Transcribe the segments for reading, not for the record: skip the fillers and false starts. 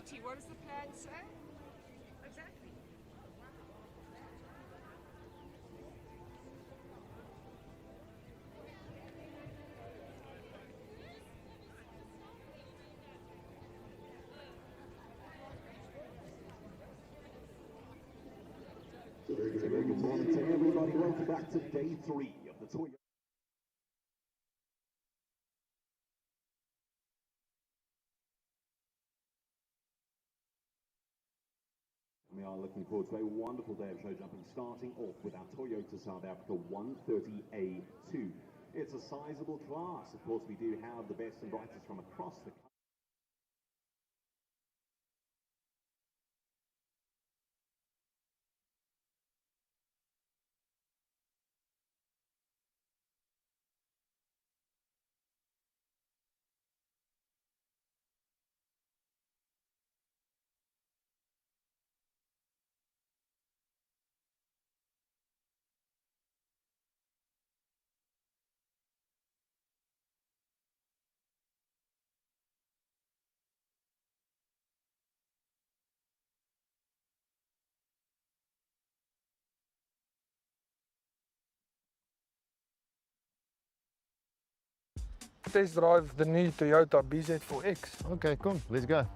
GT, what does the plan say? Exactly. Good morning to everybody. Welcome back to day 3 of the Toyota. We are looking forward to a wonderful day of show jumping, starting off with our Toyota South Africa 130A2. It's a sizable class. Of course, we do have the best and brightest from across the country. Test drive the new Toyota BZ4X. Okay, come, let's go.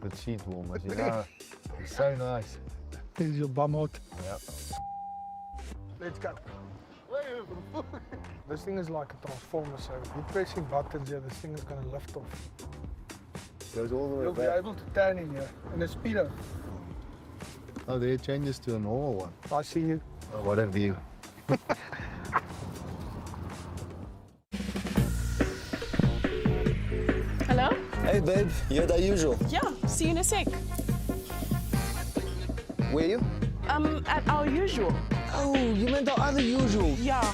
Good seat warmers, you know. It's so nice. Here's your bum out. Yeah. Let's go. This thing is like a transformer, so you're pressing buttons here, this thing is going to lift off. Goes all the way You'll be back. able to turn in here in a speedo. Oh, there it changes to a normal one. I see you. Oh, what a view. Hello? Hey babe, you're the usual. Yeah, see you in a sec. Where you? At our usual. Oh, you meant the other usual. Yeah.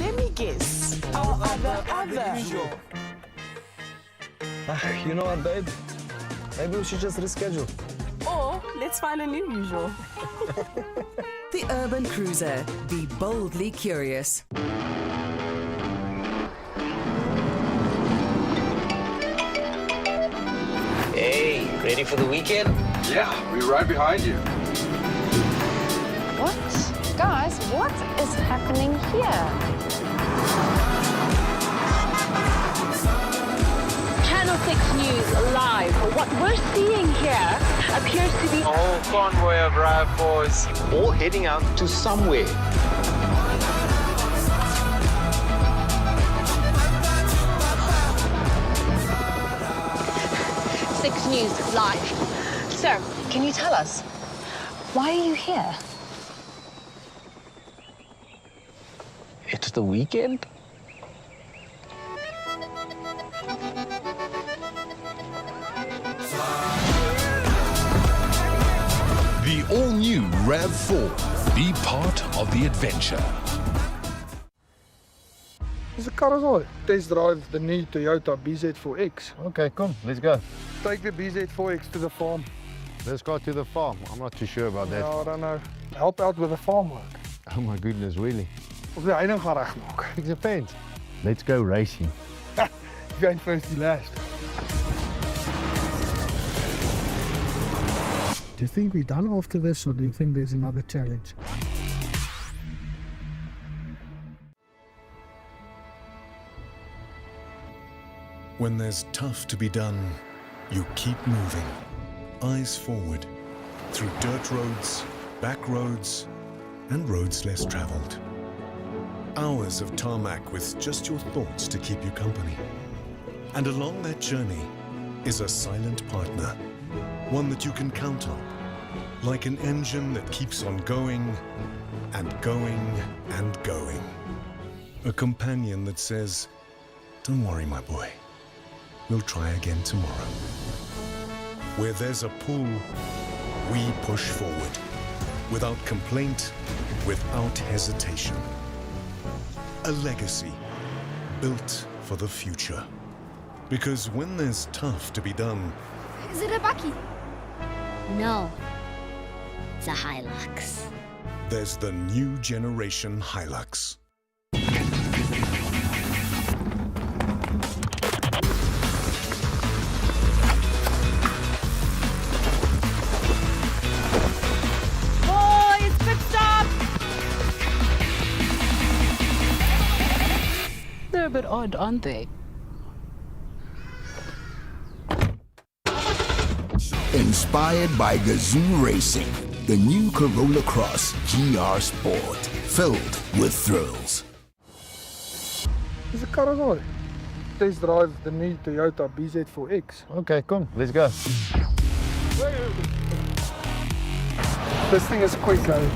Let me guess. Our other usual. You know what, babe? Maybe we should just reschedule. Or let's find a new usual. The Urban Cruiser. Be boldly curious. Hey, ready for the weekend? Yeah, we're right behind you. What? Guys, what is happening here? Channel 6 News live. What we're seeing here appears to be A whole convoy of RAV4s. All heading out to somewhere. Six News live. Sir, can you tell us, why are you here? It's the weekend? The all-new RAV4. Be part of the adventure. Dis 'n kar is al. Test drive the new Toyota BZ4X. Okay, come, let's go. Take the BZ4X to the farm. Let's go to the farm. I'm not too sure about that. Ja, I don't know. Help out with the farm work. Oh my goodness, really? Of die heining gaan regmaak. It depends. Let's go racing. Jy eind first die last. Do you think we're done after this, or do you think there's another challenge? When there's tough to be done, you keep moving. Eyes forward, through dirt roads, back roads, and roads less traveled. Hours of tarmac with just your thoughts to keep you company. And along that journey is a silent partner, one that you can count on, like an engine that keeps on going and going and going. A companion that says, "Don't worry, my boy. We'll try again tomorrow." Where there's a pull, we push forward. Without complaint, without hesitation. A legacy built for the future. Because when there's tough to be done, Is it a Bucky? No, it's a Hilux. there's the new generation Hilux. bit odd, aren't they? Inspired by Gazoo Racing, the new Corolla Cross GR Sport, filled with thrills. Dis 'n karre. Test drive the new Toyota BZ4X. Okay, come, let's go. This thing is quick, though.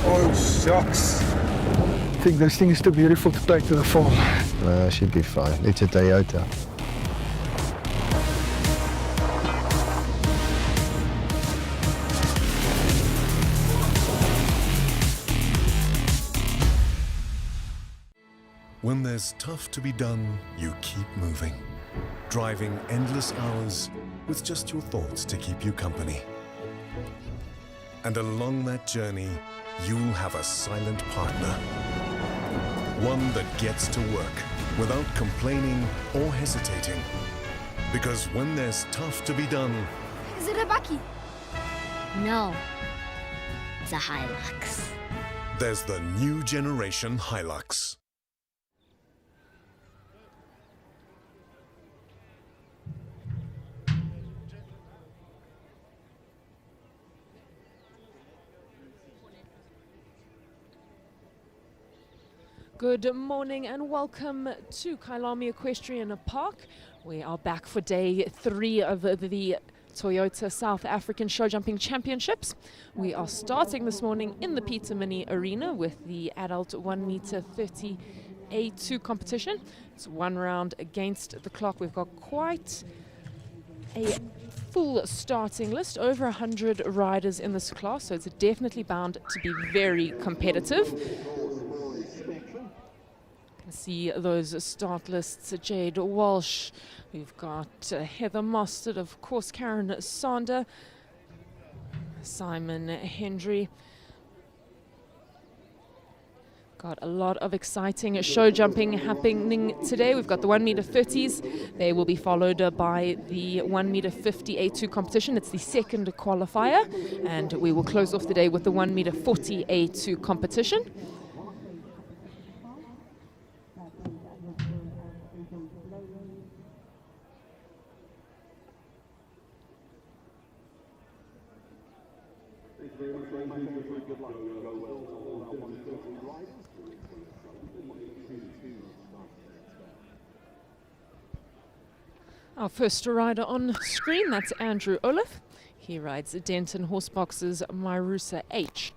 Oh, shucks. I think this thing is too beautiful to take to the farm. No, it should be fine. It's a Toyota. When there's tough to be done, you keep moving. Driving endless hours with just your thoughts to keep you company. And along that journey, you'll have a silent partner. One that gets to work without complaining or hesitating. Because when there's tough to be done, Is it a Bucky? No. It's a Hilux. there's the new generation Hilux. Good morning and welcome to Kyalami Equestrian Park. We are back for day 3 of the Toyota South African Show Jumping Championships. We are starting this morning in the Peter Mini Arena with the adult 1 meter 30 A2 competition. It's one round against the clock. We've got quite a full starting list, over 100 riders in this class, so it's definitely bound to be very competitive. See those start lists: Jade Walsh, we've got Heather Mostert, of course Karen Sander, Simon Hendry. Got a lot of exciting show jumping happening today. We've got the 1 meter 30s. They will be followed by the 1 meter 50 A2 competition. It's the second qualifier, and we will close off the day with the 1 meter 40 A2 competition. Our first rider on screen, that's Andrew Olaf. He rides Denton Horsebox's Myrusa H.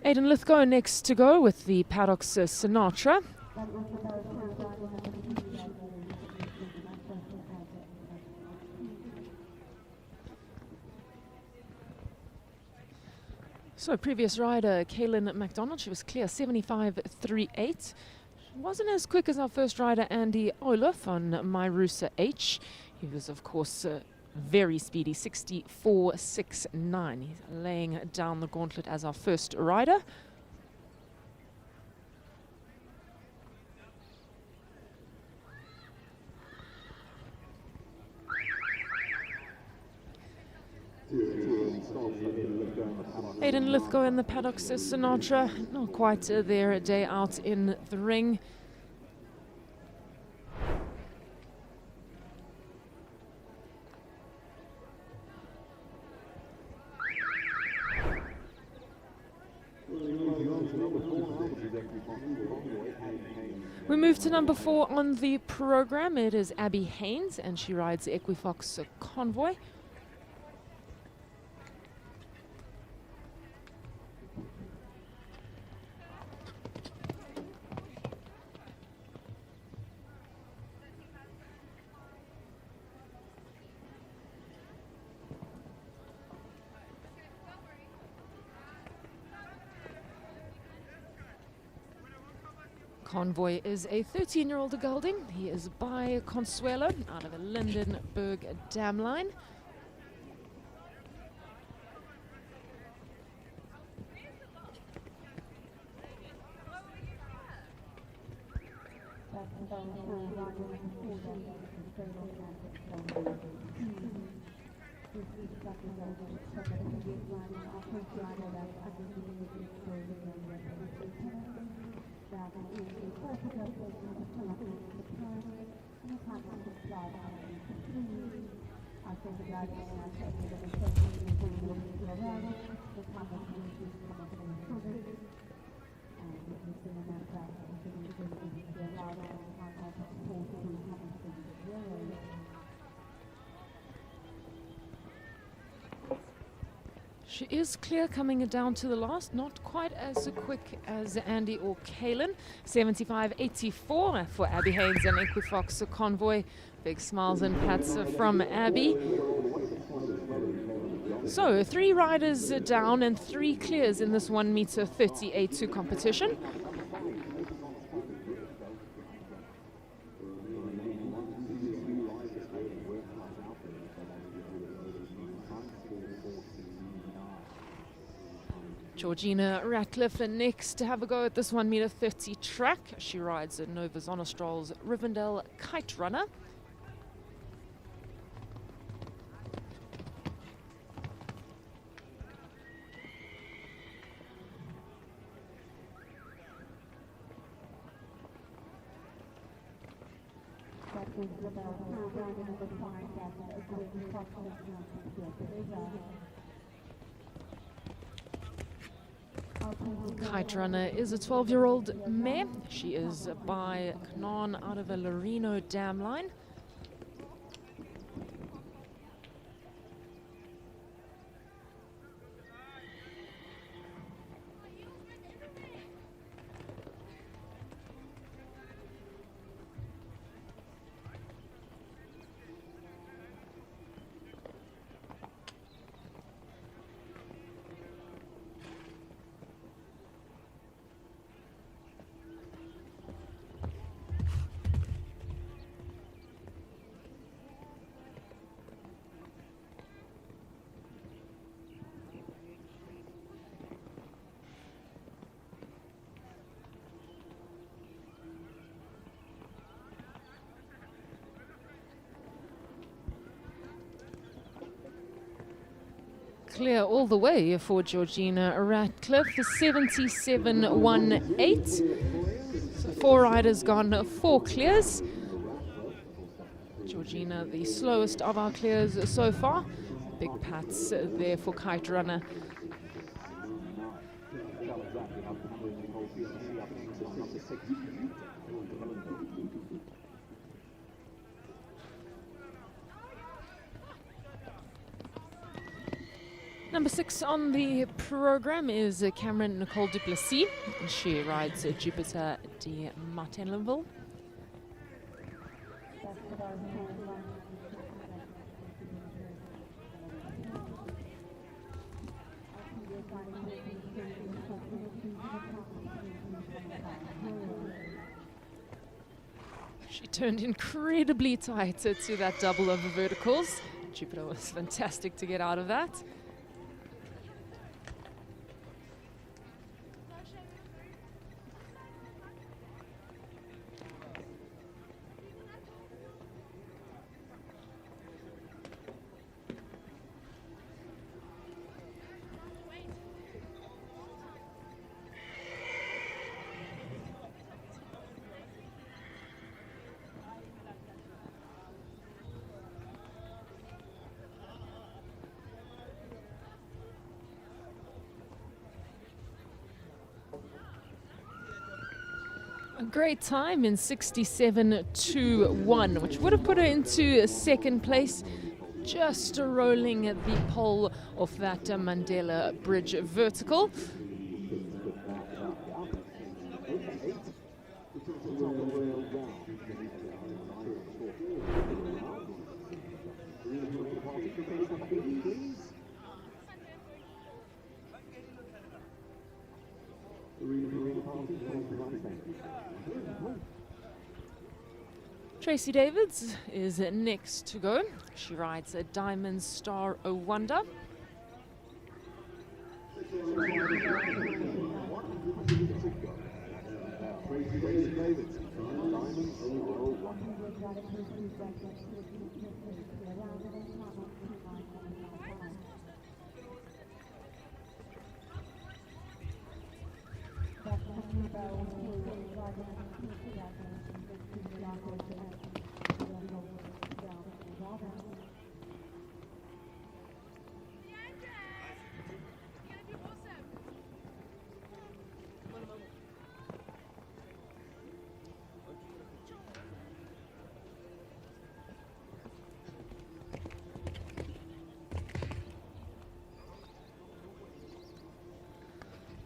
Aidan Lithgow next to go with the Paddock's Sinatra. So previous rider Kaylin MacDonald, she was clear 75.38. Wasn't as quick as our first rider Andy Olaf on Myrusa H. He was of course very speedy, 64.69. He's laying down the gauntlet as our first rider. Aidan Lithgow in the Paddock's Sinatra, not quite there a day out in the ring. We move to number 4 on the program. It is Abby Haynes, and she rides Equifox Convoy. Convoy is a 13-year-old gelding. He is by Consuelo out of a Lindenberg dam line. She is clear coming down to the last, not quite as quick as Andy or Kaylin. 75.84 for Abby Haynes and Equifox Convoy. Big smiles and pats from Abby. So 3 riders down and 3 clears in this 1 meter 38.2 competition. Georgina Ratcliffe next to have a go at this 1 meter 30 track. She rides at Nova Zonostrol's Rivendell Kite Runner. Kite Runner is a 12-year-old mare. She is by Knon out of a Lorino dam line. clear all the way for Georgina Ratcliffe, 77.18. So 4 riders gone, 4 clears. Georgina, the slowest of our clears so far. Big pats there for Kite Runner. Number 6 on the program is Cameron Nicole Duplessis. She rides Jupiter de Martinville. She turned incredibly tight to that double over verticals. Jupiter was fantastic to get out of that. A great time in 67.21, which would have put her into second place, just rolling the pole off that Mandela Bridge vertical. Tracy Davids is next to go. She rides a Diamond Star O Wonder.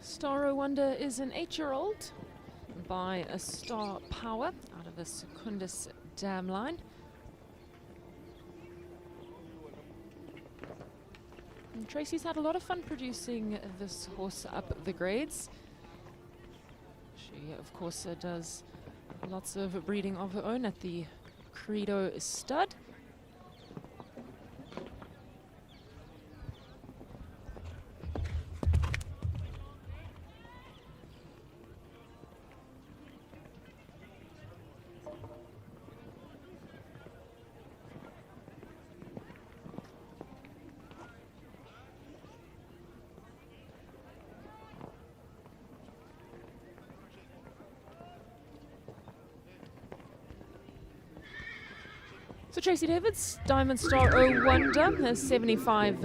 Star O Wonder is an 8-year-old by a Star Power out of the Secundus Dam line. And Tracy's had a lot of fun producing this horse up the grades. She, of course, does lots of breeding of her own at the Credo Stud. So Tracy Davids, Diamond Star O Wonder, has 75.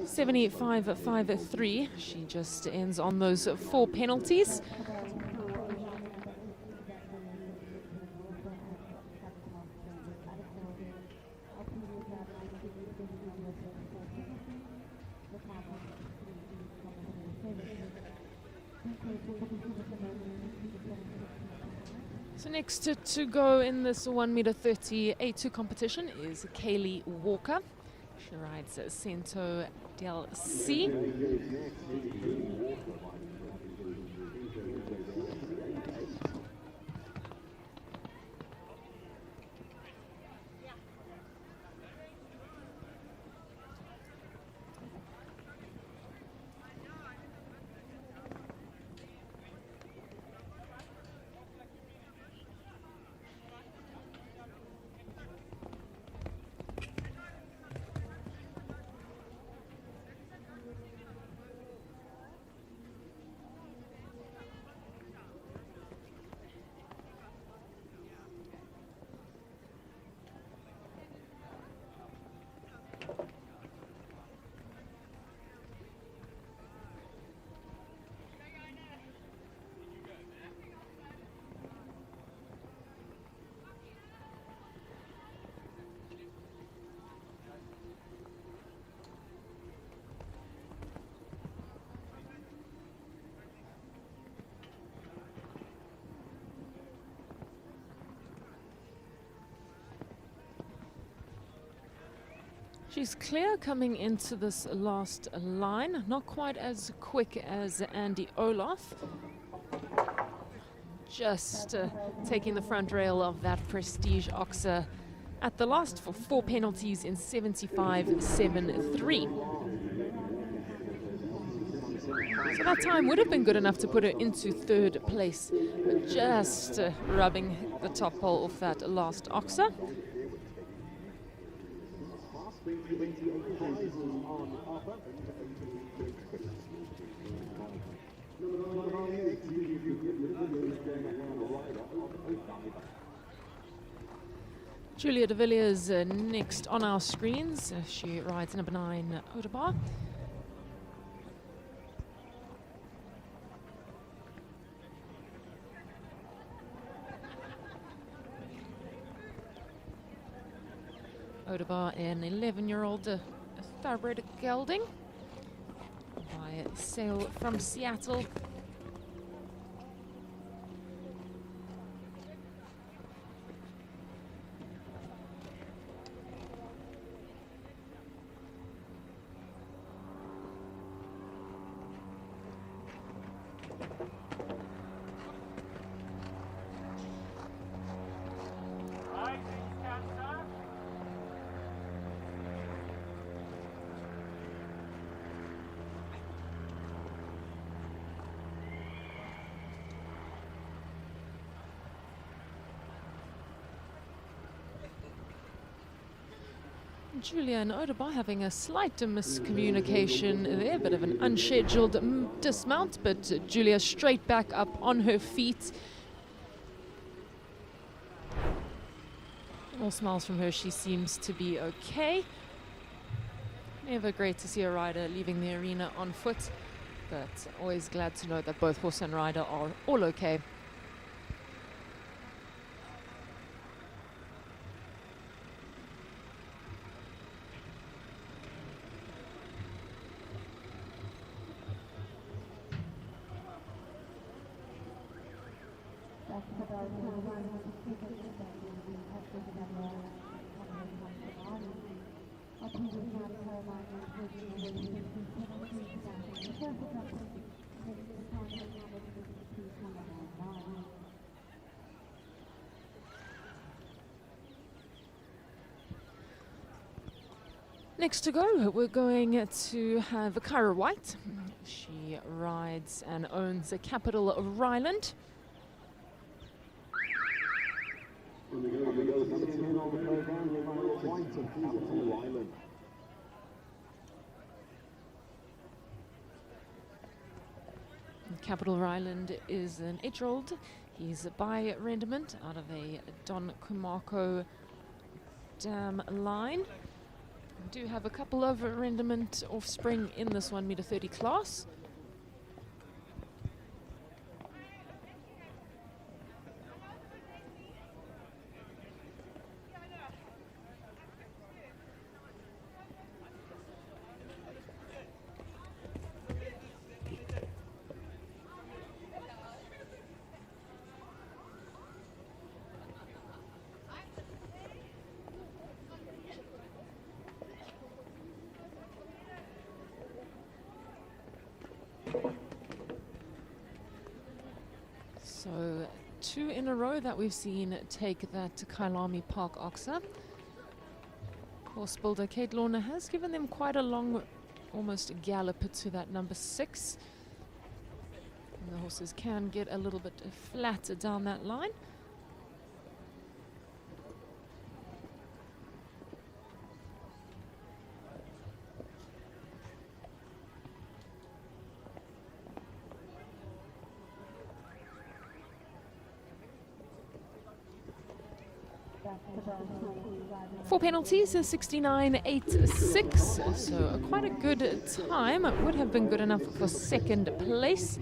75.53. She just ends on those 4 penalties. So next to go in this 1m30 A2 competition is Kaylee Walker. She rides Cento del C. She's clear coming into this last line, not quite as quick as Andy Olaf. Just taking the front rail of that Prestige Oxa at the last for 4 penalties in 75.73. So that time would have been good enough to put her into 3rd place, but just rubbing the top pole off that last Oxa. Julia de Villiers next on our screens. She rides number 9, Odebar. Odebar, an 11-year-old thoroughbred gelding by Sale from Seattle. Julia and Odebar having a slight miscommunication there, bit of an unscheduled dismount, but Julia straight back up on her feet. All smiles from her, she seems to be okay. Never great to see a rider leaving the arena on foot, but always glad to know that both horse and rider are all okay. Next to go, we're going to have Kyra White. She rides and owns the Capital of Ryland. Capital Ryland is an 8-year-old. He's by Rendement out of a Don Kumarko dam line. We do have a couple of Rendement offspring in this 1m30 class. So 2 in a row that we've seen take that Kyalami Park Oxa. Course builder Kate Lorna has given them quite a long, almost gallop to that number 6. And the horses can get a little bit flatter down that line. Four penalties, 69.86, so quite a good time. It would have been good enough for 2nd place.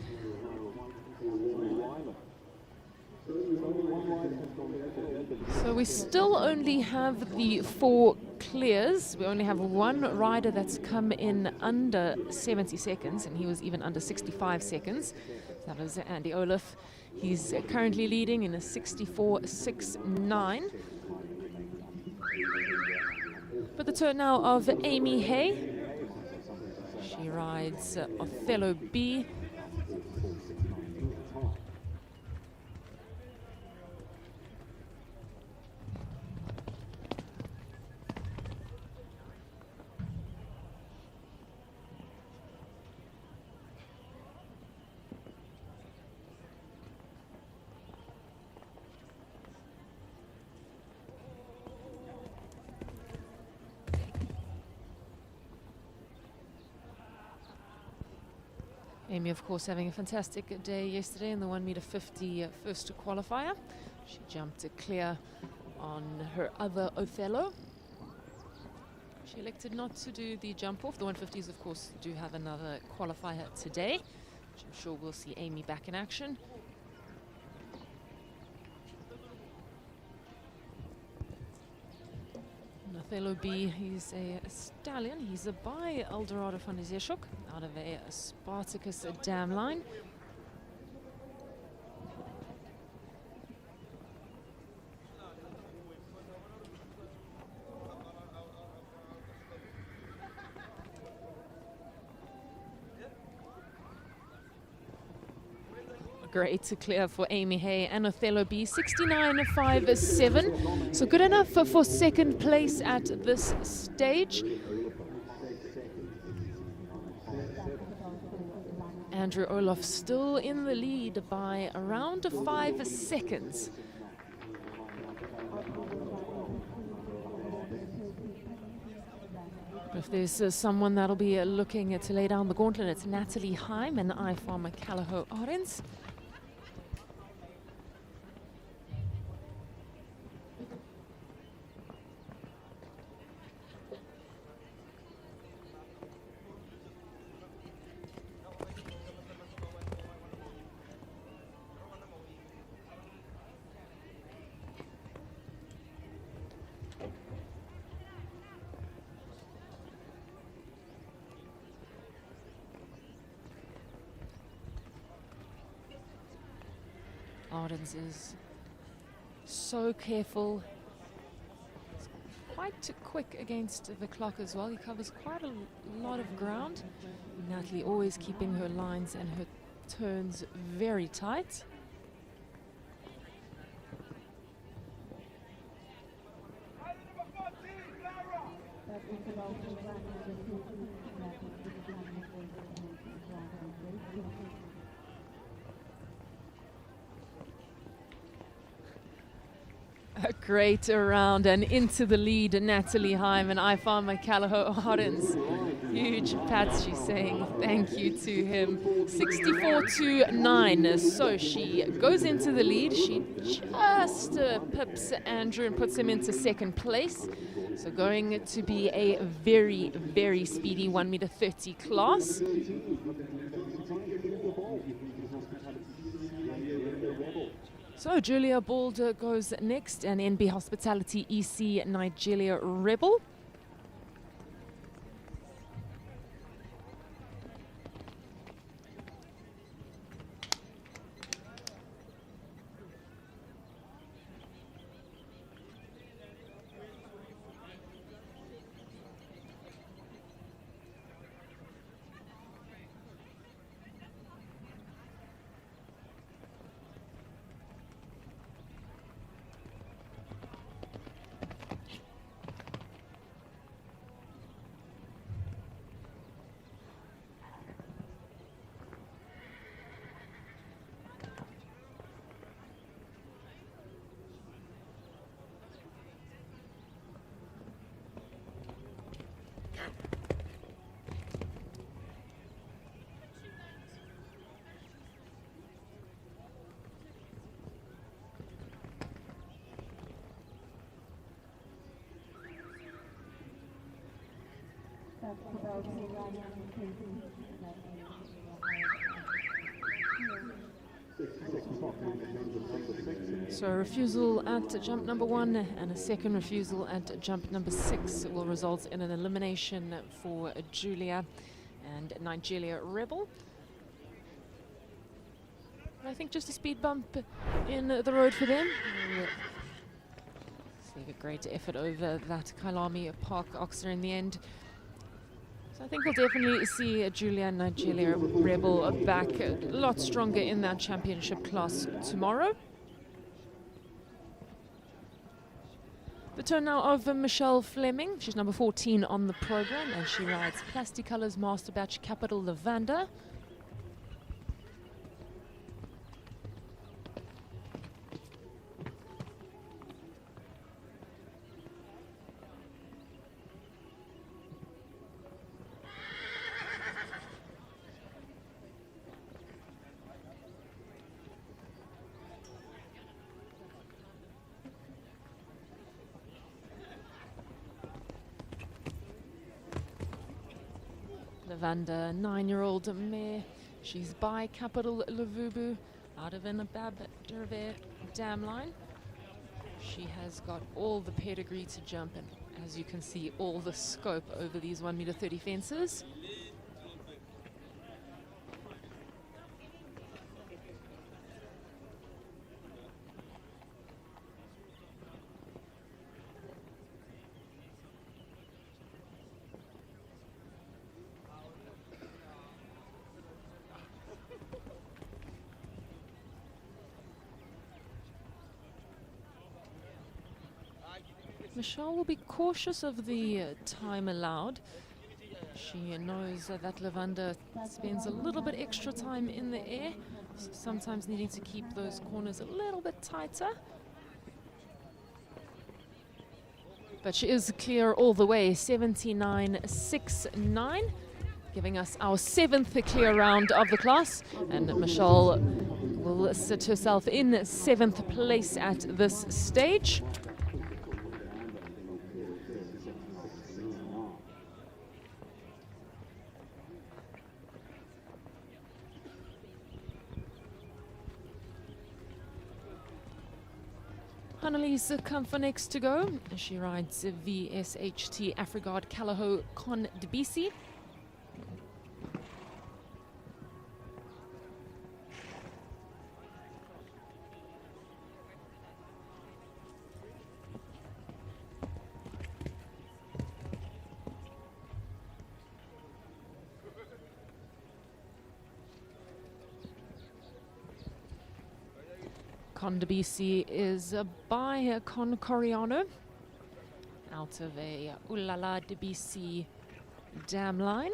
So we still only have the 4 clears. We only have 1 rider that's come in under 70 seconds, and he was even under 65 seconds. That is Andy Olaf. He's currently leading in a 64.69. But the turn now of Amy Hay. She rides Othello B. Amy, of course, having a fantastic day yesterday in the 1m50 first qualifier. She jumped clear on her other Othello. She elected not to do the jump off. The 150s, of course, do have another qualifier today, which I'm sure we'll see Amy back in action. Othello B, he's a stallion. He's a by Eldorado van Izeshuk out of a Spartacus dam line. Great to clear for Amy Hay and Othello B, 69.57. So good enough for second place at this stage. Andrew Olaf still in the lead by around 5 seconds. If there's someone that'll be looking to lay down the gauntlet, it's Natalie Heim and iFarmer Callagho Arends. Arends is so careful. He's quite quick against the clock as well. He covers quite a lot of ground. Natalie always keeping her lines and her turns very tight. A great round and into the lead, Natalie Heim and iFarmer Callagho Arends. Huge pats, she's saying thank you to him. 64.29, so she goes into the lead. She just pips Andrew and puts him into second place. So going to be a very, very speedy 1m30 class. So Julia Bald goes next, and NB Hospitality EC Nigeria Rebel. So a refusal at jump number 1 and a second refusal at jump number 6 will result in an elimination for Julia and Nigeria Rebel. I think just a speed bump in the road for them. Leave a great effort over that Kyalami Park Oxer in the end. So I think we'll definitely see Julian Nigelia Rebel back a lot stronger in that championship class tomorrow. The turn now of Michelle Fleming. She's number 14 on the program, and she rides Plasticolors Master Batch Capital Lavanda. Lavanda, 9-year-old mare. She's by Capital Lavubu out of Inabab Derve Dam Line. She has got all the pedigree to jump, and as you can see, all the scope over these 1.30 m fences. Michelle will be cautious of the time allowed. She knows that Lavanda spends a little bit extra time in the air, sometimes needing to keep those corners a little bit tighter. But she is clear all the way, 79.69, giving us our 7th clear round of the class. And Michelle will sit herself in 7th place at this stage. Annalise Comfort next to go. She rides VSHT Afrigard Calaho Con Debisi. Con Debisi is by Con Coriano out of a Ulala Debisi dam line.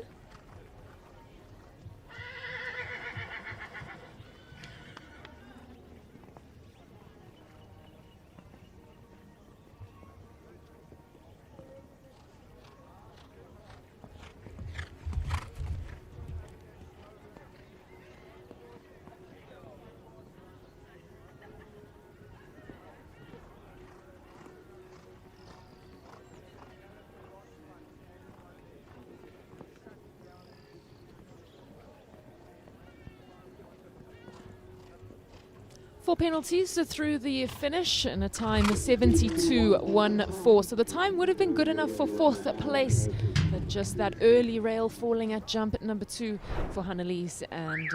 Four penalties through the finish and a time 72.14. So the time would have been good enough for 4th place, but just that early rail falling at jump at number 2 for Annalise and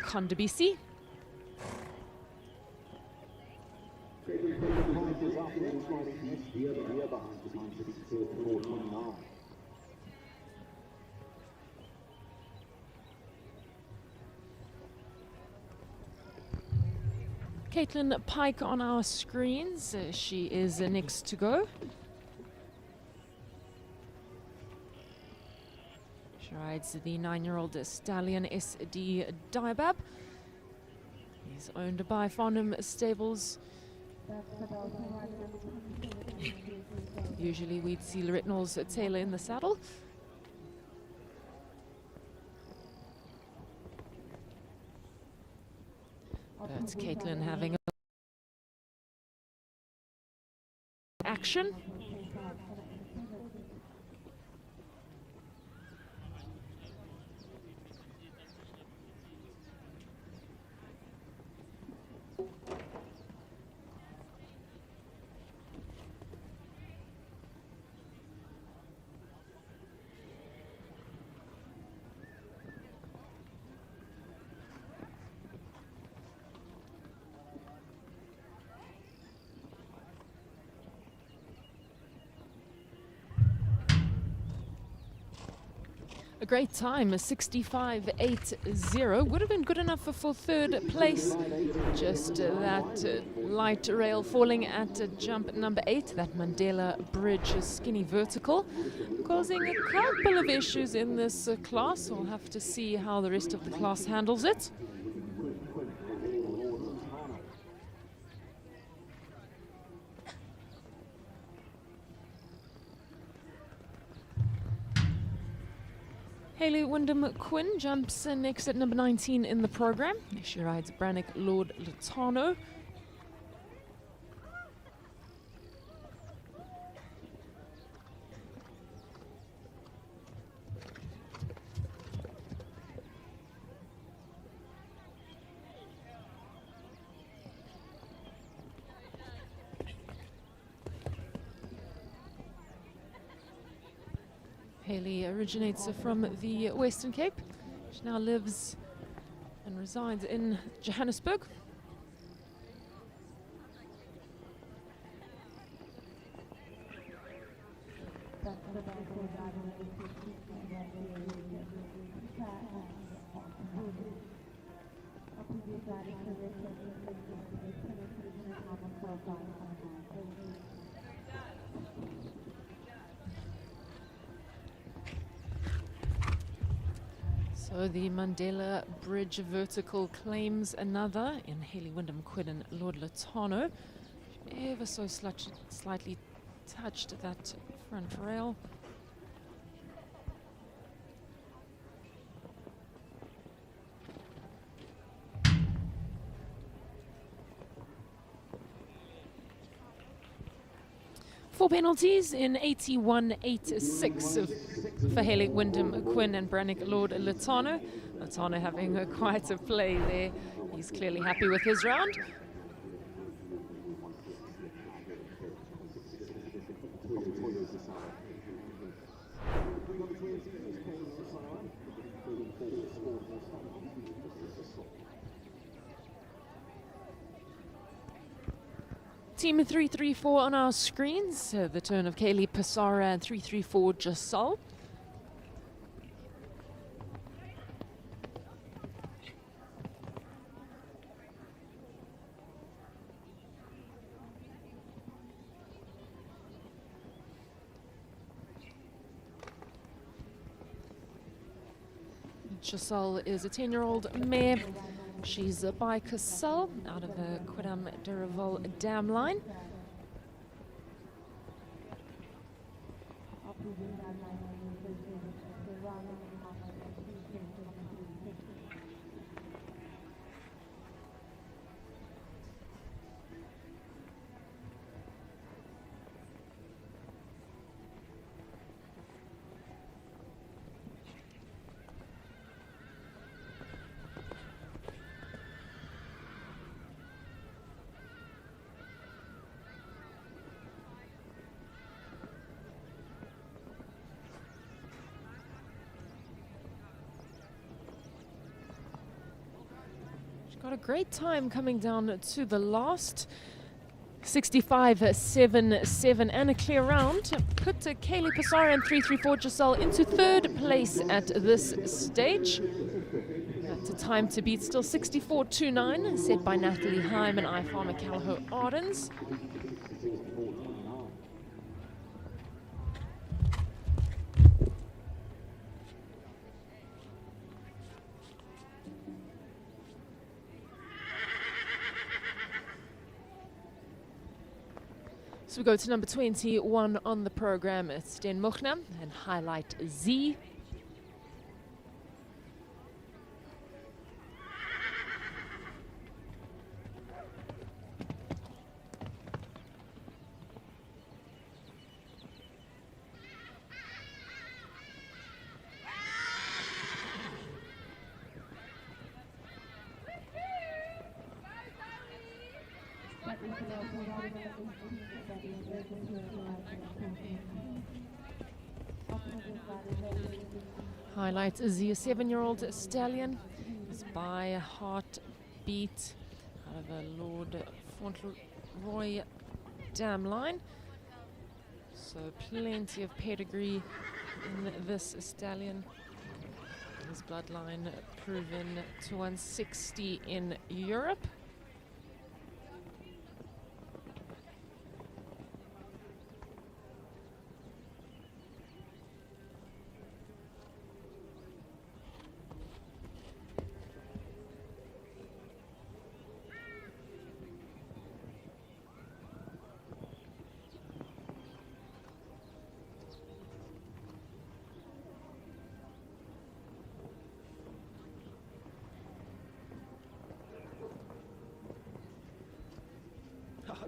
Con Debisi. Caitlin Pike on our screens. She is next to go. She rides the 9-year-old stallion SD Diabab. He's owned by Farnham Stables. Usually we'd see Loretnall's Taylor in the saddle. But Caitlin having action. A great time, a 65.80. Would have been good enough for third place. Just that light rail falling at jump number 8, that Mandela Bridge skinny vertical, causing a couple of issues in this class. We'll have to see how the rest of the class handles it. Hayley Wyndham Quinn jumps next at number 19 in the program. She rides Brannick Lord Latano. Hayley originates from the Western Cape. She now lives and resides in Johannesburg. So the Mandela Bridge vertical claims another in Hayley Wyndham Quinn and Lord Latano. Ever so slightly touched that front rail. Four penalties in 81.86 for Hayley Wyndham Quinn and Brannick Lord Latano. Latano having quite a play there. He's clearly happy with his round. Team 334 on our screens. The turn of Kaylee Passara and 334 Jasal. Jasal is a 10-year-old mare. She's by Casal out of the Quidam Duraval dam line. Got a great time coming down to the last 65.77 and a clear round. Put Kaylee Passara and 334 Jasal into third place at this stage. That's a time to beat, still 64.29, set by Natalie Heim and iFarmer Callagher Ardens. So we go to number 21 on the program. It's Den Muchna and Highlight Z. Highlight Z, a 7-year-old stallion, is by Heartbeat out of a Lord Fauntleroy dam line. So plenty of pedigree in this stallion. His bloodline proven to 160 in Europe.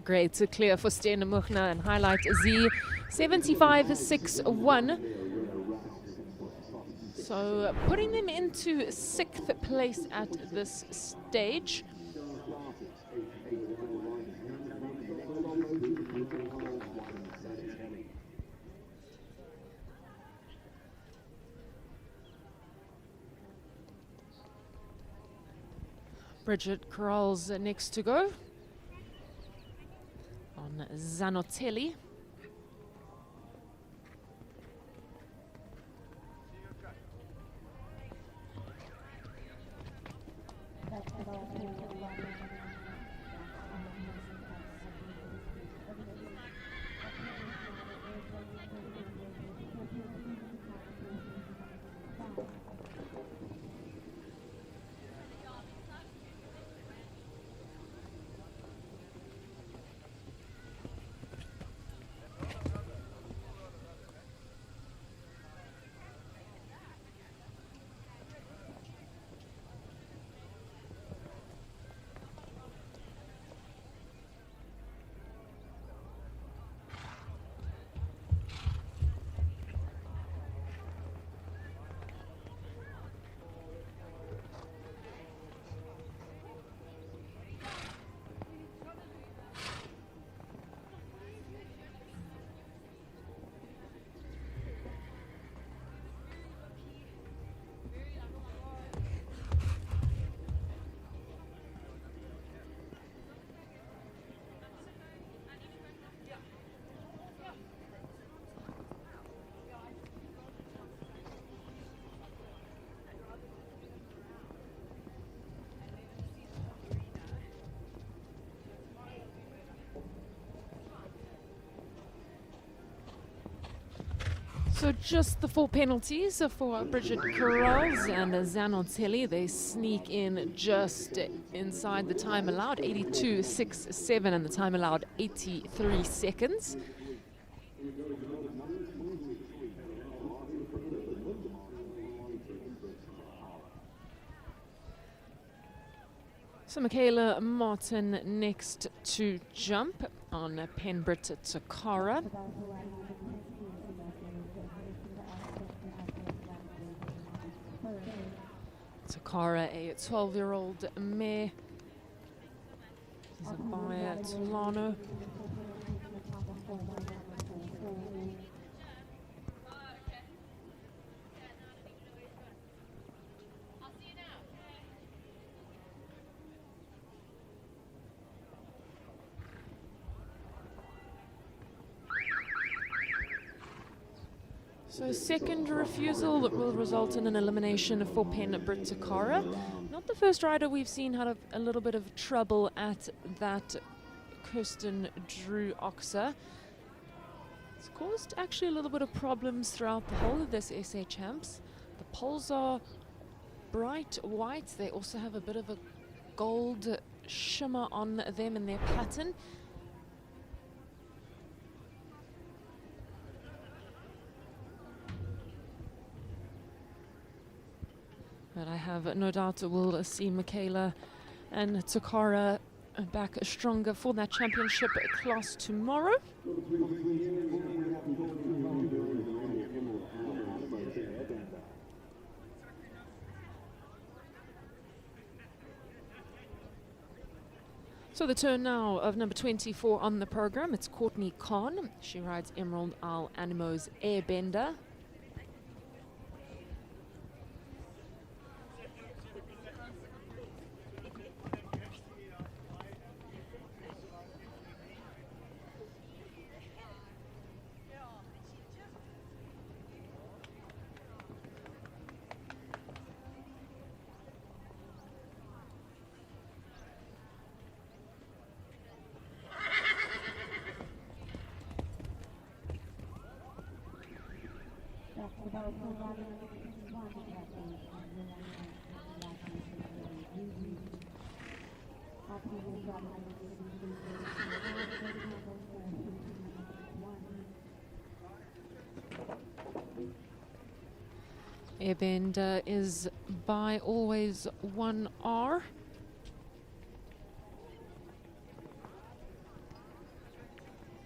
Great to clear for Sten Muchner and highlight Z 75.61. So putting them into 6th place at this stage. Bridget Corral's next to go. On Zanotelli. So just the 4 penalties for Bridget Corrals and Zanotelli. They sneak in just inside the time allowed, 82.67, and the time allowed 83 seconds. So Michaela Martin next to jump on Penbrit Takara. Takara, a 12-year-old mare. Zabaya Tulano. So second refusal that will result in an elimination for Penbrit Takara. Not the first rider we've seen have a little bit of trouble at that Kirsten Drew Oxer. It's caused actually a little bit of problems throughout the whole of this SA Champs. The poles are bright white. They also have a bit of a gold shimmer on them in their pattern. But I have no doubt we'll see Michaela and Takara back stronger for that championship class tomorrow. So the turn now of number 24 on the program. It's Courtney Khan. She rides Emerald Isle Animo's Airbender. Airbender is by always 1R.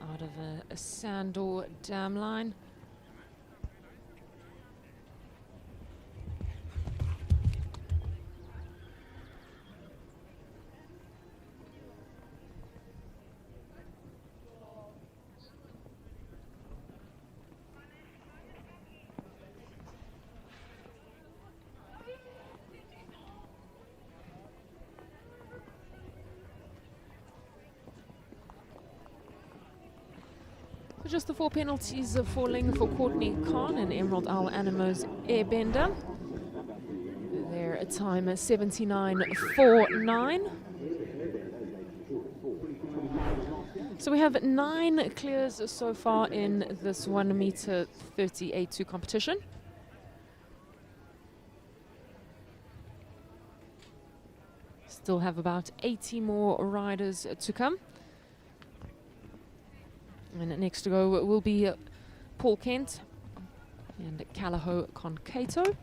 Out of a sand or dam line. Just the 4 penalties falling for Courtney Khan and Emerald Al Animo's Airbender. Their time is 79.49. So we have 9 clears so far in this 1 meter 38.2 competition. Still have about 80 more riders to come. And next to go will be Paul Kent and Callagho Concato.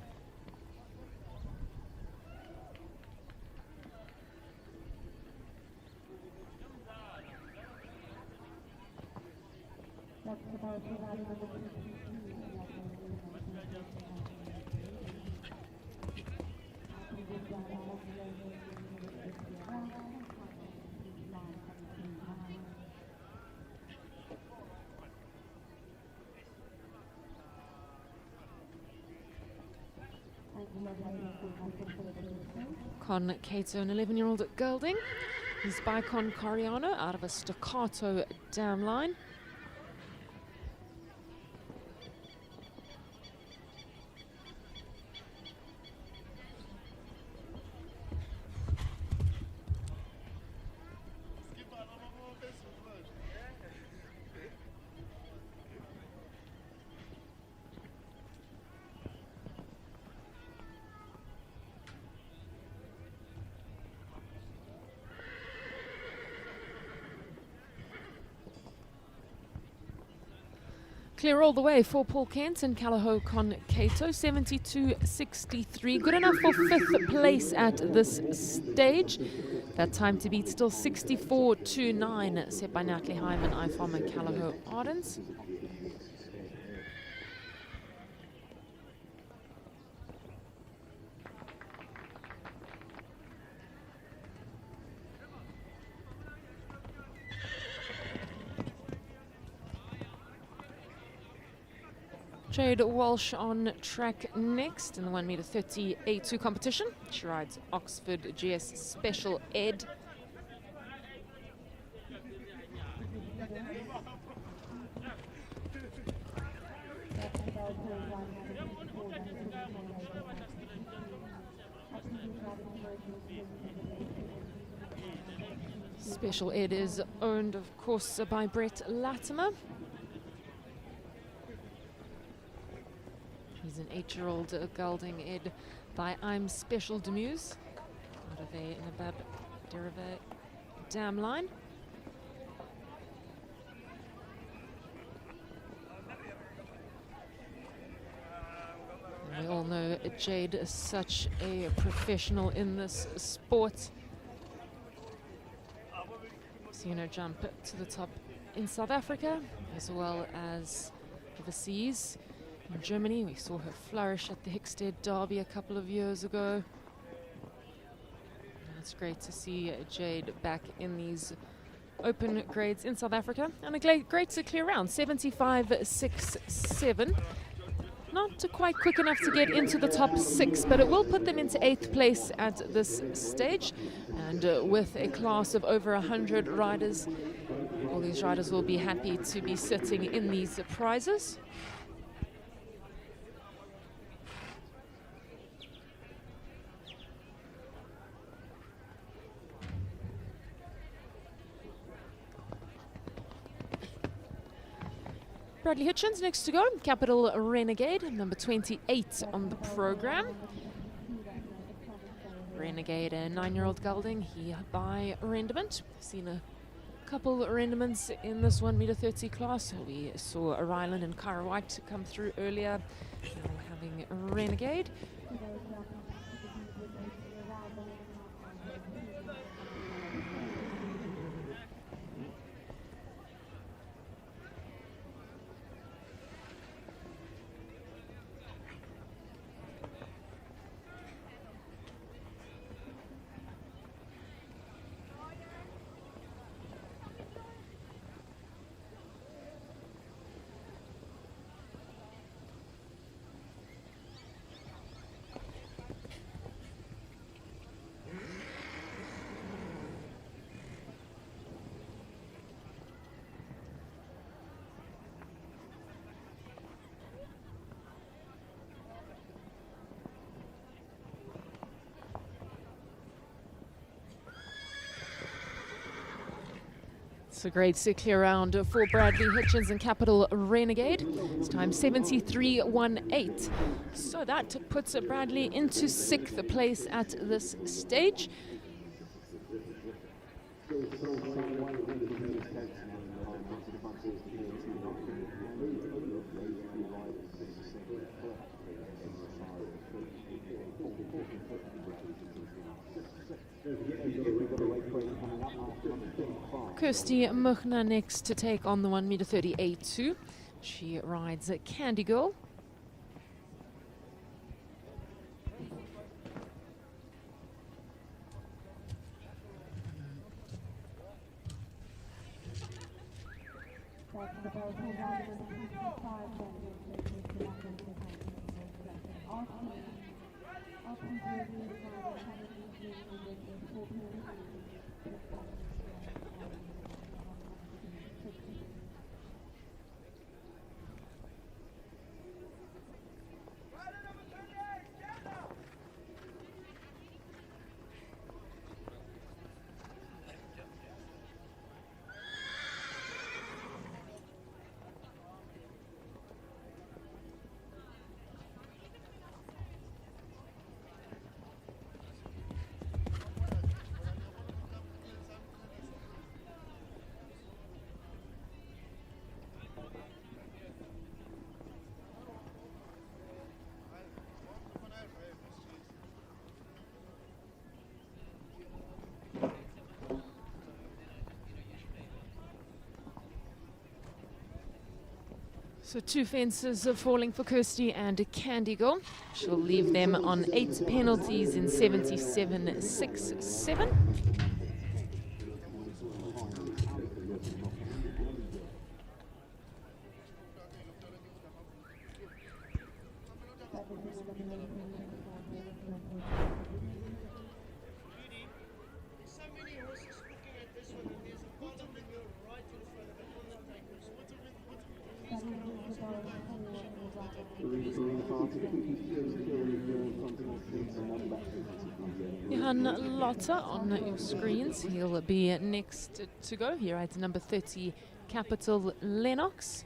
Concato, an 11-year-old at Gelding. He's by Con Coriano out of a staccato dam line. Clear all the way for Paul Kent and Callagho Concato, 72.63. Good enough for 5th place at this stage. That time to beat still 64.29, set by Natalie Hyman, IFOM and Callagho Ardens. Jade Walsh on track next in the 1 meter 38.2 competition. She rides Oxford GS Special Ed. Special Ed is owned, of course, by Brett Latimer. He's an 8-year-old gelding Ed by I'm Special Demuse out of a Nabab Deriva dam line. And we all know Jade is such a professional in this sport. Seen her jump to the top in South Africa as well as overseas. In Germany, we saw her flourish at the Hickstead Derby a couple of years ago. And it's great to see Jade back in these open grades in South Africa. And a great to clear round, 75.67. Not quite quick enough to get into the top 6, but it will put them into 8th place at this stage. And with a class of over 100 riders, all these riders will be happy to be sitting in these prizes. Bradley Hitchens next to go, Capital Renegade, number 28 on the program. Renegade, a 9-year-old gelding, here by Rendiment. Seen a couple Rendiments in this 1 meter 30 class. We saw Ryland and Kyra White come through earlier. Now having Renegade. It's a great clear round for Bradley Hitchens and Capital Renegade. It's time 73.18. So that puts Bradley into 6th place at this stage. Kirsty Muchner next to take on the 1 meter 30 A2. She rides a Candy Girl. So 2 fences are falling for Kirsty and Candy Girl. She'll leave them on 8 penalties in 77.67. Johan Lotta on your screens. He'll be next to go. He rides number 30, Capital Lennox.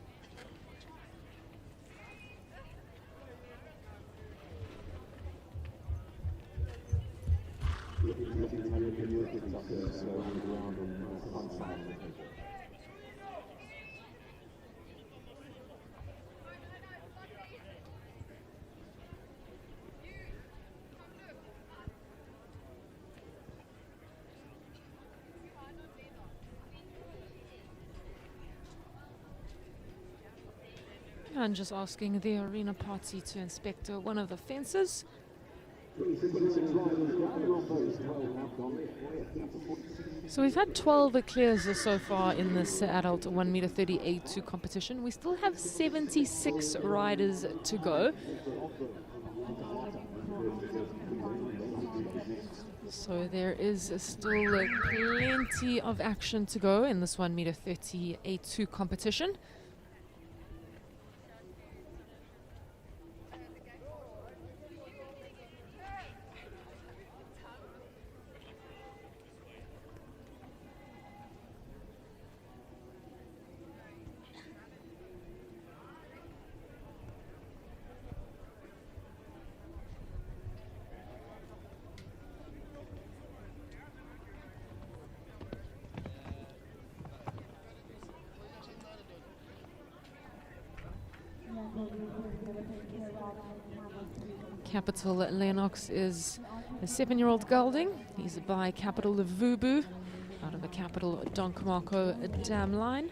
And just asking the arena party to inspect one of the fences. So we've had 12 clears so far in this adult 1 meter 30 A2 competition. We still have 76 riders to go. So there is still plenty of action to go in this 1 meter 30 A2 competition. Capital Lennox is a 7-year-old gelding. He's by Capital Vubu out of the Capital Don Marco dam line.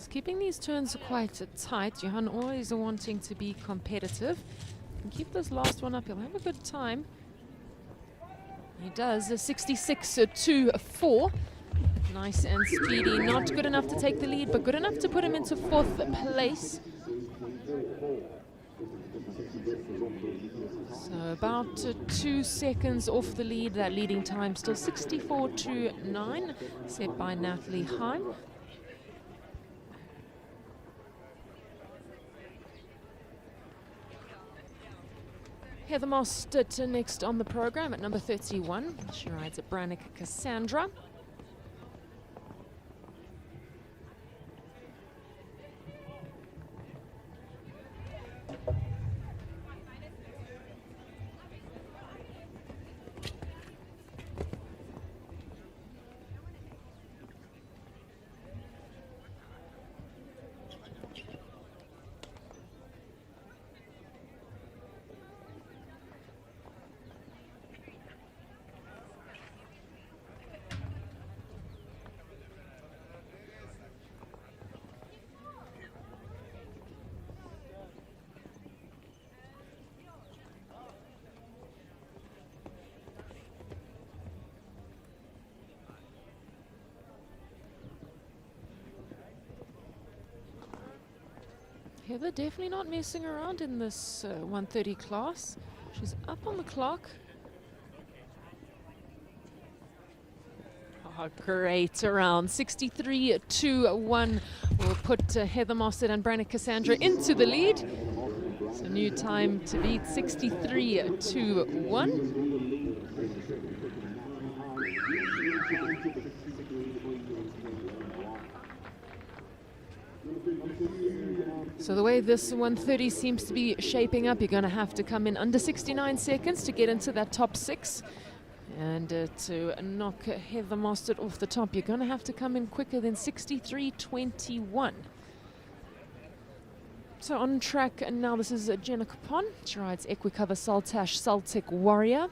Keeping these turns quite tight. Johan always wanting to be competitive. And keep this last one up, he'll have a good time. He does, 66-4. Nice and speedy. Not good enough to take the lead, but good enough to put him into 4th place. So about 2 seconds off the lead. That leading time still 64-9, set by Natalie Heim. Heather Mostert next on the program at number 31. She rides at Brannick Cassandra. Heather definitely not messing around in this 130 class. She's up on the clock. Oh, great around. 63-1 will put Heather Mostert and Brannick Cassandra into the lead. So new time to beat, 63-1. So the way this 130 seems to be shaping up, you're going to have to come in under 69 seconds to get into that top 6. And to knock Heather Mostert off the top, you're going to have to come in quicker than 63-21. So on track, and now this is Jenna Capon. She rides Equicover Saltash Celtic Warrior.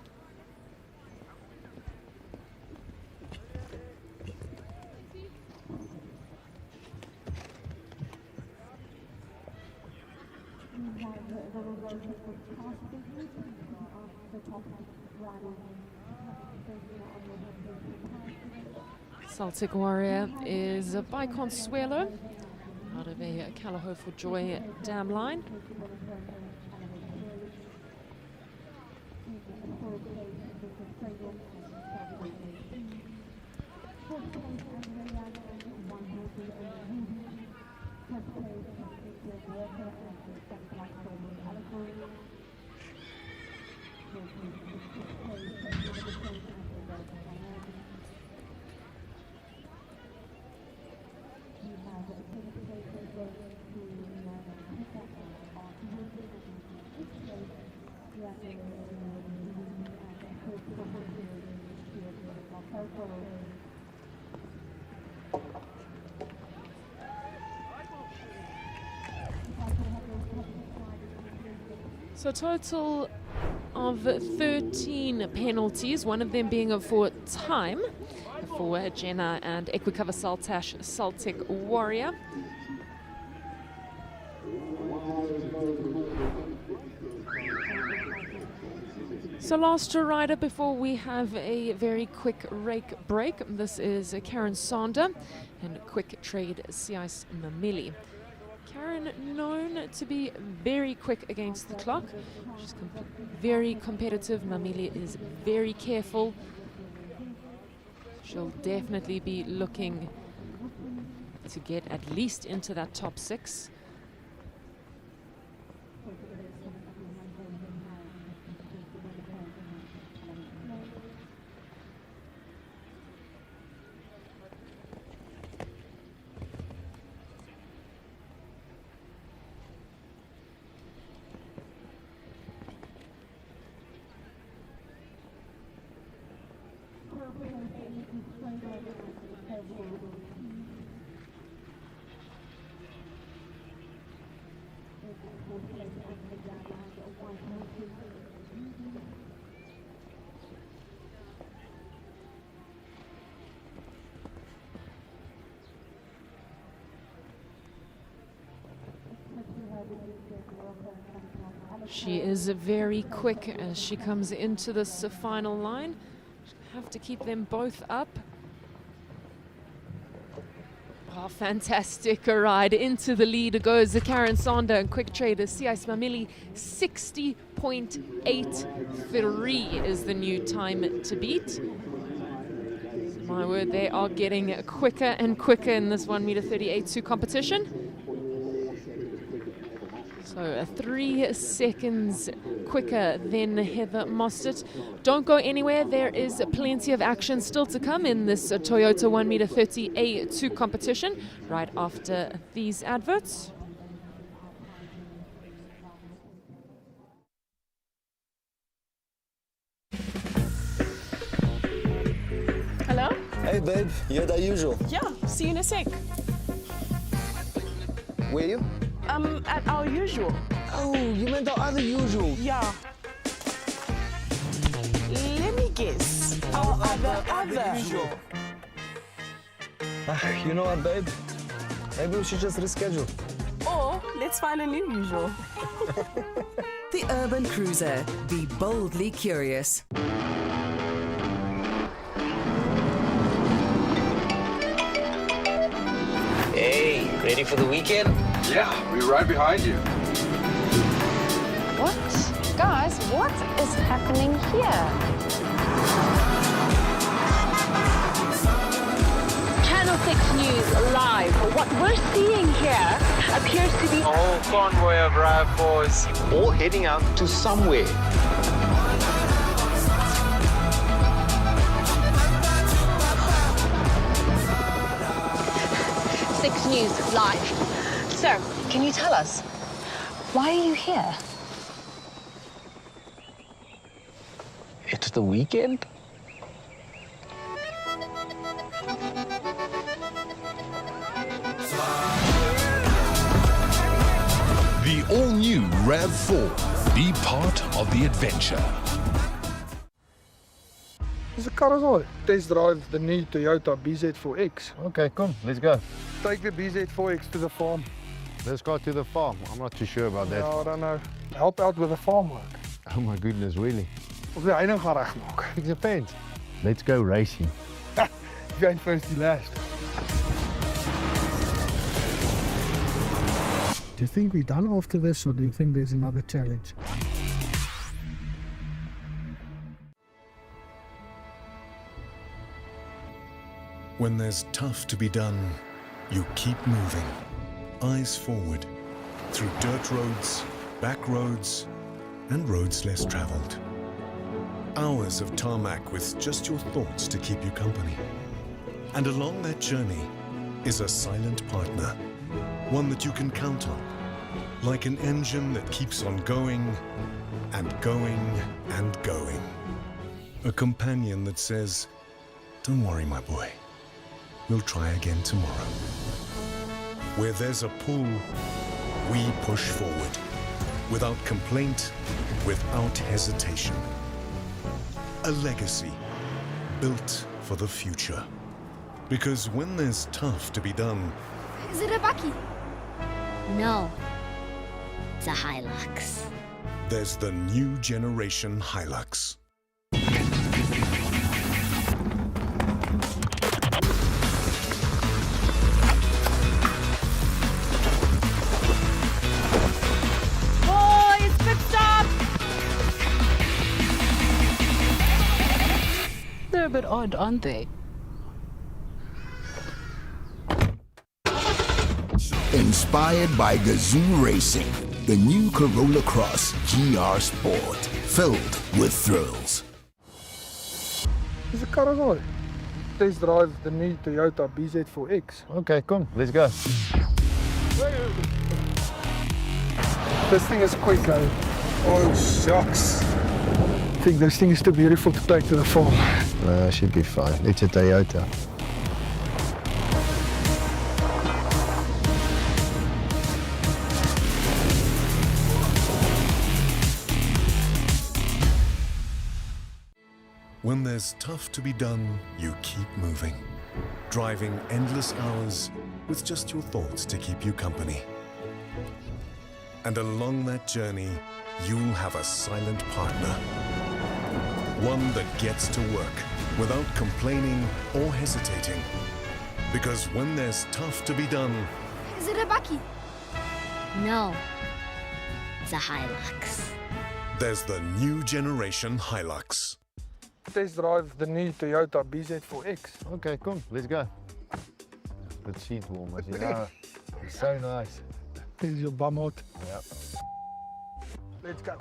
Celtic Warrior is by Consuelo out of a Callao for Joy dam line. So a total of 13 penalties, one of them being for time for Jenna and Equicover Saltash Celtic Warrior. So last rider before we have a very quick rake break. This is Karen Sander and Quick Trade Sias Mamili. Karen known to be very quick against the clock. She's very competitive. Mamili is very careful. She'll definitely be looking to get at least into that top 6. She is very quick as she comes into this final line. Have to keep them both up. Oh, fantastic a ride. Into the lead goes Karen Sander and Quick Trader Sias Mamili. 60.83 is the new time to beat. My word, they are getting quicker and quicker in this 1m38.2 competition. So 3 seconds quicker than Heather Mostert. Don't go anywhere. There is plenty of action still to come in this Toyota 1m30A2 competition right after these adverts. Hello? Hey babe, you're the usual. Yeah, see you in a sec. Where you? At our usual. Oh, you meant the other usual. Yeah. Let me guess. Our other usual. You know what, babe? Maybe we should just reschedule. Or let's find a new usual. The Urban Cruiser. Be boldly curious. Hey, ready for the weekend? Yeah, we're right behind you. What? Guys, what is happening here? Channel 6 News live. What we're seeing here appears to be a whole convoy of RAV4s all heading out to somewhere. Six News live. Sir, can you tell us, why are you here? It's the weekend? The all-new RAV4. Be part of the adventure. Dis 'n kar is al. Test drive the new Toyota BZ4X. Okay, come, let's go. Take the BZ4X to the farm. Let's go to the farm. I'm not too sure about that. Ja, I don't know. Help out with the farm work. Oh my goodness, really? Of die heining gaan regmaak. It depends. Let's go racing. If jy first die last. Do you think we're done after this, or do you think there's another challenge? When there's tough to be done, you keep moving. Eyes forward, through dirt roads, back roads, and roads less traveled. Hours of tarmac with just your thoughts to keep you company. And along that journey is a silent partner, one that you can count on, like an engine that keeps on going and going and going. A companion that says, "Don't worry, my boy. We'll try again tomorrow." Where there's a pull, we push forward. Without complaint, without hesitation. A legacy built for the future. Because when there's tough to be done... Is it a Bucky? No. It's a Hilux. There's the new generation Hilux. They're a bit odd, aren't they? Inspired by Gazoo Racing, the new Corolla Cross GR Sport, filled with thrills. Dis 'n karre. Test drive the new Toyota BZ4X. Okay, come, let's go. This thing is quick, though. Oh, shucks. I think this thing is too beautiful to take to the farm. No, it should be fine. It's a Toyota. When there's tough to be done, you keep moving. Driving endless hours with just your thoughts to keep you company. And along that journey, you'll have a silent partner. One that gets to work without complaining or hesitating. Because when there's tough to be done, Is it a Bucky? No. It's a Hilux. there's the new generation Hilux. Test drive the new Toyota BZ4X. Okay, come, let's go. Good seat warmers, you know. It's so nice. Here's your bum out. Yep. Let's go.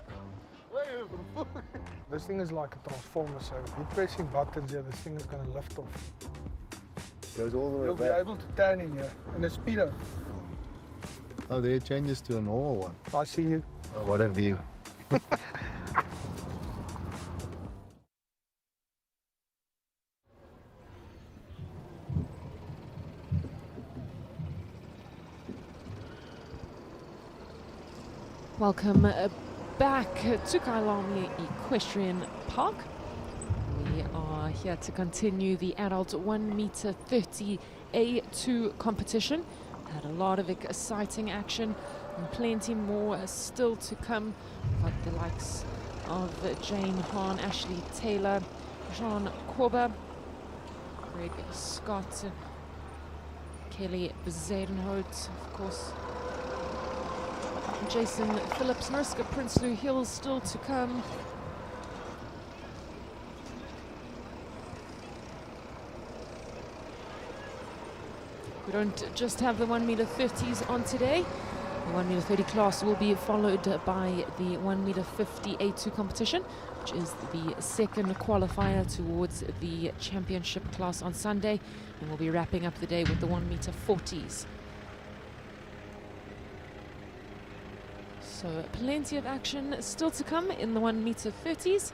This thing is like a transformer, so you're pressing buttons here, this thing is going to lift off. Goes all the way You'll back. be able to turn in here, and the speedo. Oh, there it changes to a normal one. I see you. Oh, what a view. Welcome back to Kyalami Equestrian Park. We are here to continue the adult 1 meter 30 A2 competition. Had a lot of exciting action and plenty more still to come. Got the likes of Jane Hahn, Ashley Taylor, Jean Korber, Greg Scott, Kelly Bezuidenhout, of course, Jason Phillips, Mariska Prinsloo Hill still to come. We don't just have the 1 meter 30s on today. The 1 meter 30 class will be followed by the 1 meter 50 A2 competition, which is the second qualifier towards the championship class on Sunday. And we'll be wrapping up the day with the 1 meter 40s. So plenty of action still to come in the 1 meter 30s.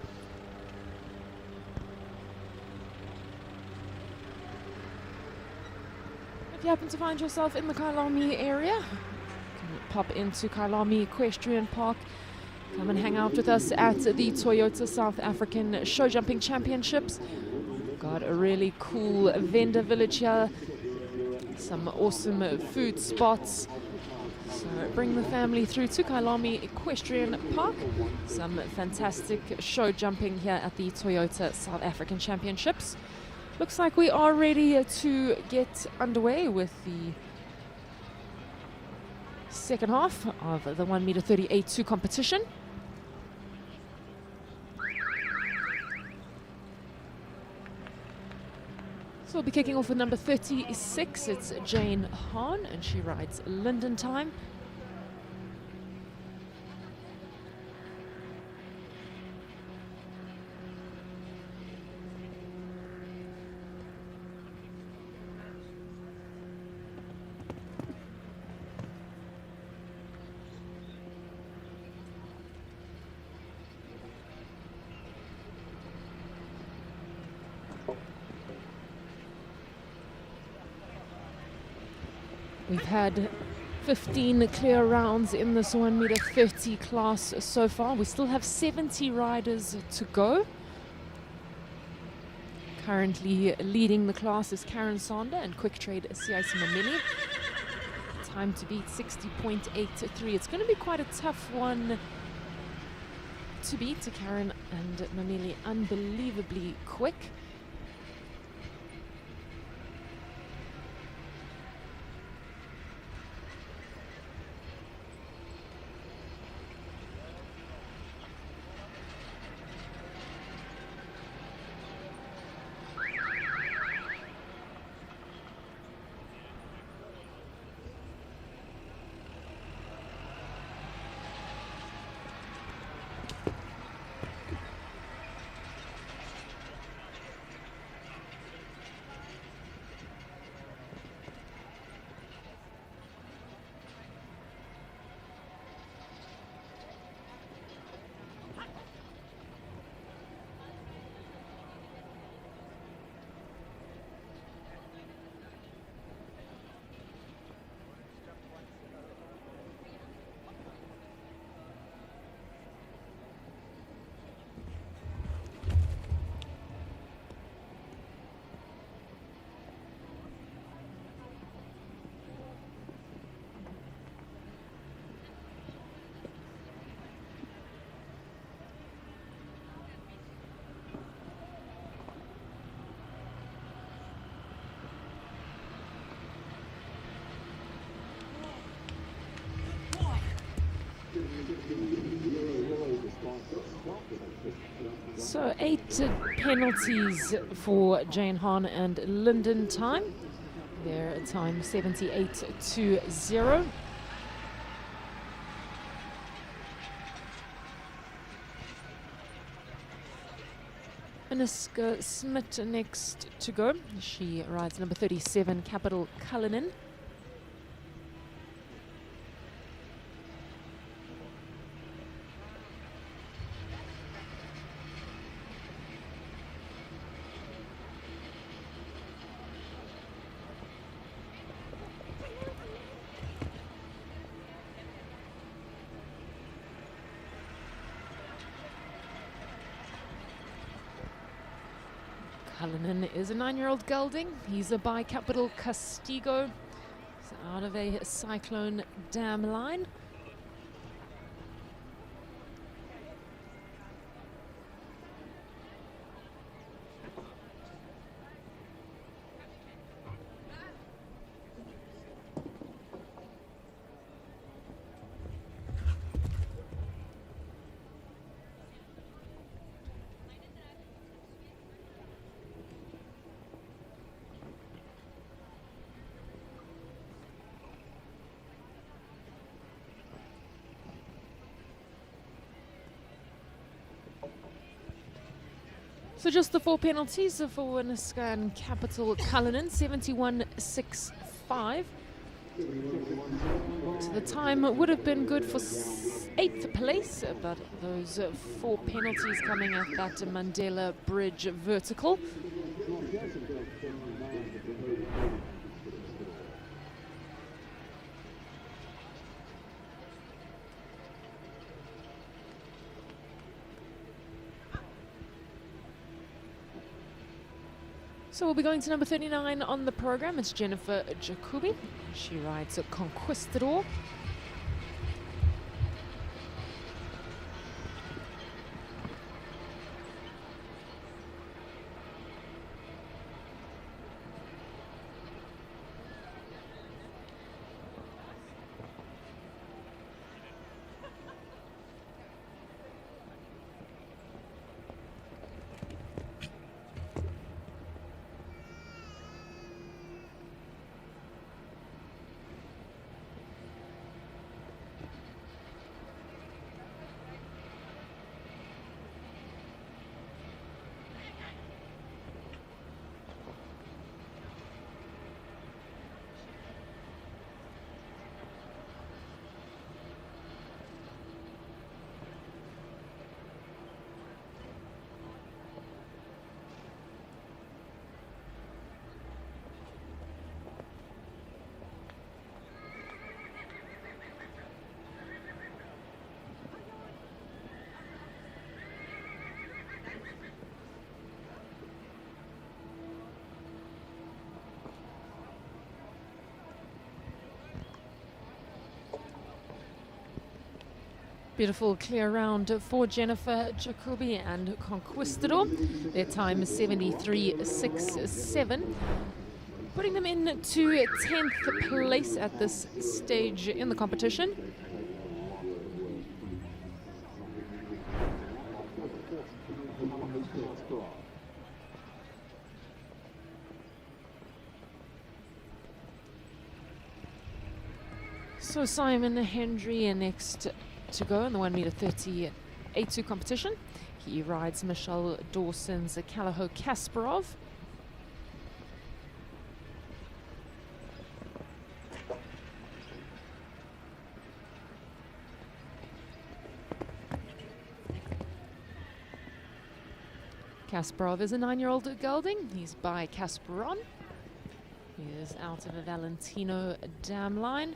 If you happen to find yourself in the Kyalami area, you can pop into Kyalami Equestrian Park. Come and hang out with us at the Toyota South African Show Jumping Championships. We've got a really cool vendor village here, some awesome food spots. So bring the family through to Kyalami Equestrian Park. Some fantastic show jumping here at the Toyota South African Championships. Looks like we are ready to get underway with the second half of the 1 meter 30 A2 competition. So we'll be kicking off with number 36. It's Jane Hahn, and she rides Linden Time. We've had 15 clear rounds in this 1 meter 30 class so far. We still have 70 riders to go. Currently leading the class is Karen Sander and Quick Trade Siyaisi Mameli. Time to beat 60.83. It's going to be quite a tough one to beat. Karen and Mameli unbelievably quick. So 8 penalties for Jane Hahn and Lyndon time. Their time 78-0. Aniska Smit next to go. She rides number 37, Capital Cullinan. Cullinan is a 9-year-old gelding. He's a by Capital Castigo. He's out of a Cyclone Dam line. So just the 4 penalties for Aniska and Capital Cullinan, 71.65. So the time would have been good for 8th place, but those 4 penalties coming at that Mandela Bridge vertical. So we'll be going to number 39 on the program. It's Jennifer Jacobi. She rides a Conquistador. Beautiful clear round for Jennifer Jacobi and Conquistador. Their time is 73.67. Putting them into 10th place at this stage in the competition. So Simon Hendry next to go in the 1m30 A2 competition. He rides Michelle Dawson's Callao Kasparov. Kasparov is a 9-year-old gelding. He's by Kasparon. He is out of a Valentino dam line.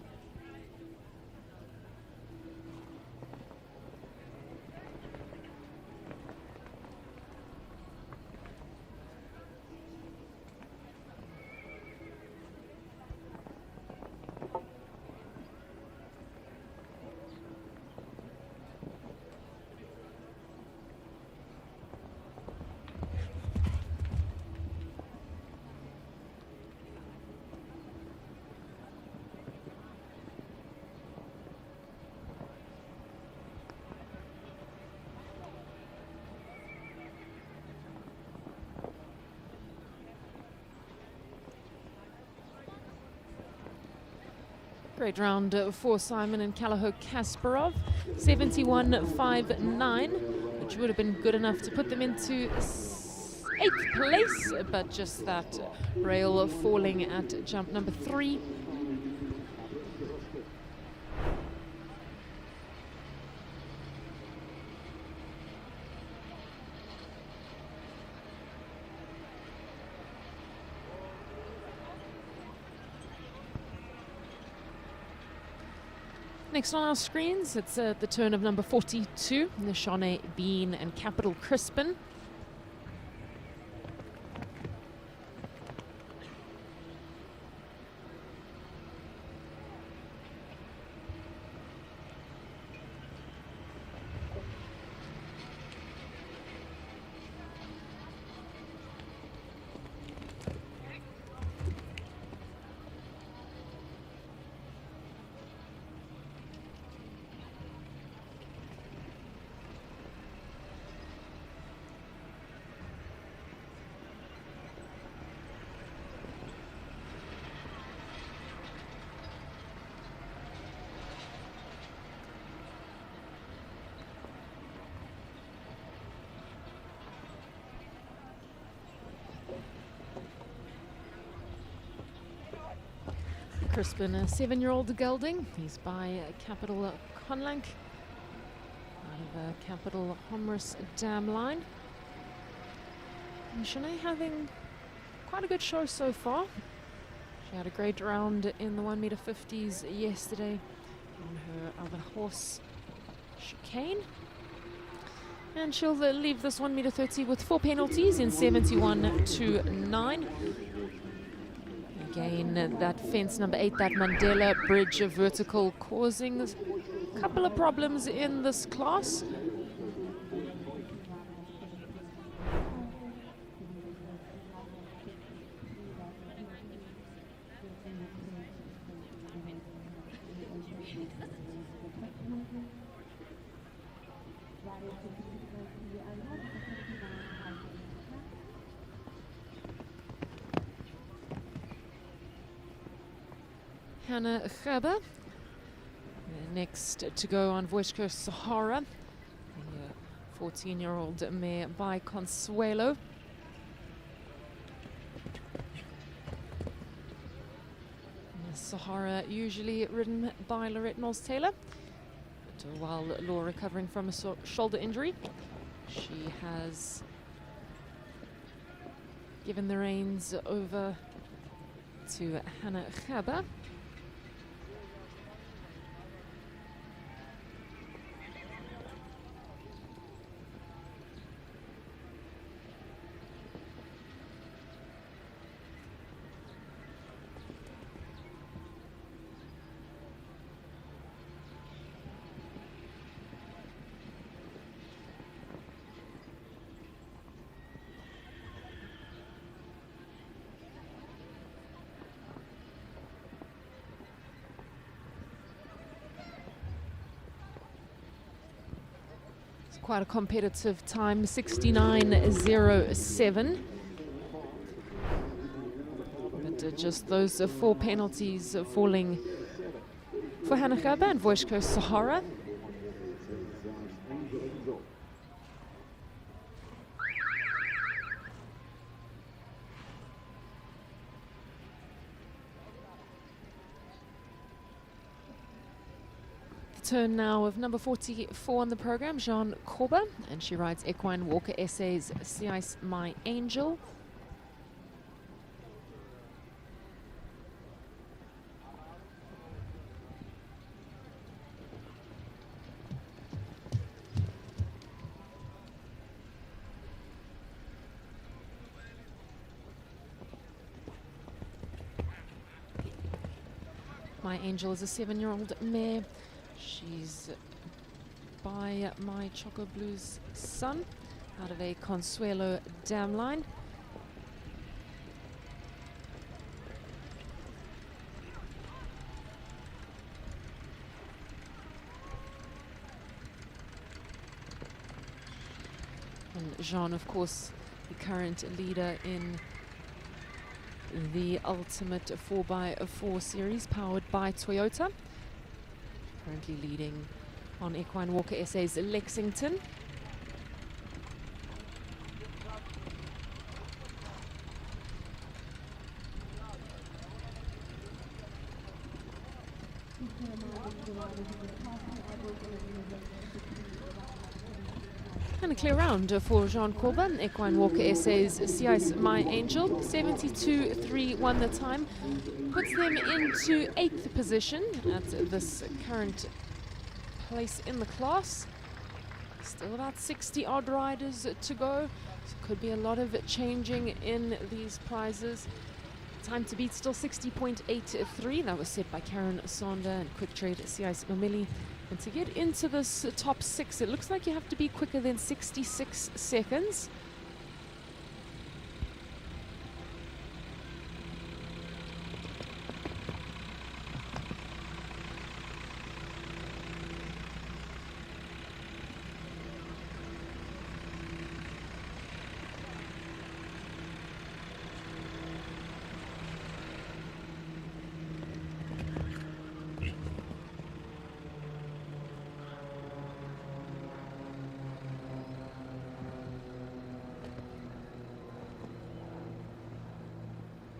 Great round for Simon and Kalaho Kasparov, 71.59, which would have been good enough to put them into 8th place, but just that rail falling at jump number 3. Next on our screens, it's the turn of number 42, Nishane Bean and Capital Crispin. Crispin, a 7-year-old gelding. He's by Capital Conlank out of Capital Homrus Dam Line. And Shanae having quite a good show so far. She had a great round in the 1 meter 50s yesterday on her other horse, Chicane. And she'll leave this 1 meter 30 with 4 penalties in 71-9. Again, that fence number 8, that Mandela Bridge vertical, causing a couple of problems in this class. Hannah Gerber, next to go on Voice Sahara, the 14-year-old mare by Consuelo. Sahara usually ridden by Lorette Knowles-Taylor, but while Law recovering from a shoulder injury, she has given the reins over to Hannah Gerber. Quite a competitive time, 69.07. But just those 4 penalties falling for Hannah Gerber and Voice Sahara. Turn now of number 44 on the program, Jean Corber, and she rides Equine Walker SA's Sice My Angel. My Angel is a 7-year-old mare. She's by My Choco Blues son out of a Consuelo Dam Line. And Jean, of course, the current leader in the ultimate 4x4 series powered by Toyota. Currently leading on Equine Walker SA's Lexington. And a clear round for Jean Corbin, Equine Walker SA's CIS My Angel. 72.3 won the time. Puts them into 8th position at this current place in the class. Still about 60 odd riders to go. So could be a lot of changing in these prizes. Time to beat still 60.83. That was set by Karen Sander and Quick Trade CIS Mamili. And to get into this top 6, it looks like you have to be quicker than 66 seconds.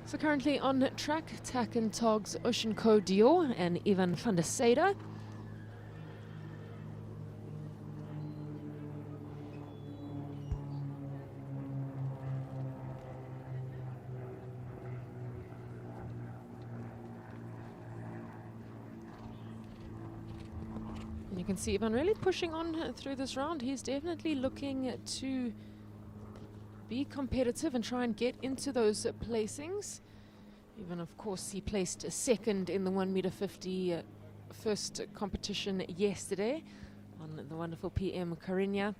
So currently on track, Tak and Togs, Ocean Co Dior and Ivan van der Seyde. And you can see Ivan really pushing on through this round. He's definitely looking to be competitive and try and get into those placings. Even, of course, he placed second in the 1m50 first competition yesterday on the wonderful PM Cariña.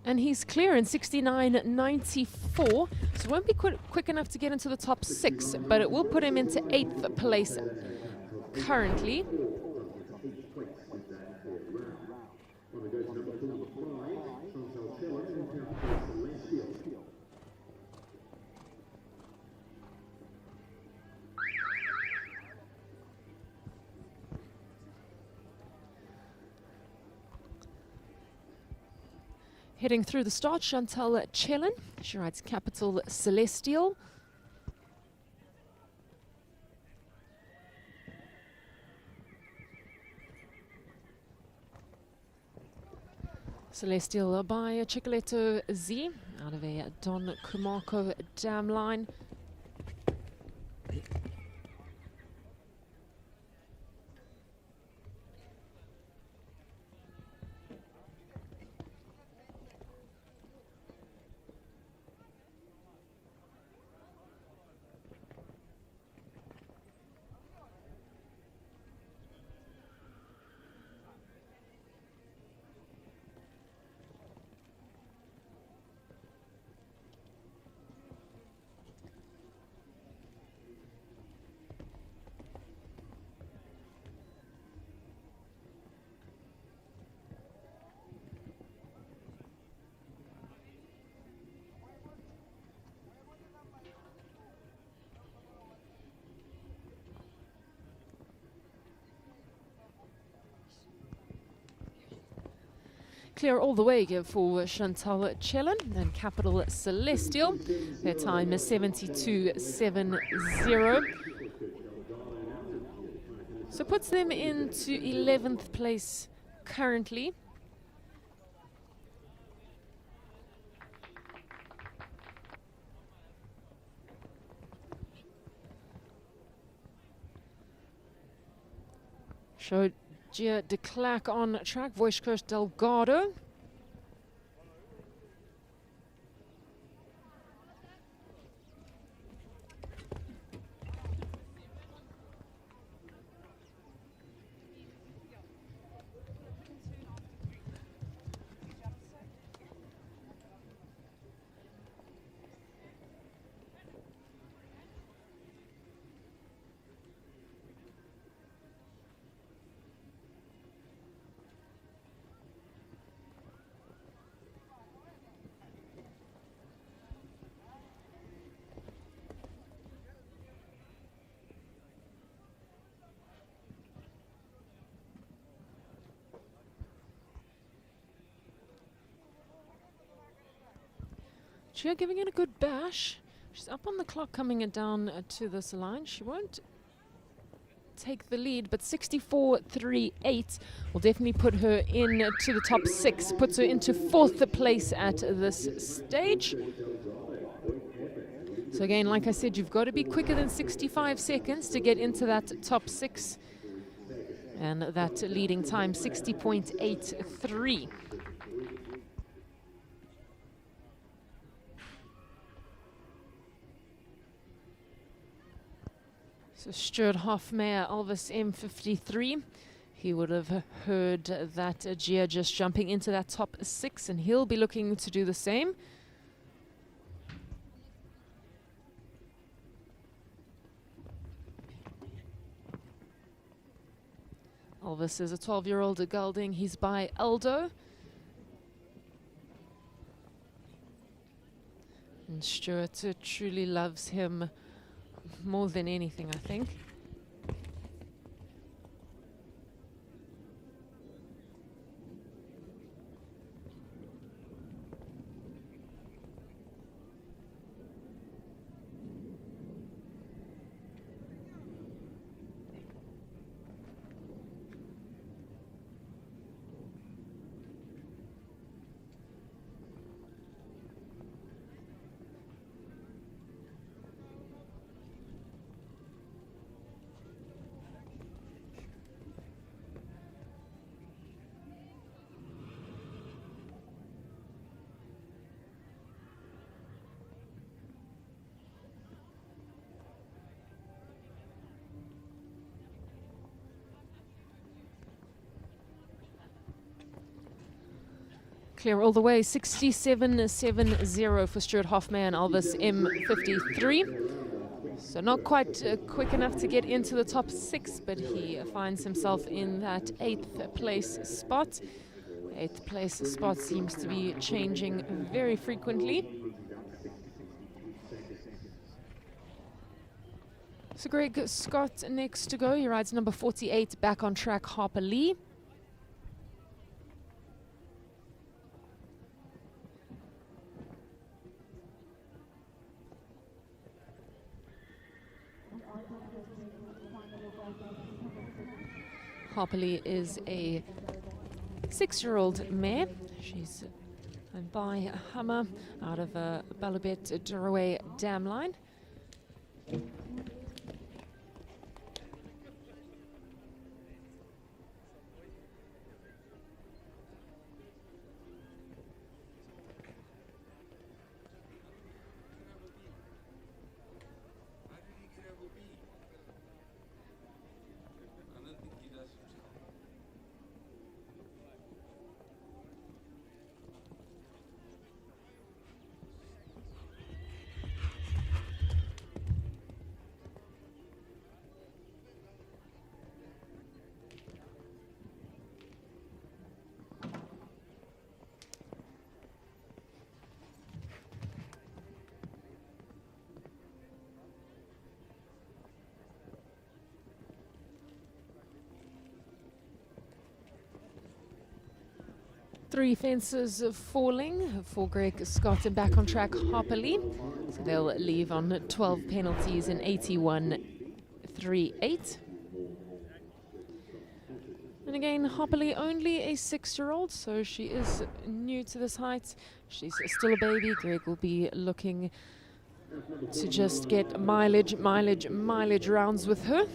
And he's clear in 69.94, so won't be quick enough to get into the top 6, but it will put him into 8th place currently. Heading through the start, Chantal Chelin. She rides Capital Celestial. Celestial by Chicoletto Z out of a Don Kumarco dam line. Clear all the way for Chantal Chelin and Capital Celestial. Their time is 72.70. So puts them into 11th place currently. Showed Gia de Klerk on track, Voiskirch Delgado. Gia giving it a good bash. She's up on the clock coming it down to this line. She won't take the lead, but 64.38 will definitely put her in to the top 6, puts her into 4th place at this stage. So again, like I said, you've got to be quicker than 65 seconds to get into that top 6. And that leading time, 60.83. So Stuart Hoffmeyer, Elvis M53. He would have heard that Gia just jumping into that top 6, and he'll be looking to do the same. Elvis is a 12-year-old gelding. He's by Aldo. And Stuart truly loves him more than anything, I think. Clear all the way, 67.70 for Stuart Hoffmeyer and Elvis M53. So not quite quick enough to get into the top 6, but he finds himself in that 8th place spot. 8th place spot seems to be changing very frequently. So Greg Scott next to go. He rides number 48, Back on Track, Harper Lee. Harper Lee is a 6-year-old mare. She's by Hummer out of Balubet Duraway Dam Line. Three fences falling for Greg Scott and Back on Track, Harper Lee. So they'll leave on 12 penalties in 81.38. And again, Harper Lee only a 6-year-old, so she is new to this height. She's still a baby. Greg will be looking to just get mileage rounds with her.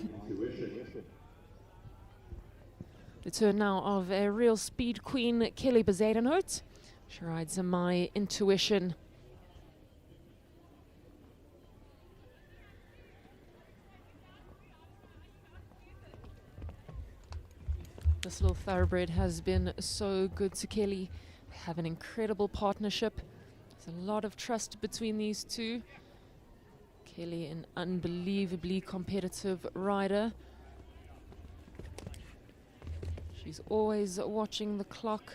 The turn now of a real speed queen, Kelly Bezuidenhout. She rides My Intuition. This little thoroughbred has been so good to Kelly. They have an incredible partnership. There's a lot of trust between these two. Kelly, an unbelievably competitive rider. She's always watching the clock.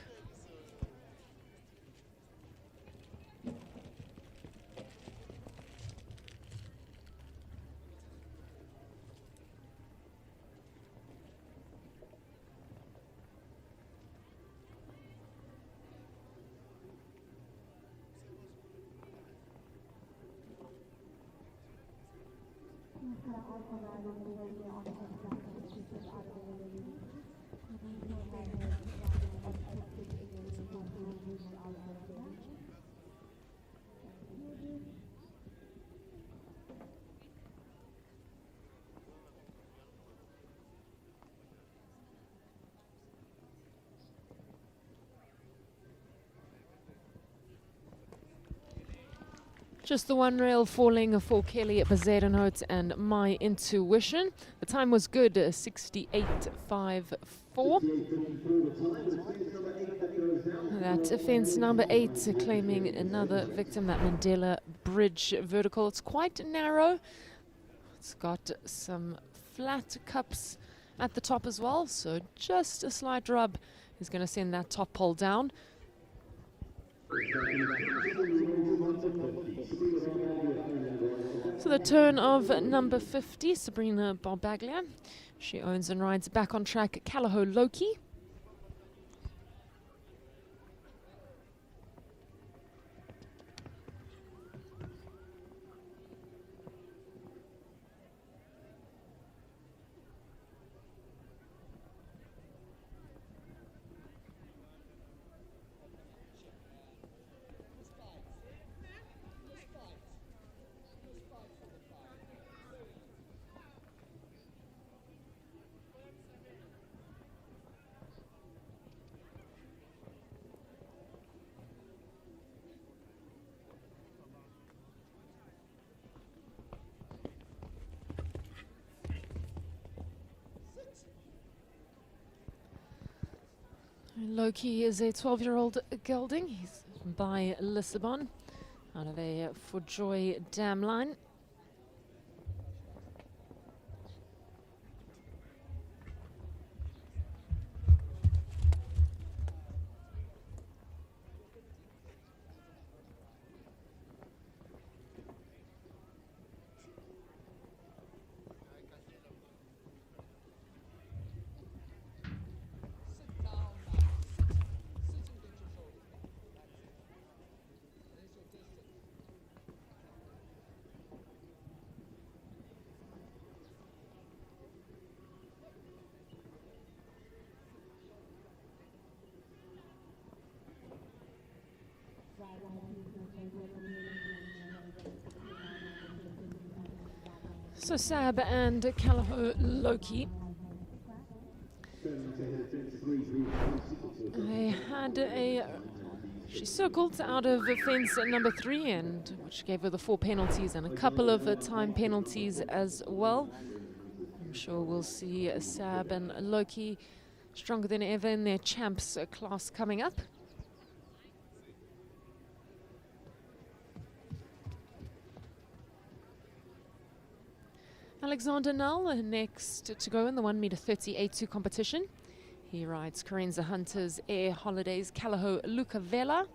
Just the one rail falling for Kelly Bezuidenhout and My Intuition. The time was good, 68.54. That fence number 8 claiming another victim, that Mandela Bridge vertical. It's quite narrow. It's got some flat cups at the top as well, so just a slight rub is going to send that top pole down. So the turn of number 50, Sabrina Barbaglia. She owns and rides back on track Callao Loki. Loki is a 12-year-old gelding. He's by Lisbon out of a For Joy dam line. So Sab and Callao Loki, they had she circled out of fence number 3, and which gave her the 4 penalties and a couple of time penalties as well. I'm sure we'll see Sab and Loki stronger than ever in their champs class coming up. Alexander Null next to go in the 1 meter 38.2 competition. He rides Carenza Hunter's Air Holidays Callao Lucavella.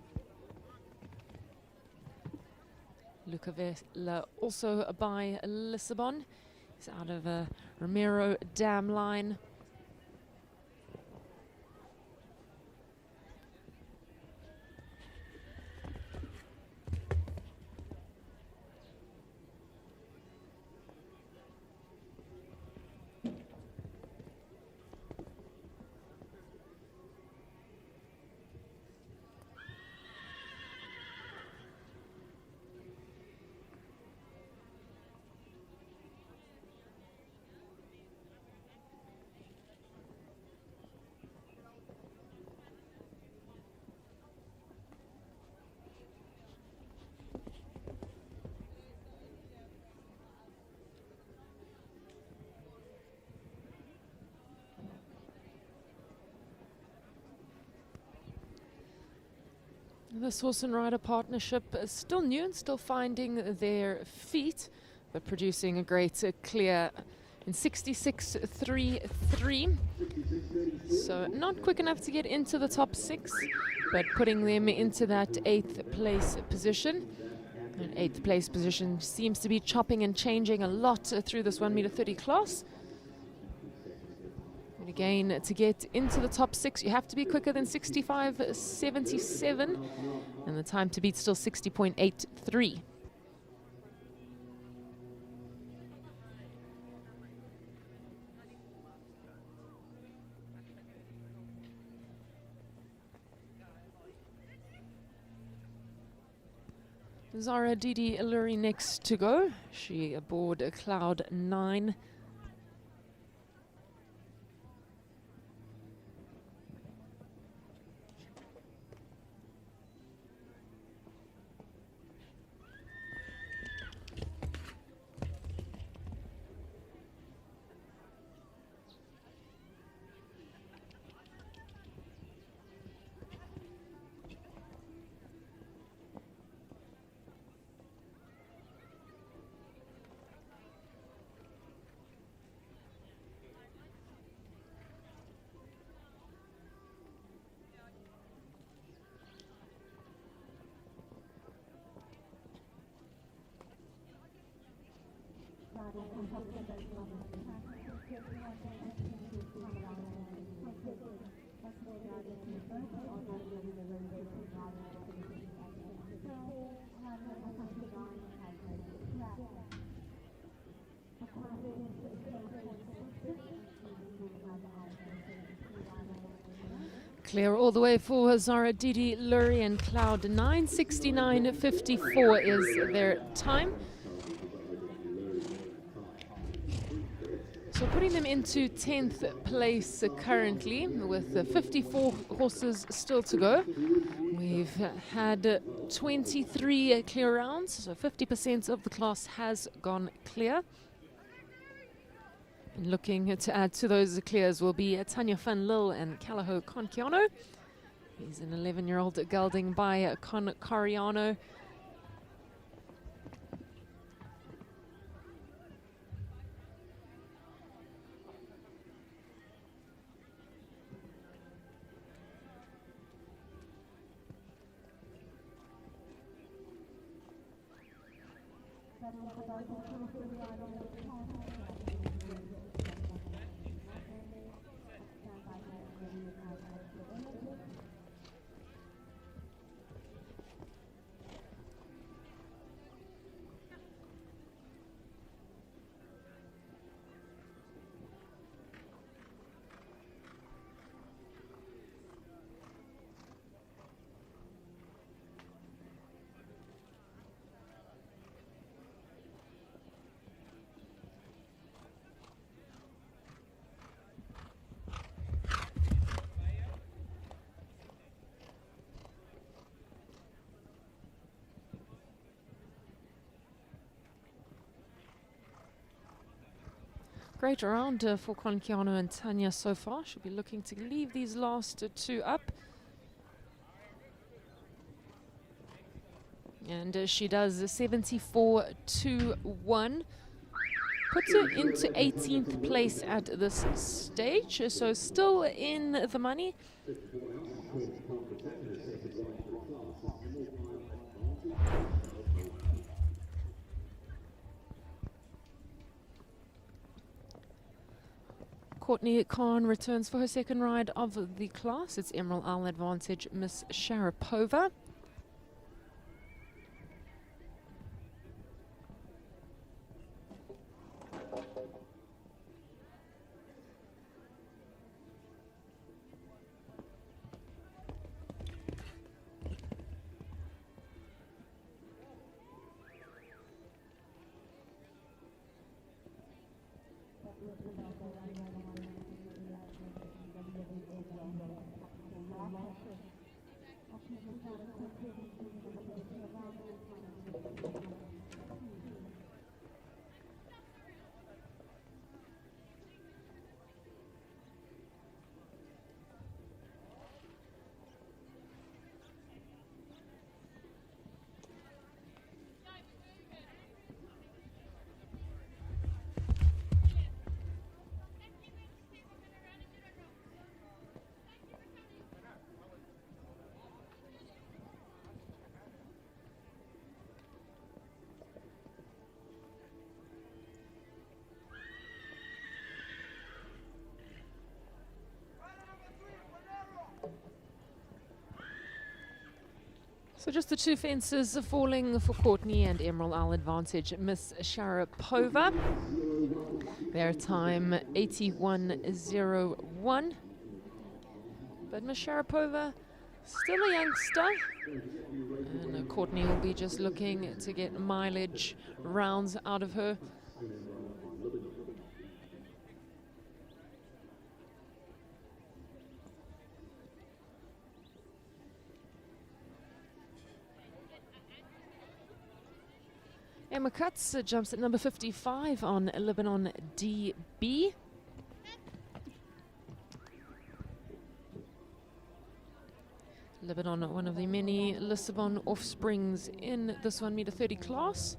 Lucavella also by Lisbon. He's out of a Ramiro dam line. This horse and rider partnership is still new and still finding their feet, but producing a great clear in 66.33. So not quick enough to get into the top 6, but putting them into that 8th place position. And 8th place position seems to be chopping and changing a lot through this 1 meter 30 class. And again, to get into the top 6, you have to be quicker than 65.77, and the time to beat still 60.83. Zara Didi Iluri next to go. She aboard Cloud 9. Clear all the way for Zara Didi Iluri and Cloud 9. 69.54 is their time. So putting them into 10th place currently with 54 horses still to go. We've had 23 clear rounds, so 50% of the class has gone clear. And looking to add to those clears will be Tanya van Lille and Callao Conchiano. He's an 11-year-old gelding by Cariano. Great round for Conchiano and Tanya so far. She'll be looking to leave these last two up. And she does 74.21. Puts her into 18th place at this stage, so still in the money. Courtney Khan returns for her second ride of the class. It's Emerald Isle Advantage, Miss Sharapova. So just the two fences falling for Courtney and Emerald Isle Advantage, Miss Sharapova. Their time 81.01. But Miss Sharapova, still a youngster. And Courtney will be just looking to get mileage rounds out of her. Emma Cutts jumps at number 55 on Lebanon DB. Lebanon, one of the many Lissabon offsprings in this 1 meter 30 class.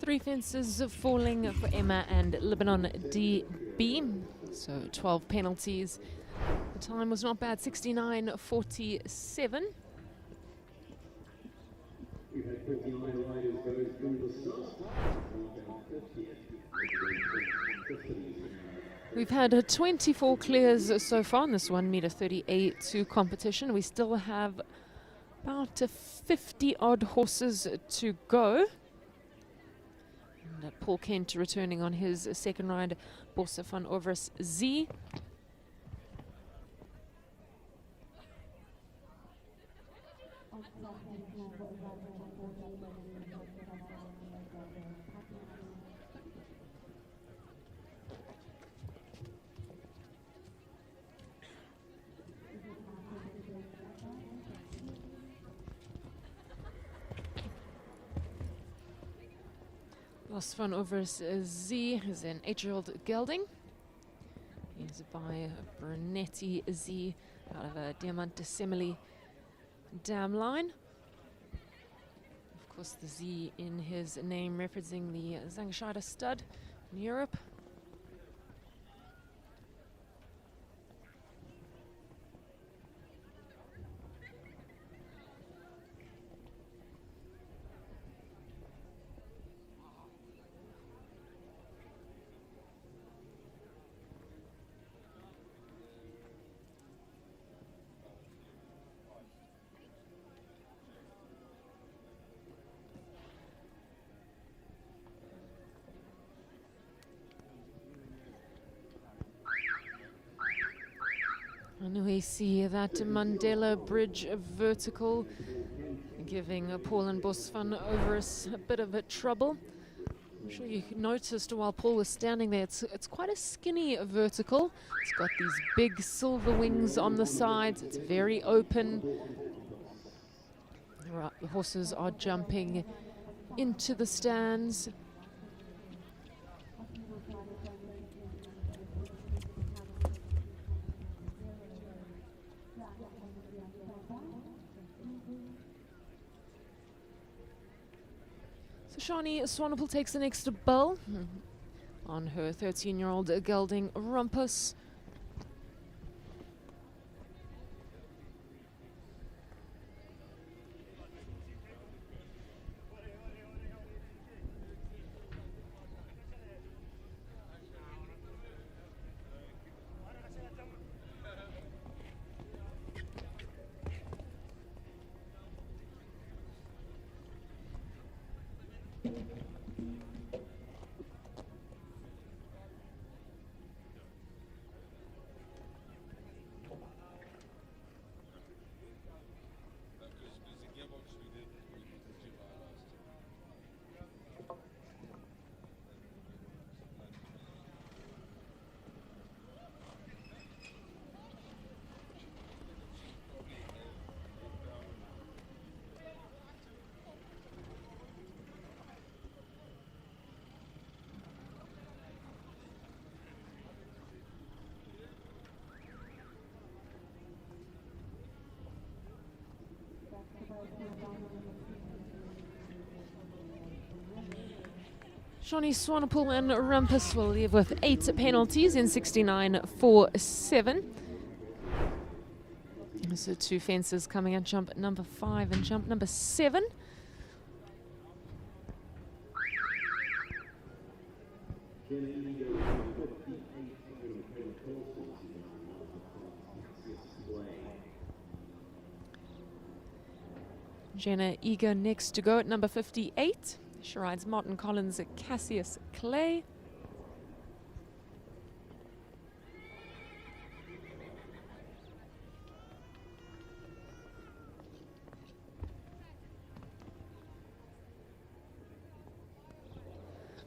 Three fences falling for Emma and Lebanon DB, so 12 penalties. The time was not bad, 69.47. We've had 24 clears so far in this 1 meter 30 A2 competition. We still have about 50 odd horses to go. And Paul Kent returning on his second ride, Bosse van Overis Z. Bosse van Overis Z is an 8-year-old gelding. He's by Brunetti Z out of a Diamante Semele dam line. Of course, the Z in his name referencing the Zangashada stud in Europe. And we see that Mandela Bridge vertical giving Paul and Bosse van Overis a bit of a trouble. I'm sure you noticed while Paul was standing there, it's quite a skinny vertical. It's got these big silver wings on the sides. It's very open. Right, the horses are jumping into the stands. Shani Swanepoel takes the next bell on her 13-year-old gelding Rumpus. Johnny Swanepoel and Rumpus will leave with 8 penalties in 69.47. So 2 fences coming at jump number 5 and jump number 7. Jenna eager next to go at number 58. She rides Martin Collins at Cassius Clay.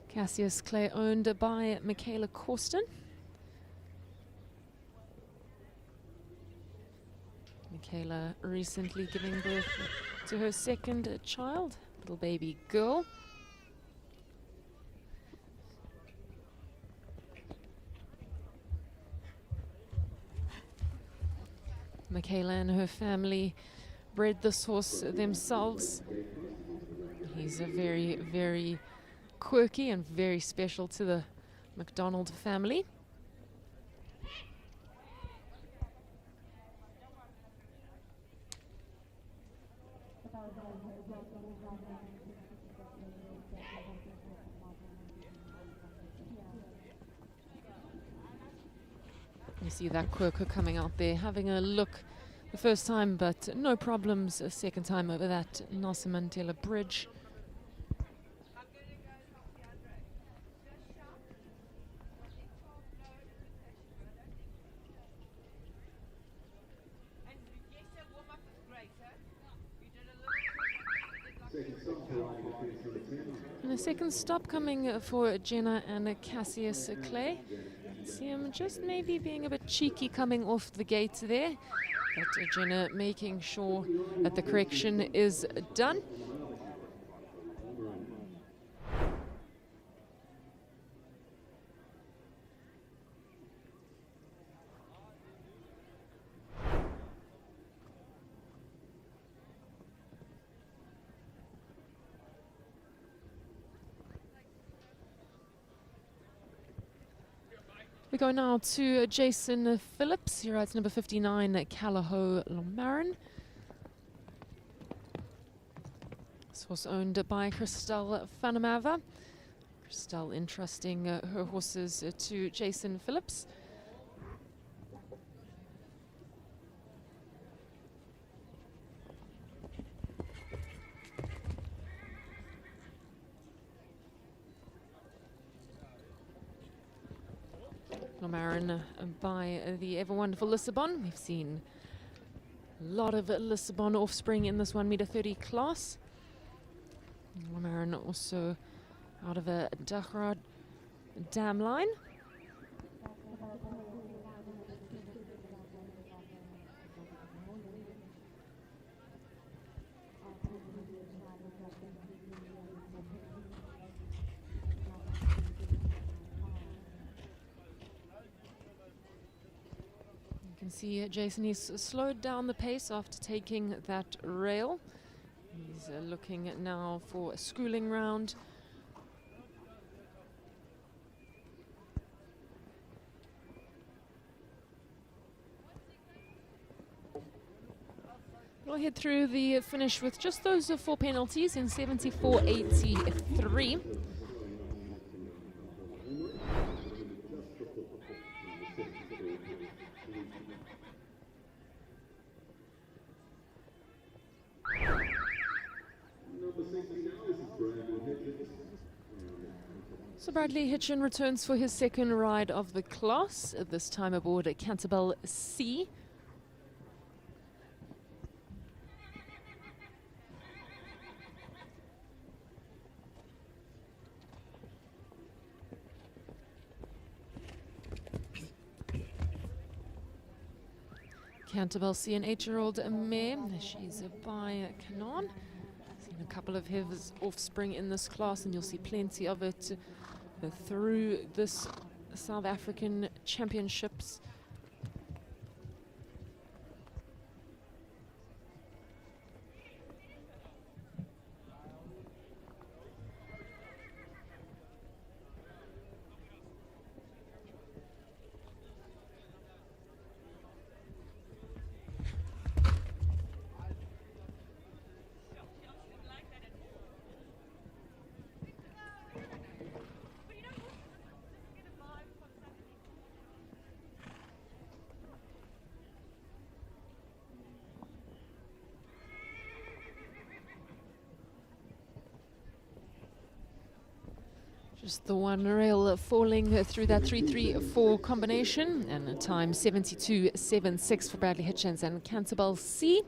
Cassius Clay owned by Michaela Corsten. Michaela recently giving birth to her second child, little baby girl. Michaela and her family bred this horse themselves. He's a very, very quirky and very special to the McDonald family. You see that quirker coming out there, having a look the first time, but no problems a second time over that Nelson Mandela Bridge. And a second stop coming for Jenna and Cassius Clay. See him just maybe being a bit cheeky coming off the gate there, but Jenna making sure that the correction is done. We go now to Jason Phillips. He rides number 59, Callahoo Lomarin. This horse owned by Christelle Fanamava. Christelle entrusting her horses to Jason Phillips. Lomarin by the ever wonderful Lissabon. We've seen a lot of Lissabon offspring in this 1m30 class. Lomarin also out of a Dachrad dam line. You can see Jason, he's slowed down the pace after taking that rail. He's looking now for a schooling round. We'll head through the finish with just those 4 penalties in 74.83. So Bradley Hitchin returns for his second ride of the class, this time aboard Canterbell C. Canterbell C, an 8-year-old mare. She's by Canon. Seen a couple of his offspring in this class, and you'll see plenty of it through this South African Championships. Just the one rail falling through that 3-3-4 combination, and a time 72.76 for Bradley Hitchens and Canterbell C.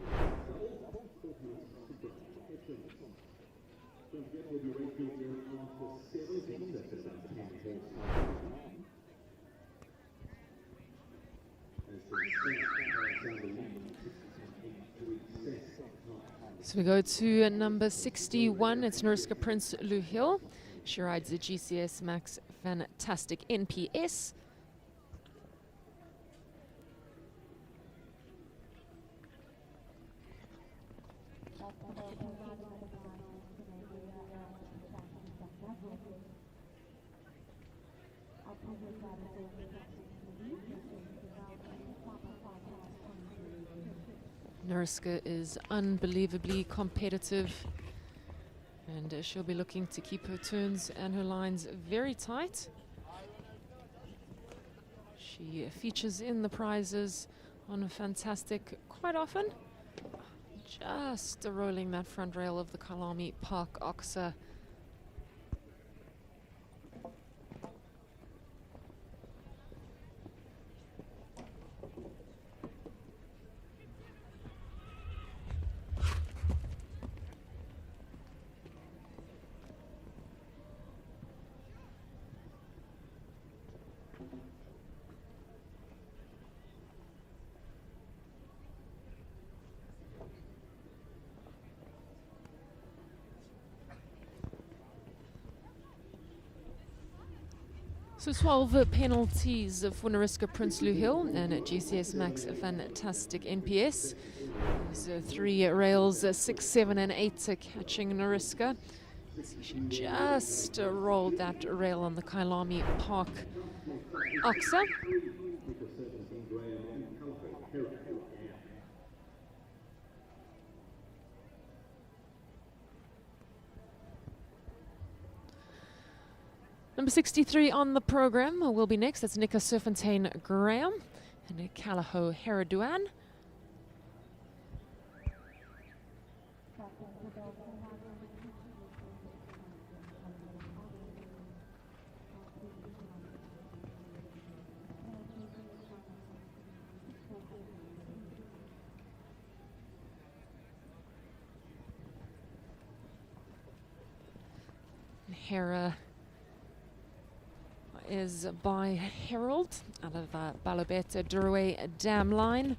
So we go to number 61. It's Nariska Prince Luhiel. She rides the GCS Max Fantastic NPS. Nariska is unbelievably competitive, and she'll be looking to keep her turns and her lines very tight. She features in the prizes on a Fantastic quite often. Just rolling that front rail of the Kyalami Park Oxa. So 12 penalties for Nariska Prince Luhiel and at GCS Max Fantastic NPS. There's 3 rails, 6, 7 and 8 catching Nariska. She just rolled that rail on the Kyalami Park Oxa. Number 63 on the program will be next. That's Nika Serfontaine Graham and Callagho Heraduan. Hera is by Herald out of Balobet Durway Dam Line.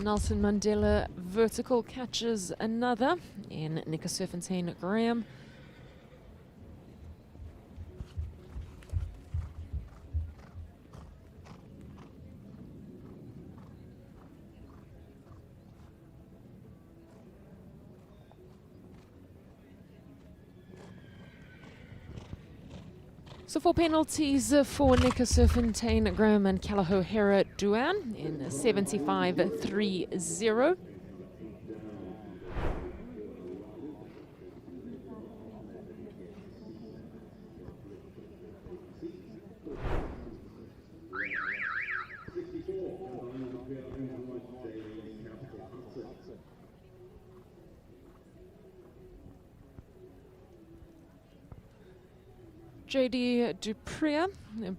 Nelson Mandela vertical catches another in Nika Serfontaine Graham. So 4 penalties for Nika Serfontaine Graham and Callagho Heraduan in 75.30. JD Dupria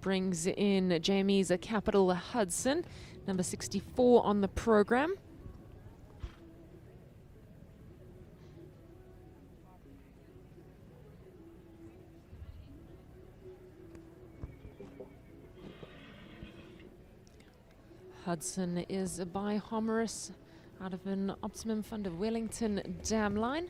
brings in Jamie's Capital Hudson, number 64 on the program. Hudson is by Homerus out of an Optimum Fund of Wellington Dam Line.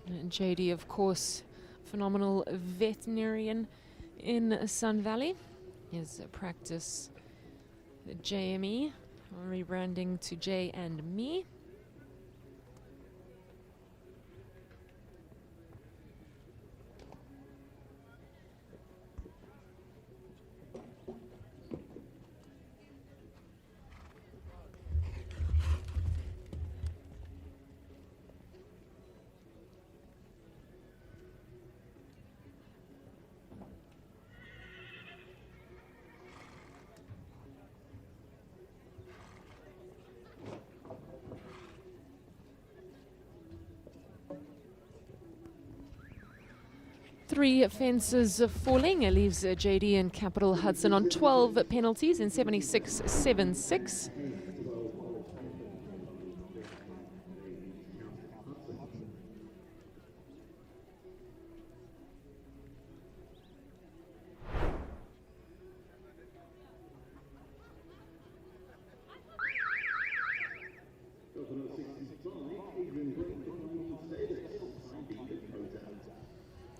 And JD, of course, phenomenal veterinarian in Sun Valley. His practice The JME rebranding to J and Me. Three fences falling. It leaves JD and Capital Hudson on 12 penalties in 76-7-6.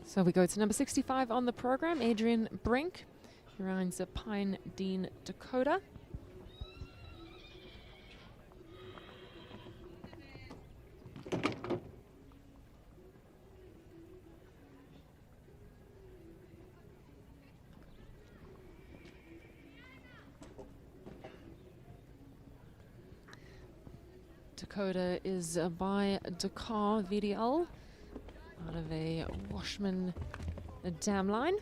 So we go to number 65 on the program, Adrian Brink. He rides a Pine Dean Dakota. Dakota is by Dakar VDL. Out of a Washman dam line.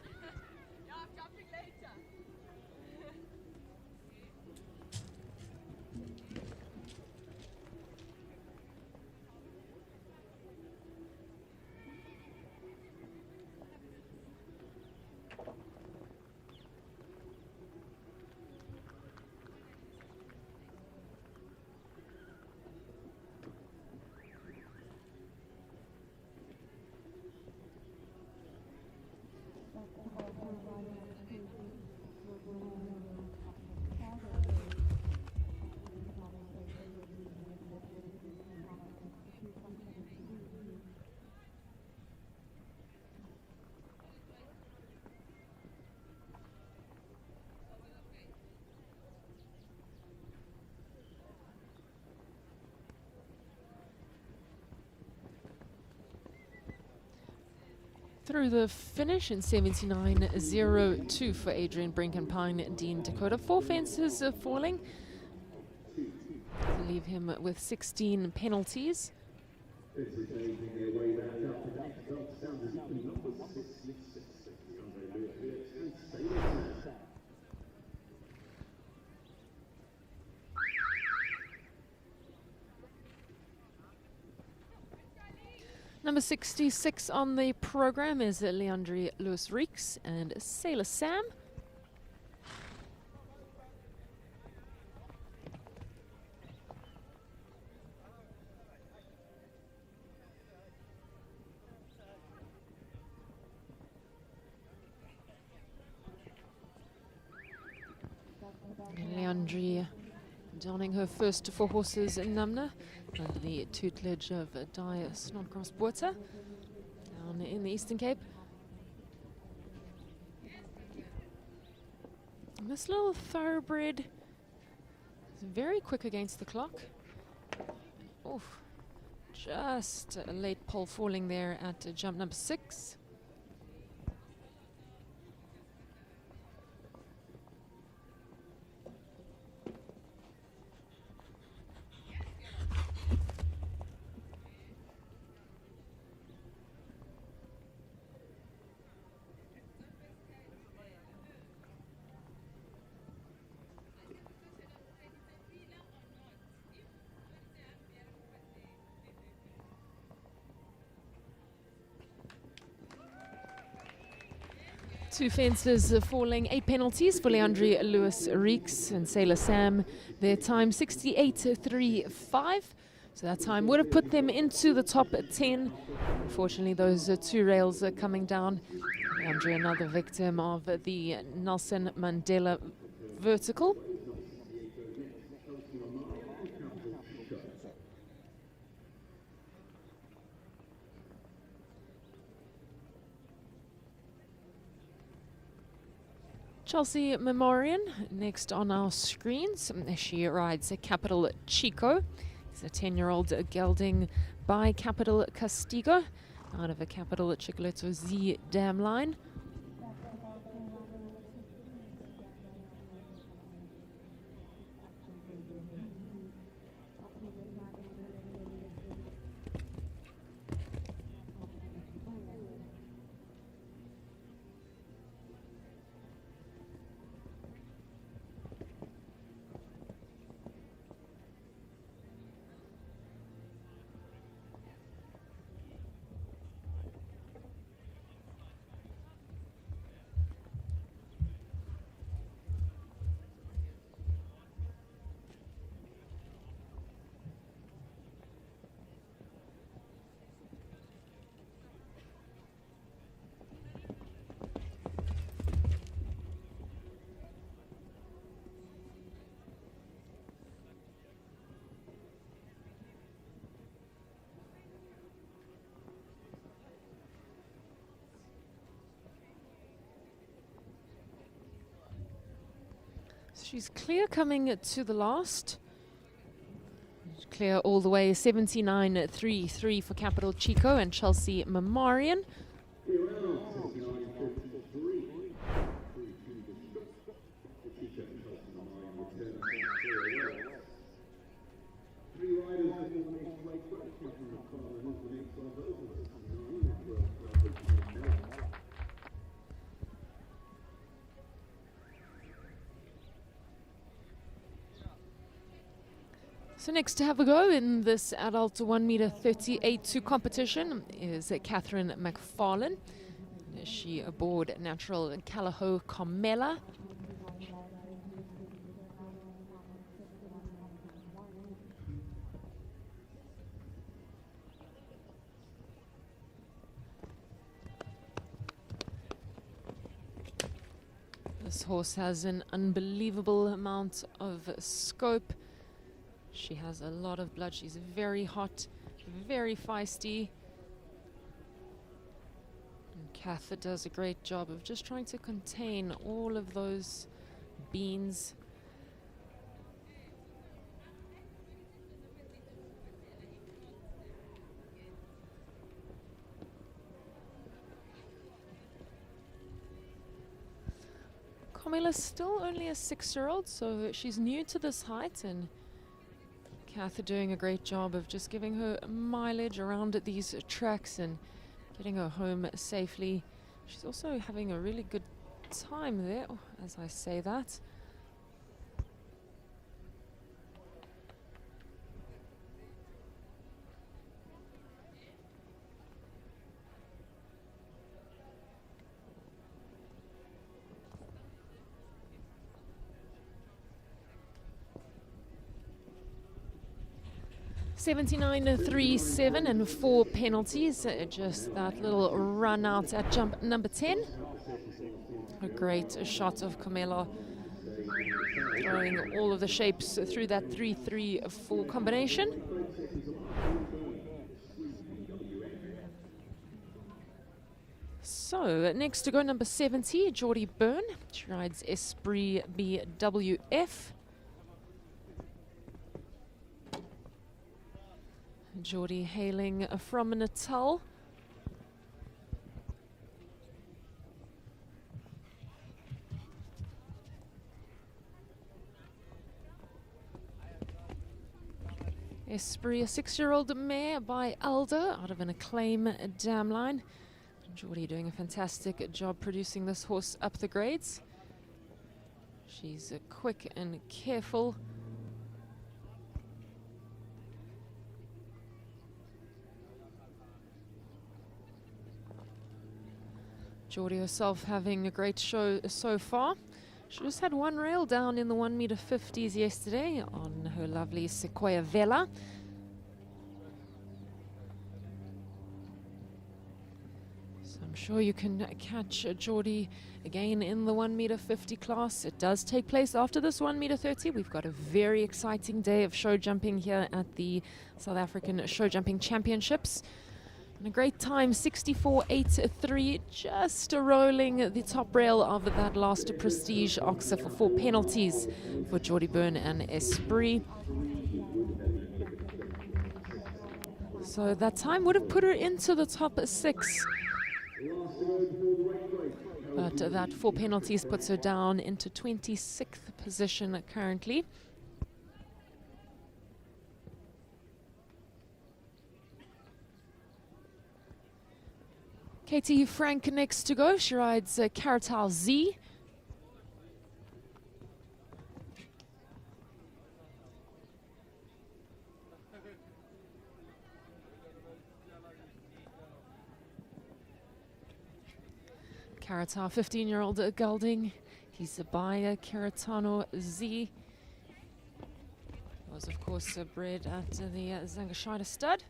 Through the finish in 79.02 for Adrian Brink and Pine Dean Dakota. 4 fences falling. Leave him with 16 penalties. Number 66 on the program is Leandri Lewis Reeks and Sailor Sam. Leandri donning her first 4 horses in Namna under the tutelage of Di Snodgrass Botha down in the Eastern Cape. And this little thoroughbred is very quick against the clock. Oof, just a late pole falling there at jump number 6. Two fences falling, 8 penalties for Leandri Lewis Reeks and Sailor Sam. Their time 68.35. So that time would have put them into the top 10. Unfortunately, those 2 rails are coming down. Leandri, another victim of the Nelson Mandela vertical. Chelsea Memorian next on our screens. She rides a Capital Chico. It's a 10-year-old gelding by Capital Castigo out of a Capital Chicleto Z dam line. She's clear coming to the last. Clear all the way, 79.33 for Capital Chico and Chelsea Memorian. So next to have a go in this adult 1 meter 38.2 competition is Catherine McFarlane. She aboard Natural Caliho Carmela. This horse has an unbelievable amount of scope. She has a lot of blood. She's very hot, very feisty. And Kath does a great job of just trying to contain all of those beans. Carmela's still only a 6-year-old, so she's new to this height, and Kath are doing a great job of just giving her mileage around these tracks and getting her home safely. She's also having a really good time there, as I say that. $79.37 and 4 penalties. Just that little run out at jump number 10. A great shot of Carmela throwing all of the shapes through that 3-3-4 combination. So next to go, number 70, Geordie Byrne. She rides Esprit BWF. Geordie hailing from Natal. Esprit, a 6-year-old mare by Alder out of an Acclaim dam line. Geordie doing a fantastic job producing this horse up the grades. She's quick and careful. Geordie herself having a great show so far. She just had one rail down in the 1 meter 50s yesterday on her lovely Sequoia Vela. So I'm sure you can catch Geordie again in the 1 meter 50 class. It does take place after this 1 meter 30. We've got a very exciting day of show jumping here at the South African Show Jumping Championships. And a great time, 64.83, just rolling the top rail of that last Prestige Oxer for 4 penalties for Geordie Byrne and Esprit. So that time would have put her into the top 6. But that 4 penalties puts her down into 26th position currently. Katie Frank next to go. She rides Caratal Z. Caratal, 15-year-old gelding. He's by Caratano Z. Was, of course, bred at the Zangescheide stud.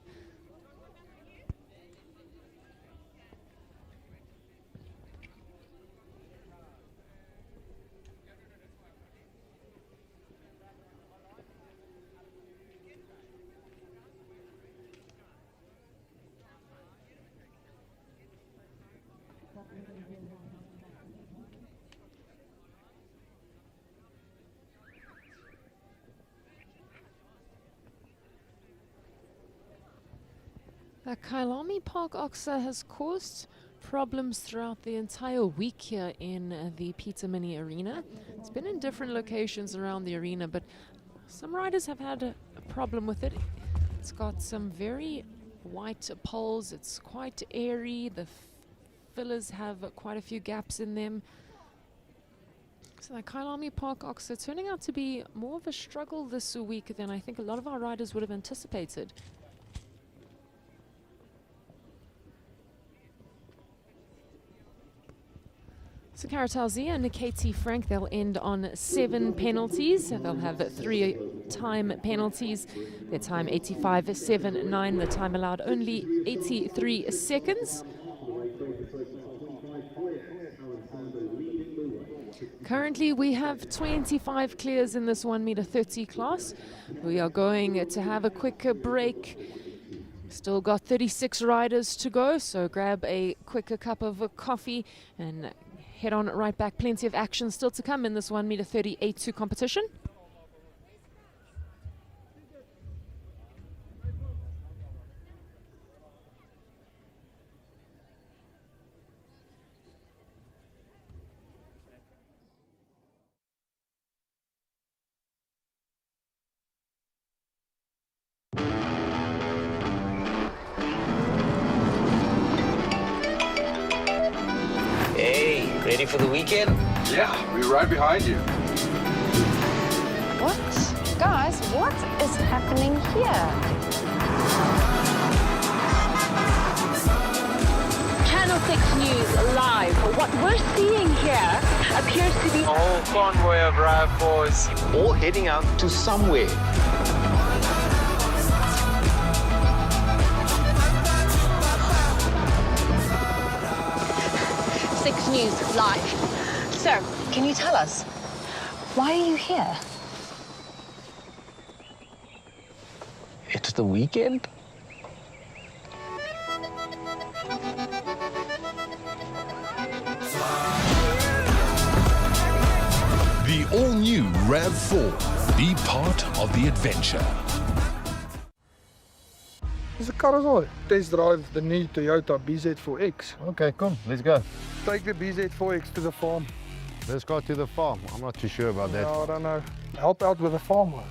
The Kyalami Park Oxer has caused problems throughout the entire week here in the Peter Mini Arena. It's been in different locations around the arena, but some riders have had a problem with it. It's got some very white poles. It's quite airy. The fillers have quite a few gaps in them. So the Kyalami Park Oxer turning out to be more of a struggle this week than I think a lot of our riders would have anticipated. So Caratal Z and Katie Frank, they'll end on 7 penalties. They'll have 3 time penalties. Their time 85.79. The time allowed only 83 seconds. Currently we have 25 clears in this 1m30 class. We are going to have a quick break. Still got 36 riders to go, so grab a quick cup of coffee and head on right back. Plenty of action still to come in this 1m30 A2 competition. Ready for the weekend? Yeah, we're right behind you. What? Guys, what is happening here? Channel 6 News live. What we're seeing here appears to be a whole convoy of RAV4s, all heading out to somewhere. News live. Sir, can you tell us, why are you here? It's the weekend? The all-new RAV4. Be part of the adventure. Dis 'n Carousel. Test drive the new Toyota BZ4X. Okay, come, let's go. Take the BZ4X to the farm. Let's go to the farm. I'm not too sure about that. No, I don't know. Help out with the farm work.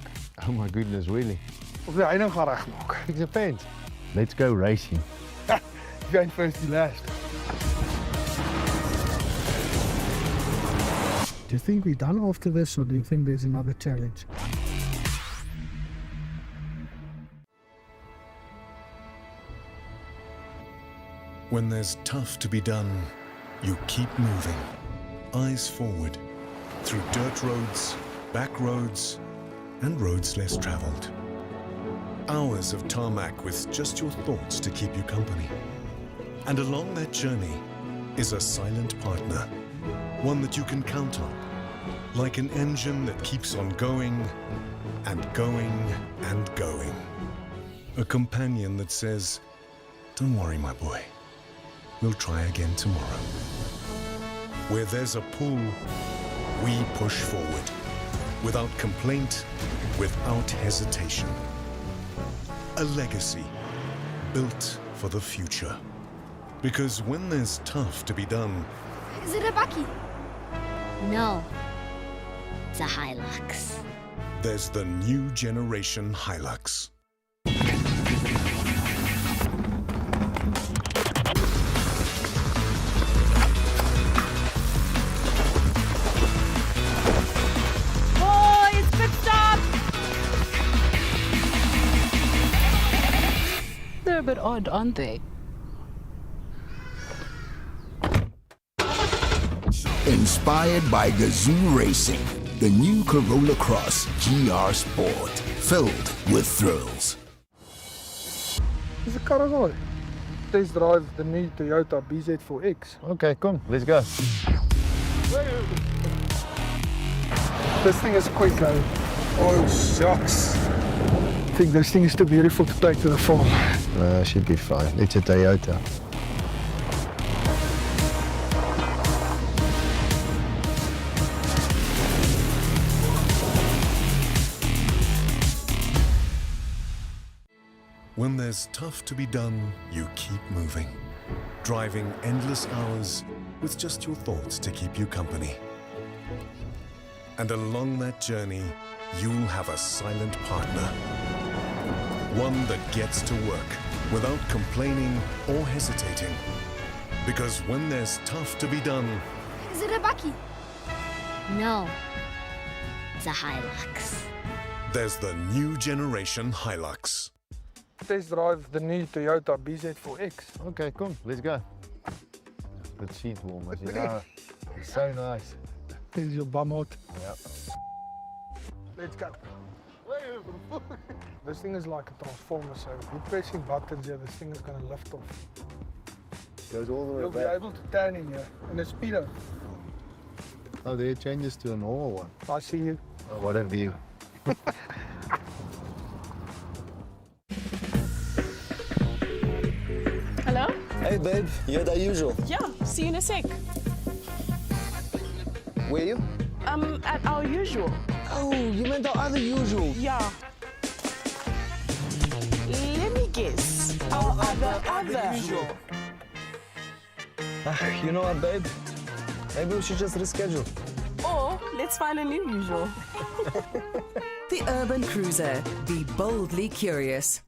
Oh my goodness, really? Of die heining gaan regmaak. Fix the fence. Let's go racing. Going first to last. Do you think we're done after this, or do you think there's another challenge? When there's tough to be done, you keep moving. Eyes forward, through dirt roads, back roads, and roads less traveled. Hours of tarmac with just your thoughts to keep you company. And along that journey is a silent partner, one that you can count on, like an engine that keeps on going and going and going. A companion that says, Don't worry, my boy. We'll try again tomorrow. Where there's a pull, we push forward. Without complaint, without hesitation. A legacy built for the future. Because when there's tough to be done, Is it a bakkie? No. It's a Hilux. there's the new generation Hilux. Boys, pit stop! They're a bit odd, aren't they? Inspired by Gazoo Racing, the new Corolla Cross GR Sport, filled with thrills. Dis 'n karre. Test drive the new Toyota BZ4X. Okay, come, let's go. This thing is quick though. Oh shucks. I think this thing is too beautiful to take to the farm. No, should be fine. It's a Toyota. When there's tough to be done, you keep moving. Driving endless hours with just your thoughts to keep you company. And along that journey, you'll have a silent partner. One that gets to work without complaining or hesitating. Because when there's tough to be done, Is it a bakkie? No. It's a Hilux. there's the new generation Hilux. Test drive the new Toyota BZ4X. Okay, come, let's go. Good seat warmers, you know. It's so nice. Here's your bum out. Yep. Let's go. This thing is like a transformer, so you're pressing buttons here, this thing is going to lift off. Goes all the way You'll be back. able to turn in here, and the speedo. Oh, there it changes to a normal one. I see you. Oh, what a view. Hello? Hey babe, you're the usual. Yeah, see you in a sec. Where you? At our usual. Oh, you meant our other usual. Yeah. Let me guess. Our other usual. You know what, babe? Maybe we should just reschedule. Or let's find a new usual. The Urban Cruiser. Be boldly curious.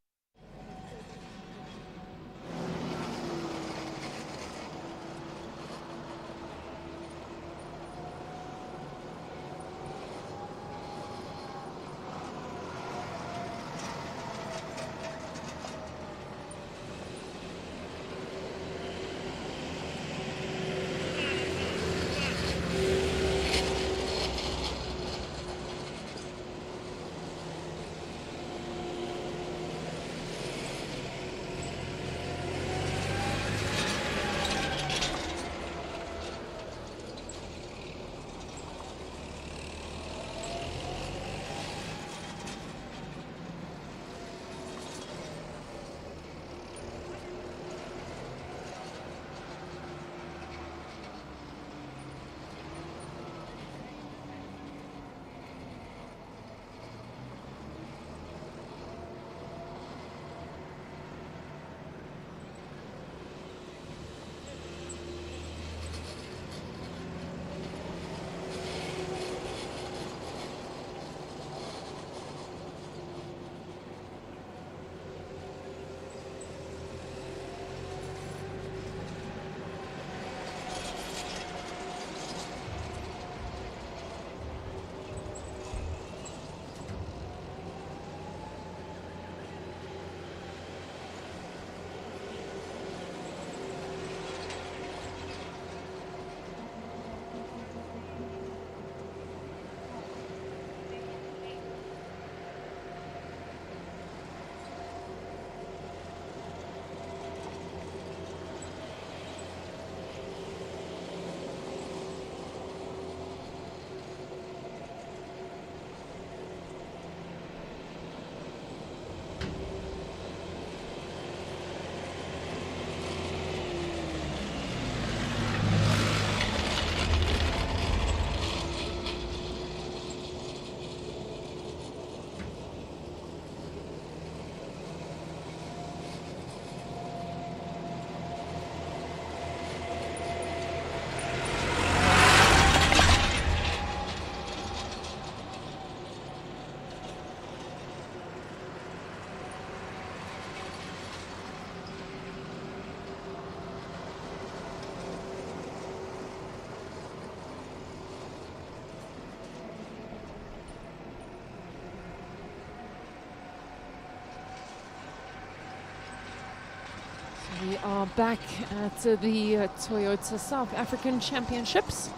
are back at the Toyota South African Championships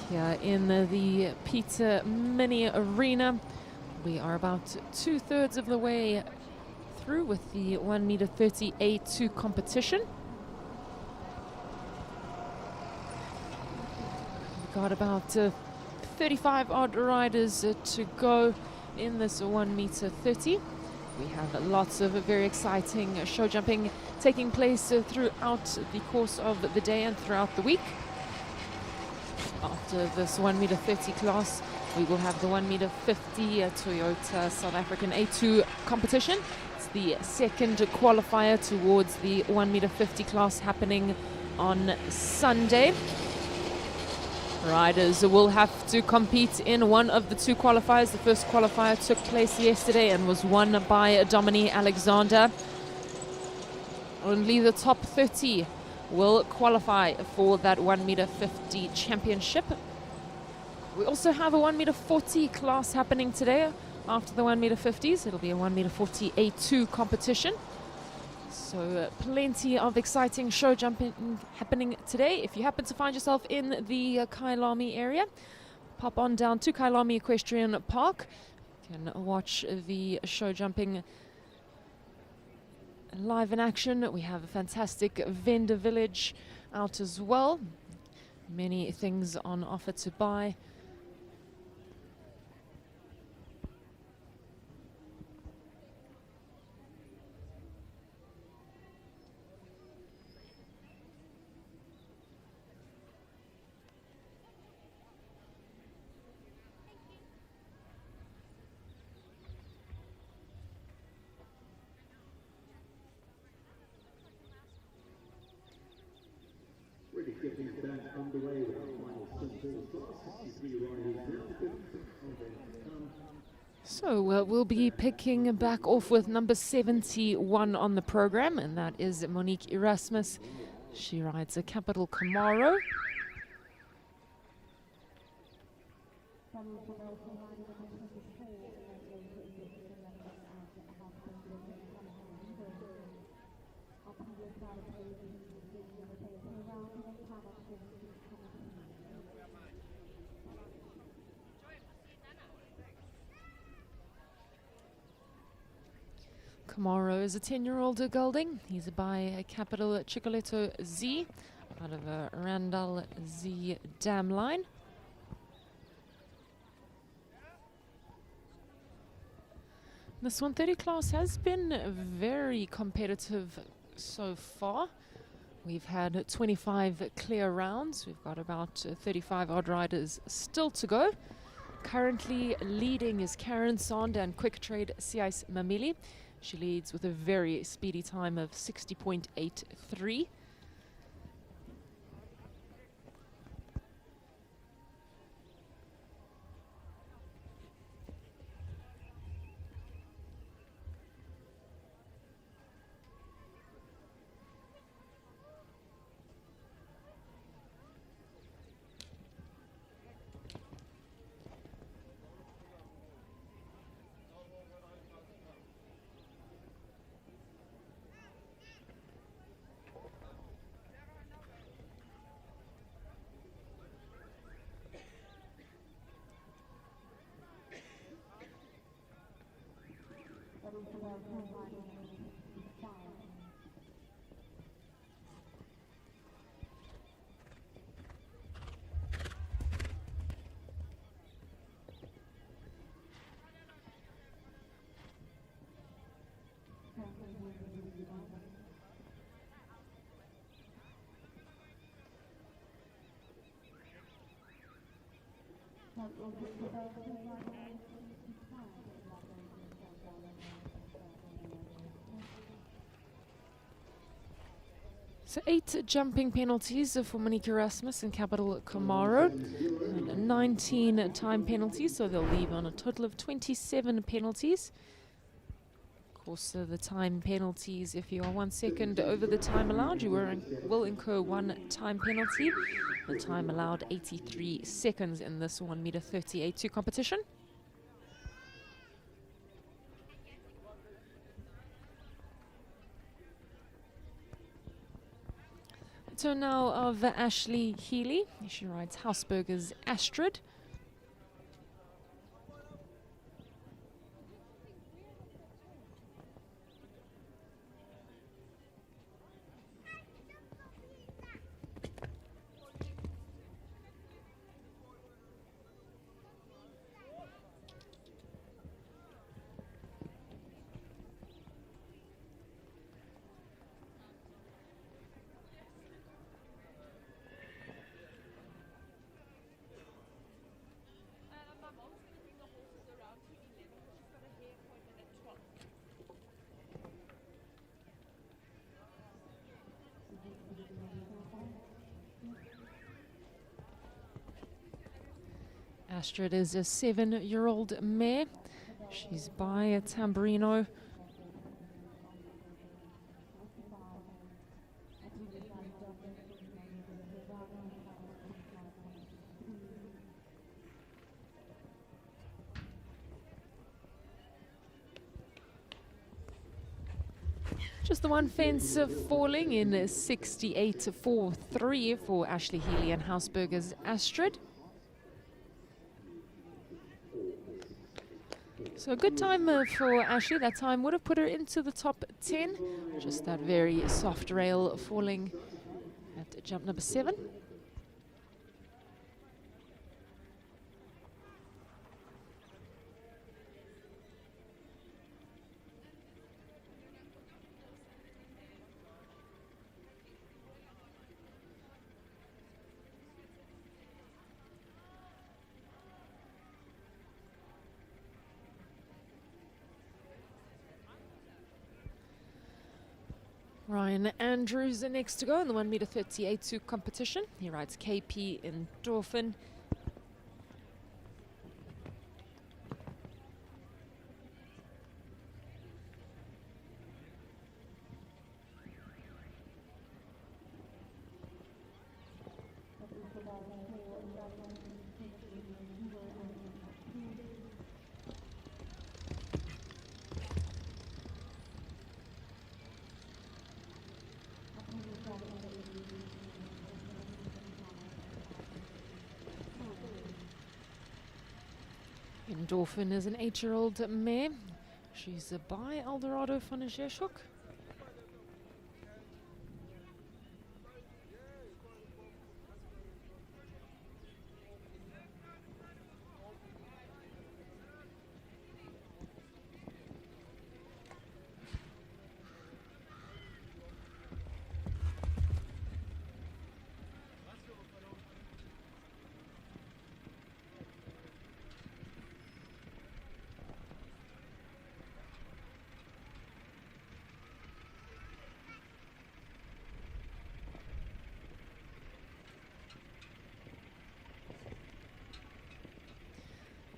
here in the Peter Mini Arena. We are about 2/3 of the way through with the 1m30 A2 competition. We've got about 35 odd riders to go in this 1m30. We have lots of very exciting show jumping taking place throughout the course of the day and throughout the week. After this 1m30 class, we will have the 1m50 Toyota South African A2 competition. It's the second qualifier towards the 1m50 class happening on Sunday. Riders will have to compete in one of the two qualifiers. The first qualifier took place yesterday and was won by Dominique Alexander. Only the top 30 will qualify for that 1m50 championship. We also have a 1m40 class happening today after the 1m50s. It'll be a 1m40 A2 competition. So plenty of exciting show jumping happening today. If you happen to find yourself in the Kyalami area, pop on down to Kyalami Equestrian Park. You can watch the show jumping live in action. We have a fantastic vendor village out as well. Many things on offer to buy. So we'll be picking back off with number 71 on the program, and that is Monique Erasmus. She rides a Capital Camaro. Camaro is a 10-year-old gelding. He's by a Capital Chicoletto Z out of a Randall Z dam line. This 130 class has been very competitive so far. We've had 25 clear rounds. We've got about 35 odd riders still to go. Currently leading is Karen Sond and Quick Trade Siais Mamili. She leads with a very speedy time of 60.83. So 8 jumping penalties for Monique Erasmus and Capital Camaro, and 19 time penalties, so they'll leave on a total of 27 penalties. Of course, the time penalties, if you are 1 second over the time allowed, you will incur 1 time penalty. The time allowed 83 seconds in this 1m30 A2 competition. turn now of Ashley Healy. She rides Hausberger's Astrid. Astrid is a 7-year-old mare. She's by Tamburino. Just the one fence falling in 68-4-3 for Ashley Healy and Hausberger's Astrid. So a good time for Ashley. That time would have put her into the top 10. Just that very soft rail falling at jump number 7. Ryan Andrews next to go in the 1m38 competition. He rides KP Endorphin. Endorphin is an 8-year-old mare. She's by Eldorado van der Zeeschok.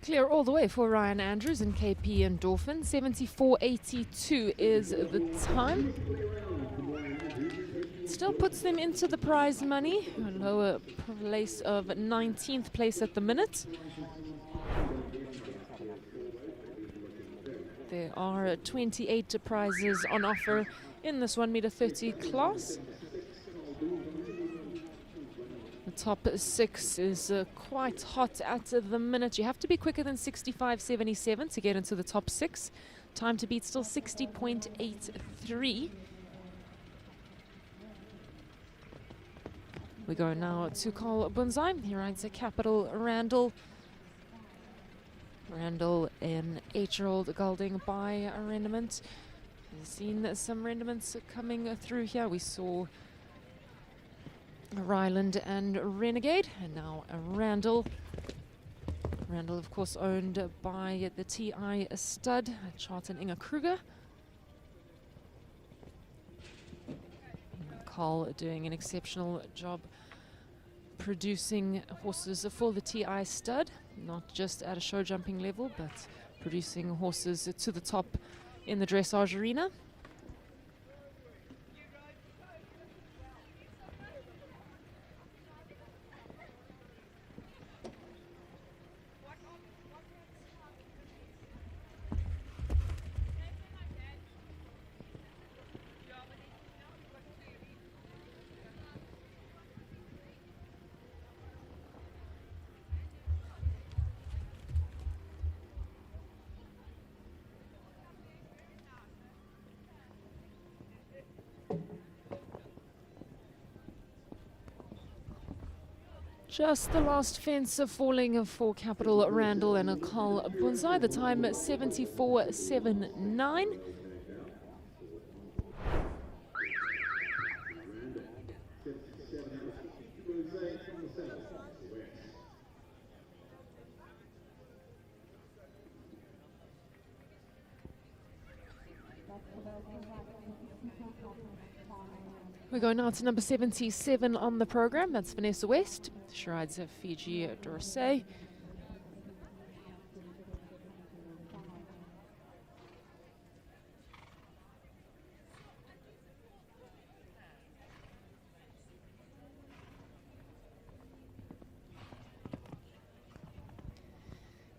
Clear all the way for Ryan Andrews and KP Endorphin. 74.82 is the time. Still puts them into the prize money. A lower place of 19th place at the minute. There are 28 prizes on offer in this 1m30 class. The top 6 is quite hot at the minute. You have to be quicker than 65.77 to get into the top 6. Time to beat still 60.83. We go now to Carl Bunzai. He rides a Capital Randall. Randall, an 8-year-old gelding by Rendement. We've seen some Rendements coming through here. We saw Ryland and Renegade, and now a Randall. Randall, of course, owned by the TI stud, Charlton Inga Kruger. Carl doing an exceptional job producing horses for the TI stud, not just at a show jumping level, but producing horses to the top in the dressage arena. Just the last fence falling for Capital Randall and Carl Bunzai. The time 74.79. We go now to number 77 on the program. That's Vanessa West. She rides Fiji Dorsey.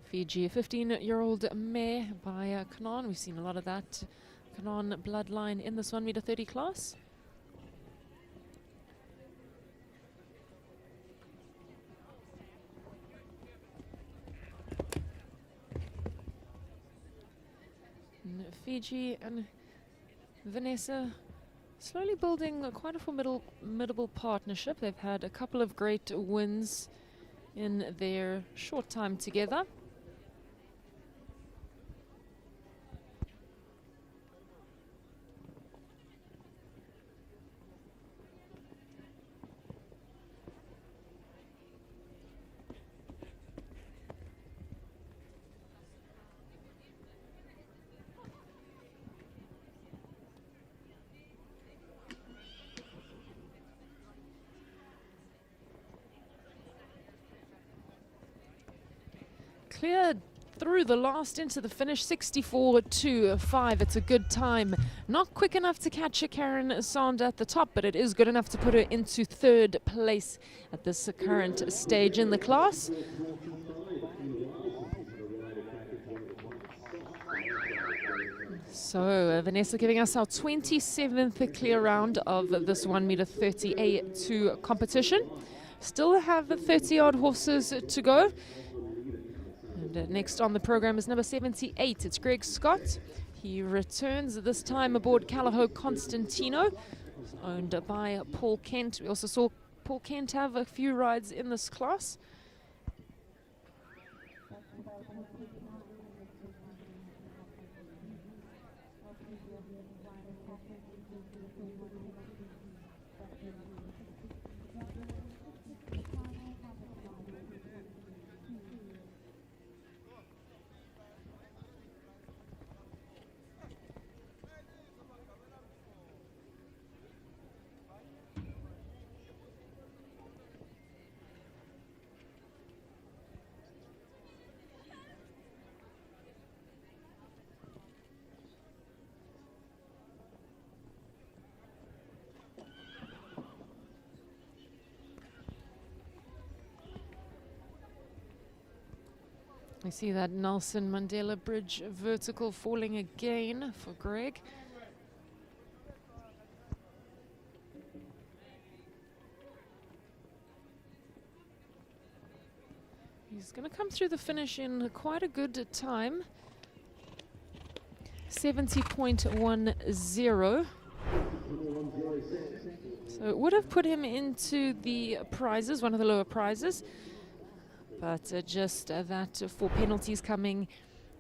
Fiji, a 15-year-old mare by Kanan. We've seen a lot of that Kanan bloodline in this 1 meter 30 class. Fiji and Vanessa slowly building quite a formidable partnership. They've had a couple of great wins in their short time together. Cleared through the last into the finish, 64.25. It's a good time. Not quick enough to catch a Karen Sand at the top, but it is good enough to put her into third place at this current stage in the class. So Vanessa giving us our 27th clear round of this 1 meter 30 A2 competition. Still have 30 odd horses to go. And next on the program is number 78. It's Greg Scott. He returns this time aboard Callao Constantino, owned by Paul Kent. We also saw Paul Kent have a few rides in this class. I see that Nelson Mandela Bridge vertical falling again for Greg. He's going to come through the finish in quite a good time. 70.10. So it would have put him into the prizes, one of the lower prizes. But just that 4 penalties coming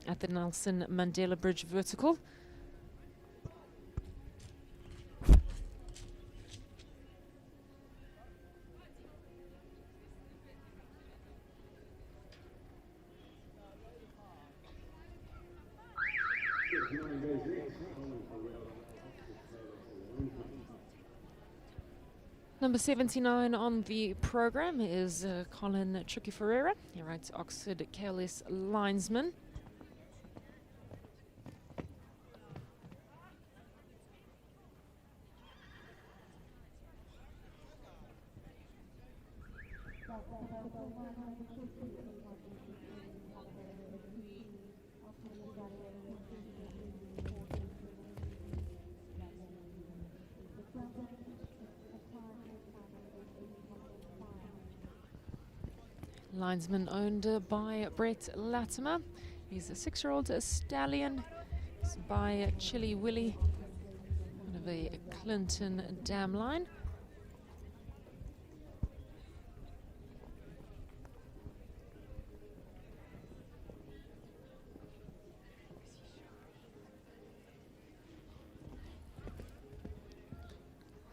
at the Nelson Mandela Bridge vertical. Number 79 on the program is Colin Tricky Ferreira. He rides Oxford KLS Linesman. Linesman owned by Brett Latimer. He's a 6-year-old stallion. It's by Chili Willy, one of a Clinton dam line.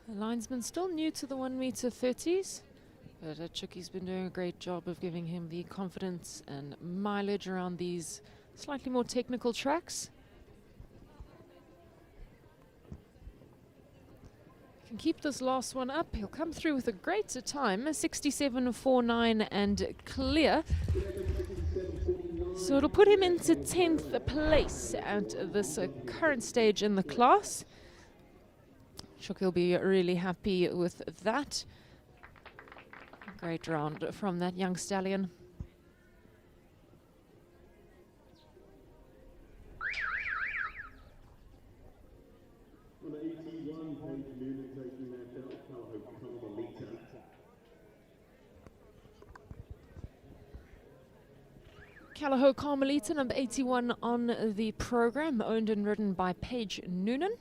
The linesman still new to the 1 meter 30s, but Chucky's been doing a great job of giving him the confidence and mileage around these slightly more technical tracks. Can keep this last one up. He'll come through with a great time, 67.49 and clear. So it'll put him into 10th place at this current stage in the class. Chuck will be really happy with that. Great round from that young stallion. Callao Carmelita, number 81 on the program, owned and ridden by Paige Noonan.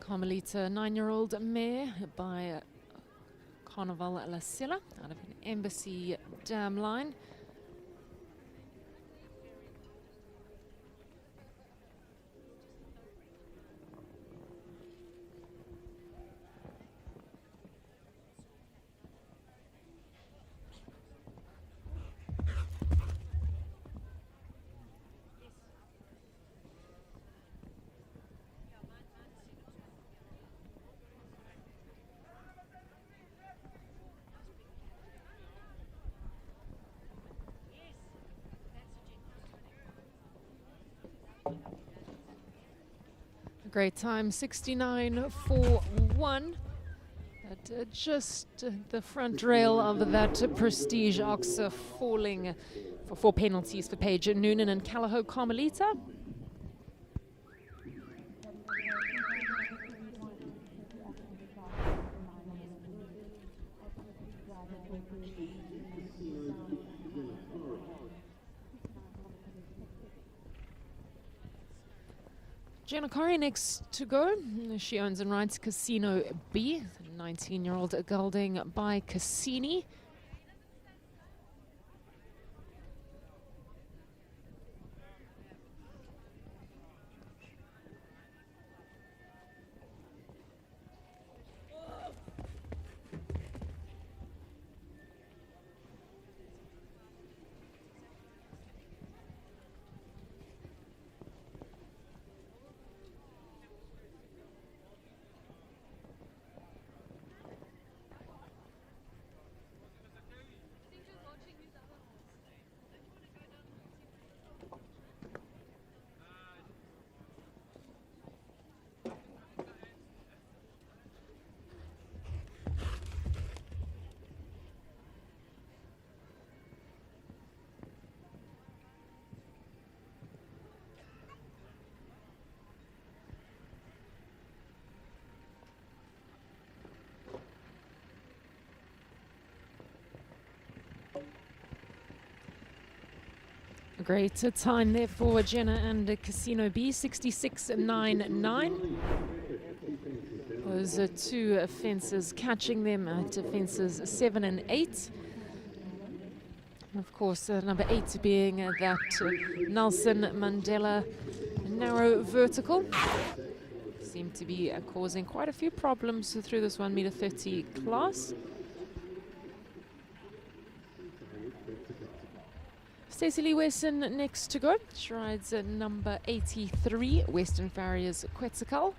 Carmelita, 9-year-old mare by Carnival La Silla out of an Embassy Dam line. Great time, 69.41. But just the front rail of that Prestige Ox falling for 4 penalties for Paige Noonan and Callao Carmelita. Jenna Corrie next to go. She owns and rides Casino B, 19-year-old gelding by Cassini. A great time there for Jenna and Casino B, 66.99. Those are 2 fences catching them at fences 7 and 8. Of course, number 8 being that Nelson Mandela narrow vertical. Seem to be causing quite a few problems through this 1 meter 30 class. Stacey Lee Wesson next to go. She rides number 83, Western Farriers Quetzalcoatl.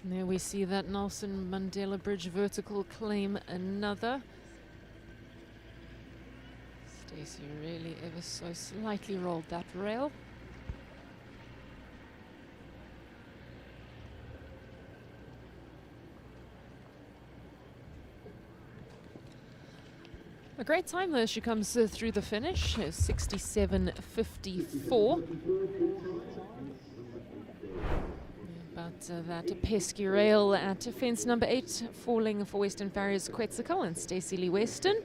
And there we see that Nelson Mandela Bridge vertical claim another. Stacey really ever so slightly rolled that rail. A great time though, she comes through the finish, 67.54. But that pesky rail at fence number 8, falling for Western Farriers Quetzalcoatl and Stacey Lee Weston.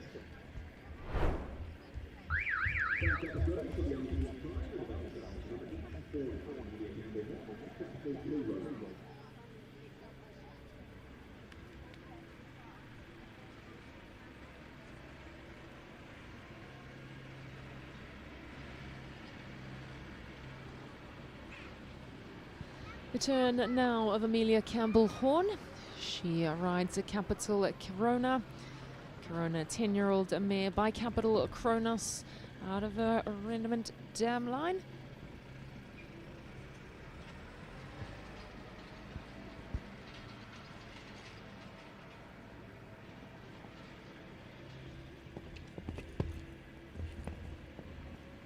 The turn now of Amelia Campbell-Horn. She rides a Capital Corona. Corona, 10-year-old mare by Capital Kronos out of a Rendement Dam line.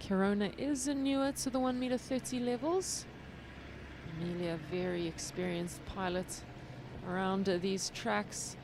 Corona is newer to the 1.30 m levels. Amelia, very experienced pilot around these tracks.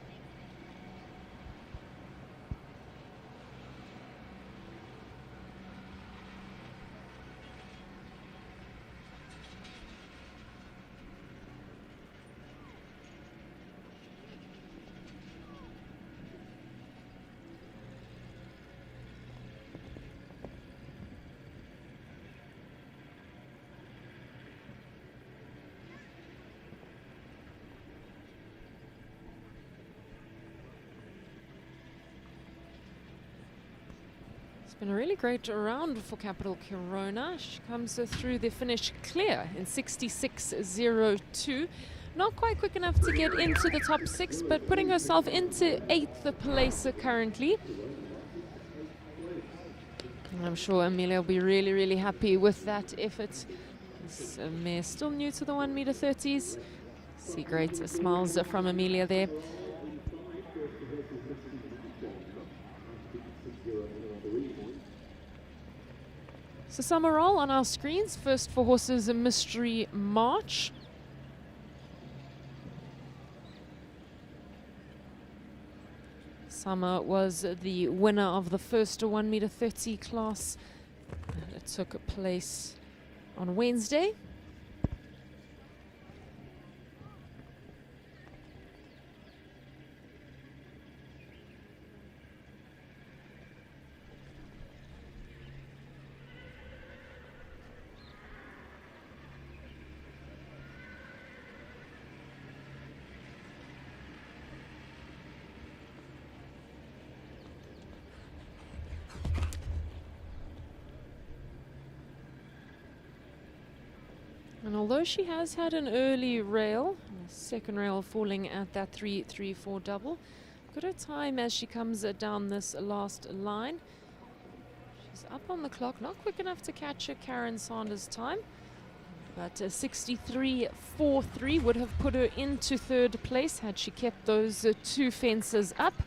It's been a really great round for Capital Corona. She comes through the finish clear in 66.02. Not quite quick enough to get into the top 6, but putting herself into 8th place currently. And I'm sure Amelia will be really, really happy with that effort. This mare still new to the 1.30s m. See great smiles from Amelia there. So Summer Roll on our screens. First for horses, a Mystery March. Summer was the winner of the first 1.30 m class. It took place on Wednesday. And although she has had an early rail, second rail falling at that 3-3-4 double, good her time as she comes down this last line. She's up on the clock, not quick enough to catch Karen Sanders' time, but 63.43 would have put her into 3rd place had she kept those 2 fences up.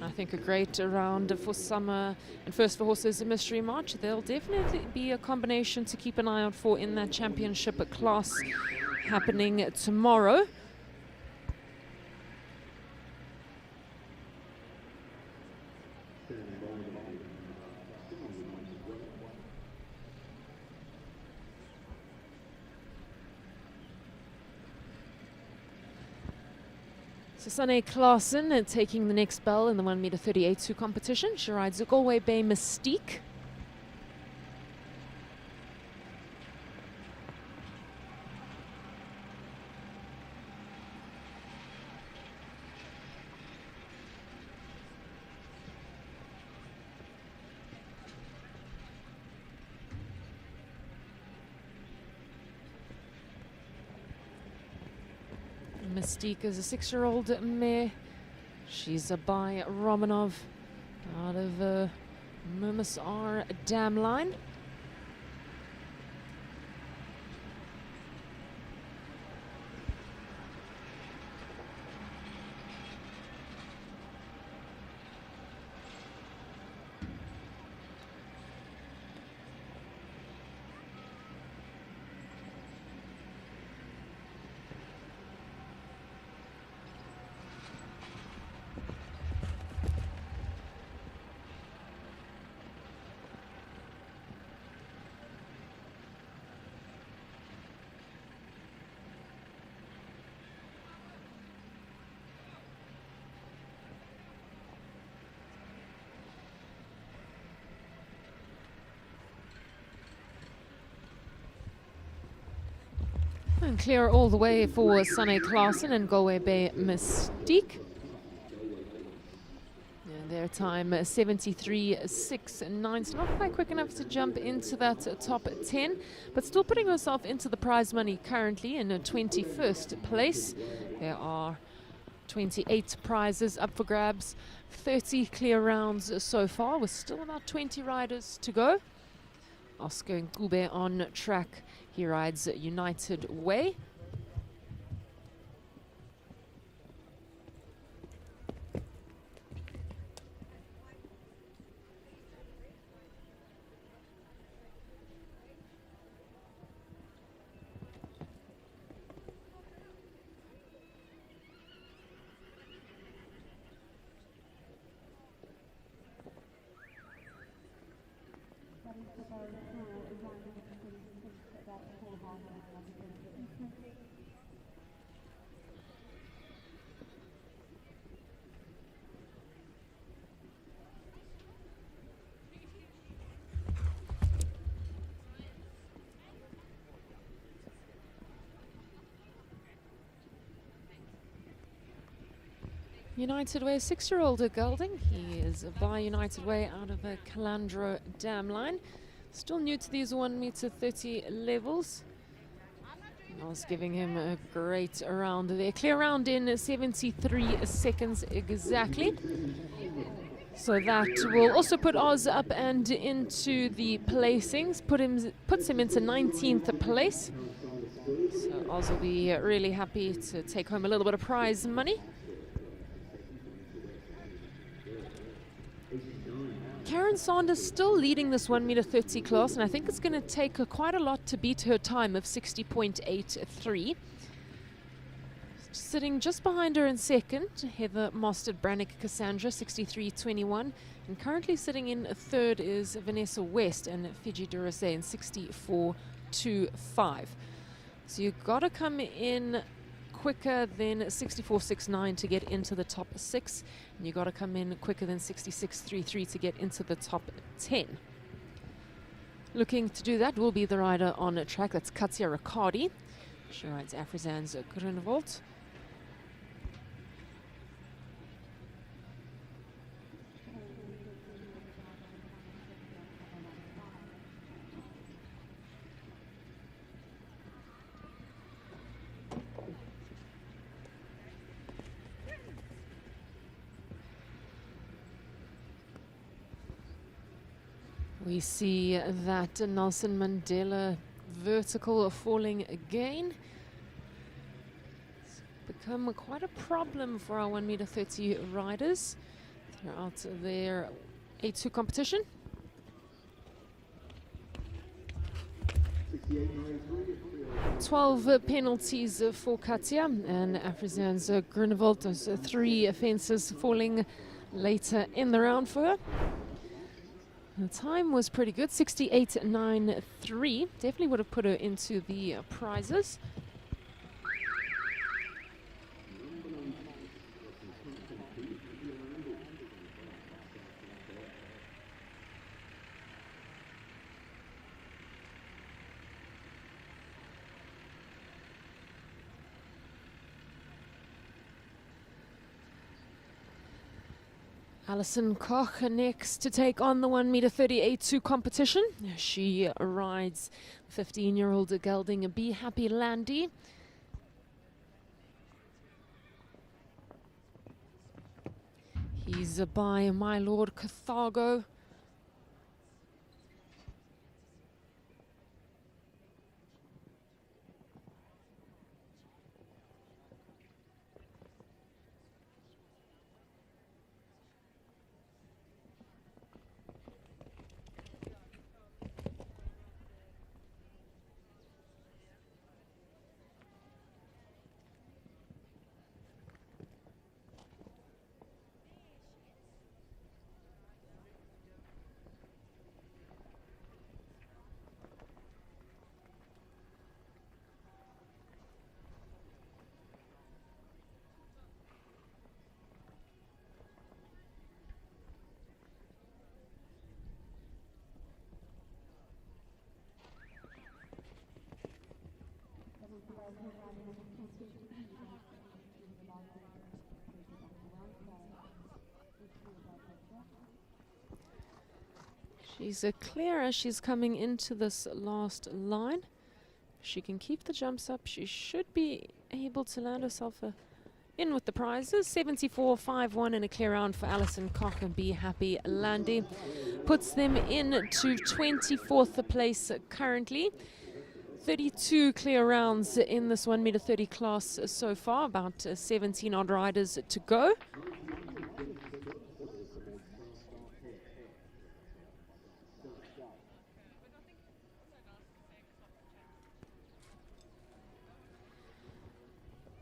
I think a great round for Summer and First for Horses, a Mystery March. There'll definitely be a combination to keep an eye out for in that championship class happening tomorrow. So Sunny Klaasen taking the next bell in the 1.30 m A2 competition. She rides a Galway Bay Mystique. Mystique is a 6-year-old mare. She's by Romanov out of Murmasar Dam line. And clear all the way for Sane Klaasen and Galway Bay Mystique. And their time 73.69. So not quite quick enough to jump into that top 10, but still putting herself into the prize money currently in 21st place. There are 28 prizes up for grabs, 30 clear rounds so far, with still about 20 riders to go. Oscar Ngube on track. He rides United Way. United Way, 6-year-old Gelding. He is by United Way out of a Calandro dam line. Still new to these 1m30 levels. I was giving him a great round there. Clear round in 73 seconds exactly. So that will also put Oz up and into the placings. Puts him into 19th place. So Oz will be really happy to take home a little bit of prize money. Karen Sanders still leading this 1m30 class, and I think it's going to take her quite a lot to beat her time of 60.83. Sitting just behind her in second, Heather Mostert-Brannick Cassandra, 63.21. And currently sitting in third is Vanessa West and Fiji Durase in 64.25. So you've got to come in quicker than 64.69 to get into the top 6, and you got to come in quicker than 66.33 to get into the top 10. Looking to do that will be the rider on a track. That's Katja Riccardi. She rides Afrizan's Grunewald. We see that Nelson Mandela vertical falling again. It's become quite a problem for our 1m30 riders. They're out of their A2 competition. $12 penalties for Katja and Afrizan's Grunewald. Those 3 offences falling later in the round for her. The time was pretty good, 68.93. Definitely would have put her into the prizes. Alison Koch next to take on the 1m30 A2 competition. She rides 15-year-old gelding Be Happy Landy. He's by My Lord Carthago. She's clear as she's coming into this last line. She can keep the jumps up. She should be able to land herself in with the prizes. 74.51 in a clear round for Alison Koch and Be Happy Landy. Puts them into 24th place currently. 32 clear rounds in this 1 meter 30 class so far. About 17 odd riders to go.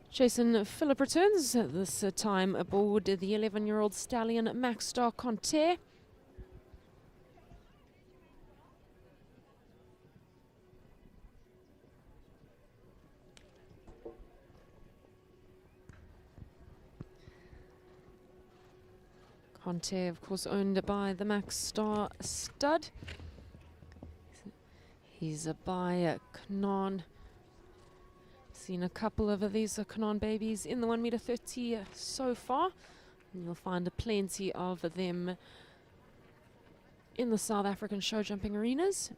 Jason Phillip returns, this time aboard the 11-year-old stallion Max Star Conter. Conter, of course, owned by the Max Star stud. He's by Knon. Seen a couple of these Knon babies in the 1 meter 30 so far, and you'll find plenty of them in the South African show jumping arenas.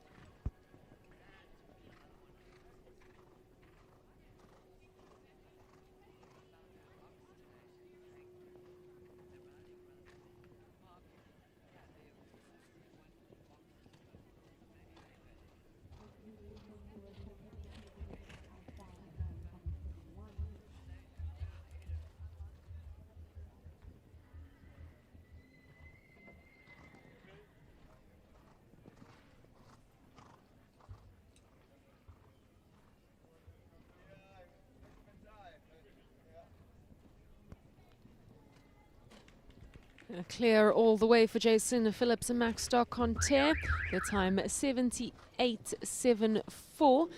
Clear all the way for Jason Phillips and Max Star Conter. The time 78.74.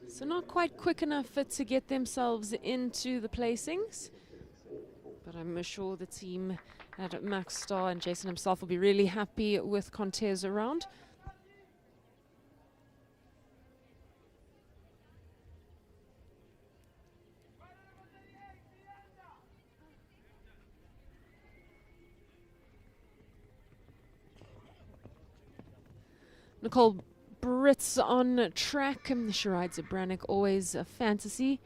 So not quite quick enough to get themselves into the placings. But I'm sure the team at Max Star and Jason himself will be really happy with Conter's around. Nicole Brits on track. She rides a Brannick, always a fantasy.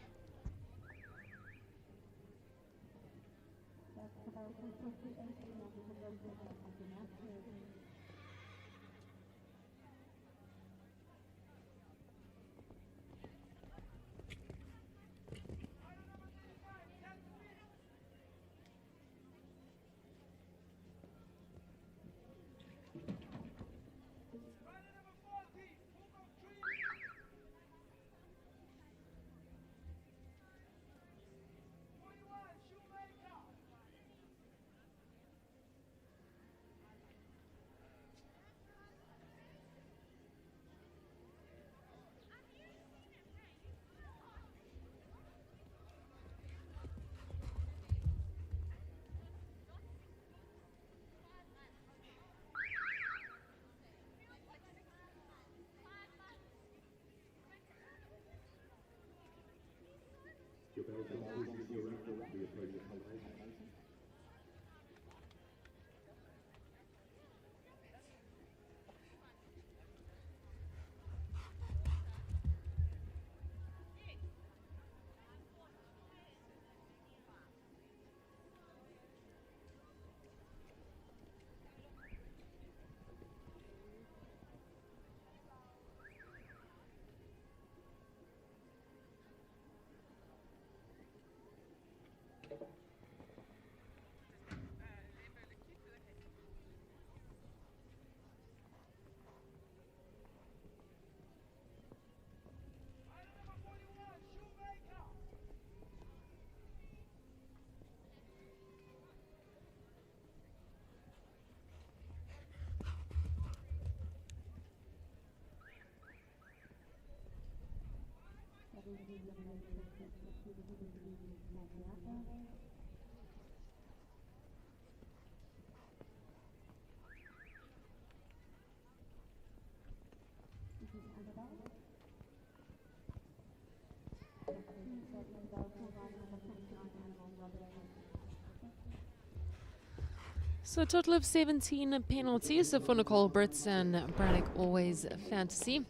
So a total of 17 penalties for Nicole Brits and Brannick Always Fantasy.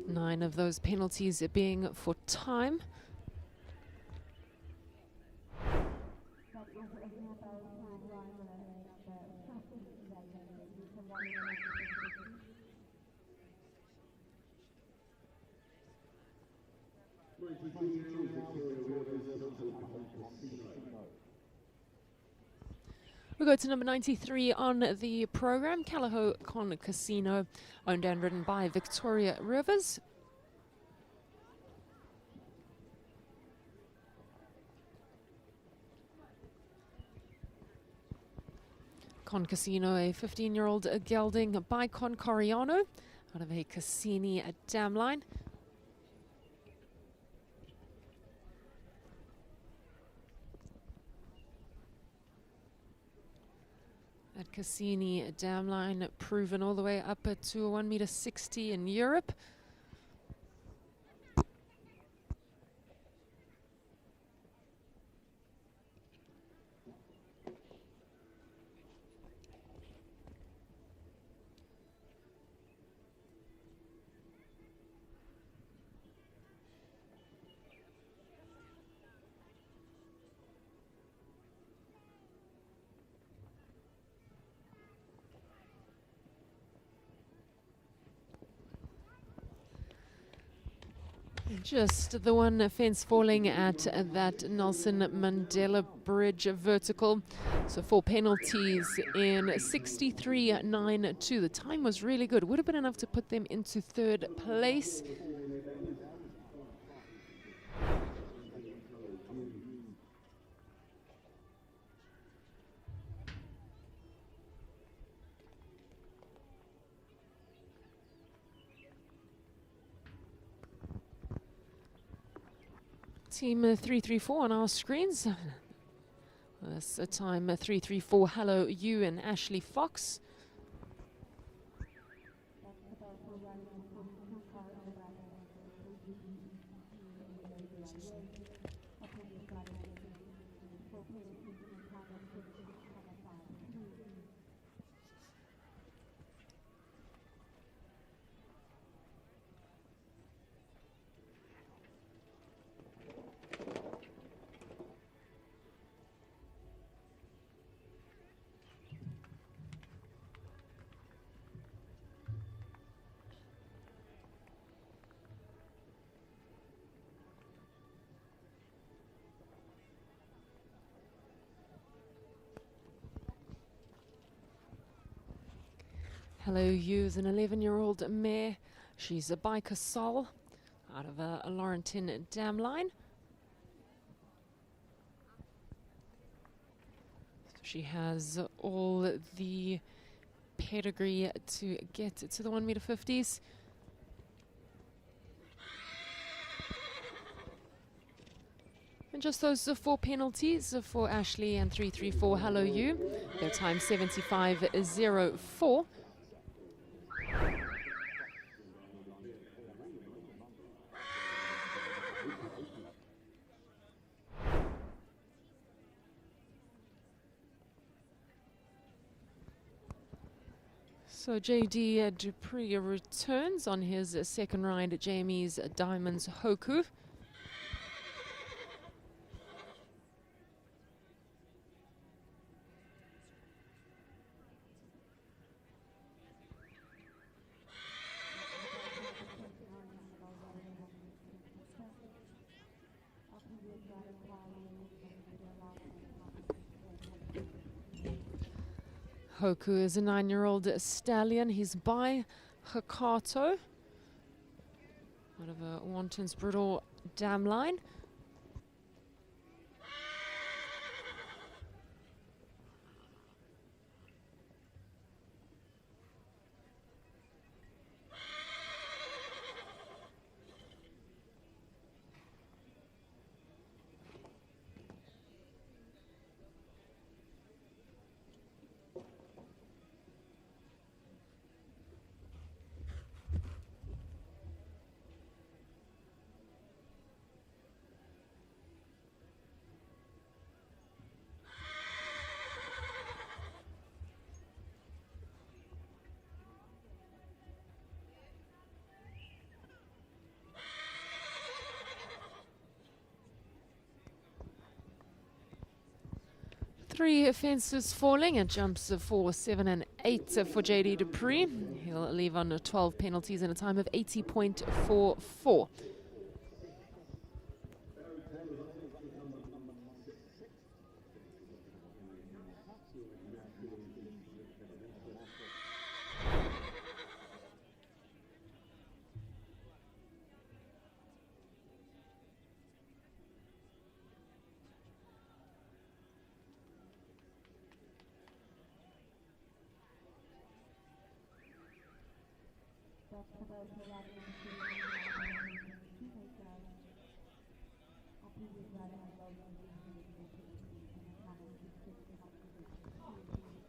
9 of those penalties being for time. We go to number 93 on the program, Callao Con Casino, owned and ridden by Victoria Rivers. Con Casino, a 15-year-old gelding by Con Coriano, out of a Cassini dam line. At Cassini dam line, proven all the way up to 1.60 m in Europe. Just the one fence falling at that Nelson Mandela Bridge vertical. So 4 penalties in 63.92. The time was really good. Would have been enough to put them into 3rd place. Team 334 on our screens. That's a time 334. Hello, you and Ashley Fox. Hello, you is an 11-year-old mare. She's a biker Sol out of a Laurentin dam line. So she has all the pedigree to get to the 1.50 m. And just those 4 penalties for Ashley and 334. Hello, you. Their time 75.04. So JD Dupree returns on his second ride at Jamie's Diamonds Hoku. Hoku is a 9-year-old stallion. He's by Hakato, out of a Wantons Brutal dam line. 3 fences falling and jumps for 7 and 8 for JD Dupree. He'll leave on 12 penalties in a time of 80.44.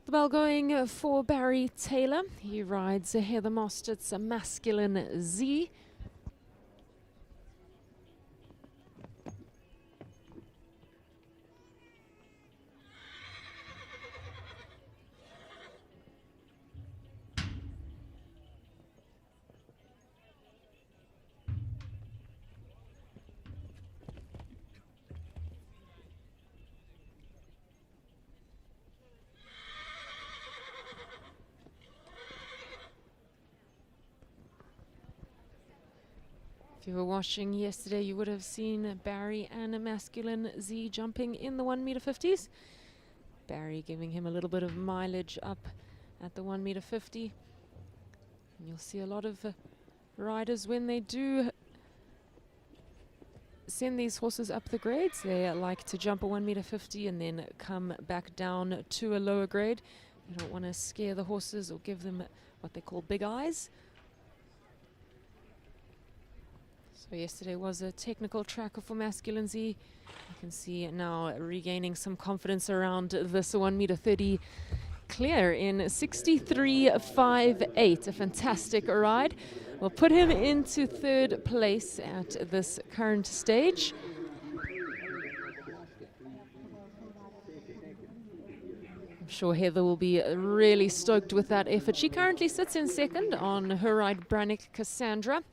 The bell going for Barry Taylor. He rides Heather Mostert's Masculine Z. If you were watching yesterday, you would have seen Barry and Masculine Z jumping in the 1m50s. Barry giving him a little bit of mileage up at the 1m50. And you'll see a lot of riders when they do send these horses up the grades. They like to jump a 1m50 and then come back down to a lower grade. You don't want to scare the horses or give them what they call big eyes. So yesterday was a technical tracker for Masculine Z. You can see now regaining some confidence around this 1m30 clear in 63.58. A fantastic ride. We'll put him into 3rd place at this current stage. I'm sure Heather will be really stoked with that effort. She currently sits in 2nd on her ride Brannick Cassandra.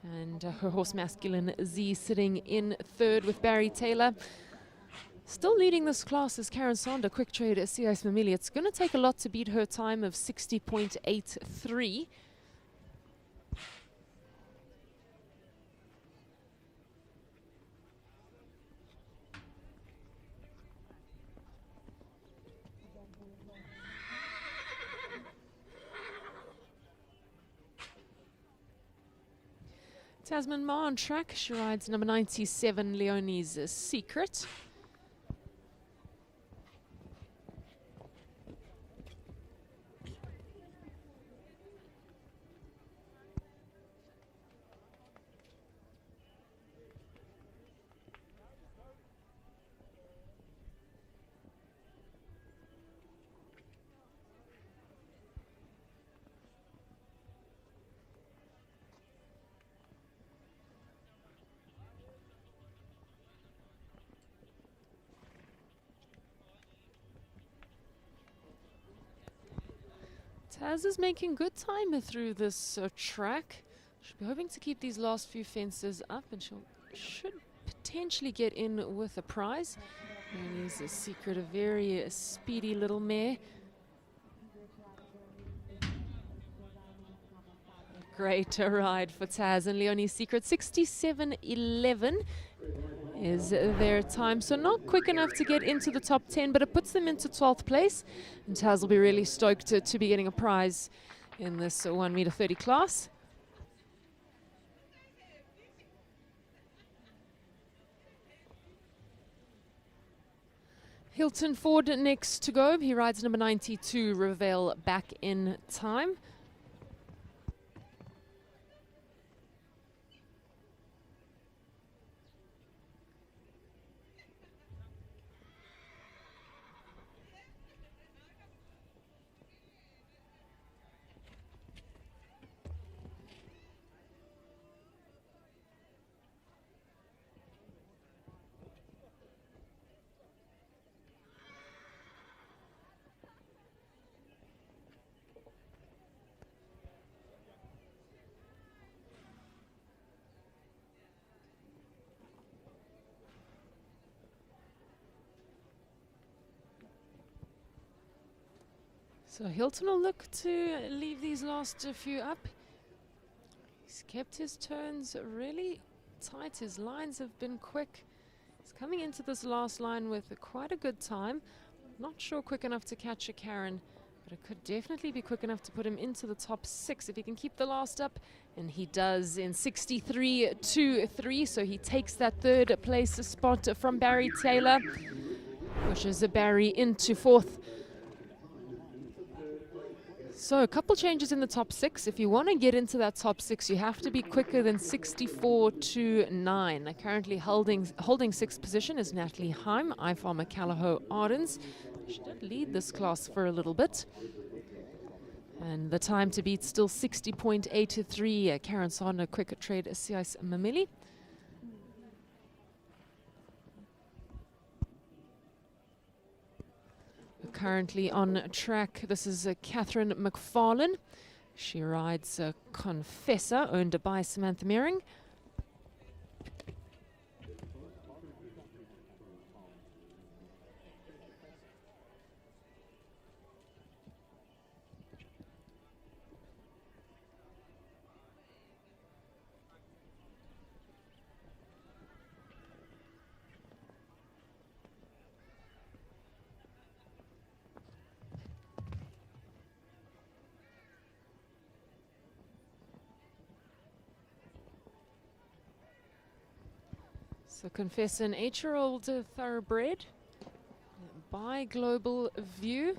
And her horse Masculine Z sitting in 3rd with Barry Taylor. Still leading this class is Karen Sander, Quick Trade at CIS Mamili. It's going to take a lot to beat her time of 60.83. Tasman Ma on track. She rides number 97, Leonie's Secret. Taz is making good time through this track. She'll be hoping to keep these last few fences up, and should potentially get in with a prize. Leonie's Secret, a very speedy little mare. Great ride for Taz and Leonie's Secret. 67.11 is their time, so not quick enough to get into the top 10, but it puts them into 12th place, and Taz will be really stoked to be getting a prize in this 1m30 class. Hilton Ford next to go. He rides number 92, Reveal, back in time. So Hilton will look to leave these last few up. He's kept his turns really tight. His lines have been quick. He's coming into this last line with quite a good time. Not sure quick enough to catch a Karen, but it could definitely be quick enough to put him into the top 6 if he can keep the last up. And he does in 63.23, so he takes that 3rd place spot from Barry Taylor. Pushes Barry into 4th. So a couple changes in the top 6. If you want to get into that top 6, you have to be quicker than 64.29. Currently holding 6th position is Natalie Heim, Ifarmer Callagho Ardens. She did lead this class for a little bit. And the time to beat still 60.83. Karen Sardner, Quick Trade, Sias Mamili. Currently on track, this is Catherine McFarlane. She rides Confessor, owned by Samantha Meering. So Confessor, an 8-year-old thoroughbred by Global View.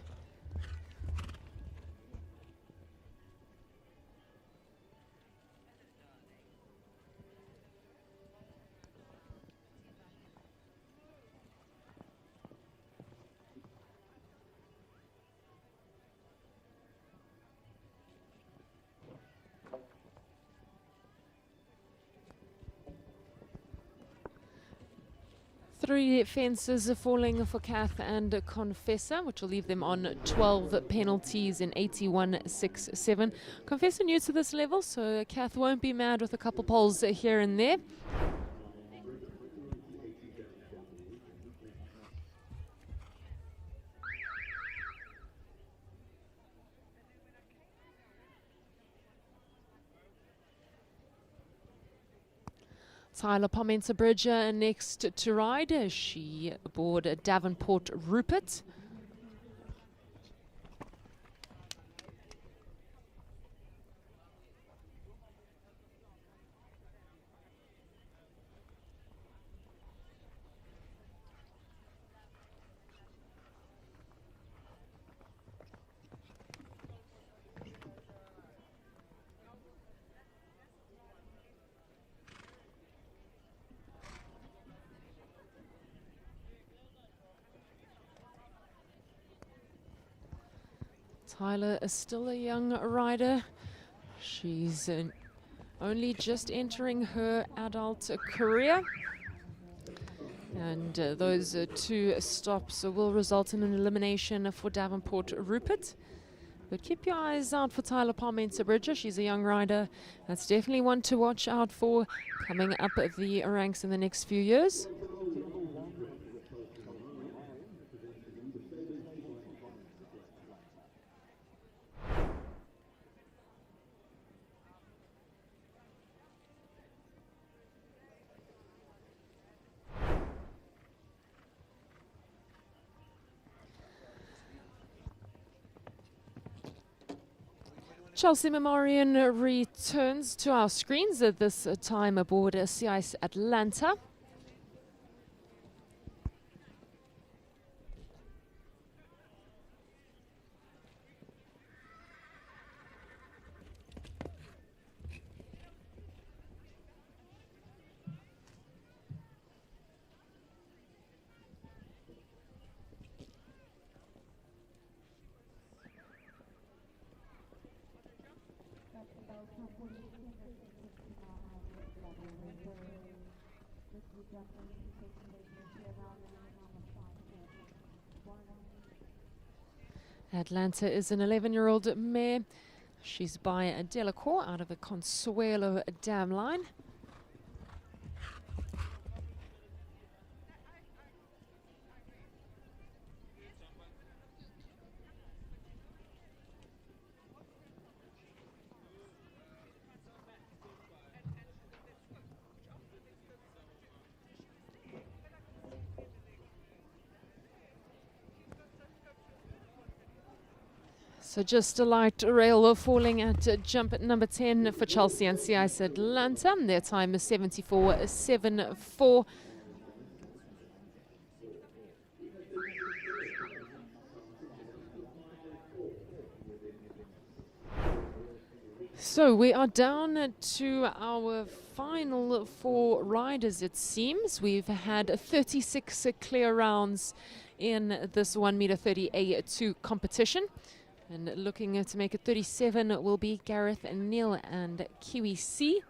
Three fences falling for Kath and Confessor, which will leave them on 12 penalties in 81.67. Confessor new to this level, so Kath won't be mad with a couple poles here and there. Tyler Parmenter-Bridge next to ride. She aboard Davenport Rupert. Tyler is still a young rider. She's only just entering her adult career. And those two stops will result in an elimination for Davenport Rupert. But keep your eyes out for Tyler Parmenter-Bridge. She's a young rider. That's definitely one to watch out for coming up the ranks in the next few years. Chelsea Memorian returns to our screens at this time aboard CIS Atlanta. Atlanta is an 11-year-old mare. She's by Delacour out of a Consuelo dam line. So just a light rail falling at jump at number 10 for Chelsea and CIS Atlanta. Their time is 74.74. So we are down to our final 4 riders, it seems. We've had 36 clear rounds in this 1m30 A2 competition. And looking to make it 37 will be Gareth Neal and Kiwi C.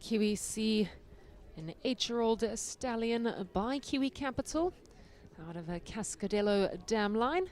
Kiwi C, an 8-year-old stallion by Kiwi Capital out of a Cascadello dam line.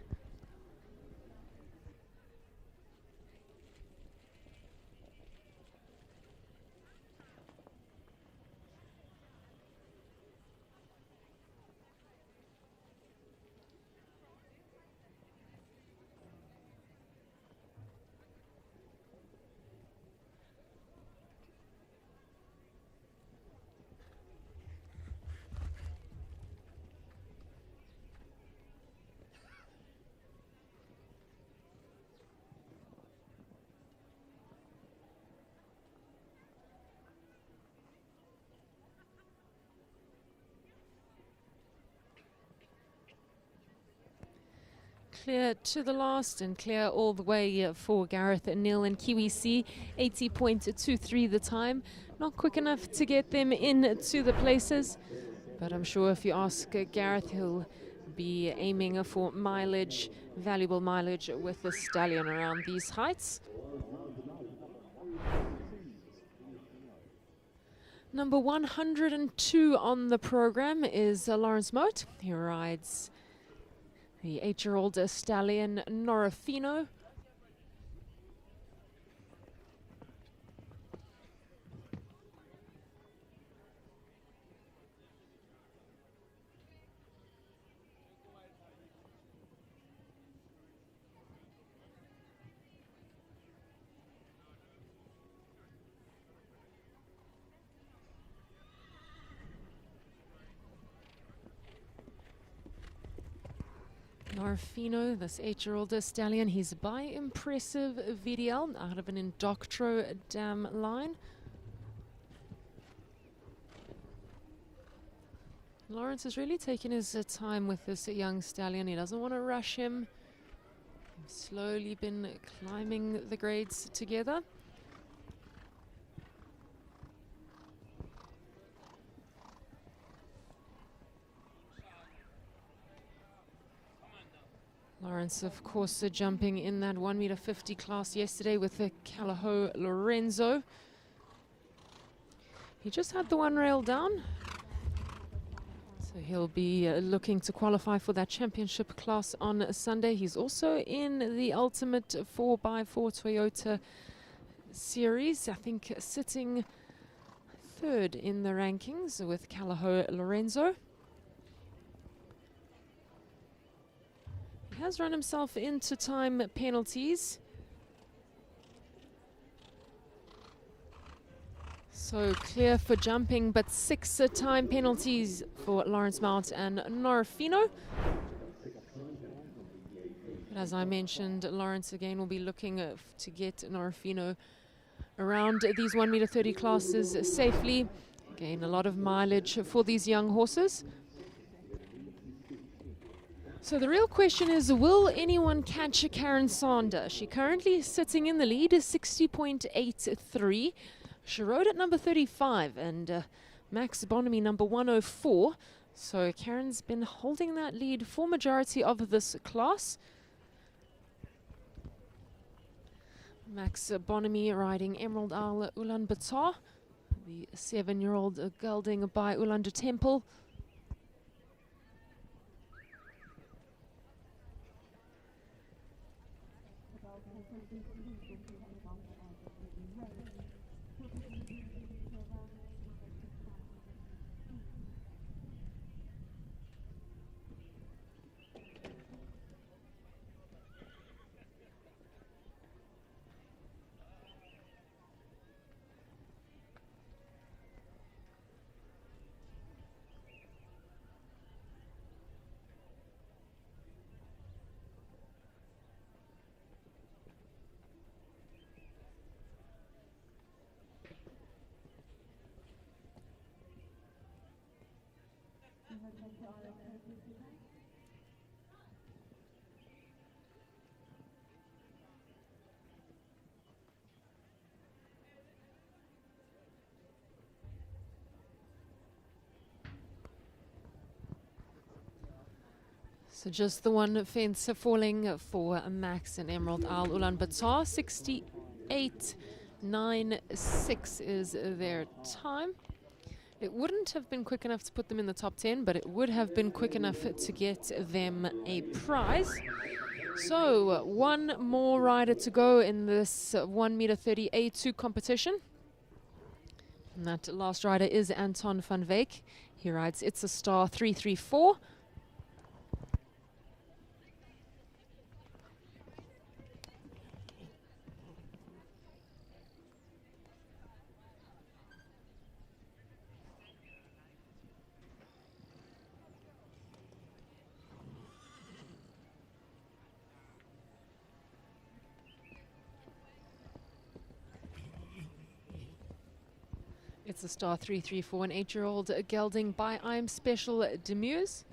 Clear to the last and clear all the way for Gareth Neal and Kiwi C. 80.23 the time. Not quick enough to get them into the places, but I'm sure if you ask Gareth, he'll be aiming for mileage, valuable mileage with the stallion around these heights. Number 102 on the program is Lawrence Moat. He rides the 8-year-old stallion Norafino. Norafino, this 8-year-old stallion, he's by Impressive VDL out of an Indoctro dam line. Lawrence has really taken his time with this young stallion. He doesn't want to rush him. He's slowly been climbing the grades together. Lawrence, of course, jumping in that 1m50 class yesterday with the Calaho Lorenzo. He just had the one rail down, so he'll be looking to qualify for that championship class on Sunday. He's also in the Ultimate 4x4 Toyota Series, I think sitting 3rd in the rankings with Calaho Lorenzo. He has run himself into time penalties. So clear for jumping, but 6 time penalties for Lawrence Moat and Norafino. But as I mentioned, Lawrence again will be looking to get Norafino around these 1m30 classes safely. Again, a lot of mileage for these young horses. So the real question is, will anyone catch Karen Sander? She currently is sitting in the lead, is 60.83. She rode at number 35 and Max Bonamy number 104. So Karen's been holding that lead for majority of this class. Max Bonamy riding Emerald Isle Ulaanbaatar. The 7-year-old gelding by Ulanda Temple. So just the one fence falling for Max and Emerald Isle Ulaanbaatar. 68.96 is their time. It wouldn't have been quick enough to put them in the top 10, but it would have been quick enough to get them a prize. So one more rider to go in this 1m30 A2 competition. And that last rider is Anton van Wyk. He rides It's a Star 334. It's a Star 334, an 8-year-old gelding by I'm Special Demuse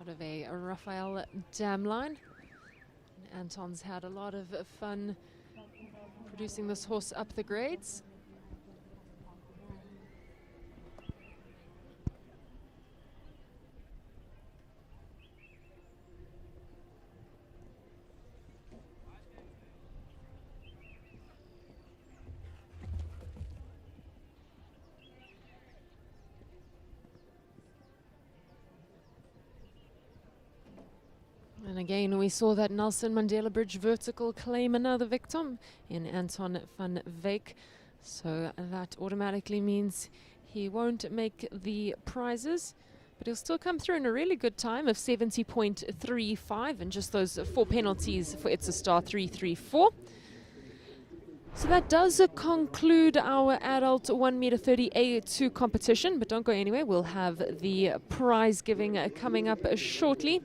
out of a Raphael dam line. And Anton's had a lot of fun producing this horse up the grades. And again, we saw that Nelson Mandela Bridge vertical claim another victim in Anton van Wyk. So that automatically means he won't make the prizes, but he'll still come through in a really good time of 70.35 and just those 4 penalties for It's a Star 334. So that does conclude our adult 1m30 A2 competition, but don't go anywhere. We'll have the prize giving coming up shortly.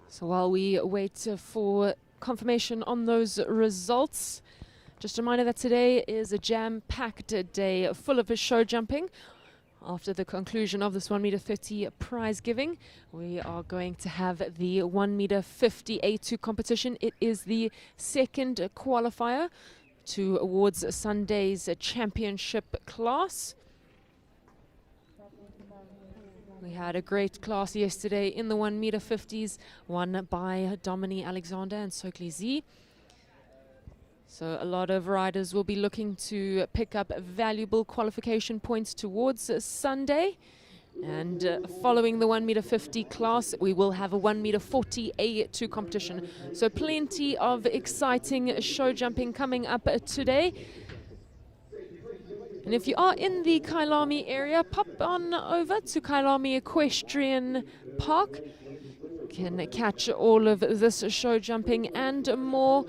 So while we wait for confirmation on those results, just a reminder that today is a jam-packed day full of show jumping. After the conclusion of this 1m30 prize giving, we are going to have the 1m50 A2 competition. It is the second qualifier towards Sunday's championship class. We had a great class yesterday in the 1m50s, won by Dominique Alexander and Sokli Z. So a lot of riders will be looking to pick up valuable qualification points towards Sunday. And following the 1m50 class, we will have a 1m40 A2 competition. So plenty of exciting show jumping coming up today. And if you are in the Kyalami area, pop on over to Kyalami Equestrian Park. You can catch all of this show jumping and more.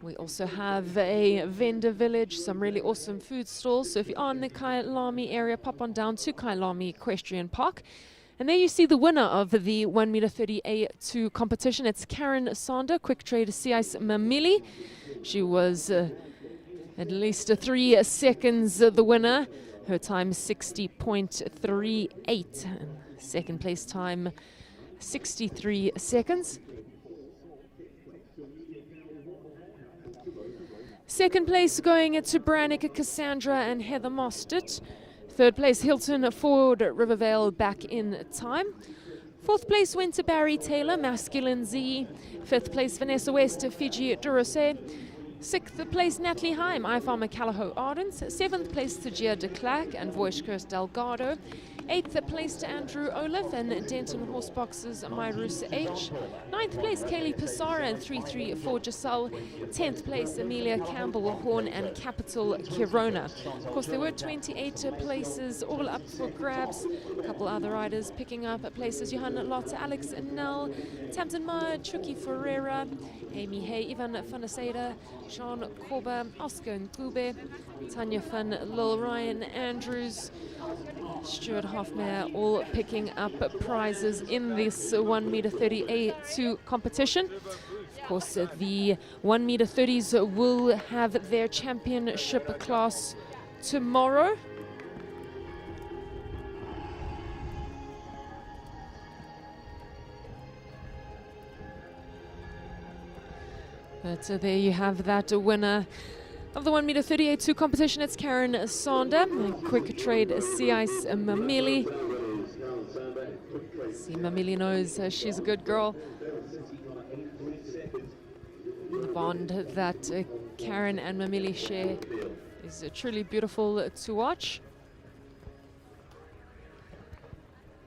We also have a vendor village, some really awesome food stalls. So if you are in the Kyalami area, pop on down to Kyalami Equestrian Park. And there you see the winner of the 1m30 A2 competition. It's Karen Sander, Quick Trade CIS Mamili. She was at least 3 seconds the winner. Her time 60.38. Second place time 63 seconds. Second place going to Brannick Cassandra and Heather Mostert. Third place, Hilton Ford Rivervale back in time. Fourth place went to Barry Taylor, Masculine Z. Fifth place, Vanessa West, Fiji Durose. Sixth place, Natalie Heim, iFarmer Callahoo Ardens. Seventh place to Gia de Klerk and Voice Delgado. Eighth place to Andrew Olaf and Denton Horsebox's Myrus H. Ninth place, Kaylee Pissarra and 334 Giselle. 10th place, Amelia Campbell Horn and Capital Kirona. Of course, there were 28 places all up for grabs. A couple other riders picking up places. Johanna Lott, Alex Nell, Tamsin Ma, Chucky Ferreira, Amy Hay, Ivan Fanaseda, Sean Korber, Oscar Ngube, Tanya Fun, Lil Ryan Andrews, Stuart Hoffmeyer, all picking up prizes in this 1 meter 30 A2 competition. Of course, the 1 meter 30s will have their championship class tomorrow. But there you have that winner of the 1 meter 30 A2 competition. It's Karen Sander. Quick trade, Siais Mamili. See, Mamili knows she's a good girl. The bond that Karen and Mamili share is truly beautiful to watch.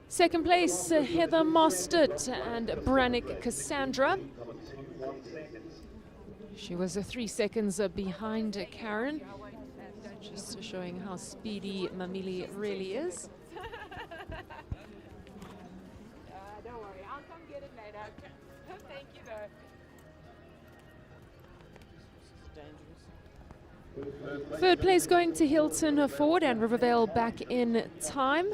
Second place, Heather Mostert and Brannick Cassandra. She was 3 seconds behind Karen, just showing how speedy Mamili really is. Don't worry, I'll come get it later. Thank you, though. Third place going to Hilton Ford and Rivervale back in time.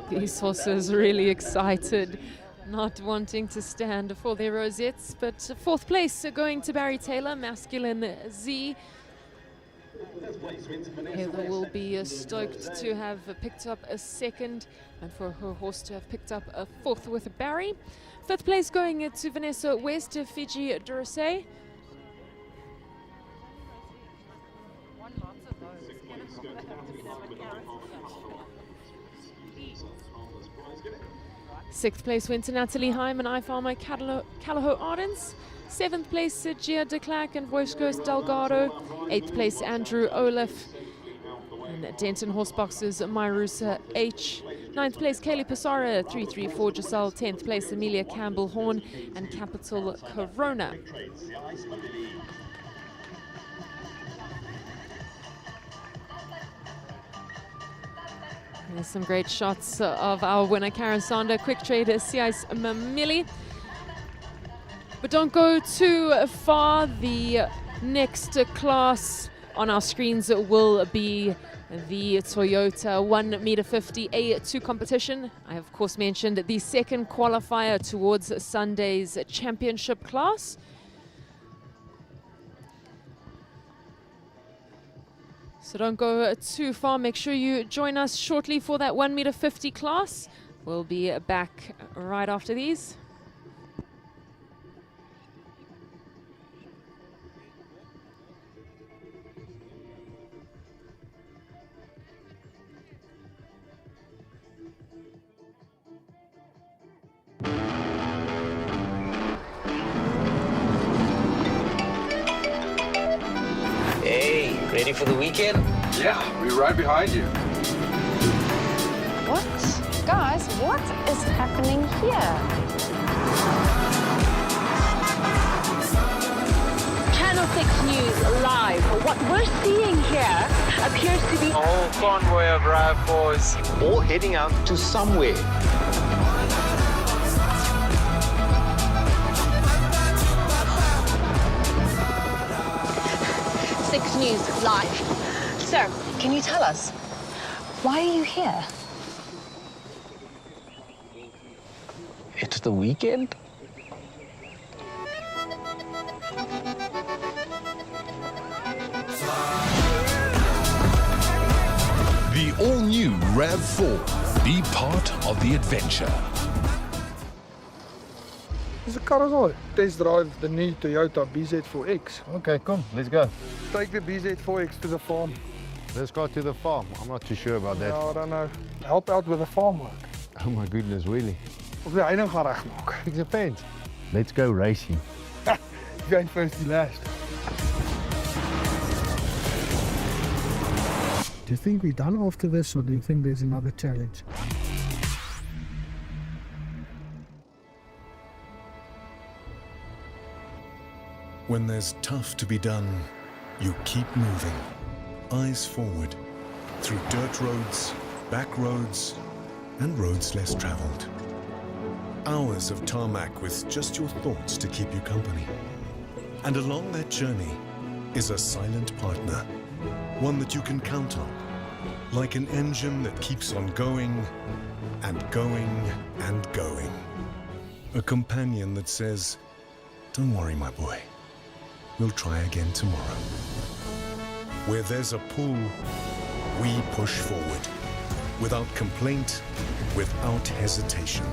These horses really excited, not wanting to stand for their rosettes. But fourth place going to Barry Taylor, Masculine Z. Heather will be stoked to have picked up a second and for her horse to have picked up a fourth with Barry. Fifth place going to Vanessa West, Fiji Durase. Sixth place went to Natalie Heim and iFarmer Callahoo Ardens. Seventh place, Gia de Klerk and Voice Delgado. Eighth place, Andrew Olaf and Denton Horsebox's Myrusa H. Ninth place, Kaylee Pissarra, 334 Giselle. 10th place, Amelia Campbell Horn and Capital Corona. There's some great shots of our winner, Karen Sander. Quick trade, Siais Mamili. But don't go too far. The next class on our screens will be the Toyota 1 meter 50 A2 competition. I of course mentioned the second qualifier towards Sunday's championship class. So don't go too far. Make sure you join us shortly for that 1 meter 50 class. We'll be back right after these. Hey, ready for the weekend? Yeah, we're right behind you. What? Guys, what is happening here? Channel 6 News live. What we're seeing here appears to be A whole convoy of RAV4s all heading out to somewhere. Six News live. Sir, can you tell us, why are you here? It's the weekend? The new RAV4. Be part of the adventure. Dis 'n kar as al. Test drive the new Toyota BZ4X. Okay, come, let's go. Take the BZ4X to the farm. Let's go to the farm. I'm not too sure about that. No, I don't know. Help out with the farm work. Oh my goodness, really? Of die heining gaan regmaak. It depends. Let's go racing. Jy gaan first die last. Do you think we're done after this, or do you think there's another challenge? When there's tough to be done, you keep moving. Eyes forward, through dirt roads, back roads, and roads less traveled. Hours of tarmac with just your thoughts to keep you company. And along that journey is a silent partner, one that you can count on, like an engine that keeps on going and going and going. A companion that says, "Don't worry, my boy. We'll try again tomorrow." Where there's a pull, we push forward, without complaint, without hesitation.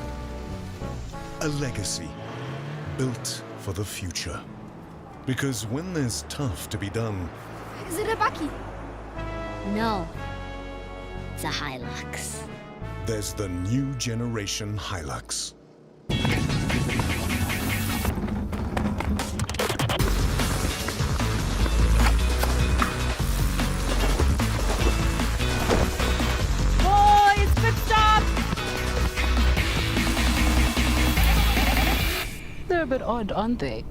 A legacy built for the future. Because when there's tough to be done, Is it a bakkie? No. It's a Hilux. there's the new generation Hilux. Boys, pit stop! They're a bit odd, aren't they?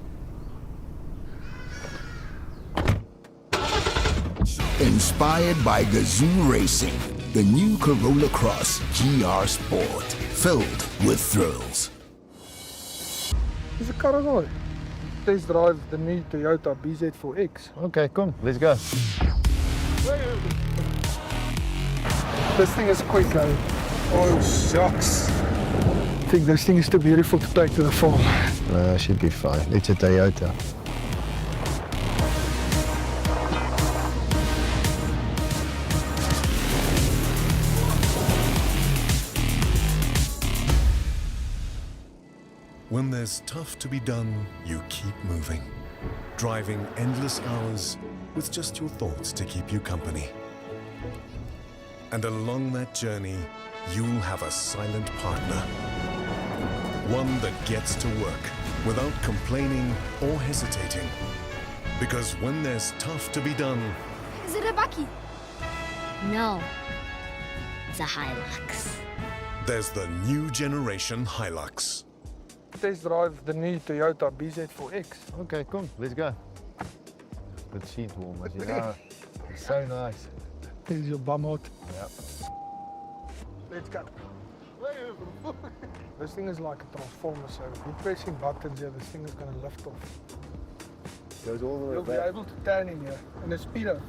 Inspired by Gazoo Racing, the new Corolla Cross GR Sport, filled with thrills. Dis 'n kar as al. Test drive the new Toyota BZ4X. Okay, come, let's go. This thing is quick, though. Oh, shucks. I think this thing is too beautiful to take to the farm. No, should be fine. It's a Toyota. When there's tough to be done, you keep moving. Driving endless hours with just your thoughts to keep you company. And along that journey, you'll have a silent partner. One that gets to work without complaining or hesitating. Because when there's tough to be done, Is it a bakkie? No. It's a Hilux. there's the new generation Hilux. Test drive the new Toyota BZ4X. Okay, come, let's go. Good seat warmers, you know. It's so nice. Here's your bum out. Yep. Let's go. This thing is like a transformer, so you're pressing buttons here, this thing is going to lift off. Goes all the way You'll be back. able to turn in here, and a speedo.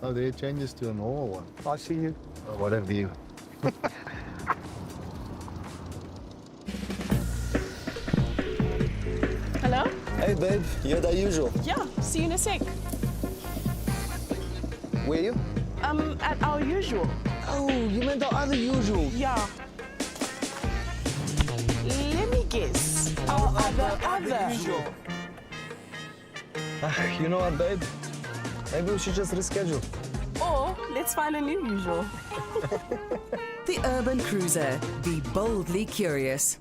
Oh, there it changes to a normal one. I see you. Oh, what a view. Hello? Hey babe, you're the usual. Yeah, see you in a sec. Where you? At our usual. Oh, you meant the other usual. Yeah. Let me guess. Our other usual. You know what, babe? Maybe we should just reschedule. Or let's find a new usual. The Urban Cruiser. Be boldly curious.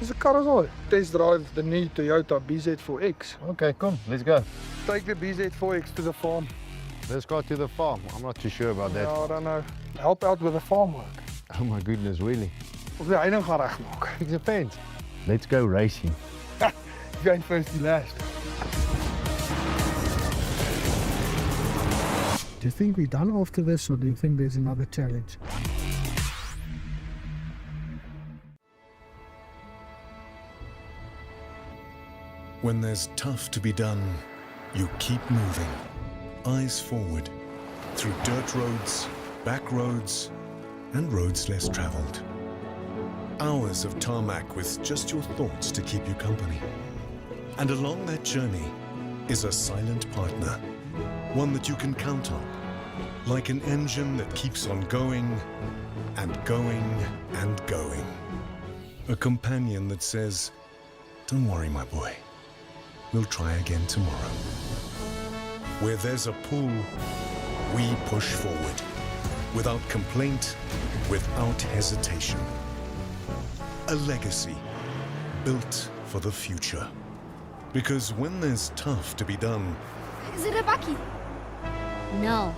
Dis 'n kar as al. Test drive the new Toyota BZ4X. Okay, come, let's go. Take the BZ4X to the farm. Let's go to the farm. I'm not too sure about that. I don't know. Help out with the farm work. Oh my goodness, really? Of die heining gaan regmaak. It depends. Let's go racing. If jy ain't first, die last. Do you think we're done after this, or do you think there's another challenge? When there's tough to be done, you keep moving. Eyes forward, through dirt roads, back roads, and roads less traveled. Hours of tarmac with just your thoughts to keep you company. And along that journey is a silent partner, one that you can count on, like an engine that keeps on going and going and going. A companion that says, "Don't worry, my boy. We'll try again tomorrow." Where there's a pull, we push forward, without complaint, without hesitation. A legacy built for the future. Because when there's tough to be done, Is it a bakkie? No.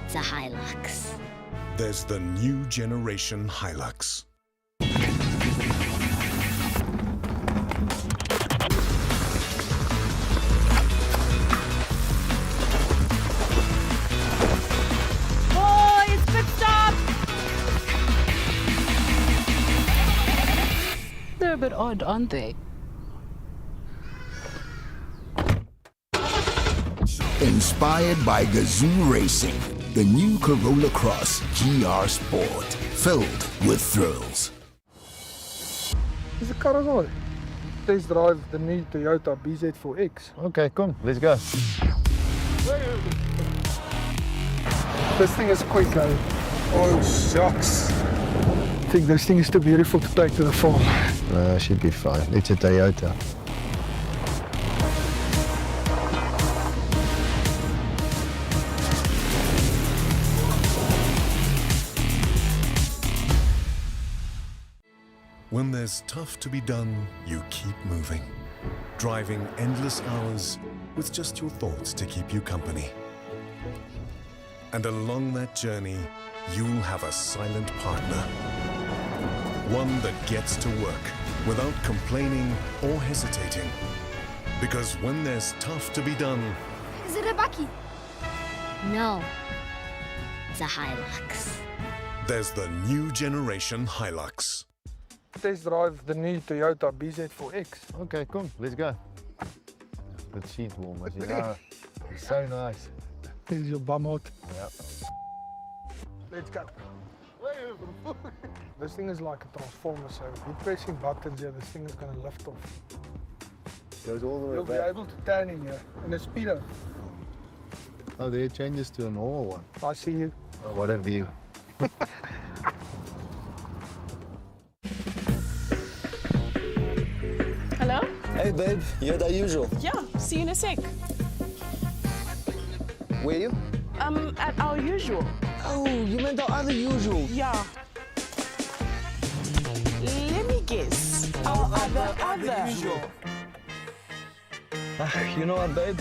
It's a Hilux. there's the new generation Hilux. Boys, pit stop! They're a bit odd, aren't they? Inspired by Gazoo Racing, the new Corolla Cross GR Sport, filled with thrills. Dis 'n kar as al. Test drive the new Toyota BZ4X. Okay, come, let's go. This thing is quick, eh? Oh, shucks. I think this thing is too beautiful to take to the farm. Should be fine. It's a Toyota. When there's tough to be done, you keep moving. Driving endless hours with just your thoughts to keep you company. And along that journey, you'll have a silent partner. One that gets to work without complaining or hesitating. Because when there's tough to be done, Is it a bakkie? No. It's a Hilux. there's the new generation Hilux. Test drive the new Toyota BZ4X. Okay, come, let's go. Good seat warmers, you know. It's so nice. Here's your bum out. Yep. Let's go. This thing is like a transformer, so if you're pressing buttons here, this thing is going to lift off. Goes all the way You'll be back. able to turn in here in a speedo. Oh, there it changes to a normal one. I see you. Oh, what a view. Hello? Hey babe, you're the usual. Yeah, see you in a sec. Where you? At our usual. Oh, you meant the other usual. Yeah. Let me guess. Our other. Usual. You know what, babe?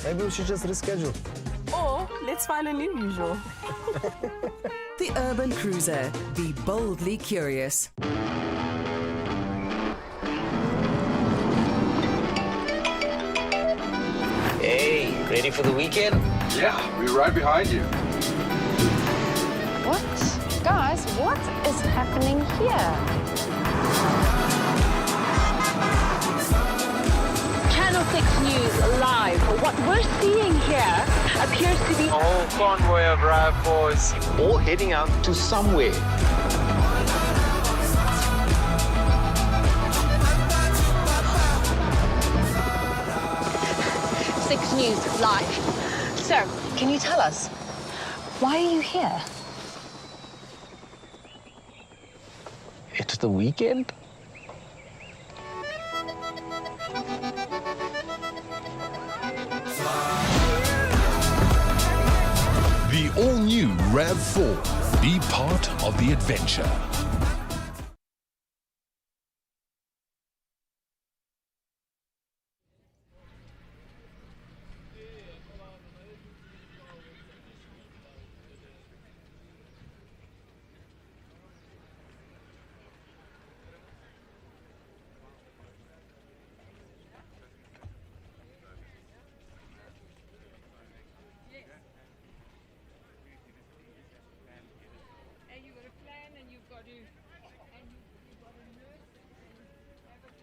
Maybe we should just reschedule. Or let's find a new usual. The Urban Cruiser. Be boldly curious. Hey, ready for the weekend? Yeah, we're right behind you. What? Guys, what is happening here? Cannot 6 News Live. What we're seeing here appears to be A whole convoy of RAV4s, all heading out to somewhere. Six News Live. Sir, can you tell us, why are you here? It's the weekend. The all-new RAV4. Be part of the adventure. And you've got a plan, and you've got to, and you've got to nurse and have a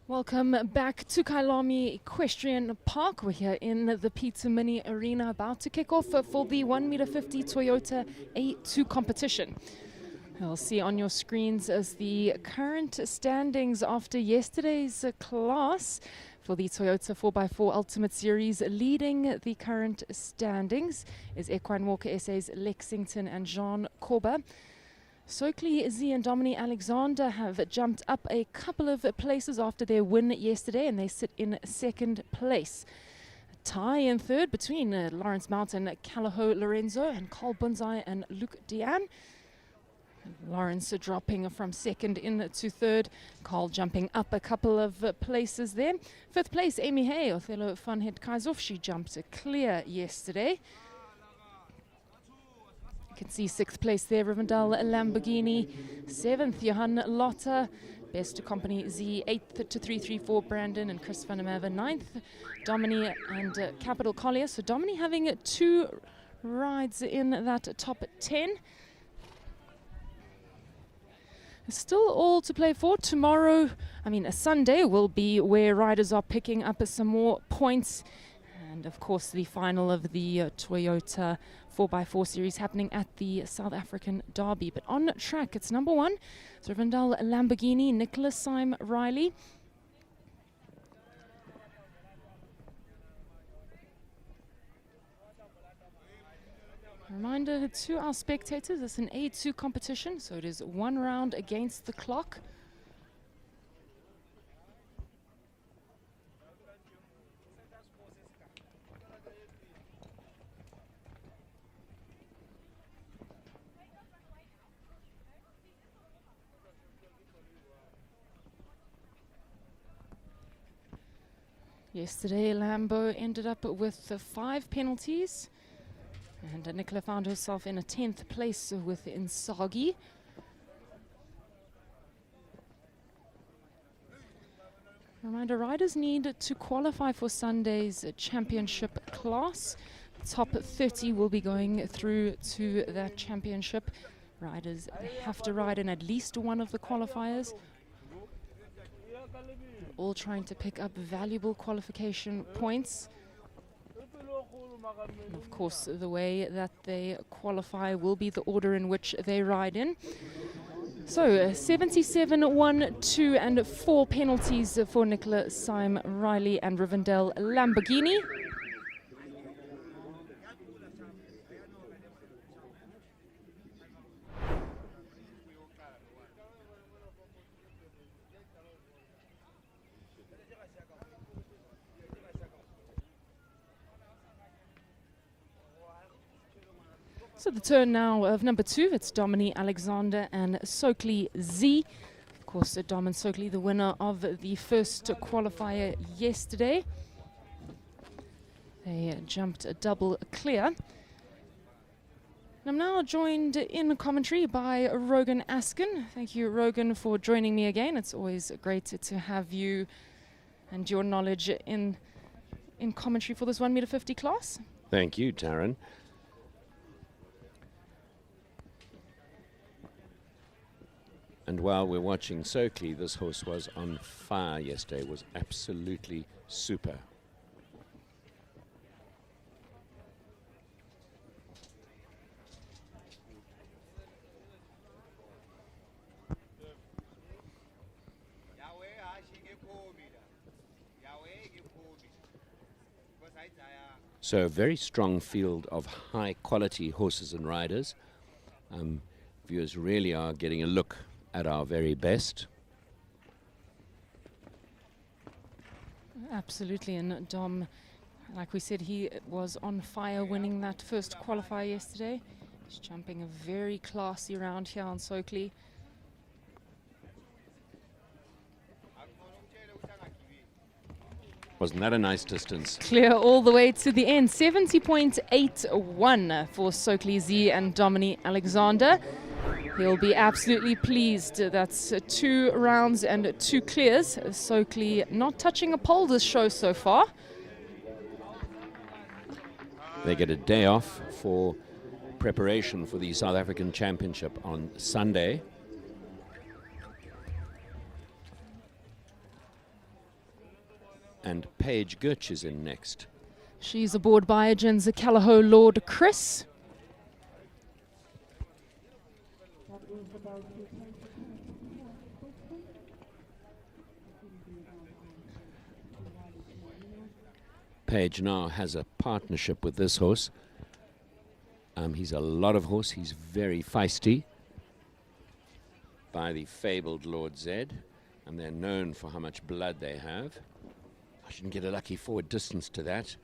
Welcome back to Kailami Equestrian Park. We're here in the Pizza Mini Arena, about to kick off for the 1m50 Toyota A2 competition. You'll see on your screens as the current standings after yesterday's class for the Toyota 4x4 Ultimate Series. Leading the current standings is Equine Walker SA's Lexington and Jean Corba. Sokli Z and Dominique Alexander have jumped up a couple of places after their win yesterday, and they sit in second place. A tie in third between Lawrence Mountain, Calaho Lorenzo, and Carl Bunzai and Luc Diane. Lawrence dropping from second into third. Carl jumping up a couple of places there. Fifth place, Amy Hay, Othello van Het Kaizoff. She jumped clear yesterday. You can see sixth place there, Rivendell Lamborghini. Seventh, Johan Lotta. Best Company Z, 8th to 334, Brandon and Chris van der Merwe. 9th, Domini and Capital Collier. So Domini having 2 rides in that top 10. Still all to play for. Tomorrow, a Sunday will be where riders are picking up some more points. And of course, the final of the Toyota 4x4 series happening at the South African Derby. But on track, it's number 1, Rivendell Lamborghini, Nicholas Syme Riley. Reminder to our spectators, it's an A2 competition, so it is 1 round against the clock. Yesterday, Lambo ended up with 5 penalties, and Nicola found herself in a 10th place with Insagi. Reminder, riders need to qualify for Sunday's championship class. Top 30 will be going through to that championship. Riders have to ride in at least one of the qualifiers. All trying to pick up valuable qualification points. And of course, the way that they qualify will be the order in which they ride in. So 77, 1, 2 and 4 penalties for Nicola Syme Riley and Rivendell Lamborghini. So the turn now of number 2, it's Dominique Alexander and Sokli Z. Of course, Dom and Sokli, the winner of the first qualifier yesterday. They jumped a double clear. I'm now joined in commentary by Rogan Askin. Thank you, Rogan, for joining me again. It's always great to have you and your knowledge in commentary for this 1m50 class. Thank you, Taryn. And while we're watching Sokli, this horse was on fire yesterday, was absolutely super. So a very strong field of high quality horses and riders. Viewers really are getting a look at our very best. Absolutely, and Dom, like we said, he was on fire winning that first qualifier yesterday. He's jumping a very classy round here on Sokli. Wasn't that a nice distance? Clear all the way to the end. 70.81 for Sokli Z and Dominique Alexander. He'll be absolutely pleased. That's 2 rounds and 2 clears. Soakley not touching a pole this show so far. They get a day off for preparation for the South African Championship on Sunday. And Paige Gutch is in next. She's aboard Biogen's Callao Lord Chris. Paige now has a partnership with this horse. He's a lot of horse. He's very feisty, by the fabled Lord Zed, and they're known for how much blood they have. I shouldn't get a lucky forward distance to that.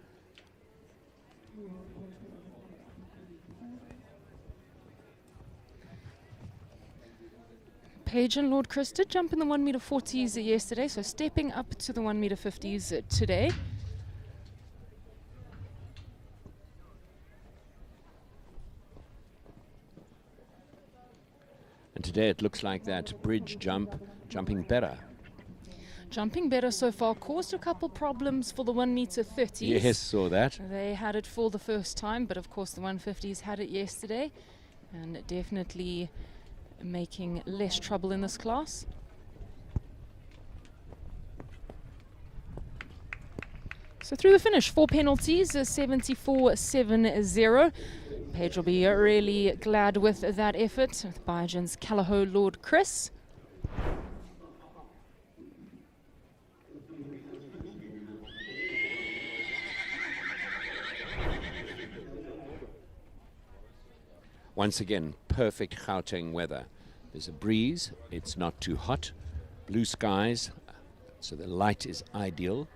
Paige and Lord Chris did jump in the 1m40s yesterday, so stepping up to the 1m50s today. And today it looks like that bridge jumping better. Jumping better so far, caused a couple problems for the 1m30s. Yes, saw that. They had it for the first time, but of course the 150s had it yesterday, and definitely making less trouble in this class. So through the finish, 4 penalties, 74-7-0. Paige will be really glad with that effort. With Biogen's Callao Lord Chris. Once again, perfect Gauteng weather. There's a breeze, it's not too hot, blue skies, so the light is ideal.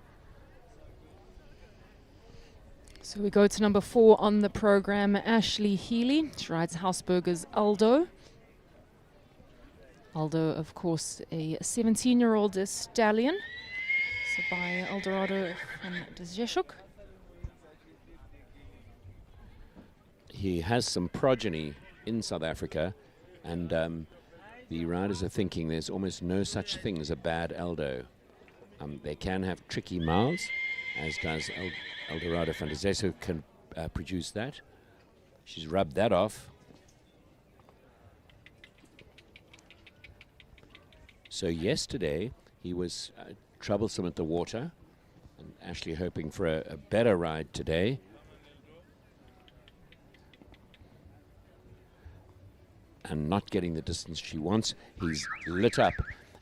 So we go to number 4 on the program, Ashley Healy. She rides Hausberger's Aldo. Aldo, of course, a 17-year-old stallion. So by Eldorado van de Zeshuk. He has some progeny in South Africa, and the riders are thinking there's almost no such thing as a bad Aldo. They can have tricky mouths, as does Eldorado van de Zeshuk can produce that. She's rubbed that off. So yesterday he was troublesome at the water, and Ashley hoping for a better ride today. And not getting the distance she wants. He's lit up.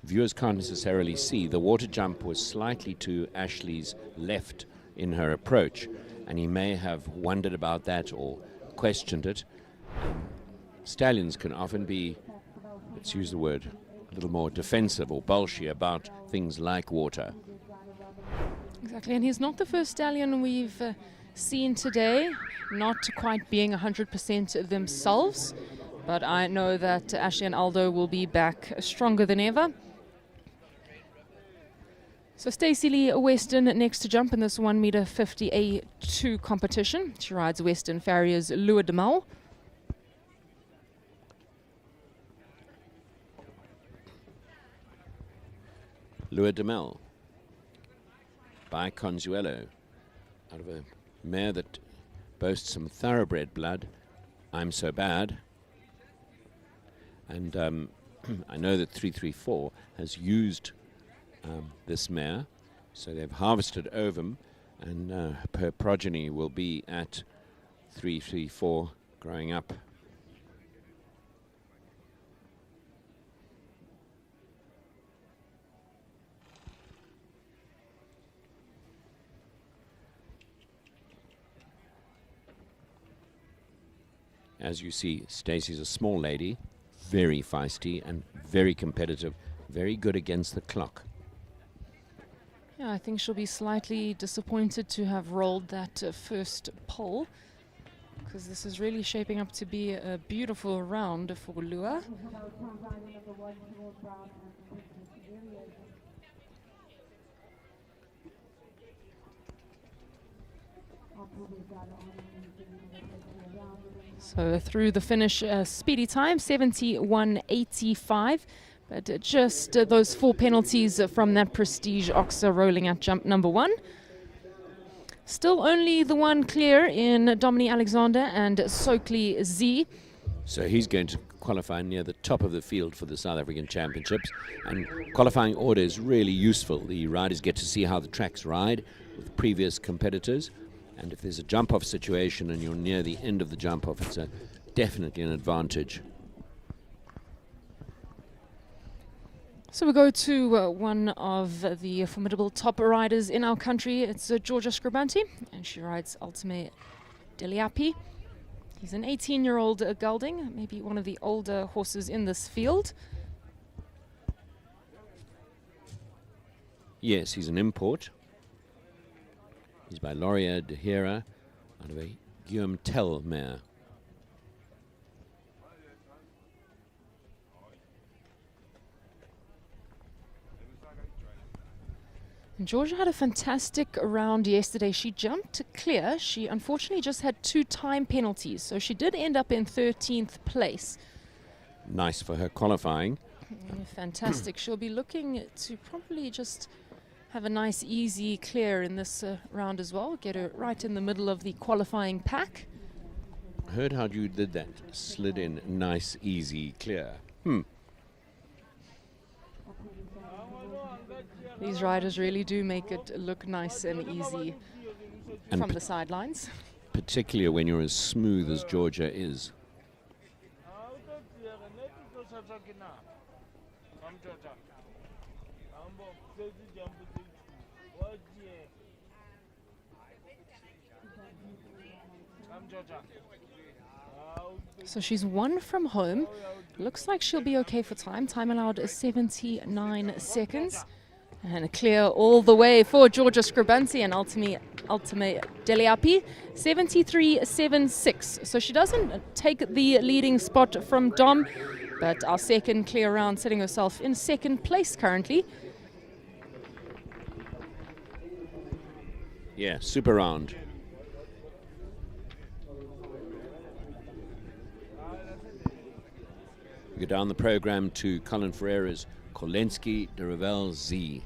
Viewers can't necessarily see. The water jump was slightly to Ashley's left in her approach, and he may have wondered about that or questioned it. Stallions can often be, let's use the word, a little more defensive or bolshy about things like water. Exactly, and he's not the first stallion we've seen today, not quite being 100% themselves. But I know that Ashley and Aldo will be back stronger than ever. So Stacey Lee Weston next to jump in this 1m50 A2 competition. She rides Western Farrier's Lua de Mal. Lua de Mal by Consuelo, out of a mare that boasts some thoroughbred blood. I'm So Bad. And I know that 334 has used this mare, so they've harvested ovum, and her progeny will be at 334 growing up. As you see, Stacey's a small lady, very feisty and very competitive, very good against the clock. Yeah, I think she'll be slightly disappointed to have rolled that first pole, because this is really shaping up to be a beautiful round for Lua. So through the finish, speedy time 71.85. But just those 4 penalties from that Prestige Oxa rolling at jump number 1. Still only the one clear in Dominique Alexander and Sokli Z. So he's going to qualify near the top of the field for the South African Championships. And qualifying order is really useful. The riders get to see how the tracks ride with previous competitors. And if there's a jump-off situation and you're near the end of the jump-off, it's definitely an advantage. So we go to one of the formidable top riders in our country. It's Georgia Scribanti, and she rides Ultime Deliapi. He's an 18-year-old gelding, maybe one of the older horses in this field. Yes, he's an import. He's by Laurier de Hera out of a Guillaume Tell mare. Georgia had a fantastic round yesterday. She jumped clear. She unfortunately just had 2 time penalties, so she did end up in 13th place. Nice for her qualifying. Fantastic. She'll be looking to probably just have a nice easy clear in this round as well. Get her right in the middle of the qualifying pack. Heard how you did that. Slid in nice, easy, clear. These riders really do make it look nice and easy from the sidelines. Particularly when you're as smooth as Georgia is. So she's 1 from home. Looks like she'll be okay for time. Time allowed is 79 seconds. And a clear all the way for Georgia Scribanti and Ultime Deliapi, 73.76. So she doesn't take the leading spot from Dom, but our second clear round, setting herself in 2nd place currently. Yeah, super round. We go down the program to Colin Ferreira's Kolensky de Revel Z.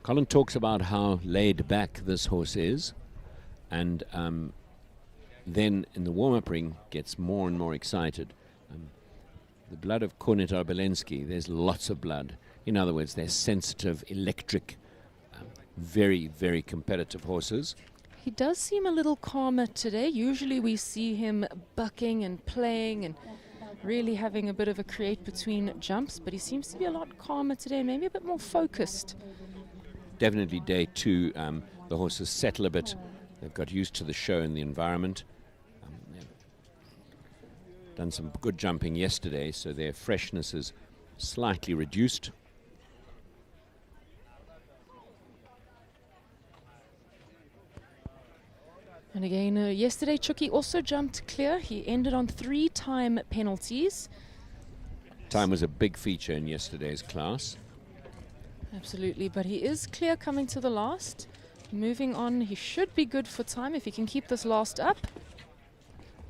Colin talks about how laid back this horse is, and then in the warm-up ring gets more and more excited. The blood of Kornet Arbelensky, there's lots of blood. In other words, they're sensitive, electric, very, very competitive horses. He does seem a little calmer today. Usually we see him bucking and playing and really having a bit of a create between jumps, but he seems to be a lot calmer today, maybe a bit more focused. Definitely day 2, the horses settle a bit. They've got used to the show and the environment. They've done some good jumping yesterday, so their freshness is slightly reduced. And again, yesterday Chucky also jumped clear. He ended on 3 time penalties. Time was a big feature in yesterday's class. Absolutely, but he is clear coming to the last. Moving on, he should be good for time if he can keep this last up.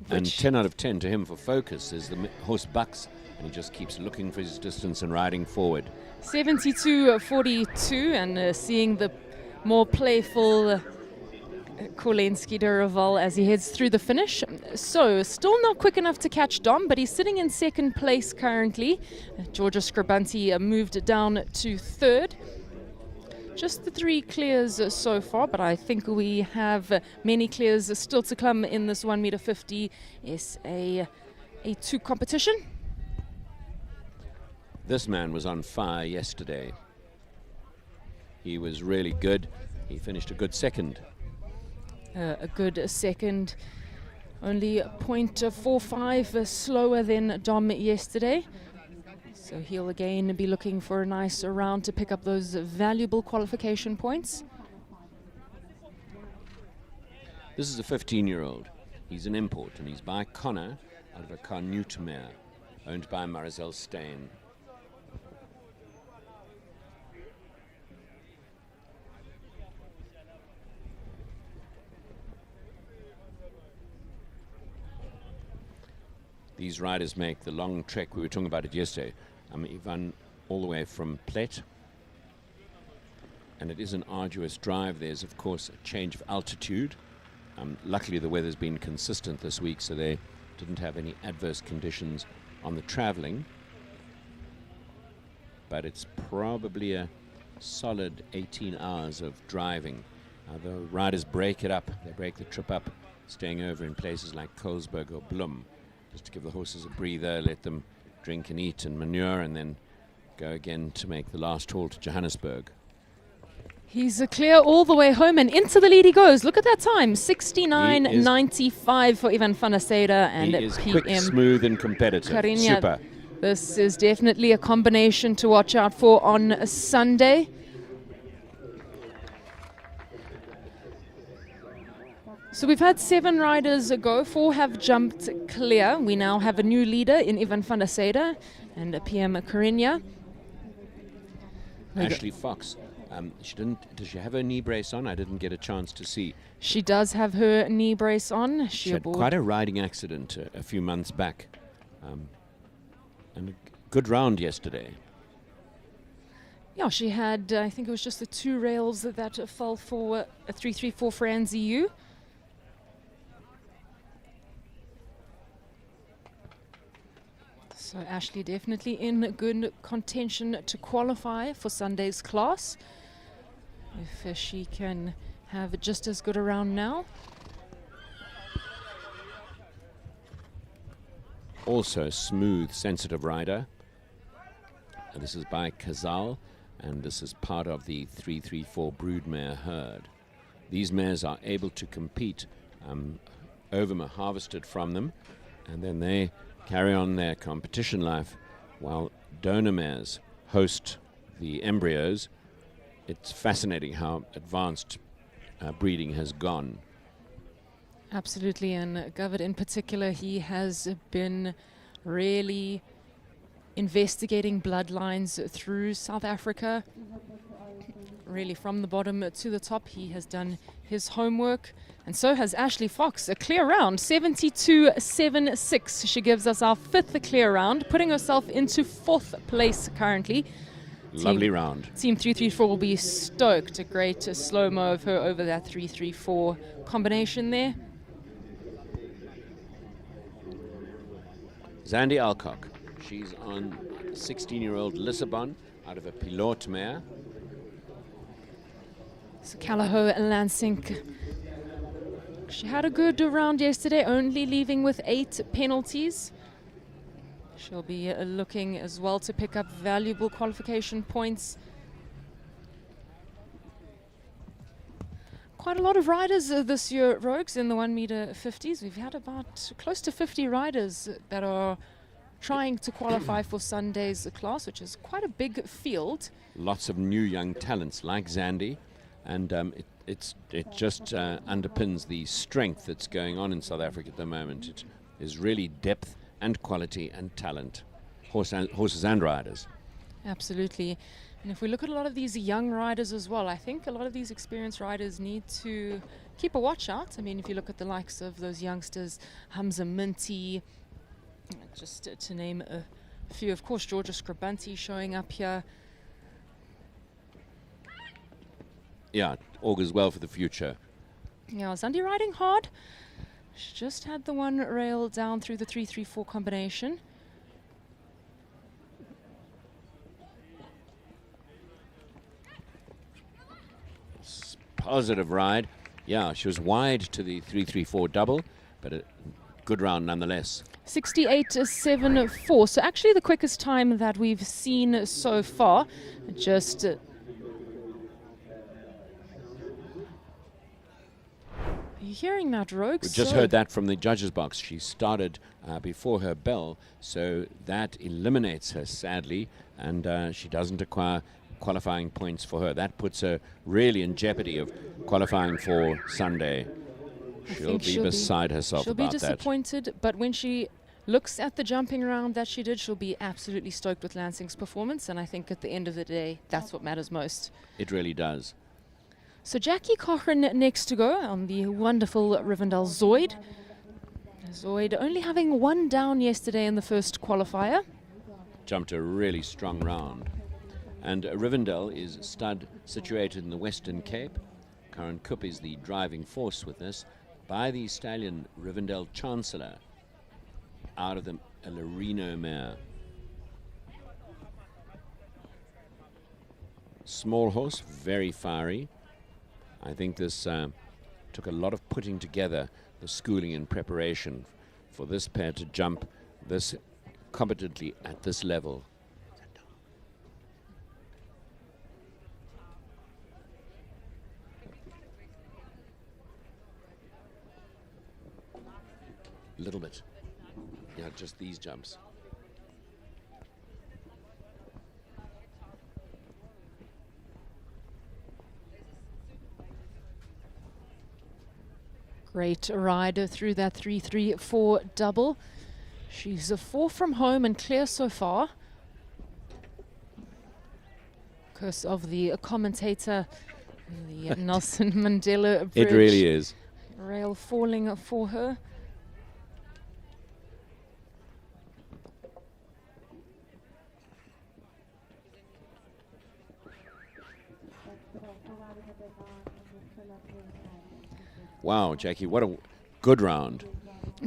And 10 out of 10 to him for focus as the horse bucks, and he just keeps looking for his distance and riding forward. 72.42, and seeing the more playful Kolensky de Revel as he heads through the finish. So still not quick enough to catch Dom, but he's sitting in 2nd place currently. Georgia Scribanti moved down to 3rd. Just the 3 clears so far, but I think we have many clears still to come in this 1m50 SA2 competition. This man was on fire yesterday. He was really good. He finished a good 2nd. A good 2nd, only 0.45 slower than Dom yesterday. So he'll again be looking for a nice round to pick up those valuable qualification points. This is a 15-year-old. He's an import, and he's by Connor out of a Carnute mare, owned by Marizel Steyn. these riders make the long trek. We were talking about it yesterday. Ivan all the way from Plet. And it is an arduous drive. There's, of course, a change of altitude. Luckily, the weather's been consistent this week, so they didn't have any adverse conditions on the traveling. But it's probably a solid 18 hours of driving. The riders break it up. They break the trip up, staying over in places like Colesberg or Bloem, just to give the horses a breather, let them drink and eat and manure, and then go again to make the last haul to Johannesburg. He's clear all the way home, and into the lead he goes. Look at that time, 69.95 for Ivan van der Stede and he is PM. quick, smooth and competitive. Carrinha. Super. This is definitely a combination to watch out for on a Sunday. So we've had 7 riders go, 4 have jumped clear. We now have a new leader in Ivan van der Stede and PM Carrinha. Ashley Fox. Does she have her knee brace on? I didn't get a chance to see. She does have her knee brace on. She had quite a riding accident a few months back. And a good round yesterday. Yeah, she had, I think it was just the 2 rails that fell for a 334 for NZU. So Ashley definitely in good contention to qualify for Sunday's class. If she can have just as good a round now. Also smooth, sensitive rider. And this is by Kazal, and this is part of the 334 broodmare herd. These mares are able to compete. Ovum are harvested from them, and then they carry on their competition life while donor mares host the embryos. It's fascinating how advanced breeding has gone. Absolutely, and Govard in particular, he has been really investigating bloodlines through South Africa. Really from the bottom to the top, he has done his homework, and so has Ashley Fox. A clear round, 72.76. She gives us our 5th clear round, putting herself into 4th place currently. Lovely round. Team 334 will be stoked. A great slow-mo of her over that 334 combination there. Zandi Alcock. She's on 16-year-old Lissabon out of a Pilote mare. So Callahoo and Lansing. She had a good round yesterday, only leaving with 8 penalties. She'll be looking as well to pick up valuable qualification points. Quite a lot of riders this year, Rogues, in the 1 meter 50s. We've had about close to 50 riders that are trying to qualify for Sunday's class, which is quite a big field. Lots of new young talents like Zandi, and it just underpins the strength that's going on in South Africa at the moment. It is really depth and quality and talent, horses and riders. Absolutely. And if we look at a lot of these young riders as well, I think a lot of these experienced riders need to keep a watch out. I mean, if you look at the likes of those youngsters, Hamza Minty, just to name a few, of course, Georgia Scribanti showing up here. Yeah, augurs well for the future. Yeah, Zandi riding hard. She just had the 1 rail down through the 334 combination. Positive ride. Yeah, she was wide to the 334 double, but a good round nonetheless. 68.74. So actually the quickest time that we've seen so far. Just are you hearing that, Rogue? We just heard that from the judges' box. She started before her bell, so that eliminates her, sadly, and she doesn't acquire qualifying points for her. That puts her really in jeopardy of qualifying for Sunday. She'll be beside herself about that. She'll be disappointed, but when she looks at the jumping round that she did, she'll be absolutely stoked with Lansing's performance, and I think at the end of the day, that's what matters most. It really does. So Jackie Cochran next to go on the wonderful Rivendell Zoid. Zoid only having one down yesterday in the first qualifier. Jumped a really strong round. And Rivendell is stud situated in the Western Cape. Karen Koop is the driving force with this. By the stallion Rivendell Chancellor, out of the Alarino mare. Small horse, very fiery. I think this took a lot of putting together, the schooling and preparation for this pair to jump this competently at this level. A little bit. Yeah, just these jumps. Great rider through that 3-3-4 double. She's a 4 from home and clear so far. Curse of the commentator, the Nelson Mandela Bridge. It really is. Rail falling for her. Wow, Jackie, what a good round.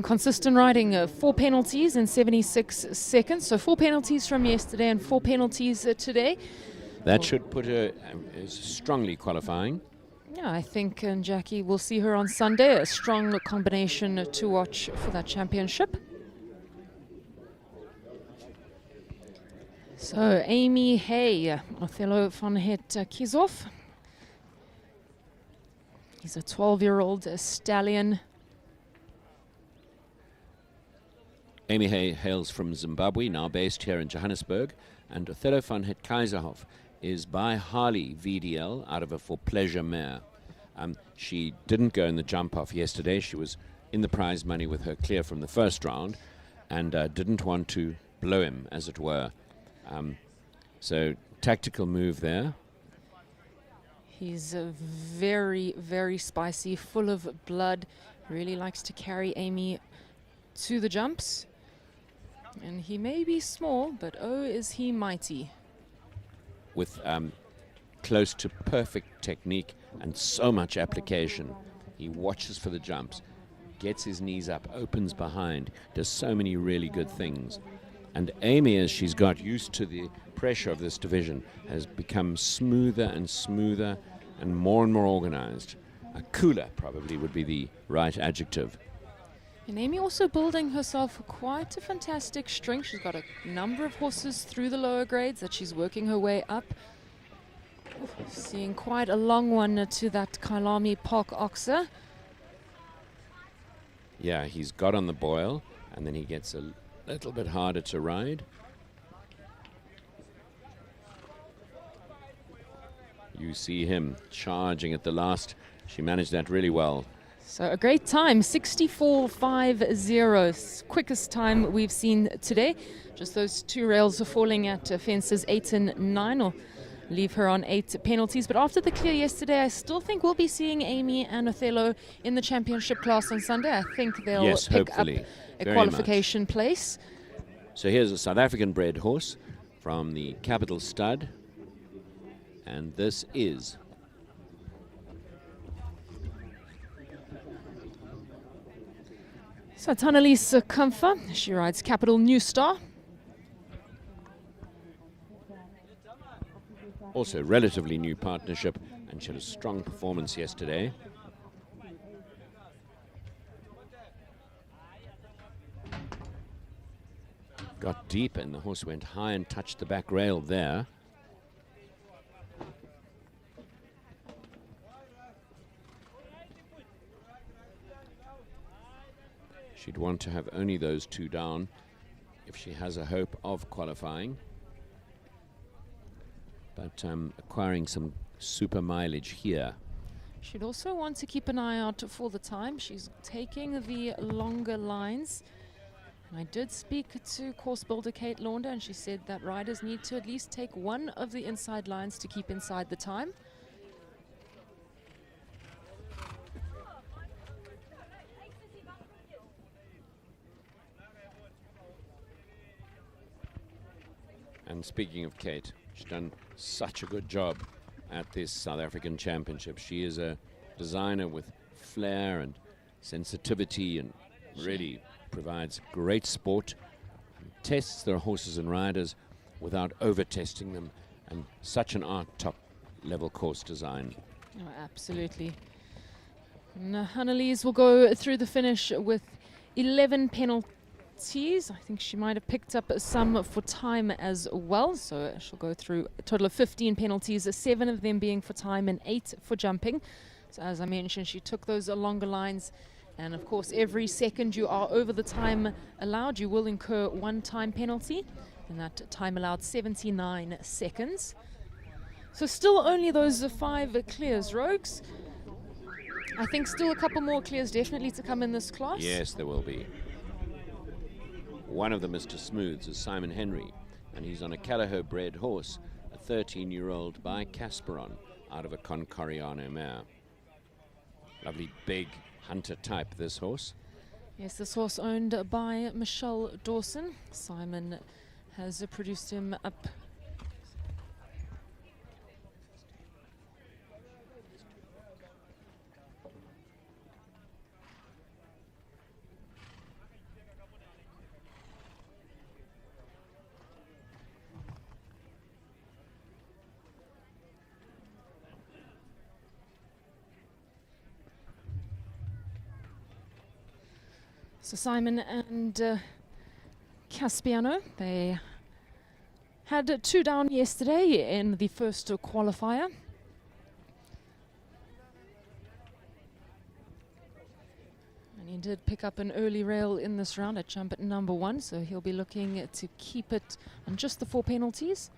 Consistent riding, 4 penalties in 76 seconds. So 4 penalties from yesterday and 4 penalties today. That should put her strongly qualifying. Yeah, I think Jackie will see her on Sunday. A strong combination to watch for that championship. So Amy Hay, Othello van Het Kieshoff. He's a 12-year-old stallion. Amy Hay hails from Zimbabwe, now based here in Johannesburg. And Othello van Het Kieshoff is by Harley VDL out of a For Pleasure mare. She didn't go in the jump off yesterday. She was in the prize money with her clear from the first round and didn't want to blow him, as it were. So tactical move there. He's very, very spicy, full of blood. Really likes to carry Amy to the jumps. And he may be small, but oh, is he mighty. With close to perfect technique and so much application. He watches for the jumps, gets his knees up, opens behind, does so many really good things. And Amy, as she's got used to the pressure of this division, has become smoother and smoother and more organized. Cooler probably would be the right adjective. And Amy also building herself quite a fantastic string. She's got a number of horses through the lower grades that she's working her way up. Seeing quite a long one to that Kyalami Park Oxer. Yeah, he's got on the boil and then he gets a little bit harder to ride. You see him charging at the last. She managed that really well. So a great time, 64.50, quickest time we've seen today. Just those 2 rails are falling at fences 8 and 9, or leave her on 8 penalties. But after the clear yesterday, I still think we'll be seeing Amy and Othello in the championship class on Sunday. I think they'll pick up a qualification place. So here's a South African bred horse from the Capital Stud. And this is so Tannelise Comfer. She rides Capital New Star. also relatively new partnership, and she had a strong performance yesterday. Got deep and the horse went high and touched the back rail there. She'd want to have only those two down if she has a hope of qualifying. But acquiring some super mileage here. She'd also want to keep an eye out for the time. She's taking the longer lines. And I did speak to course builder Kate Launder, and she said that riders need to at least take one of the inside lines to keep inside the time. And speaking of Kate, she's done such a good job at this South African Championship. She is a designer with flair and sensitivity and really provides great sport, and tests their horses and riders without over-testing them, and such an top level course design. Oh, absolutely. And Annelies will go through the finish with 11 penalties. I think she might have picked up some for time as well. So she'll go through a total of 15 penalties, 7 of them being for time and 8 for jumping. So as I mentioned, she took those longer lines. And of course, every second you are over the time allowed, you will incur 1 time penalty. And that time allowed 79 seconds. So still only those 5 clears, Rogues. I think still a couple more clears definitely to come in this class. Yes, there will be. One of the Mr. Smooths is Simon Henry, and he's on a Callahoo bred horse, a 13-year-old by Casperon, out of a Concoriano mare. Lovely big hunter type, this horse. Yes, this horse owned by Michelle Dawson. Simon has produced him up. So Simon and Caspiano, they had 2 down yesterday in the first qualifier. And he did pick up an early rail in this round at jump at number 1, so he'll be looking to keep it on just the 4 penalties.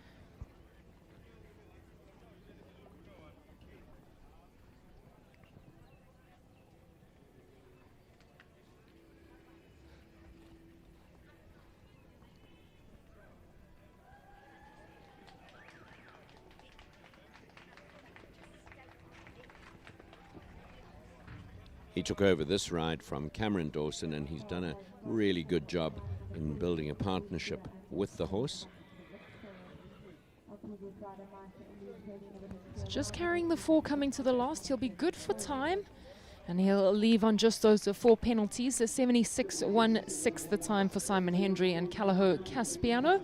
He took over this ride from Cameron Dawson, and he's done a really good job in building a partnership with the horse. So just carrying the 4 coming to the last, he'll be good for time. And he'll leave on just those 4 penalties. 76.16 the time for Simon Henry and Callahoo Caspiano.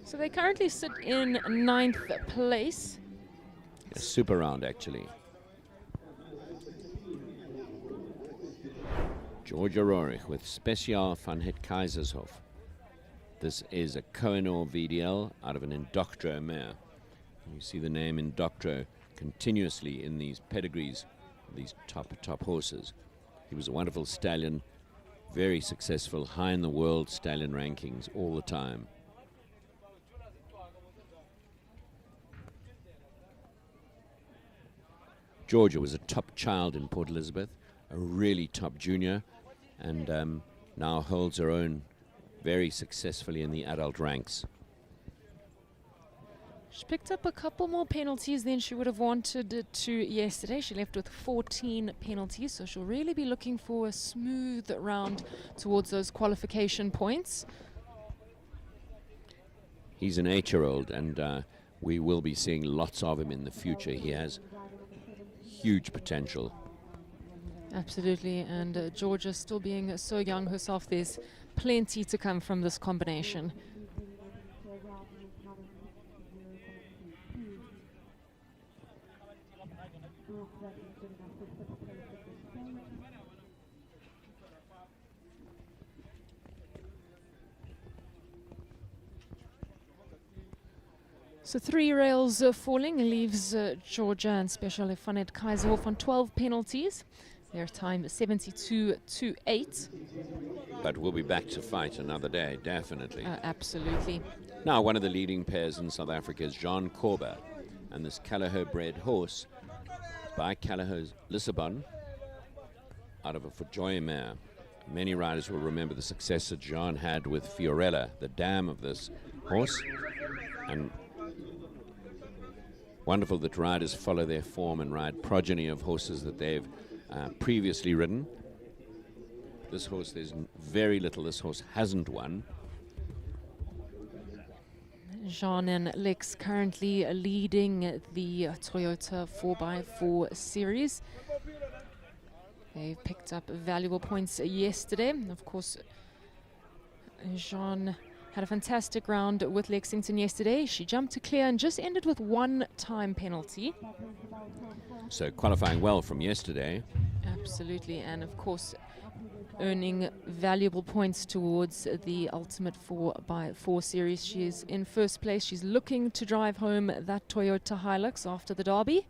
So they currently sit in 9th place. A super round, actually. Georgia Rorich with Special van het Kaisershof. This is a Kohinoor VDL out of an Indoctro mare. You see the name Indoctro continuously in these pedigrees, these top horses. He was a wonderful stallion, very successful, high in the world stallion rankings all the time. Georgia was a top child in Port Elizabeth, a really top junior, and now holds her own very successfully in the adult ranks. She picked up a couple more penalties than she would have wanted to yesterday. She left with 14 penalties, so she'll really be looking for a smooth round towards those qualification points. He's an 8-year-old, and we will be seeing lots of him in the future. He has huge potential. Absolutely, and Georgia still being so young herself, there's plenty to come from this combination. So 3 rails falling leaves Georgia and Special van het Kaisershof on 12 penalties. Their time 72.28. But we'll be back to fight another day, definitely. Absolutely. Now, one of the leading pairs in South Africa is John Korber, and this Callahoo bred horse by Callahoo's Lissabon out of a Fojoy mare. Many riders will remember the success that John had with Fiorella, the dam of this horse, and wonderful that riders follow their form and ride progeny of horses that they've previously ridden. This horse, there's very little this horse hasn't won. Jean and Lex currently leading the Toyota 4x4 series. They picked up valuable points yesterday. Of course, Jean had a fantastic round with Lexington yesterday. She jumped to clear and just ended with one time penalty. So qualifying well from yesterday. Absolutely, and of course earning valuable points towards the ultimate 4x4 series. She is in first place. She's looking to drive home that Toyota Hilux after the derby.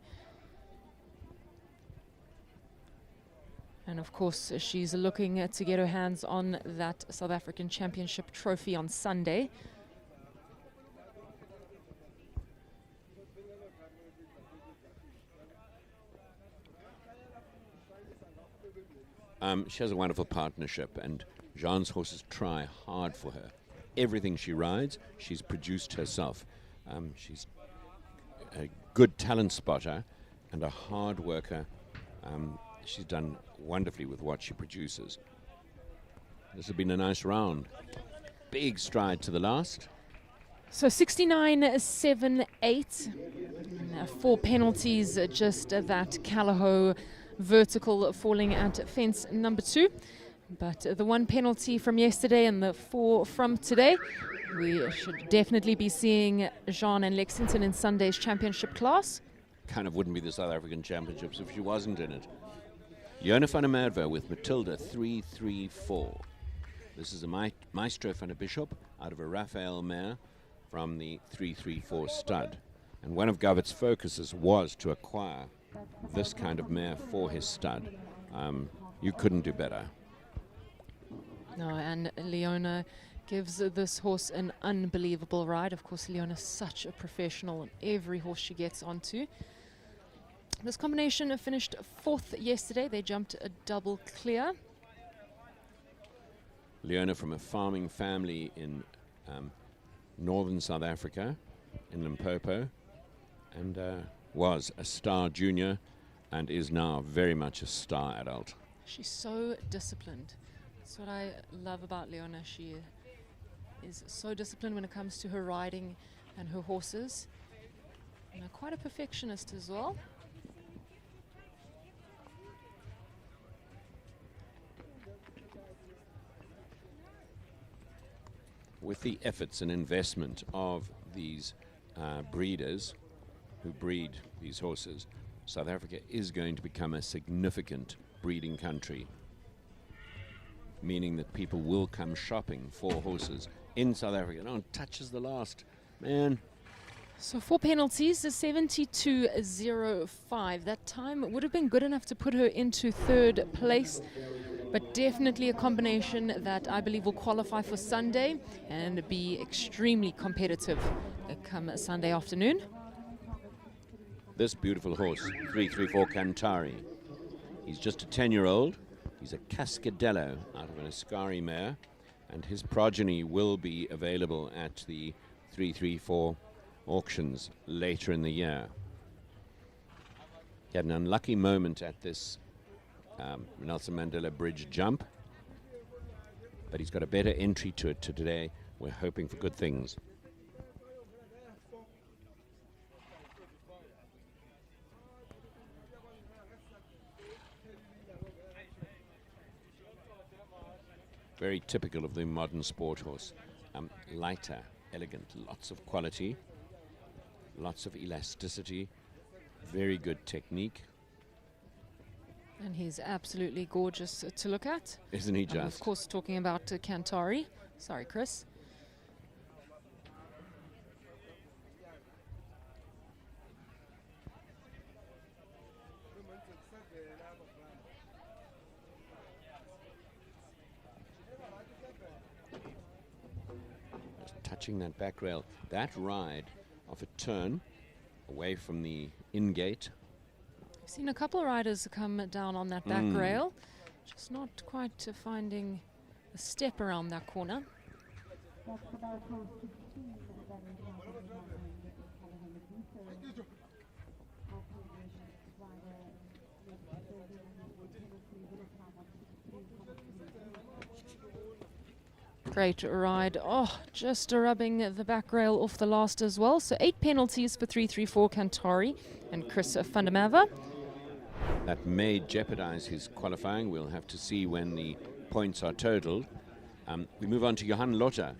And of course, she's looking to get her hands on that South African Championship trophy on Sunday. She has a wonderful partnership, and Jean's horses try hard for her. Everything she rides, she's produced herself. She's a good talent spotter and a hard worker. She's done wonderfully with what she produces. This has been a nice round. Big stride to the last. So 69.78. 4 penalties, just that Callao vertical falling at fence number 2. But the 1 penalty from yesterday and the 4 from today, we should definitely be seeing Jean and Lexington in Sunday's championship class. Kind of wouldn't be the South African Championships if she wasn't in it. Jona van der Merwe with Matilda 334. This is a Maestro van der Bishop out of a Raphael mare from the 334 stud. And one of Govett's focuses was to acquire this kind of mare for his stud. You couldn't do better. No, and Leona gives this horse an unbelievable ride. Of course, Leona's such a professional on every horse she gets onto. This combination finished 4th yesterday. They jumped a double clear. Leona from a farming family in northern South Africa, in Limpopo, and was a star junior and is now very much a star adult. She's so disciplined. That's what I love about Leona. She is so disciplined when it comes to her riding and her horses. And quite a perfectionist as well. With the efforts and investment of these breeders who breed these horses, South Africa is going to become a significant breeding country, meaning that people will come shopping for horses in South Africa. No one touches the last, man. So 4 penalties, a 72.05. That time would have been good enough to put her into 3rd place, but definitely a combination that I believe will qualify for Sunday and be extremely competitive come Sunday afternoon. This beautiful horse, 334 Cantari. He's just a 10-year-old. He's a Cascadello out of an Ascari mare, and his progeny will be available at the 334 auctions later in the year. He had an unlucky moment at this Nelson Mandela Bridge jump, but he's got a better entry to it today. We're hoping for good things. Very typical of the modern sport horse. Lighter, elegant, lots of quality, lots of elasticity, very good technique. And he's absolutely gorgeous to look at. Isn't he just? Of course, talking about Cantari. Sorry, Chris. Touching that back rail, that ride off a turn away from the in-gate. I've seen a couple of riders come down on that back rail, just not quite finding a step around that corner. Great ride. Oh, just rubbing the back rail off the last as well. So 8 penalties for 334 Cantari and Chris van der Merwe. That may jeopardize his qualifying. We'll have to see when the points are totaled. We move on to Johan Lotter.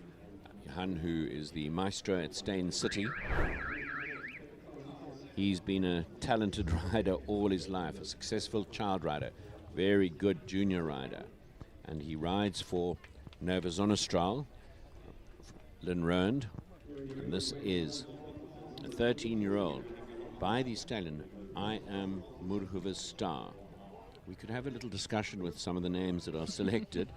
Johan, who is the maestro at Steyn City. He's been a talented rider all his life, a successful child rider, very good junior rider. And he rides for Nova Zonnestraal, Lynn Rond. And this is a 13-year-old by the stallion, I Am Murhuva's Star. We could have a little discussion with some of the names that are selected.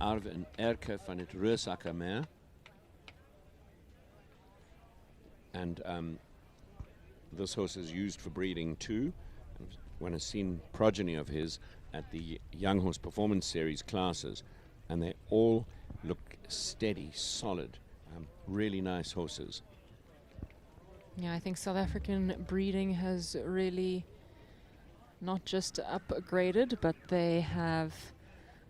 Arv en Erke van het Reusakker mare. And this horse is used for breeding too. And one has seen progeny of his at the Young Horse Performance Series classes, and they all look steady, solid, really nice horses. Yeah, I think South African breeding has really not just upgraded, but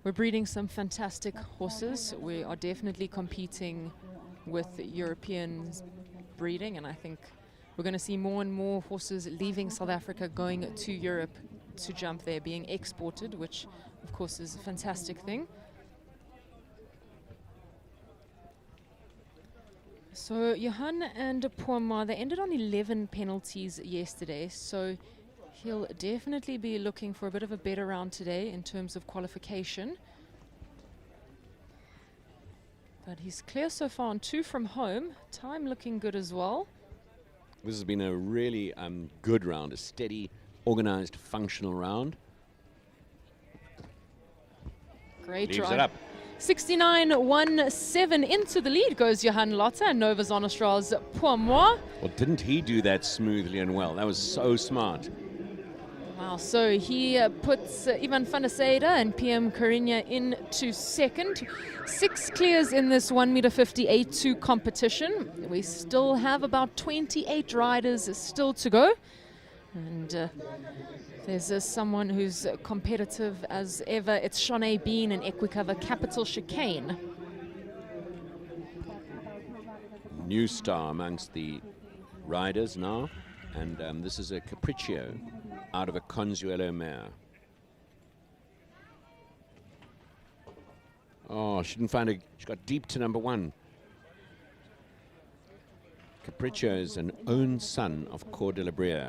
we're breeding some fantastic horses. We are definitely competing with European breeding, and I think we're going to see more and more horses leaving South Africa, going to Europe to jump there, being exported, which of course is a fantastic thing. So Johan and Poima, they ended on 11 penalties yesterday, so he'll definitely be looking for a bit of a better round today in terms of qualification. But he's clear so far on 2 from home, time looking good as well. This has been a really good round, a steady, organized, functional round. Great Leaves drive. it up. 69.17 into the lead goes Johan Lotter and Nova Zonnestraal's Poima. Well, didn't he do that smoothly and well? That was so smart. Wow, so he puts Ivan van der Seyde and PM Cariña into second. 6 clears in this 1.50 meter A2 competition. We still have about 28 riders still to go. And there's someone who's competitive as ever. It's Shanae Bean and Equicover Capital Chicane. New star amongst the riders now. And this is a Capriccio out of a Consuelo mare. Oh, she didn't find she got deep to number 1. Capriccio is an own son of Cor de la Brea,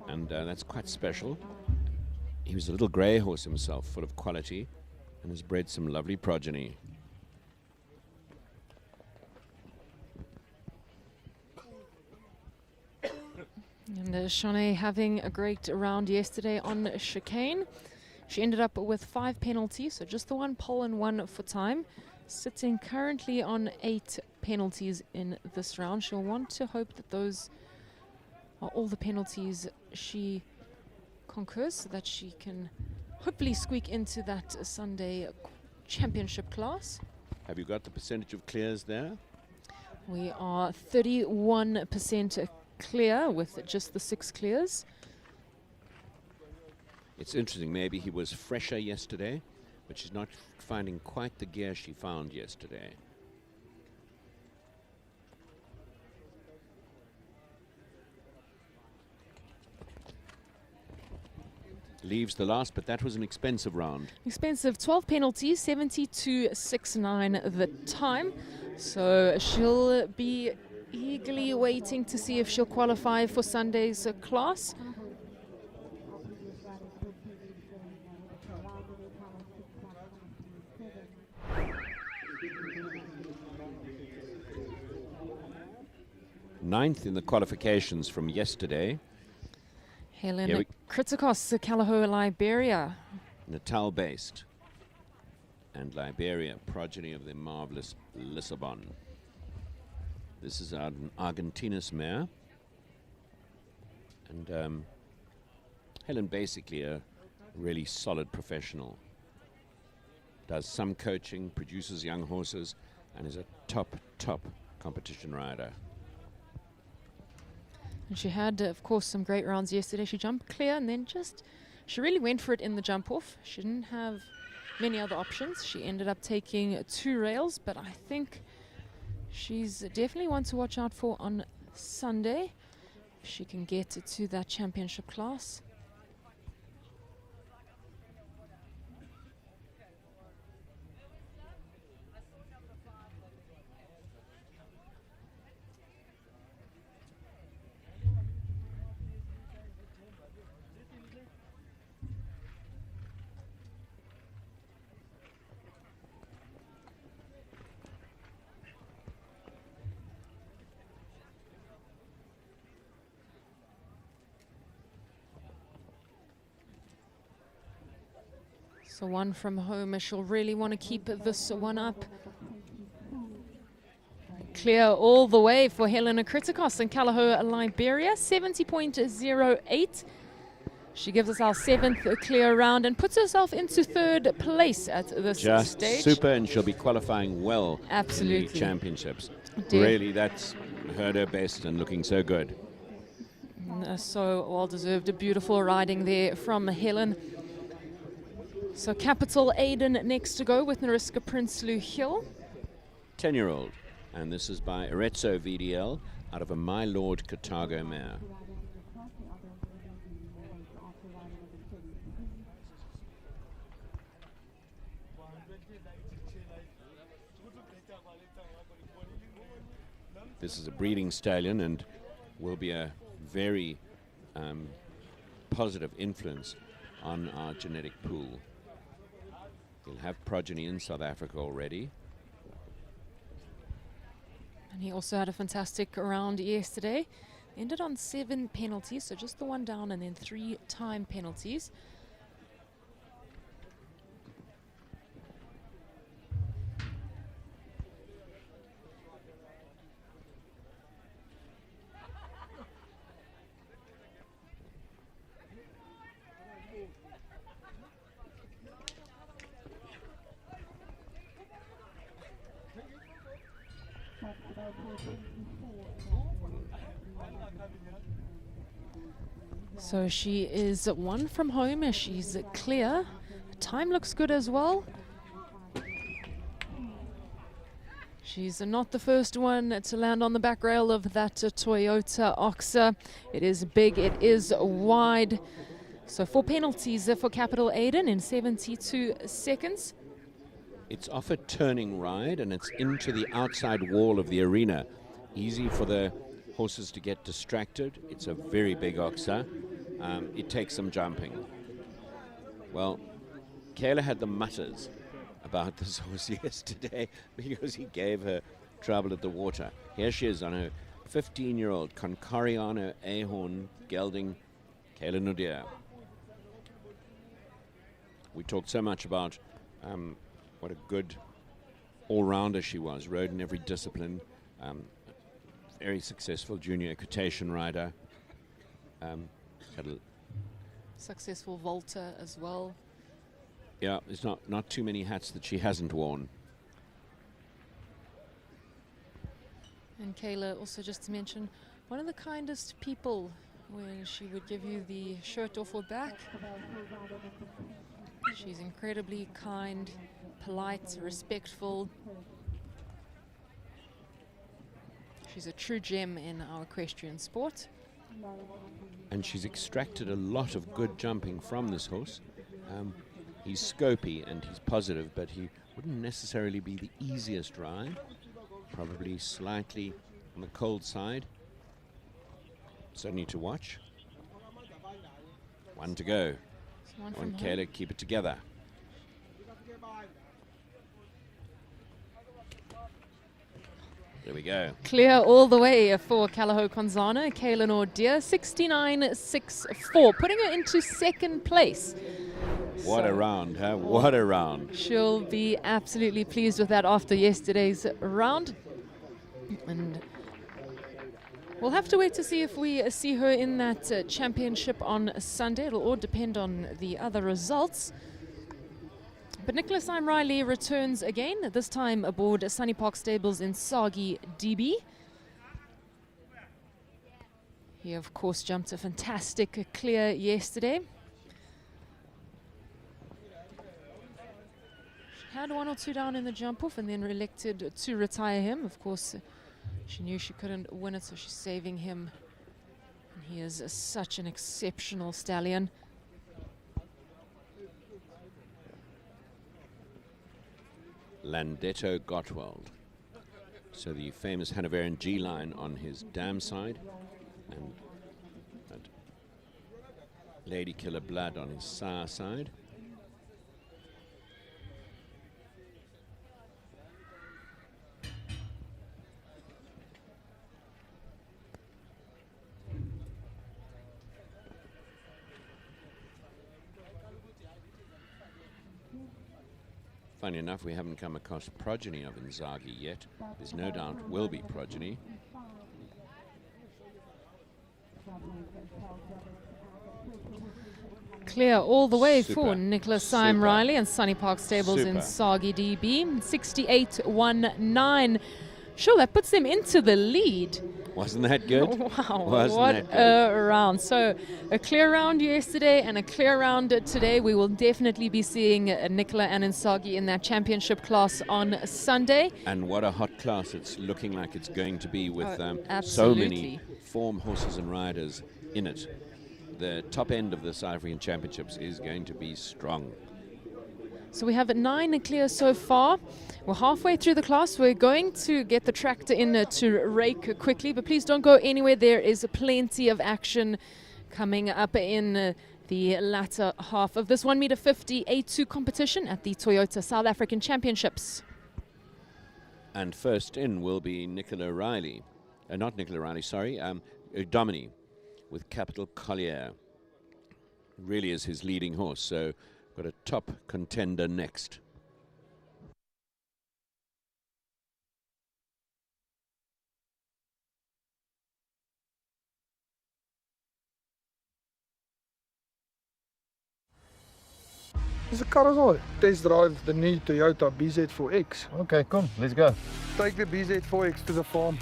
and that's quite special. He was a little grey horse himself, full of quality, and has bred some lovely progeny. And Shanae having a great round yesterday on chicane. She ended up with 5 penalties, so just the 1 pole and 1 for time. Sitting currently on 8 penalties in this round. She'll want to hope that those are all the penalties she conquers, so that she can hopefully squeak into that Sunday championship class. Have you got the percentage of clears there? We are 31% clear with just the 6 clears. It's interesting, maybe he was fresher yesterday, but she's not finding quite the gear she found yesterday. Leaves the last, but that was an expensive round. Expensive, 12 penalties, 72.69 the time. So she'll be eagerly waiting to see if she'll qualify for Sunday's class. Ninth in the qualifications from yesterday. Helen Kritikos, Kalahoa, Liberia. Natal based. And Liberia, progeny of the marvelous Lissabon. This is an Argentinas mare. And Helen basically a really solid professional. Does some coaching, produces young horses, and is a top competition rider. And she had, of course, some great rounds yesterday. She jumped clear and then she really went for it in the jump off. She didn't have many other options. She ended up taking 2 rails, but I think she's definitely one to watch out for on Sunday. If she can get to that championship class. So one from home, she'll really want to keep this one up. Clear all the way for Helena Kritikos in Kalahau, Liberia, 70.08. She gives us our 7th clear round and puts herself into 3rd place at this Just stage. super, and she'll be qualifying well Absolutely. in the championships. Really, that's heard her best and looking so good. So well-deserved, a beautiful riding there from Helen. So Capital Aiden next to go with Nariska Prinsloo Hill. 10-year-old. And this is by Arezzo VDL out of a My Lord Carthago mare. This is a breeding stallion and will be a very positive influence on our genetic pool. He'll have progeny in South Africa already. And he also had a fantastic round yesterday. Ended on 7 penalties, so just the one down and then 3 time penalties. So she is 1 from home. She's clear. Time looks good as well. She's not the first one to land on the back rail of that Toyota Oxa. It is big, it is wide. So 4 penalties for Capital Aiden in 72 seconds. It's off a turning ride and it's into the outside wall of the arena. Easy for the horses to get distracted. It's a very big Oxa. It takes some jumping. Well, Kayla had the mutters about this horse yesterday because he gave her trouble at the water. Here she is on her 15-year-old Concariano Ahorn gelding Kayla Naudé. We talked so much about what a good all-rounder she was, rode in every discipline, very successful junior equitation rider. Had a successful vaulter as well. Yeah, there's not too many hats that she hasn't worn. And Kayla, also just to mention, one of the kindest people when she would give you the shirt off her back. She's incredibly kind, polite, respectful. She's a true gem in our equestrian sport. And she's extracted a lot of good jumping from this horse. He's scopy and he's positive, but he wouldn't necessarily be the easiest ride. Probably slightly on the cold side. Certainly to watch. 1 to go. One Kayla, keep it together. There we go. Clear all the way for Kalahau Konzana, Kayla Naudé, 69.64, putting her into 2nd place. What a round, huh? What a round. She'll be absolutely pleased with that after yesterday's round. And we'll have to wait to see if we see her in that championship on Sunday. It'll all depend on the other results. But Nicholas Riley returns again, this time aboard Sunny Park Stables in Sagi DB. He, of course, jumped a fantastic clear yesterday. had 1 or 2 down in the jump off and then elected to retire him. Of course, she knew she couldn't win it, so she's saving him. And he is such an exceptional stallion. Landetto Gottwald. So the famous Hanoverian G-line on his dam side, and Lady Killer Blood on his Sa side. Funny enough, we haven't come across progeny of Inzaghi yet. There's no doubt will be progeny. Clear all the way Super. for Nicholas Syme Super. Riley and Sunny Park Stables in Super. Sagi DB. 68.19. Sure, that puts them into the lead. Wasn't that good? Wow, Wasn't what that good? a round. So a clear round yesterday and a clear round today. We will definitely be seeing Nicola and Inzaghi in that championship class on Sunday. And what a hot class it's looking like it's going to be with so absolutely. many form horses and riders in it. The top end of the South African Championships is going to be strong. So we have 9 clear so far. We're halfway through the class. We're going to get the tractor in to rake quickly, but please don't go anywhere. There is plenty of action coming up in the latter half of this 1 meter 50 A2 competition at the Toyota South African Championships. And first in will be Nicola Riley. Not Nicola Riley, sorry. Domini with Capital Collier. Really is his leading horse, so got a top contender next. Dis 'n carousel. Test drive the new Toyota BZ4X. Okay, come, let's go. Take the BZ4X to the farm.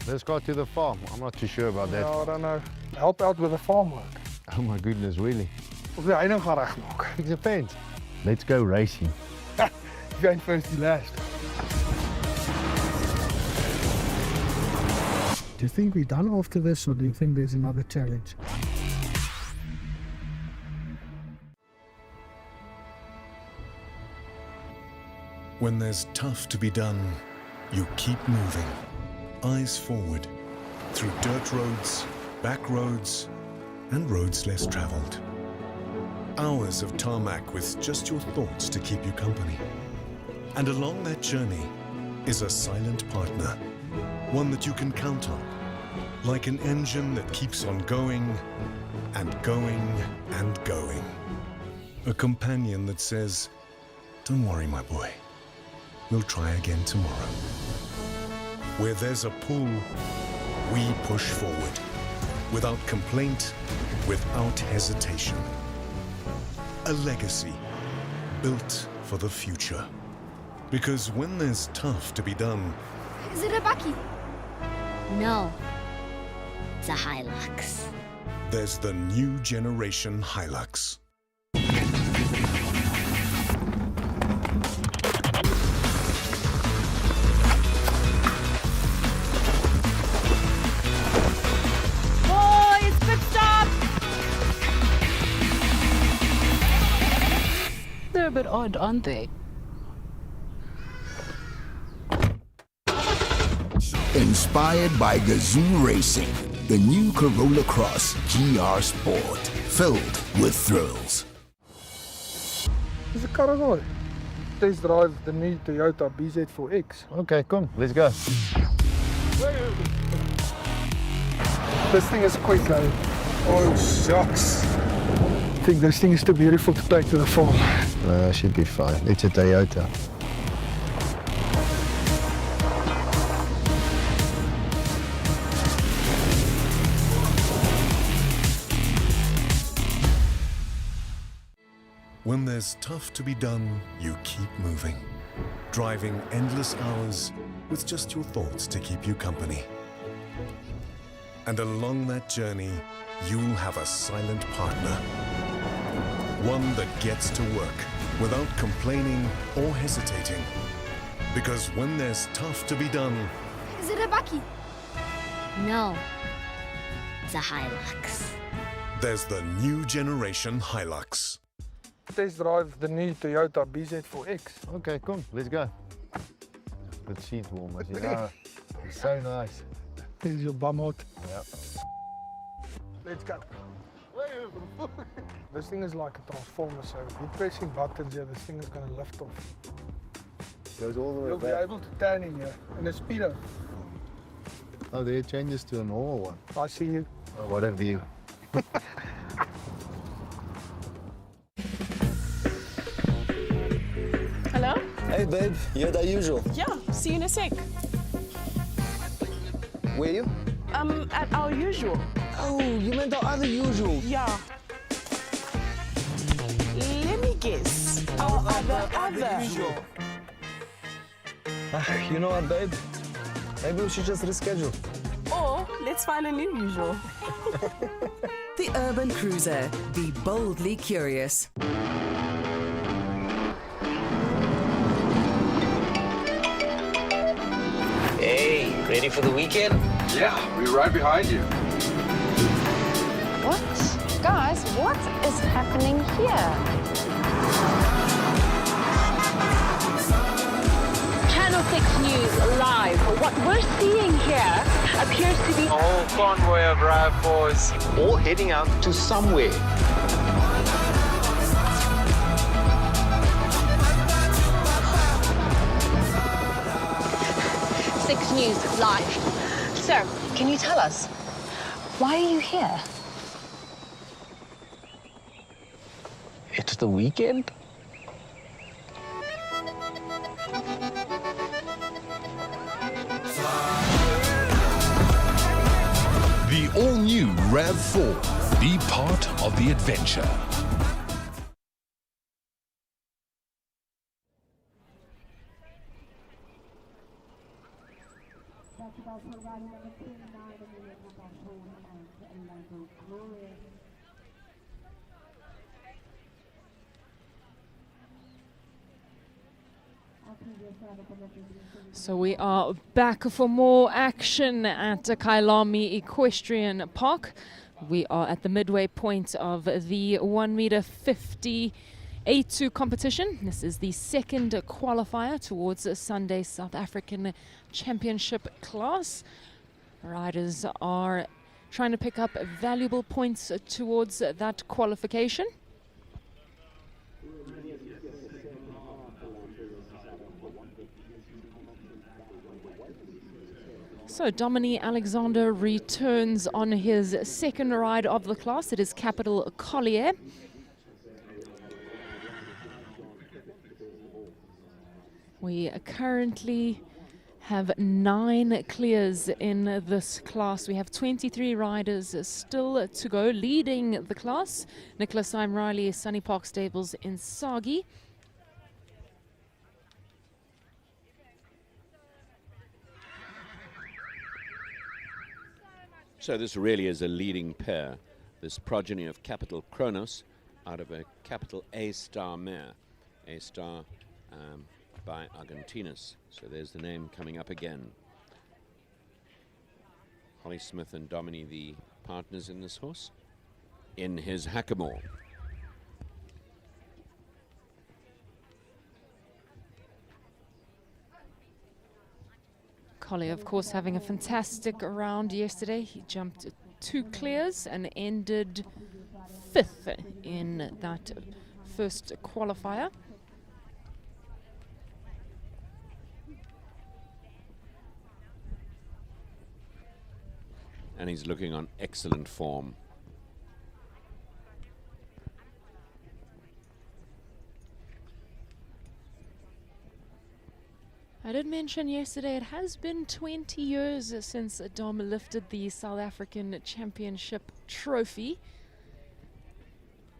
Let's go to the farm. I'm not too sure about that. No, I don't know. Help out with the farm work. Oh my goodness, really? Of die heining gaan regmaak. It depends. Let's go racing. If jy first die last. Do you think we're done after this, or do you think there's another challenge? When there's tough to be done, you keep moving. Eyes forward, through dirt roads, back roads, and roads less traveled. Hours of tarmac with just your thoughts to keep you company. And along that journey is a silent partner, one that you can count on, like an engine that keeps on going and going and going. A companion that says, "Don't worry, my boy. We'll try again tomorrow." Where there's a pull, we push forward. Without complaint, without hesitation. A legacy built for the future. Because when there's tough to be done, Is it a Bucky? No. It's a Hilux. there's the new generation Hilux. Boys, pit stop! They're a bit odd, aren't they? Inspired by Gazoo Racing, the new Corolla Cross GR Sport, filled with thrills. Dis 'n carousel. Test drive the new Toyota BZ4X. Okay, come, let's go. This thing is quick, though. Oh, shucks. I think this thing is too beautiful to take to the farm. Should be fine. It's a Toyota. When there's tough to be done, you keep moving. Driving endless hours with just your thoughts to keep you company. And along that journey, you'll have a silent partner. One that gets to work without complaining or hesitating. Because when there's tough to be done, Is it a Bucky? No. It's a Hilux. there's the new generation Hilux. Test drive the new Toyota BZ4X. Okay, come, let's go. Good seat warmers, you know. It's so nice. Here's your bum out. Yep. Let's go. This thing is like a transformer, so if you're pressing buttons here, this thing is going to lift off. Goes all the way You'll be back. able to turn in here, and a speedo. Oh, there it changes to a normal one. I see you. Oh, what a view. Hello? Hey, babe, you're the usual. Yeah, see you in a sec. Where you? At our usual. Oh, you meant the other usual. Yeah. Let me guess. Our other. Usual. You know what, babe? Maybe we should just reschedule. Or let's find a new usual. The Urban Cruiser. Be boldly curious. Hey, ready for the weekend? Yeah, we're right behind you. What? Guys, what is happening here? Channel 6 News live. What we're seeing here appears to be A whole convoy of RAV4s, all heading out to somewhere. Six News live. Sir, can you tell us why are you here? It's the weekend? The all-new RAV4. Be part of the adventure. So we are back for more action at Kailami Equestrian Park. We are at the midway point of the 1 meter 50 A2 competition. This is the second qualifier towards Sunday's South African Championship class. Riders are trying to pick up valuable points towards that qualification. So Dominique Alexander returns on his second ride of the class. It is Capital Collier. We currently have 9 clears in this class. We have 23 riders still to go. Leading the class, Nicholas Riley, Sunny Park Stables in Sagi. So this really is a leading pair, this progeny of Capital Kronos out of a Capital A-Star mare, A-Star by Argentinus. So there's the name coming up again. Holly Smith and Dominique, the partners in this horse, in his Hackamore. Collier, of course, having a fantastic round yesterday. He jumped 2 clears and ended 5th in that first qualifier. And he's looking on excellent form. I did mention yesterday it has been 20 years since Dom lifted the South African Championship trophy.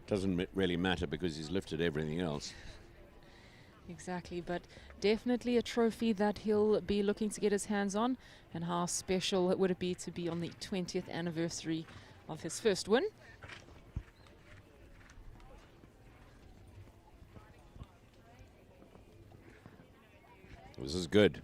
Doesn't really matter because he's lifted everything else. Exactly, but definitely a trophy that he'll be looking to get his hands on. And how special would it be to be on the 20th anniversary of his first win? This is good.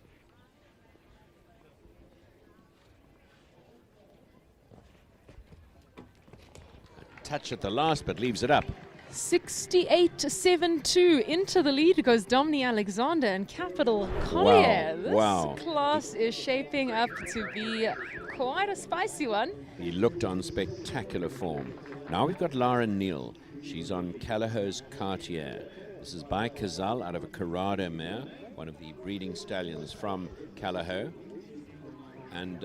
A touch at the last, but leaves it up. 68-7-2 into the lead goes Dominique Alexander and Capital Collier. Wow. This class is shaping up to be quite a spicy one. He looked on spectacular form. Now we've got Lara Neal. She's on Callahow's Cartier. This is by Kazal out of a Carrado mare, one of the breeding stallions from Callahow. And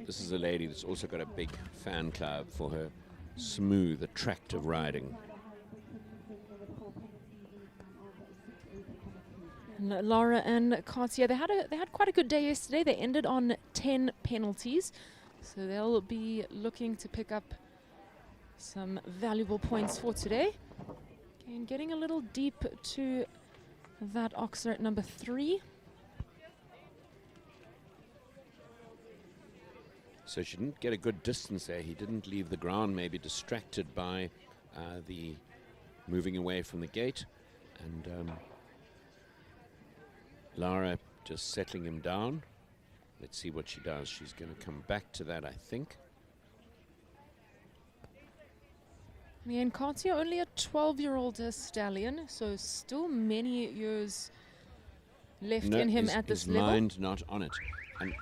this is a lady that's also got a big fan club for her smooth, attractive riding. Lara and Cartier, they had quite a good day yesterday. They ended on 10 penalties, so they'll be looking to pick up some valuable points for today. And getting a little deep to that oxer at number 3. So she didn't get a good distance there. He didn't leave the ground, maybe distracted by the moving away from the gate. And Lara just settling him down. Let's see what she does. She's going to come back to that, I think. And Cartier, only a 12-year-old stallion, so still many years left in him at this level. His mind not on it. And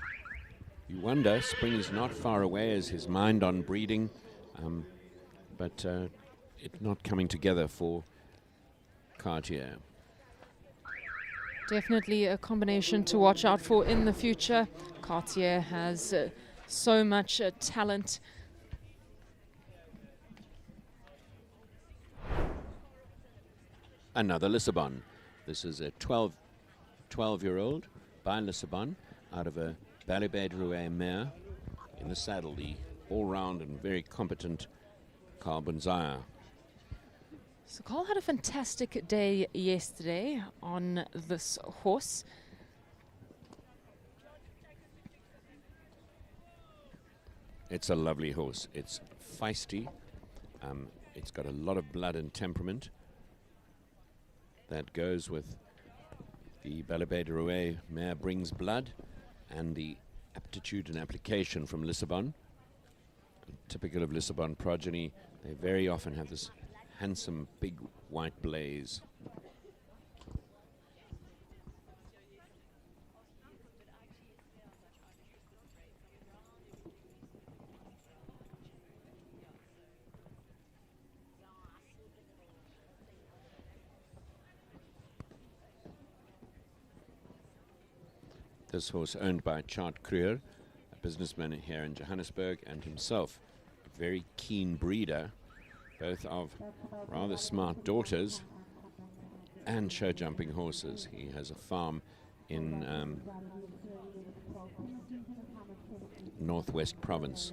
you wonder, spring is not far away. Is his mind on breeding? But it's not coming together for Cartier. Definitely a combination to watch out for in the future. Cartier has so much talent. Another Lissabon. This is a 12-year-old by Lissabon out of a Balibé Drouet mare in the saddle, the all-round and very competent Carl Bonzaya. So Carl had a fantastic day yesterday on this horse. It's a lovely horse. It's feisty. It's got a lot of blood and temperament. That goes with the Balibé Drouet mare brings blood, and the aptitude and application from Lissabon. Typical of Lissabon progeny, they very often have this handsome big white blaze. This horse owned by Chart Kruger, a businessman here in Johannesburg, and himself a very keen breeder, both of rather smart daughters and show jumping horses. He has a farm in Northwest Province.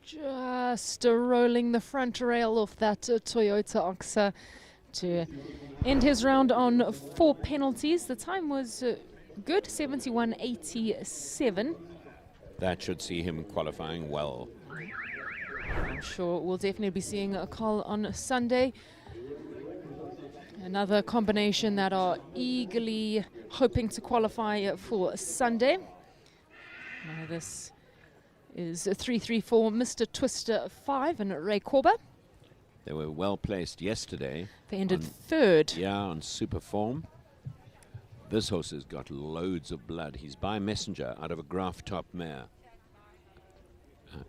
Just rolling the front rail off that Toyota Oxa to end his round on 4 penalties. The time was good, 71.87. That should see him qualifying well. I'm sure we'll definitely be seeing a call on Sunday. Another combination that are eagerly hoping to qualify for Sunday. Now this is 334 Mr. Twister 5 and Ray Corber. They were well placed yesterday. They ended 3rd. Yeah, on super form. This horse has got loads of blood. He's by Messenger out of a Graf Top mare.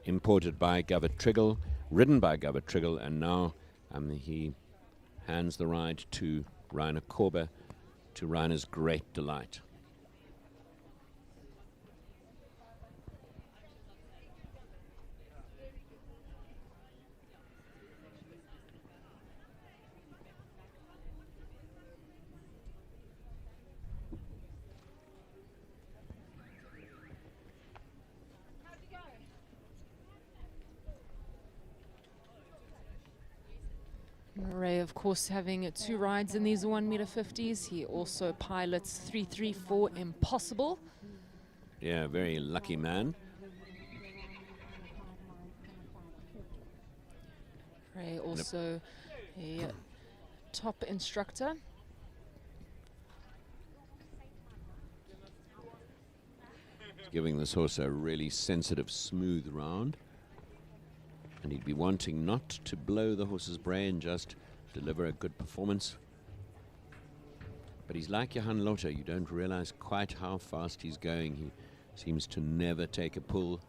Imported by Govert Triggle, ridden by Govert Triggle, and now he hands the ride to Rainer Corber, to Rainer's great delight. Ray, of course, having 2 rides in these 1m50s. He also pilots 334 Impossible. Yeah, very lucky man. Ray also a top instructor. giving this horse a really sensitive, smooth round. And he'd be wanting not to blow the horse's brain, just deliver a good performance. But he's like Johan Lotte. You don't realize quite how fast he's going. He seems to never take a pull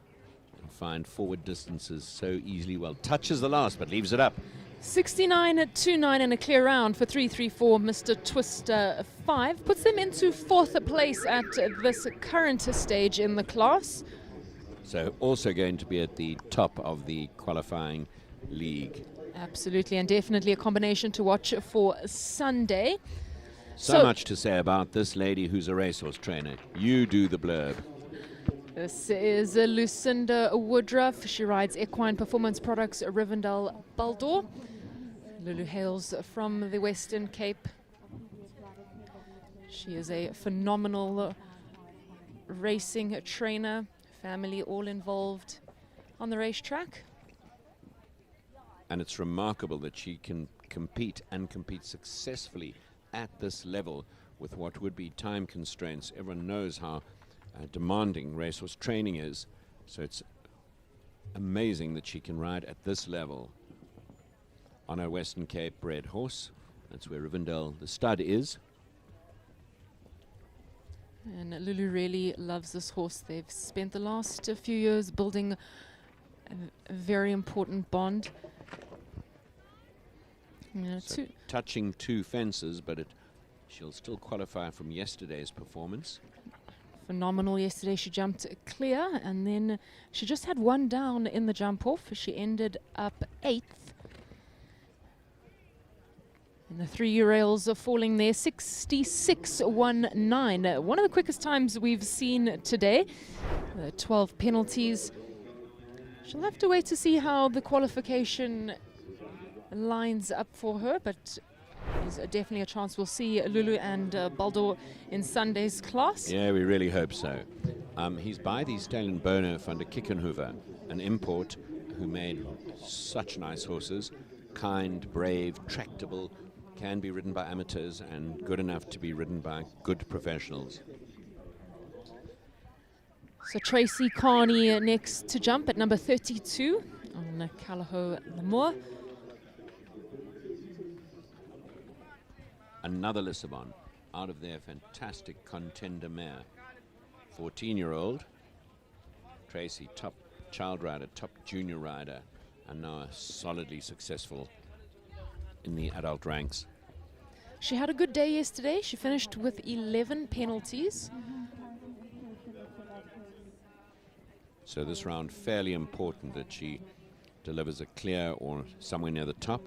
and find forward distances so easily. Well, touches the last, but leaves it up. 69.29 in a clear round for 334 Mr. Twister 5. Puts them into 4th place at this current stage in the class. So also going to be at the top of the qualifying league. Absolutely, and definitely a combination to watch for Sunday. So much to say about this lady who's a racehorse trainer. You do the blurb. This is Lucinda Woodruff. She rides Equine Performance Products Rivendell Baldor. Lulu hails from the Western Cape. She is a phenomenal racing trainer. Family all involved on the racetrack. And it's remarkable that she can compete and compete successfully at this level with what would be time constraints. Everyone knows how demanding racehorse training is, so it's amazing that she can ride at this level on a Western Cape bred horse. That's where Rivendell, the stud, is. And Lulu really loves this horse. They've spent the last few years building a very important bond. So touching 2 fences, but she'll still qualify from yesterday's performance. Phenomenal yesterday. She jumped clear, and then she just had 1 down in the jump off. She ended up 8th. And the 3 rails are falling there, 66.19. One of the quickest times we've seen today. 12 penalties. She'll have to wait to see how the qualification lines up for her, but there's definitely a chance we'll see Lulu and Baldor in Sunday's class. Yeah, we really hope so. He's by the stallion Bono van der Kickenhoever, an import who made such nice horses, kind, brave, tractable, can be ridden by amateurs and good enough to be ridden by good professionals. So Tracy Carney next to jump at number 32 on Callao Lamour. Another Lissabon out of their fantastic contender mare. 14-year-old Tracy, top child rider, top junior rider, and now solidly successful in the adult ranks. She had a good day yesterday. She finished with 11 penalties. So this round fairly important that she delivers a clear or somewhere near the top.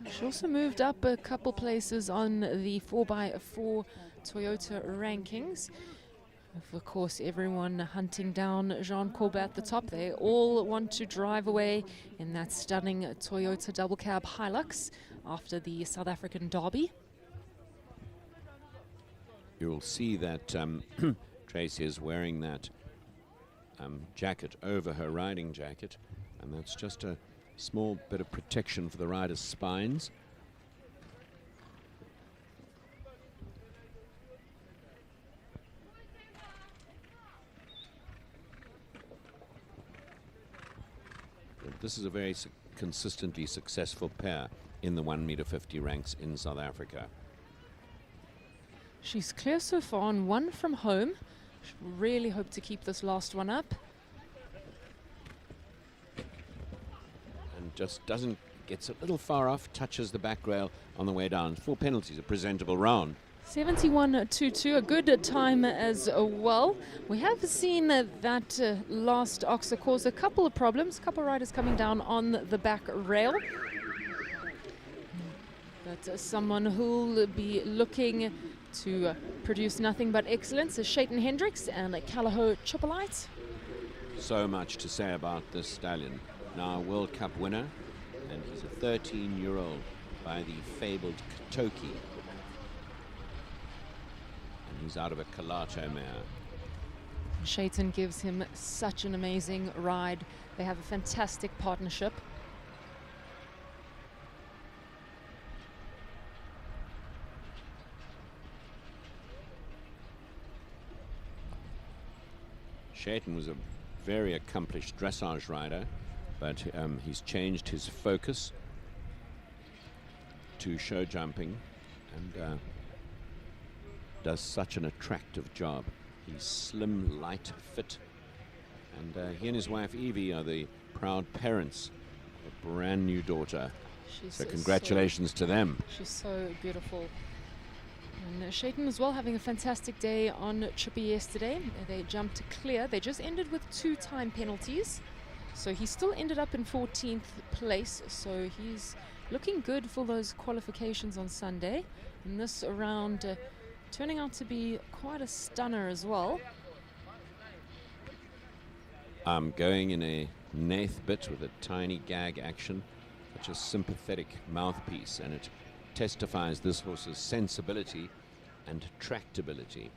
She also moved up a couple places on the 4x4 Toyota rankings. Of course, everyone hunting down Jean Corbet at the top. They all want to drive away in that stunning Toyota double cab Hilux after the South African Derby. You'll see that Tracy is wearing that jacket over her riding jacket, and that's just a small bit of protection for the rider's spines. This is a very consistently successful pair in the 1m50 ranks in South Africa. She's clear so far on 1 from home. She really hope to keep this last one up. And just gets a little far off, touches the back rail on the way down. 4 penalties, a presentable round. 71.22, a good time as well. We have seen that last Oxer cause a couple of problems, a couple of riders coming down on the back rail. But someone who'll be looking to produce nothing but excellence is Shayton Hendricks and Callao Chippolite. So much to say about this stallion. Now a World Cup winner, and he's a 13-year-old by the fabled Katoki. He's out of a Calato mare. Shayton gives him such an amazing ride. They have a fantastic partnership. Shaitan was a very accomplished dressage rider, but he's changed his focus to show jumping and does such an attractive job. He's slim, light, fit, and he and his wife Evie are the proud parents of a brand new daughter. So congratulations to them. She's so beautiful. And Shaitan as well having a fantastic day on Chippy yesterday. They jumped clear. They just ended with 2 time penalties. So he still ended up in 14th place. So he's looking good for those qualifications on Sunday. And this round turning out to be quite a stunner as well. I'm going in a Nath bit with a tiny gag action, such a sympathetic mouthpiece, and it testifies this horse's sensibility and tractability.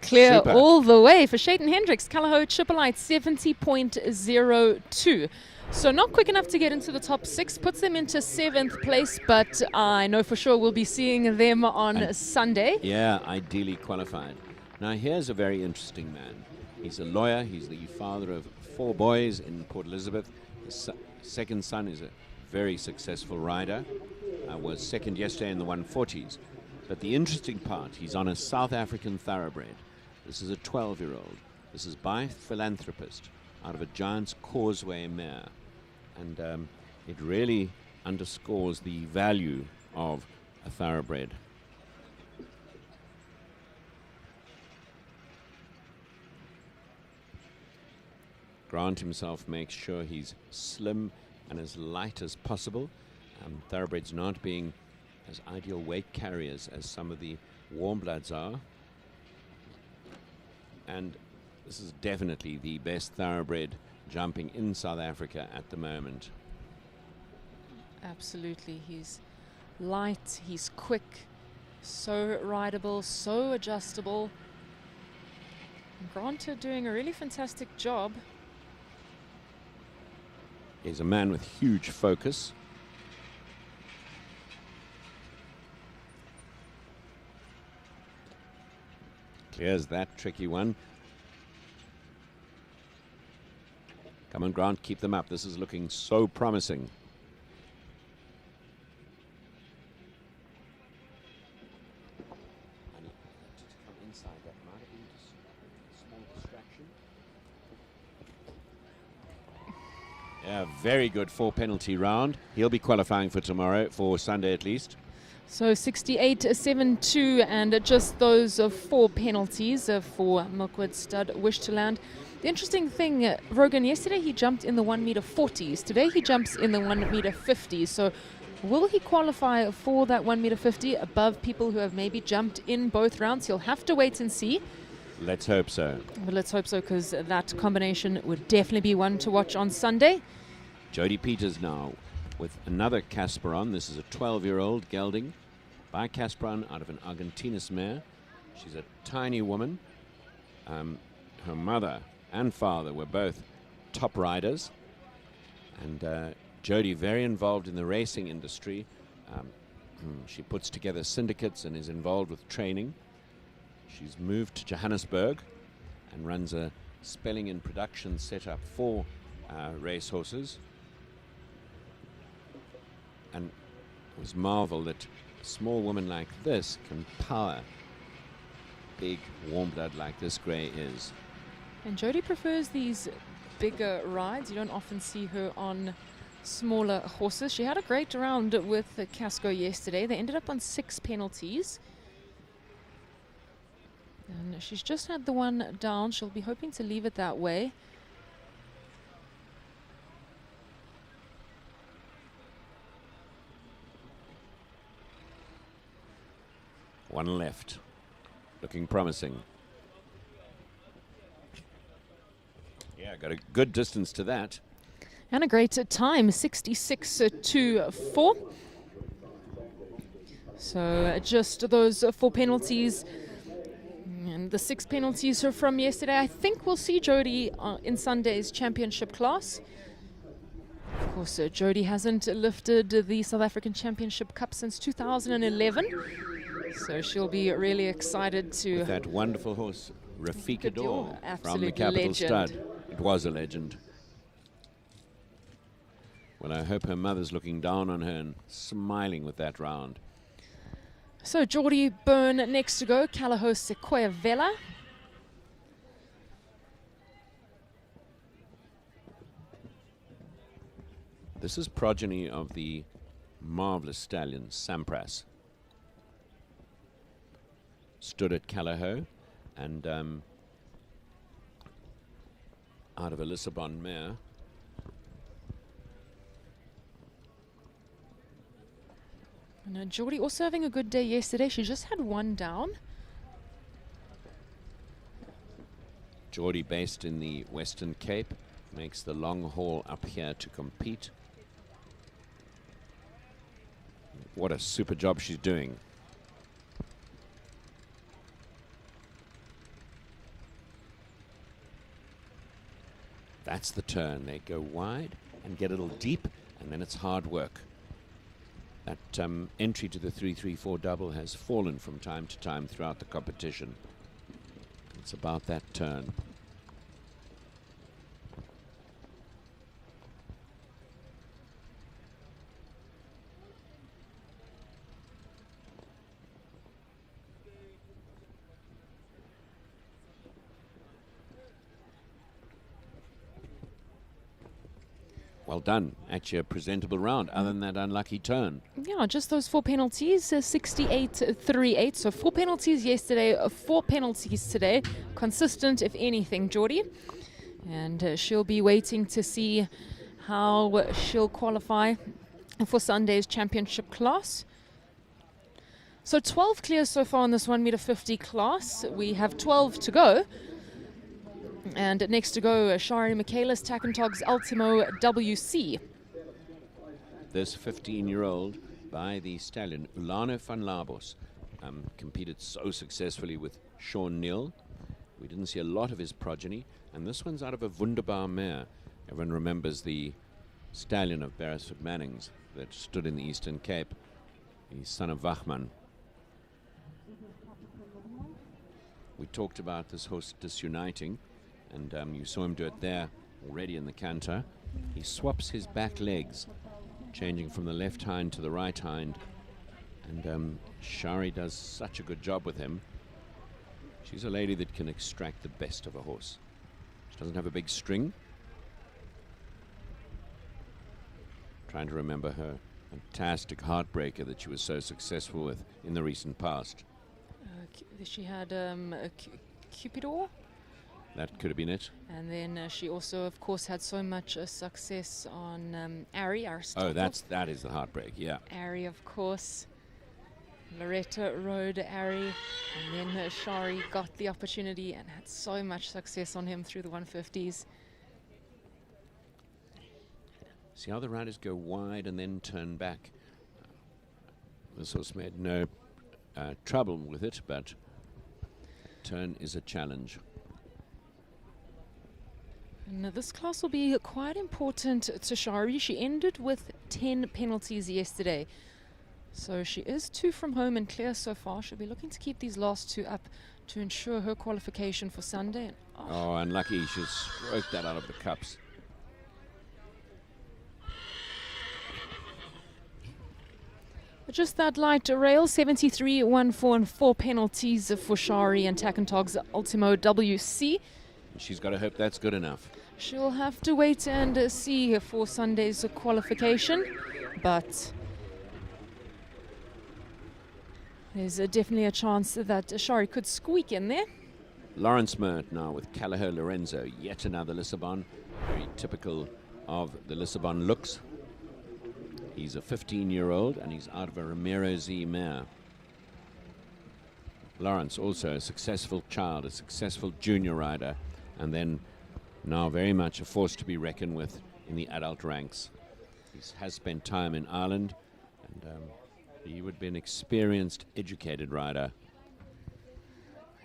Clear Super. all the way for Shaitan Hendricks, Kalaho Chipperlight 70.02. So not quick enough to get into the top 6, puts them into 7th place, but I know for sure we'll be seeing them on Sunday. Yeah, ideally qualified. Now here's a very interesting man. He's a lawyer, he's the father of 4 boys in Port Elizabeth. His second son is a very successful rider, was second yesterday in the 140s. But the interesting part, he's on a South African thoroughbred. This is a 12-year-old. This is by Philanthropist out of a Giant's Causeway mare. And it really underscores the value of a thoroughbred. Grant himself makes sure he's slim and as light as possible. Thoroughbreds not being as ideal weight carriers as some of the warm bloods are. And this is definitely the best thoroughbred jumping in South Africa at the moment. Absolutely. He's light, he's quick, so rideable, so adjustable. Grant are doing a really fantastic job. He's a man with huge focus. Clears that tricky one. Come on, Grant, keep them up. This is looking so promising. Yeah, very good 4 penalty round. He'll be qualifying for tomorrow, for Sunday at least. So 68.72 and just those 4 penalties for Milkwood Stud Wish to Land. The interesting thing, Rogan, yesterday he jumped in the 1m40s. Today he jumps in the 1m50s. So will he qualify for that 1m50 above people who have maybe jumped in both rounds? He'll have to wait and see. Let's hope so. But let's hope so, because that combination would definitely be one to watch on Sunday. Jodie Peters now with another Casperon. This is a 12-year-old gelding by Casperon out of an Argentinus mare. She's a tiny woman. Her mother and father were both top riders. And Jodie very involved in the racing industry. She puts together syndicates and is involved with training. She's moved to Johannesburg and runs a spelling and production setup for racehorses. And it was marvel that a small woman like this can power big warm blood like this grey is. And Jodie prefers these bigger rides. You don't often see her on smaller horses. She had a great round with Casco yesterday. They ended up on 6 penalties. And she's just had the one down. She'll be hoping to leave it that way. One left. Looking promising. Yeah, got a good distance to that. And a great time, 66.24. So just those 4 penalties. And the 6 penalties are from yesterday. I think we'll see Jodie in Sunday's championship class. Of course, Jodie hasn't lifted the South African Championship Cup since 2011. So she'll be really excited to... With that wonderful horse, Rafika Dor, from the absolute Capital legend. Stud. It was a legend. Well, I hope her mother's looking down on her and smiling with that round. So Geordie Byrne next to go, Callahos Sequoia Vela. This is progeny of the marvelous stallion Sampras. Stood at Callahos and out of a Lissabon mare. And Geordie also having a good day yesterday. She just had one down. Geordie, based in the Western Cape, makes the long haul up here to compete. What a super job she's doing. That's the turn. They go wide and get a little deep, and then it's hard work. That entry to the 3-3-4 double has fallen from time to time throughout the competition. It's about that turn. Well done. Actually a presentable round, other than that unlucky turn. Yeah, just those 4 penalties, 68-38. So 4 penalties yesterday, 4 penalties today. Consistent, if anything, Geordie. And she'll be waiting to see how she'll qualify for Sunday's championship class. So 12 clears so far in this 1m50 class. We have 12 to go. And next to go, Shari Michaelis, Takentog's Ultimo WC. This 15-year-old by the stallion Ulano van Labos competed so successfully with Sean Neal. We didn't see a lot of his progeny, and this one's out of a Wunderbar mare. Everyone remembers the stallion of Beresford Mannings that stood in the Eastern Cape, the son of Wachmann. We talked about this horse disuniting, and you saw him do it there already in the canter. He swaps his back legs, changing from the left hind to the right hind, and Shari does such a good job with him. She's a lady that can extract the best of a horse. She doesn't have a big string. Trying to remember her fantastic heartbreaker that she was so successful with in the recent past. She had a Cupidor. That could have been it. And then she also, of course, had so much success on Ari, Aristotle. Oh, that is the heartbreak, yeah. Ari, of course. Loretta rode Ari, and then Shari got the opportunity and had so much success on him through the 150s. See how the riders go wide and then turn back. This horse made no trouble with it, but turn is a challenge. And this class will be quite important to Shari. She ended with 10 penalties yesterday. So she is 2 from home and clear so far. She'll be looking to keep these last 2 up to ensure her qualification for Sunday. And oh, unlucky. She stroked that out of the cups. Just that light rail, 73, 1, 4, and 4 penalties for Shari and Takentog's Ultimo WC. She's got to hope that's good enough. She'll have to wait and see for Sunday's qualification, but there's definitely a chance that Shari could squeak in there. Lawrence Mert now with Callahos Lorenzo, yet another Lissabon, very typical of the Lissabon looks. He's a 15-year-old and he's out of a Ramiro Z mare. Lawrence also a successful child, a successful junior rider, and then now very much a force to be reckoned with in the adult ranks. He has spent time in Ireland, and he would be an experienced, educated rider.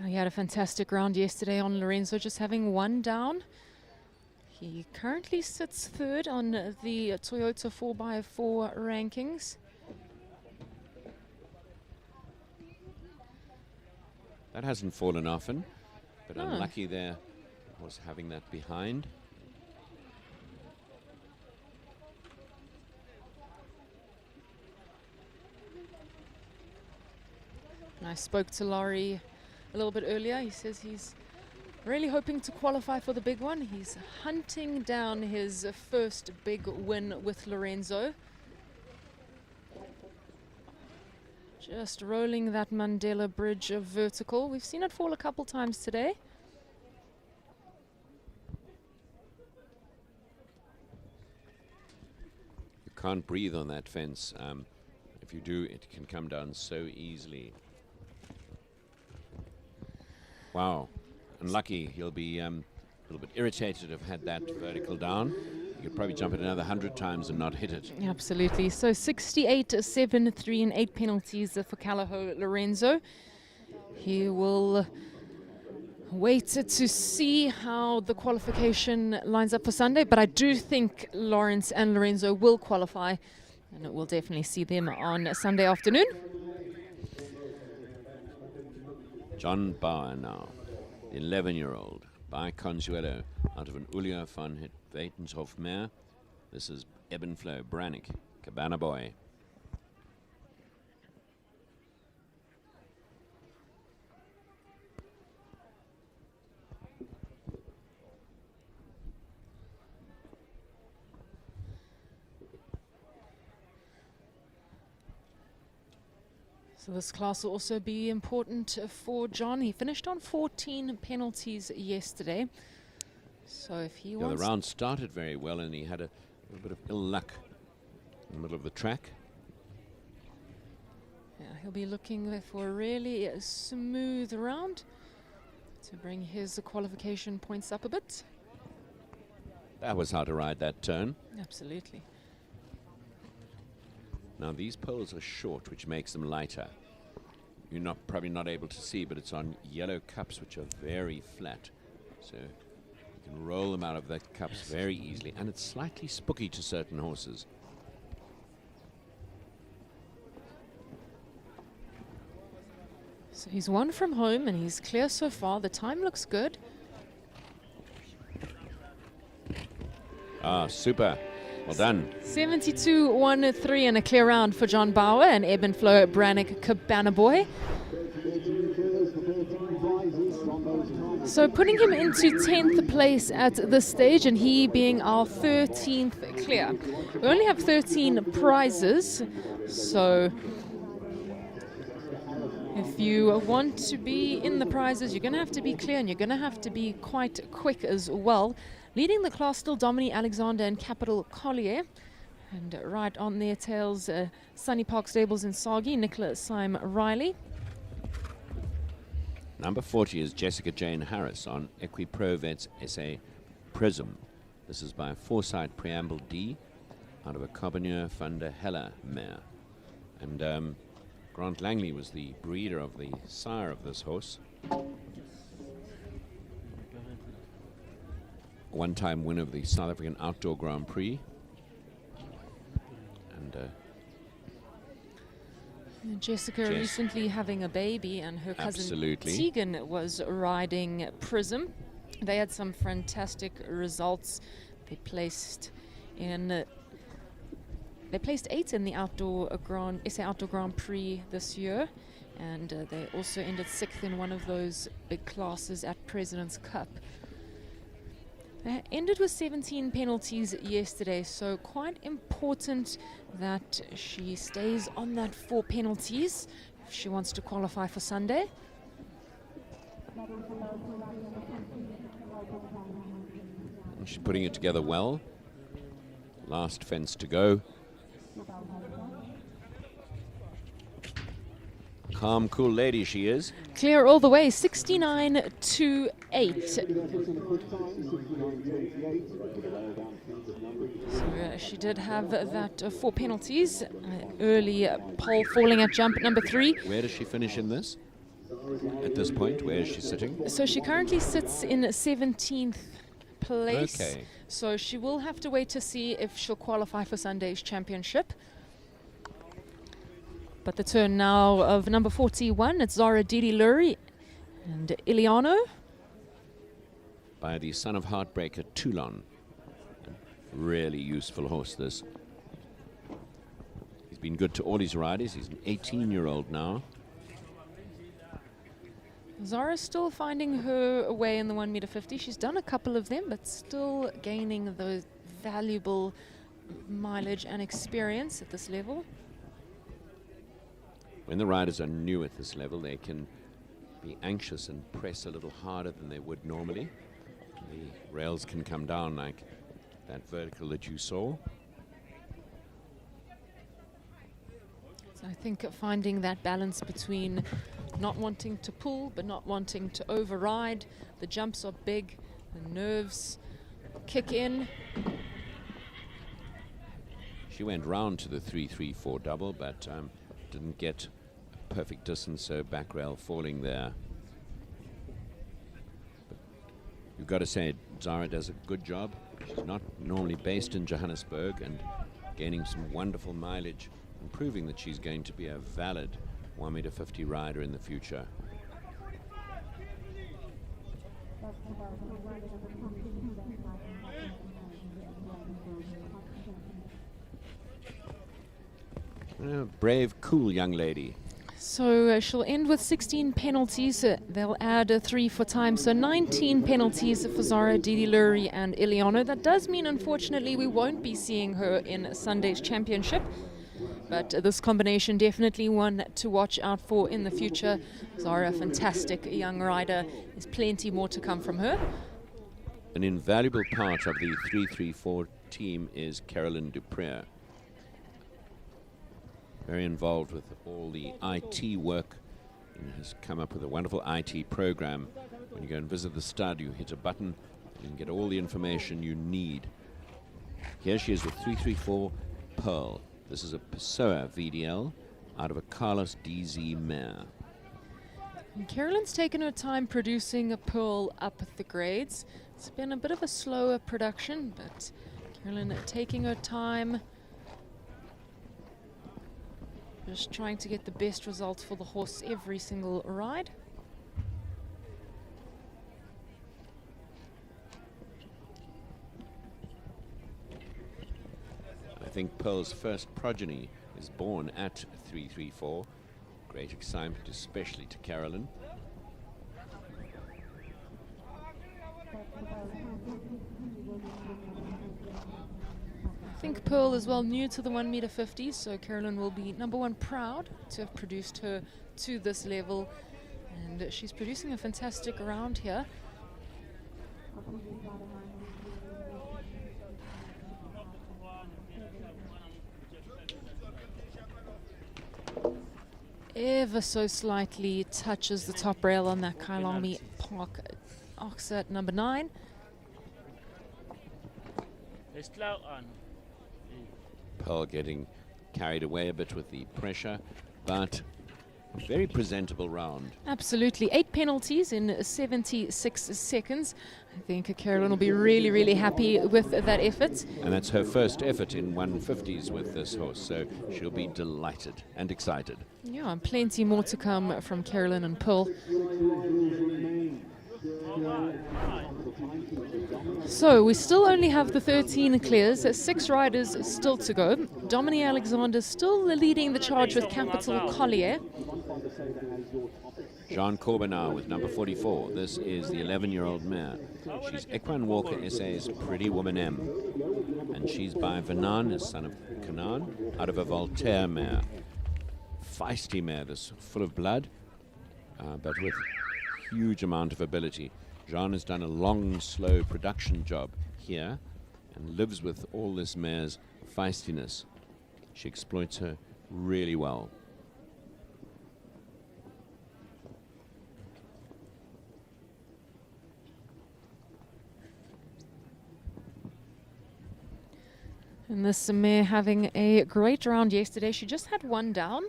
He had a fantastic round yesterday on Lorenzo, just having 1 down. He currently sits 3rd on the Toyota 4x4 rankings. That hasn't fallen often, but Oh. unlucky there was having that behind. And I spoke to Laurie a little bit earlier. He says he's really hoping to qualify for the big one. He's hunting down his first big win with Lorenzo. Just rolling that Mandela Bridge vertical. We've seen it fall a couple times today. You can't breathe on that fence. If you do, it can come down so easily. Wow. Unlucky. He'll be a little bit irritated to have had that vertical down. You could probably jump it another 100 times and not hit it. Absolutely. So 68, 7, 3 and 8 penalties for Calaho Lorenzo. He will wait to see how the qualification lines up for Sunday, but I do think Lawrence and Lorenzo will qualify, and we'll definitely see them on Sunday afternoon. John Bauer now, the 11-year-old, by Consuelo, out of an Ulio van Weitenshof mare. This is Ebenflow Brannick, Cabana Boy. So this class will also be important for John. He finished on 14 penalties yesterday. So if he The wants... round started very well, and he had a little bit of ill luck in the middle of the track. Yeah, he'll be looking for a really smooth round to bring his qualification points up a bit. That was how to ride that turn. Absolutely. Now these poles are short, which makes them lighter. You're probably not able to see, but it's on yellow cups, which are very flat. So you can roll them out of the cups very easily, and it's slightly spooky to certain horses. So he's one from home, and he's clear so far. The time looks good. Ah, super. Well done. 72-1-3 and a clear round for John Bauer and Ebenflow Brannick Cabana Boy. So putting him into 10th place at this stage, and he being our 13th clear. We only have 13 prizes, so if you want to be in the prizes, you're going to have to be clear, and you're going to have to be quite quick as well. Leading the class still Dominique Alexander and Capital Collier. And right on their tails, Sunny Park Stables in Sagi, Nicola Syme Riley. Number 40 is Jessica Jane Harris on Equiprovets SA Prism. This is by Foresight Preamble D out of a Carboneur van der Helle mare. And Grant Langley was the breeder of the sire of this horse. One-time winner of the South African Outdoor Grand Prix. And Jessica recently having a baby, and her cousin Absolutely. Tegan was riding Prism. They had some fantastic results. They placed 8th in the SA Outdoor Grand Prix this year, and they also ended 6th in one of those big classes at President's Cup. They ended with 17 penalties yesterday, so quite important that she stays on that 4 penalties if she wants to qualify for Sunday. She's putting it together well. Last fence to go. Calm, cool lady she is. Clear all the way, 69-8. So she did have that 4 penalties. Early pole falling at jump number 3. Where does she finish in this? At this point, where is she sitting? So she currently sits in 17th place. Okay. So she will have to wait to see if she'll qualify for Sunday's championship. But the turn now of number 41, it's Zara Didi Lurie And Iliano by the son of Heartbreaker, Toulon. Really useful horse, this. He's been good to all his riders. He's an 18-year-old now. Zara's still finding her way in the 1 meter 50. She's done a couple of them, but still gaining those valuable mileage and experience at this level. When the riders are new at this level, they can be anxious and press a little harder than they would normally. The rails can come down like that vertical that you saw. So I think finding that balance between not wanting to pull but not wanting to override. The jumps are big, the nerves kick in. She went round to the 3-3-4 double, but didn't get a perfect distance, so back rail falling there. But you've got to say, Zara does a good job. She's not normally based in Johannesburg, and gaining some wonderful mileage and proving that she's going to be a valid 1 meter 50 rider in the future. Brave, cool young lady. So she'll end with 16 penalties. They'll add 3 for time. So 19 penalties for Zara, Didi Lurie and Iliano. That does mean, unfortunately, we won't be seeing her in Sunday's championship. But this combination definitely one to watch out for in the future. Zara, a fantastic young rider. There's plenty more to come from her. An invaluable part of the 3-3-4 team is Carolyn Dupré. Very involved with all the IT work and has come up with a wonderful IT program. When you go and visit the stud, you hit a button and you can get all the information you need. Here she is with 3-3-4 Pearl. This is a Pessoa VDL out of a Carlos DZ mare. And Carolyn's taken her time producing a Pearl up the grades. It's been a bit of a slower production, but Carolyn taking her time, just trying to get the best results for the horse every single ride. I think Pearl's first progeny is born at 3-3-4. Great excitement, especially to Carolyn. I think Pearl is well new to the 1 meter 50, so Carolyn will be number one proud to have produced her to this level, and she's producing a fantastic round here. Ever so slightly touches the top rail on that Kyalami Park ox at number 9. Pearl getting carried away a bit with the pressure, but very presentable round. Absolutely. 8 penalties in 76 seconds. I think Carolyn will be really, really happy with that effort. And that's her first effort in 150s with this horse, so she'll be delighted and excited. Yeah, and plenty more to come from Carolyn and Pearl. So we still only have the 13 clears, 6 riders still to go. Dominique Alexander still leading the charge with Capital Collier. Jean Corbenard with number 44. This is the 11-year-old mare. She's Equine Walker SA's Pretty Woman M. And she's by Vanan, a son of Canaan, out of a Voltaire mare. Feisty mare, this full of blood, but with huge amount of ability. Jean has done a long, slow production job here and lives with all this mare's feistiness. She exploits her really well. And this mare having a great round yesterday. She just had one down.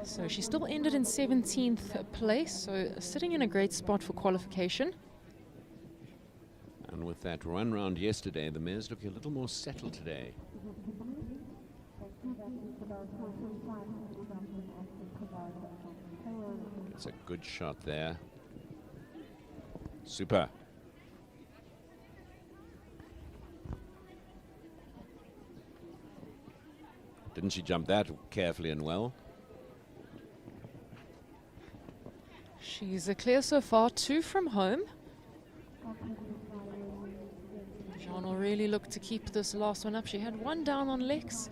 So she still ended in 17th place, so sitting in a great spot for qualification. And with that run round yesterday, the mare's looking a little more settled today. It's a good shot there. Super. Didn't she jump that carefully and well? She's clear so far, 2 from home. Jean will really look to keep this last one up. She had 1 down on Lex.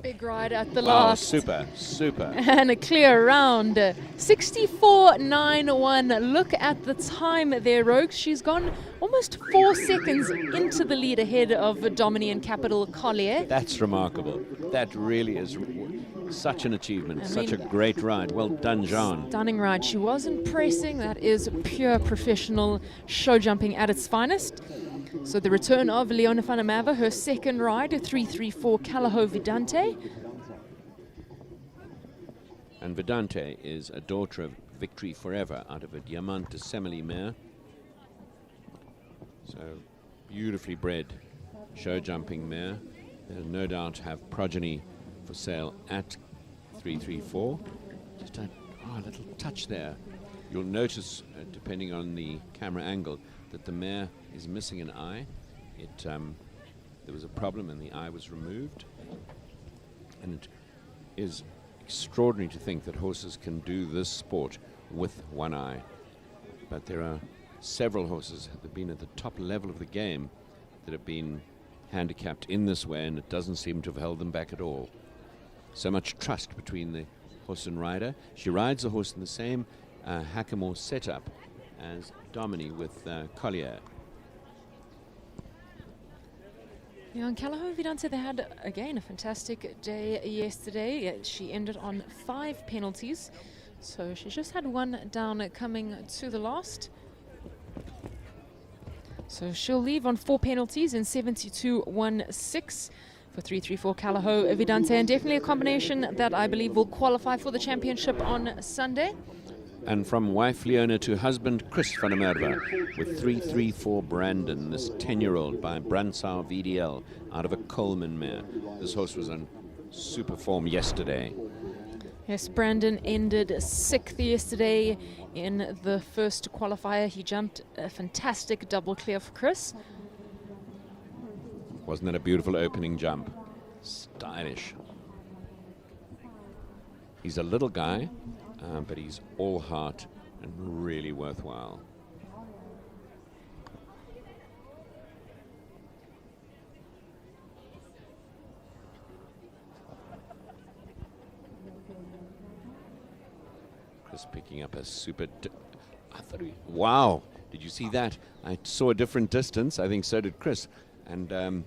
Big ride at the last. Super, super. And a clear round. 64.91. Look at the time there, Rogues. She's gone almost 4 seconds into the lead ahead of Dominion Capital Collier. That's remarkable. That really is such an achievement, such a great ride. Well done, Jean. Stunning ride. She wasn't pressing. That is pure professional show jumping at its finest. So the return of Leona van der Merwe, her second ride, 334 Calaho Vidante. And Vidante is a daughter of Victory Forever out of a Diamant de Semele mare. So beautifully bred show jumping mare. They'll no doubt have progeny for sale at 334. Just a little touch there. You'll notice, depending on the camera angle, that the mare is missing an eye. There was a problem and the eye was removed. And it is extraordinary to think that horses can do this sport with one eye. But there are several horses that have been at the top level of the game that have been handicapped in this way, and it doesn't seem to have held them back at all. So much trust between the horse and rider. She rides the horse in the same Hackamore setup as Domini with Collier. Yeah, and Calaho Vidante, they had again a fantastic day yesterday. She ended on 5 penalties, so she just had 1 down coming to the last. So she'll leave on 4 penalties in 72.16 for 334 Calaho Vidante, and definitely a combination that I believe will qualify for the championship on Sunday. And from wife Leona to husband Chris van der Merwe with 334 Brandon, this 10-year-old by Bransau VDL out of a Coleman mare. This horse was on super form yesterday. Yes, Brandon ended 6th yesterday in the first qualifier. He jumped a fantastic double clear for Chris. Wasn't that a beautiful opening jump? Stylish. He's a little guy, but he's all heart and really worthwhile. Chris picking up a super... I thought wow, did you see that? I saw a different distance. I think so did Chris. And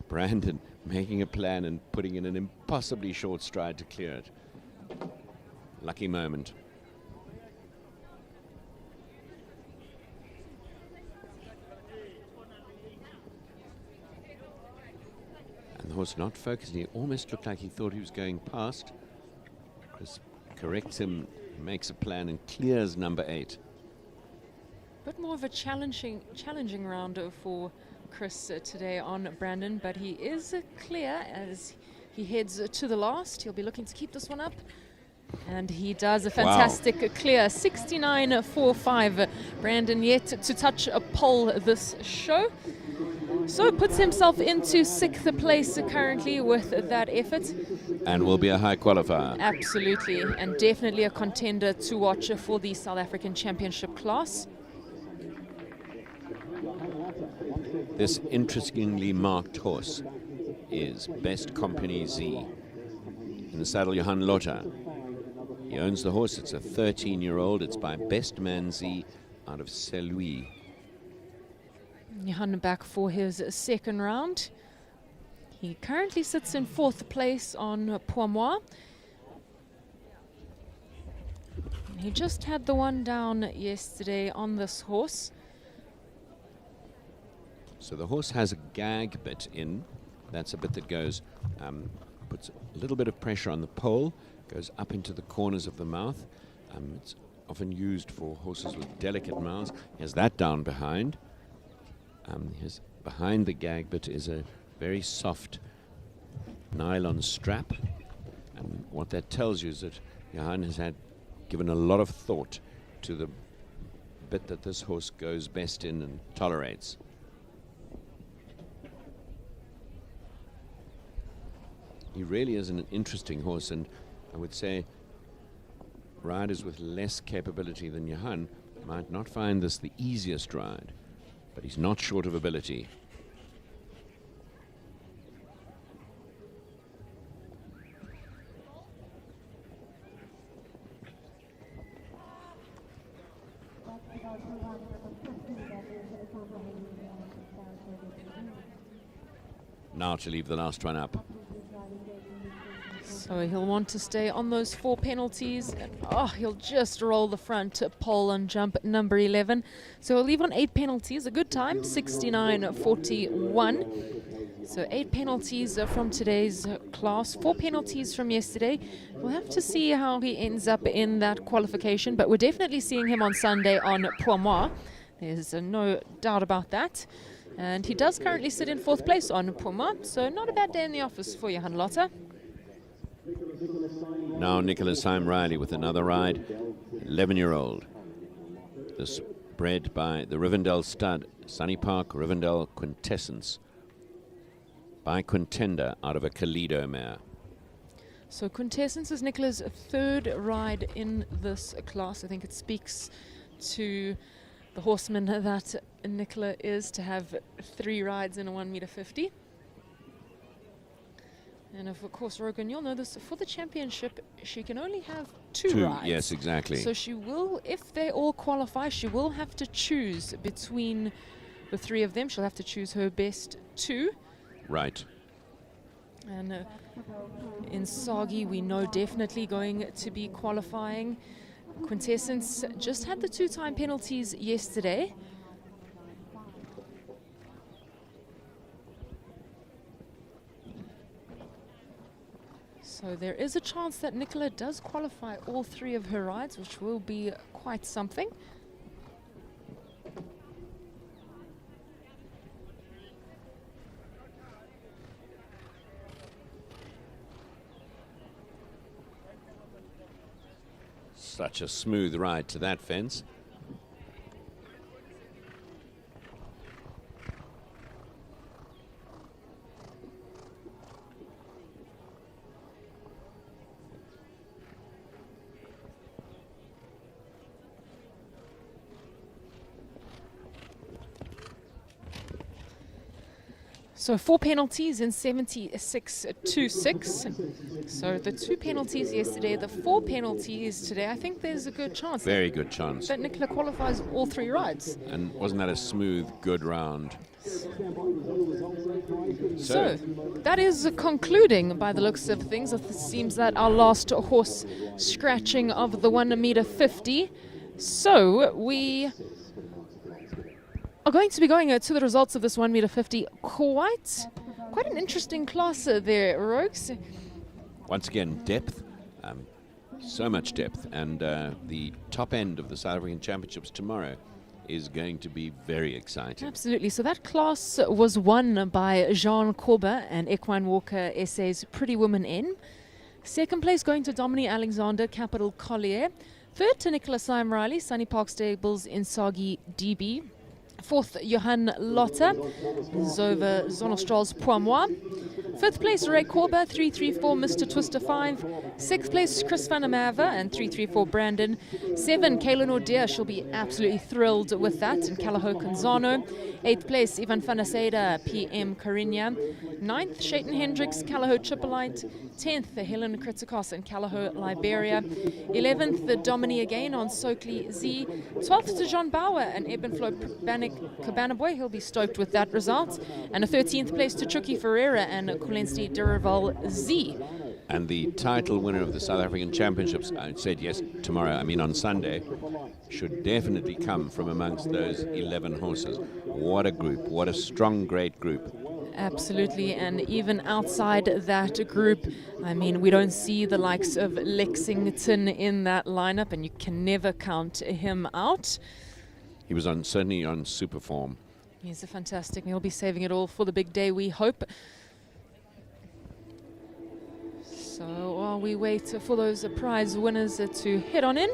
Brandon making a plan and putting in an impossibly short stride to clear it. Lucky moment. And the horse not focusing. He almost looked like he thought he was going past. Chris corrects him, makes a plan and clears number 8. Bit more of a challenging round for Chris today on Brandon, but he is clear as he heads to the last. He'll be looking to keep this one up. And he does a fantastic clear, 69.45. Brandon yet to touch a pole this show. So puts himself into 6th place currently with that effort. And will be a high qualifier. Absolutely, and definitely a contender to watch for the South African Championship class. This interestingly marked horse is Best Company Z. In the saddle, Johan Lotter. He owns the horse. It's a 13-year-old. It's by Best Man Z out of Saint-Louis. Johan back for his second round. He currently sits in 4th place on Poimois. He just had the 1 down yesterday on this horse. So the horse has a gag bit in. That's a bit that goes, puts a little bit of pressure on the pole, goes up into the corners of the mouth. It's often used for horses with delicate mouths. He has that down behind. Behind the gag bit is a very soft nylon strap. And one what that tells you is that Johan has given a lot of thought to the bit that this horse goes best in and tolerates. He really is an interesting horse, and I would say riders with less capability than Johan might not find this the easiest ride, but he's not short of ability. Now to leave the last one up. So he'll want to stay on those 4 penalties. And, he'll just roll the front pole on jump number 11. So he'll leave on 8 penalties. A good time, 69.41. So 8 penalties from today's class, 4 penalties from yesterday. We'll have to see how he ends up in that qualification, but we're definitely seeing him on Sunday on Poimois. There's no doubt about that. And he does currently sit in 4th place on Poimois, so not a bad day in the office for Johan Lotte. Now Nicholas Heim Riley with another ride, 11-year-old. This bred by the Rivendell stud, Sunny Park Rivendell Quintessence, by Contender out of a Kalido mare. So Quintessence is Nicola's 3rd ride in this class. I think it speaks to the horseman that Nicola is to have 3 rides in a 1.50 m. And of course, Rogan, you'll know this, for the championship, she can only have 2 rides. Yes, exactly. So she will, if they all qualify, she will have to choose between the 3 of them. She'll have to choose her best 2. Right. And in Sagi, we know definitely going to be qualifying. Quintessence just had the 2-time penalties yesterday. So there is a chance that Nicola does qualify all 3 of her rides, which will be quite something. Such a smooth ride to that fence. So 4 penalties in 76.26. So the 2 penalties yesterday, the 4 penalties today. I think there's a good chance. Very good chance. That Nicola qualifies all 3 rides. And wasn't that a smooth, good round? So that is concluding by the looks of things. It seems that our last horse scratching of the 1.50 m. So we are going to be going to the results of this 1.50 m. Quite an interesting class there, Rogues. Once again, depth, so much depth, and the top end of the South African Championships tomorrow is going to be very exciting. Absolutely. So that class was won by Jean Corba and Equine Walker SA's Pretty Woman N. 2nd place going to Dominique Alexander, Capital Collier. 3rd to Nicholas Heim Riley, Sunny Park Stables Insagi DB. 4th, Johan Lotte, Zova Zonnestrals Poimois. 5th place, Ray Corba, 334 Mr. Twister 5. 6th place, Chris van der Merwe and 334 Brandon. 7, Kaylin O'Dear, she'll be absolutely thrilled with that, and Calaho Canzano. 8th place, Ivan van der Seyde, PM Carinia. 9th, Shayton Hendricks, Calaho Chippolite. 10th, Helen Kritzikos and Calaho Liberia. 11th, the Domini again on Soakley Z. 12th to John Bauer and Ebenflow Cabana Boy. He'll be stoked with that result. And a 13th place to Chucky Ferreira and Kulensti Derival Z. And the title winner of the South African Championships, I said yes, tomorrow, I mean on Sunday, should definitely come from amongst those 11 horses. What a group, what a strong, great group. Absolutely, and even outside that group, I mean, we don't see the likes of Lexington in that lineup, and you can never count him out. He was certainly on super form. He's a fantastic, and he'll be saving it all for the big day, we hope. So So while we wait for those prize winners to head on in,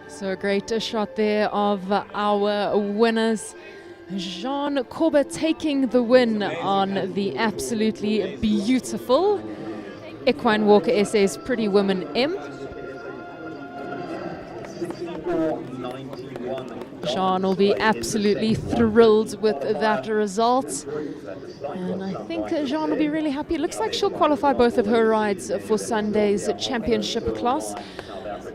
so a great shot there of our winners. Jean Corba taking the win on the absolutely beautiful Equine Walker SA's Pretty Woman M. Jean will be absolutely thrilled with that result. And I think Jean will be really happy. It looks like she'll qualify both of her rides for Sunday's championship class.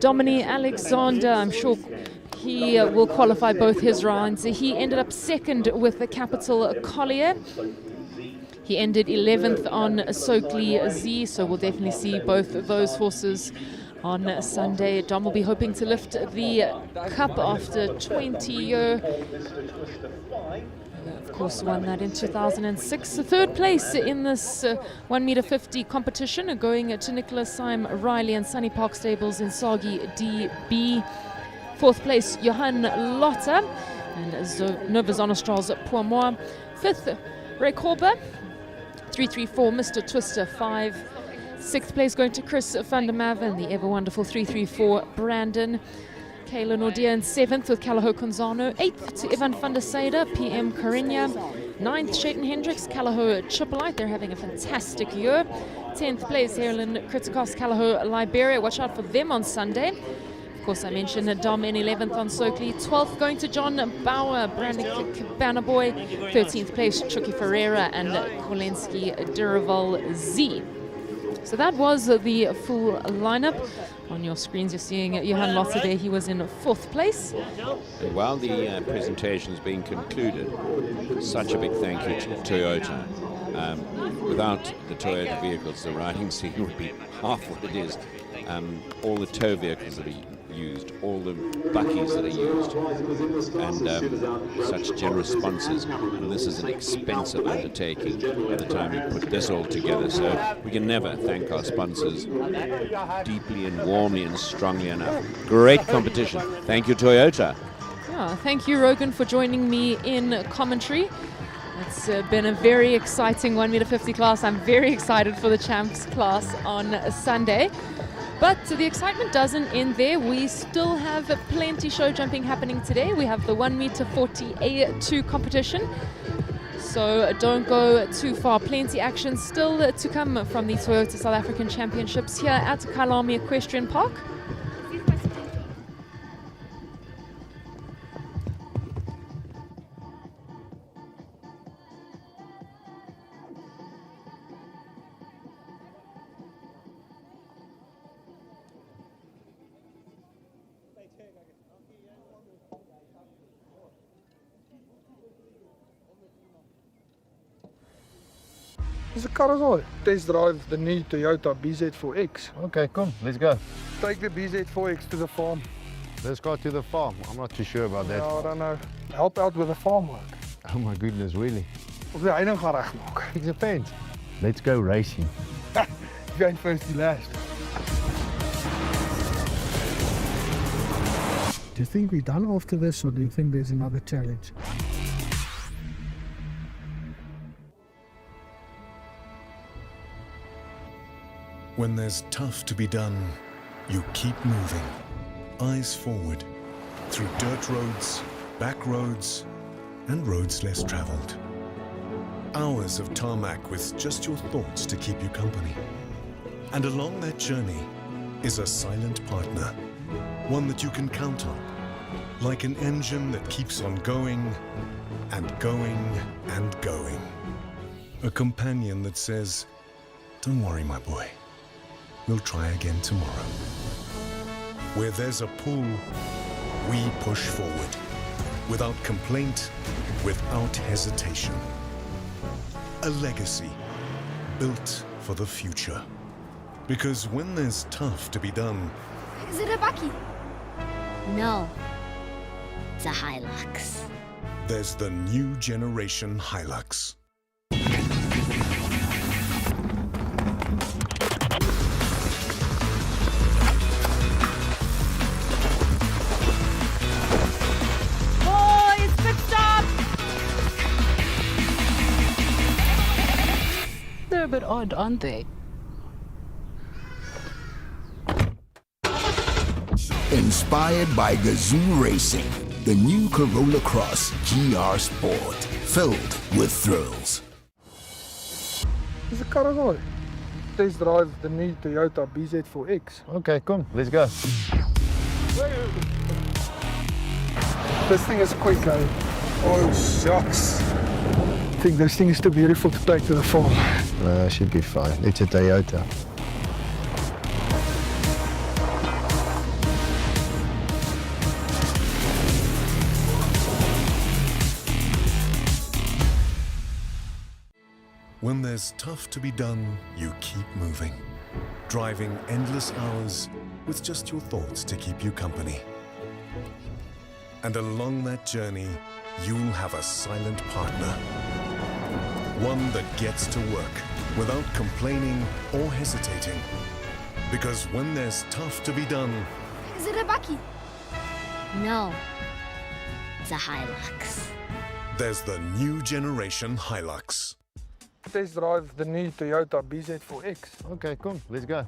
Dominique Alexander, I'm sure he will qualify both his rides. He ended up second with the Capital Collier. He ended 11th on Soakly Z, so we'll definitely see both of those horses on Sunday. Dom will be hoping to lift the cup after 20 years. Of course, won that in 2006. The third place in this 1 meter 50 competition going to Nicholas Syme Riley and Sunny Park Stables in Sagi DB. Fourth place, Johan Lotte and Nova Zonnestrals Poimois. Fifth, Ray Corba. 334, Mr. Twister 5. Sixth place going to Chris van der Maven, the ever wonderful 334 Brandon. Kayla Nordia in 7th with Calaho Conzano. 8th to Ivan van der Seyde, PM Carinia. 9th, Shayton Hendricks, Calaho Chipolite. They're having a fantastic year. 10th place, Herlin Kritikos, Calaho Liberia. Watch out for them on Sunday. Of course, I mentioned Dom in 11th on Soakly. 12th going to John Bauer, Brandon Cabana Boy. 13th place, Chucky Ferreira and Kolensky Duraval Z. So that was the full lineup. On your screens, you're seeing Johan Lotte there. He was in 4th place. And while the presentation is being concluded, such a big thank you to Toyota. Without the Toyota vehicles, the riding scene would be half what it is. All the tow vehicles that are used, all the buckies that are used, and such generous sponsors. And this is an expensive undertaking by the time we put this all together, so we can never thank our sponsors deeply and warmly and strongly enough. Great competition. Thank you, Toyota. Yeah, thank you, Rogan, for joining me in commentary. It's been a very exciting 1 meter 50 class. I'm very excited for the champs class on Sunday. But the excitement doesn't end there. We still have plenty show jumping happening today. We have the 1 meter 40 A2 competition. So don't go too far. Plenty action still to come from the Toyota South African Championships here at Kyalami Equestrian Park. Dis 'n Carousel. Test drive the new Toyota BZ4X. Okay, come, let's go. Take the BZ4X to the farm. Let's go to the farm. I'm not too sure about that. No, I don't know. Help out with the farm work. Oh my goodness, really? Of die heining gaan regmaak. It depends. Let's go racing. If jy first die last. Do you think we're done after this, or do you think there's another challenge? When there's tough to be done, you keep moving. Eyes forward, through dirt roads, back roads, and roads less traveled. Hours of tarmac with just your thoughts to keep you company. And along that journey is a silent partner, One that you can count on, like an engine that keeps on going and going and going. A companion that says, "Don't worry, my boy. We'll try again tomorrow." Where there's a pull, we push forward. Without complaint, without hesitation. A legacy built for the future. Because when there's tough to be done, Is it a Bakkie? No. It's a Hilux. there's the new generation Hilux. Boys, pit stop! They're a bit odd, aren't they? Inspired by Gazoo Racing, the new Corolla Cross GR Sport, filled with thrills. Dis 'n kar mooi. Test drive the new Toyota BZ4X. Okay, come, let's go. This thing is quick, eh? Oh, shucks. I think this thing is too beautiful to take to the farm. No, it should be fine. It's a Toyota. When there's tough to be done, you keep moving. Driving endless hours with just your thoughts to keep you company. And along that journey, you'll have a silent partner. One that gets to work without complaining or hesitating. Because when there's tough to be done, Is it a Bakkie? No. It's a Hilux. there's the new generation Hilux. Test drive the new Toyota BZ4X. Okay, come, let's go.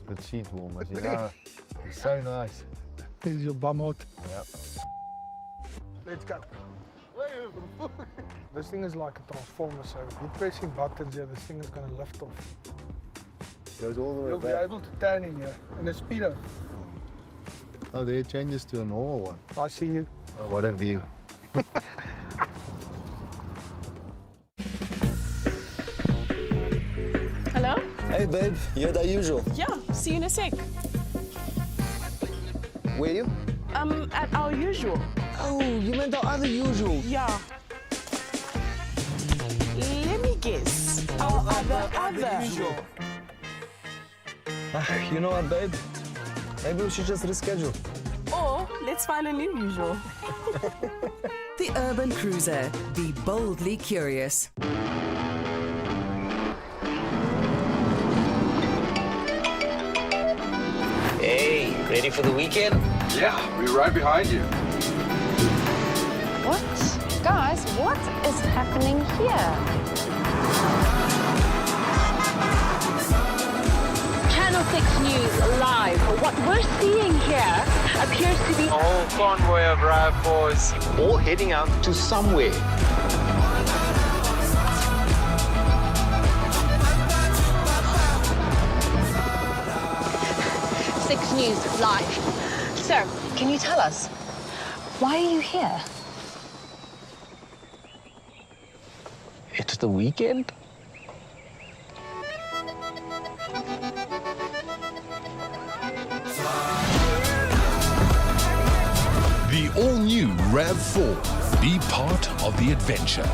Good seat warmers, you know. It's so nice. Here's your bum out. Yep. Let's go. This thing is like a transformer, so you're pressing buttons here, this thing is going to lift off. Goes all the way You'll be back. able to turn in here, and the speedo. Oh, there it changes to a normal one. I see you. Oh, what a view. Hello? Hey, babe, you're the usual. Yeah, see you in a sec. Where you? At our usual. Oh, you meant the other usual. Yeah. Let me guess. Our other. Usual. You know what, babe? Maybe we should just reschedule. Or let's find a new usual. The Urban Cruiser. Be boldly curious. Hey, ready for the weekend? Yeah, we're right behind you. What? Guys, what is happening here? Channel 6 News live. What we're seeing here appears to be A whole convoy of RAV4s, all heading out to somewhere. News live. Sir, can you tell us, why are you here? It's the weekend? The all-new RAV4. Be part of the adventure.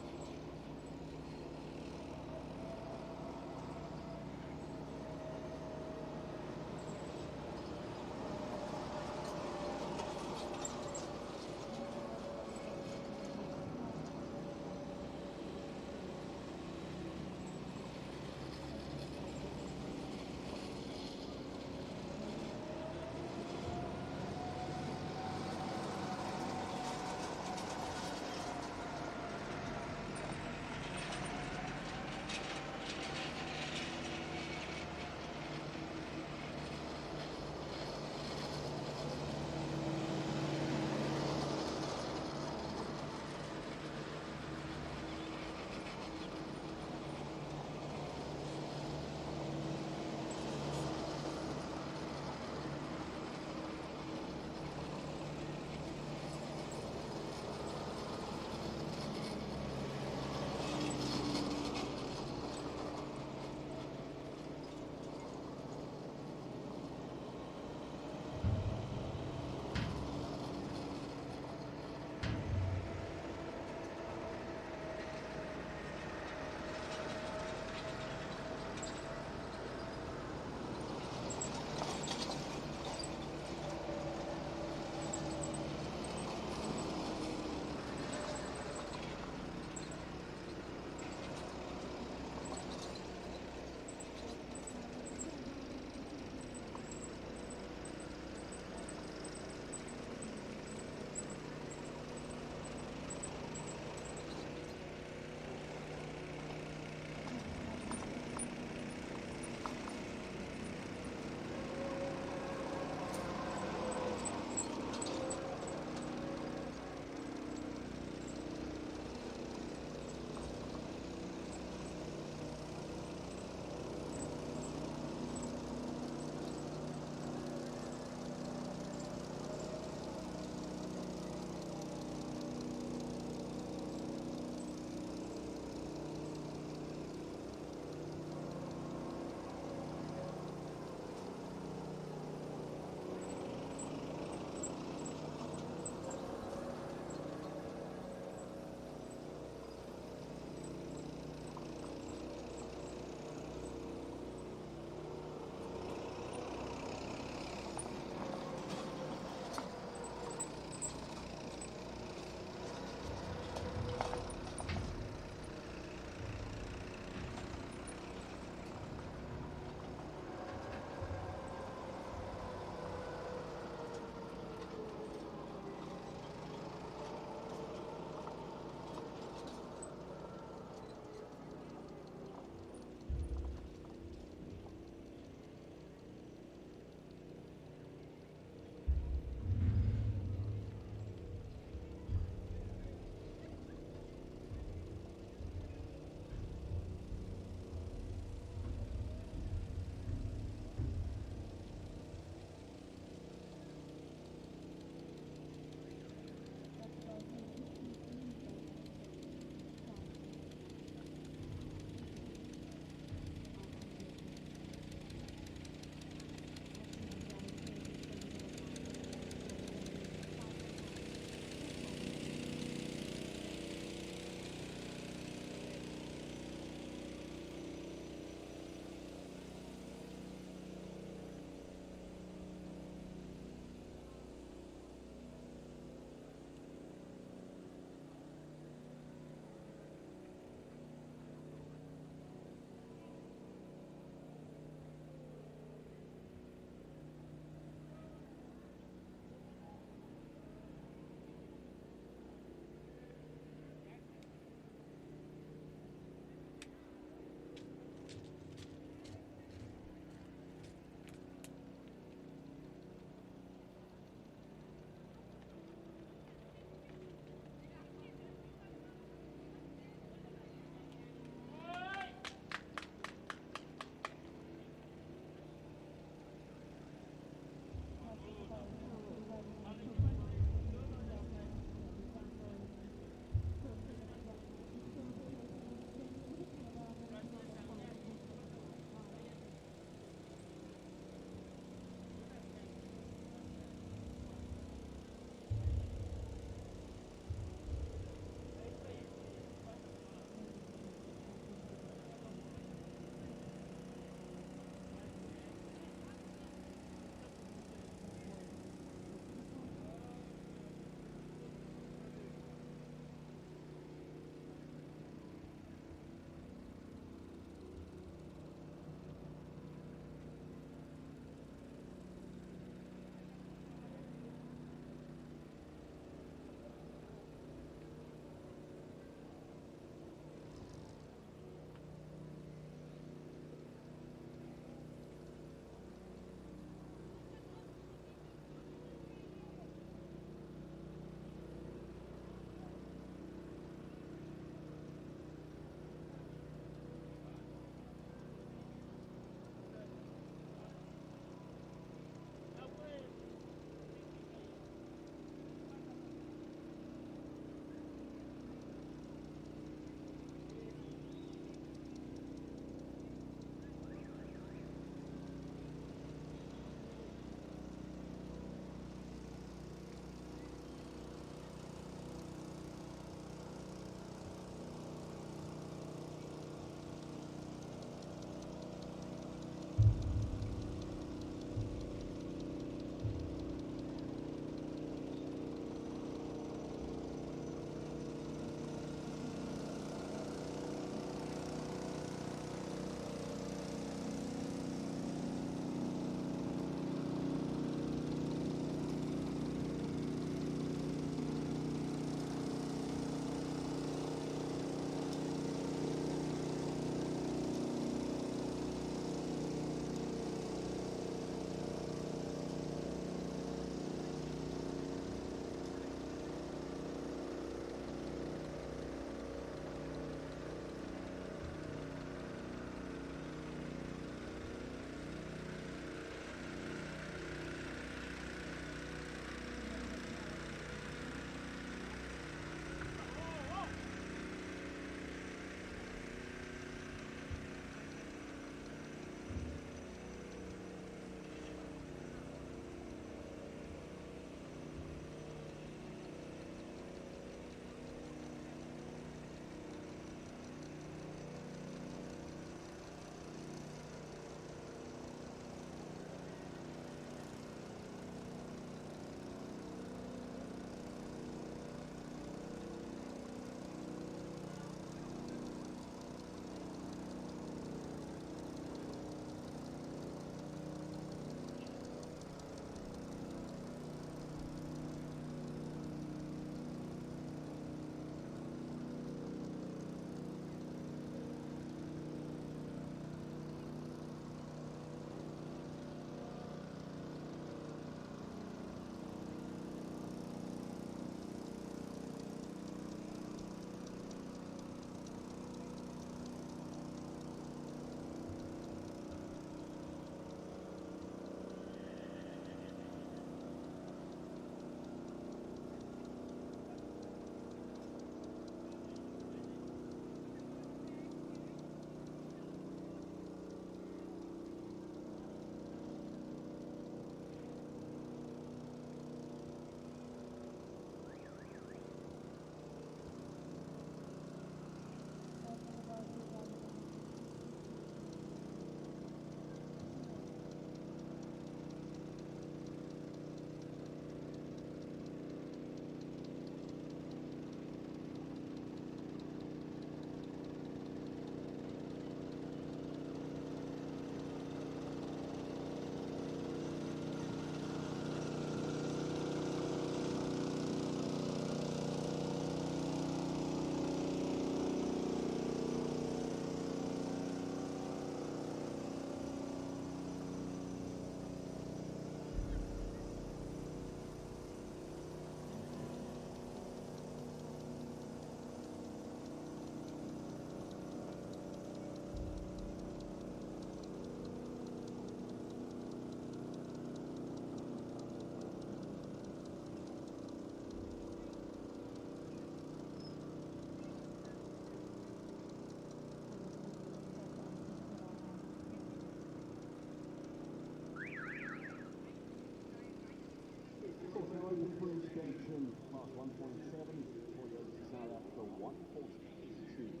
Cruise Station, Class 1.7, Toyota South Africa 142.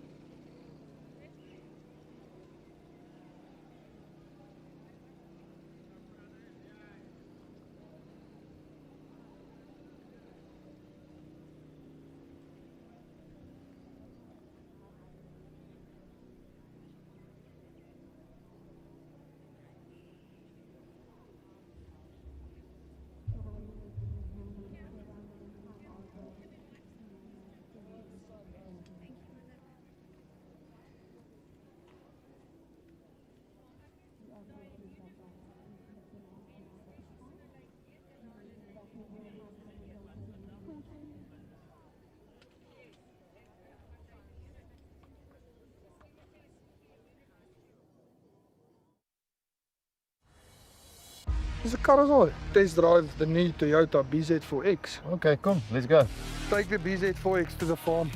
Dis 'n kar is al. Test drive the new Toyota BZ4X. Okay, come, let's go. Take the BZ4X to the farm.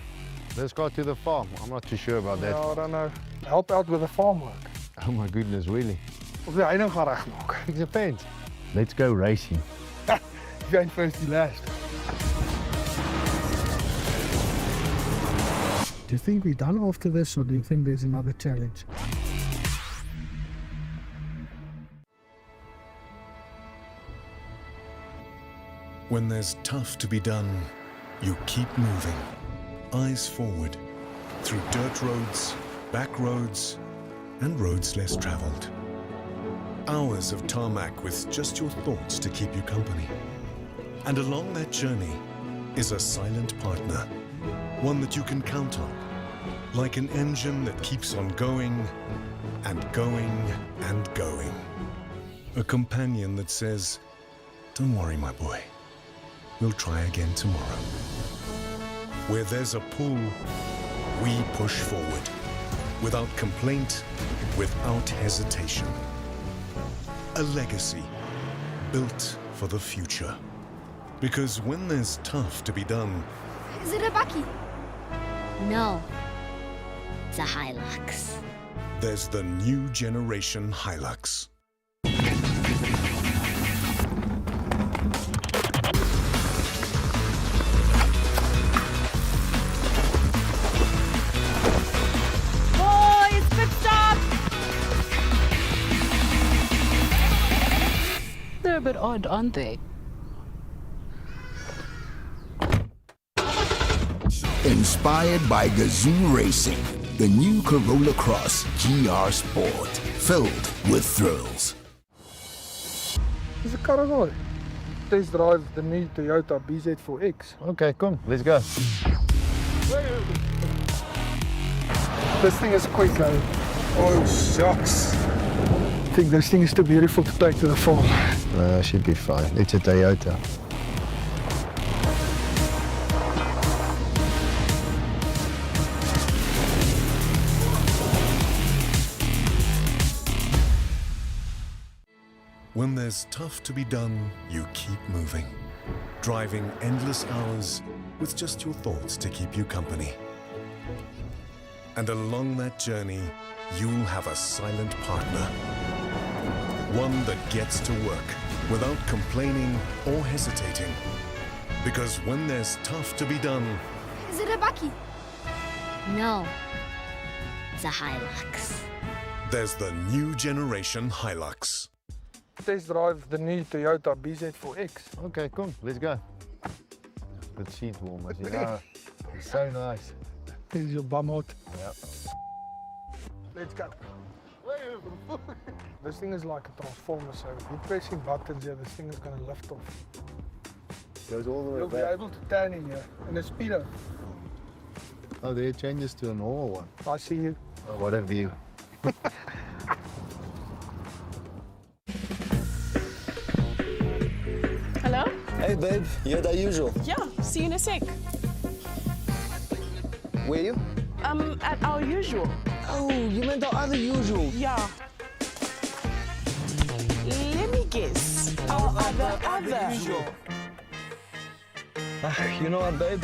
Let's go to the farm. I'm not too sure about that. Ja, I don't know. Help out with the farm work. Oh my goodness, really? Of die heining gaan regmaak. It depends. Let's go racing. Jy eind first die last. Do you think we're done after this, or do you think there's another challenge? When there's tough to be done, you keep moving. Eyes forward, through dirt roads, back roads, and roads less traveled. Hours of tarmac with just your thoughts to keep you company. And along that journey is a silent partner, one that you can count on, like an engine that keeps on going and going and going. A companion that says, "Don't worry, my boy. We'll try again tomorrow." Where there's a pull, we push forward, without complaint, without hesitation. A legacy built for the future. Because when there's tough to be done, Is it a bakkie? No. It's a Hilux. there's the new generation Hilux. Boys, pit stop! They're a bit odd, aren't they? Inspired by Gazoo Racing, the new Corolla Cross GR Sport, filled with thrills. Dis 'n kar is al. Test drive the new Toyota BZ4X. Okay, come, let's go. This thing is quick, though. Oh, shucks. I think this thing is too beautiful to take to the farm. No, should be fine. It's a Toyota. When there's tough to be done, you keep moving. Driving endless hours with just your thoughts to keep you company. And along that journey, you'll have a silent partner. One that gets to work without complaining or hesitating. Because when there's tough to be done, Is it a bakkie? No. It's a Hilux. there's the new generation Hilux. Test drive the new Toyota BZ4X. Okay, come, let's go. Good seat warmers, you know. It's so nice. Here's your bum out. Yeah. Let's go. This thing is like a transformer, so you're pressing buttons here, this thing is going to lift off. Goes all the way You'll be back. able to turn in here in a speedo. Oh, there it changes to a normal one. I see you. Oh, what a view. Hello? Hey babe, you're the usual. Yeah, see you in a sec. Where you? At our usual. Oh, you meant the other usual. Yeah. Let me guess. Our other usual. You know what, babe?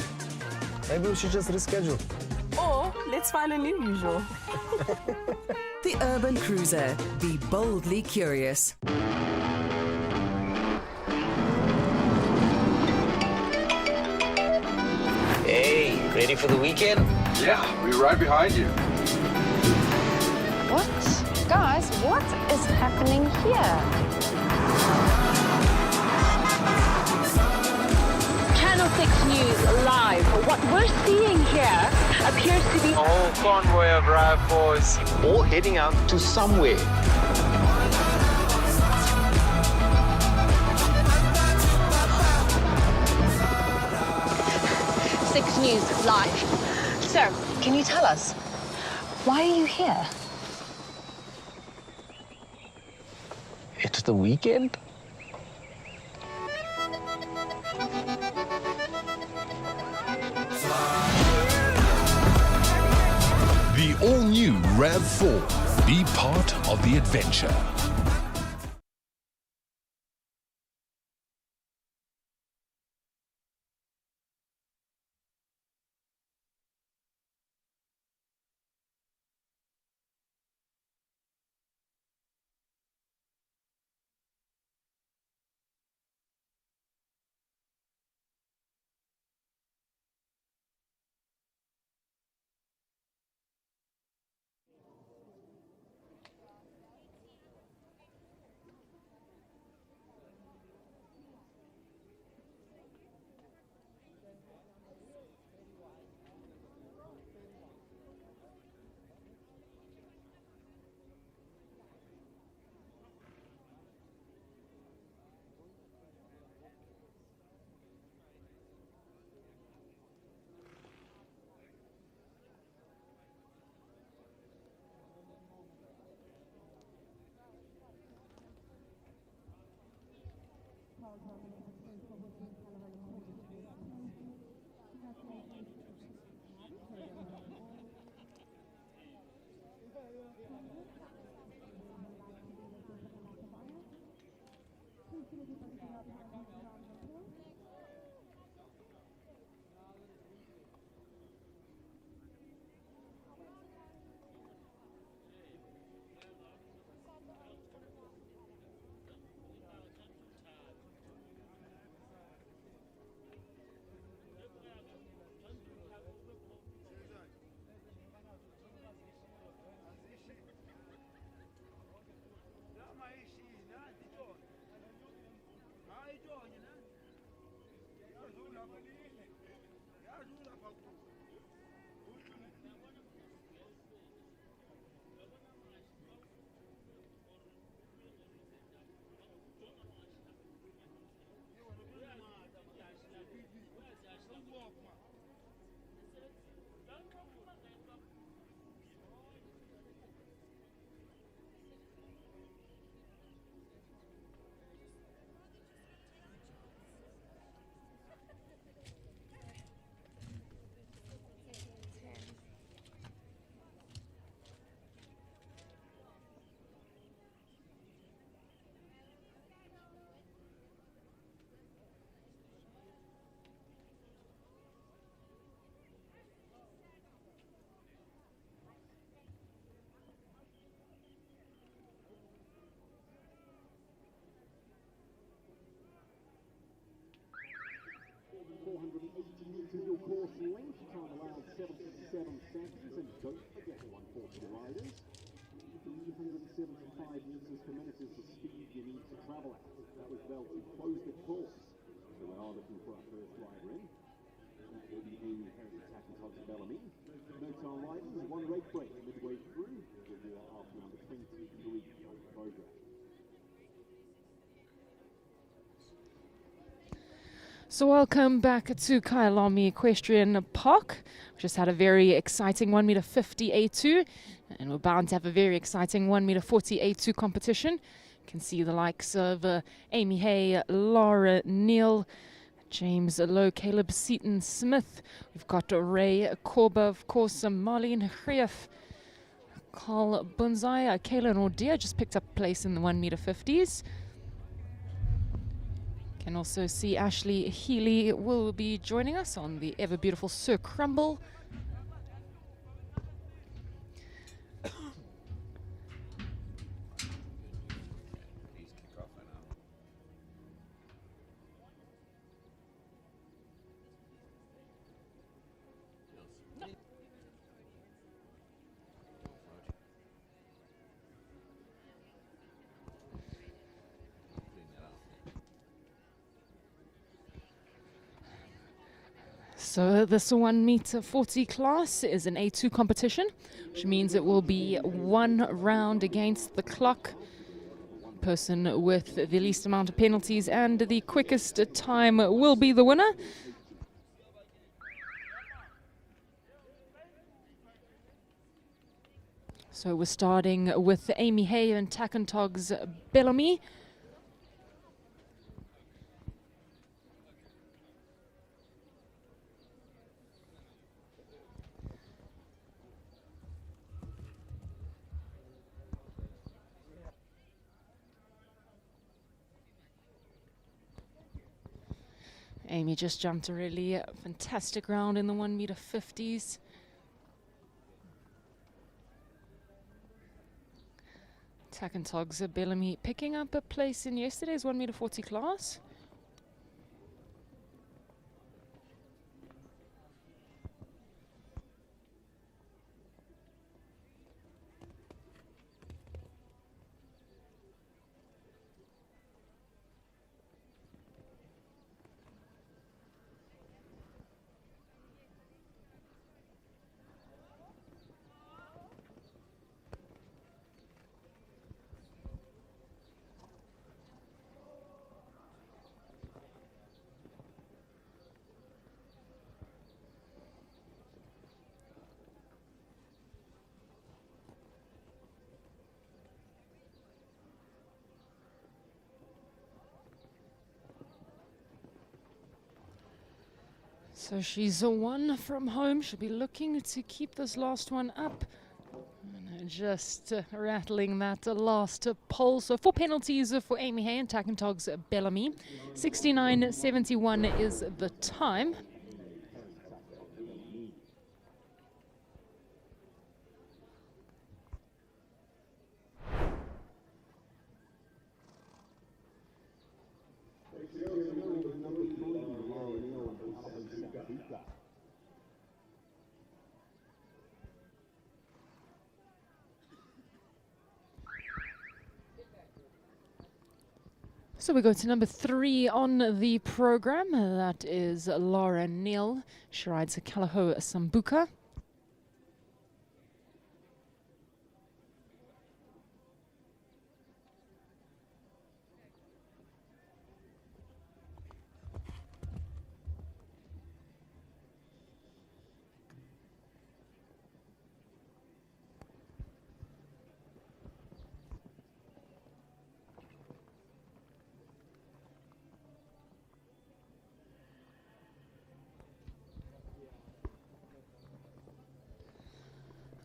Maybe we should just reschedule. Or let's find a new usual. The Urban Cruiser. Be boldly curious. Ready for the weekend? Yeah, we're right behind you. What? Guys, what is happening here? Channel 6 News live. What we're seeing here appears to be A whole convoy of RAV4s all heading out to somewhere. Six News live. Sir, can you tell us, why are you here? It's the weekend? The all-new RAV4. Be part of the adventure. Your course length, time allowed 77 seconds, and don't forget 140 riders. 375 meters per minute is the speed you need to travel at. That was Bell to close the course. So we are looking for our first rider in. That will be Amy Harris attacking Todd Bellamy. No time riders, one rate break midway through. We'll do that after number 23 on the program. So welcome back to Kyalami Equestrian Park. We just had a very exciting 1 meter 50 A2, and we're bound to have a very exciting 1 meter 40 A2 competition. You can see the likes of Amy Hay, Laura Neal, James Lowe, Caleb Seaton Smith. We've got Ray Korba, of course, Marlene Grief, Carl Bunzai, Kaylin Ordeer just picked up place in the 1 meter 50s. Can also see Ashley Healy will be joining us on the ever beautiful Sir Crumble. So this 1 meter 40 class is an A2 competition, which means it will be 1 round against the clock. Person with the least amount of penalties and the quickest time will be the winner. So we're starting with Amy Hay and Takentogs Bellamy. Amy just jumped a really fantastic round in the 1 meter 50s. Takentogs Bellamy picking up a place in yesterday's 1 meter 40 class. So she's a 1 from home. She'll be looking to keep this last one up. And just rattling that last pole. So 4 penalties for Amy Hay and Takentogs Bellamy. 69.71 is the time. So we go to number 3 on the program. That is Laura Neal. She rides a Kalaho Sambuca.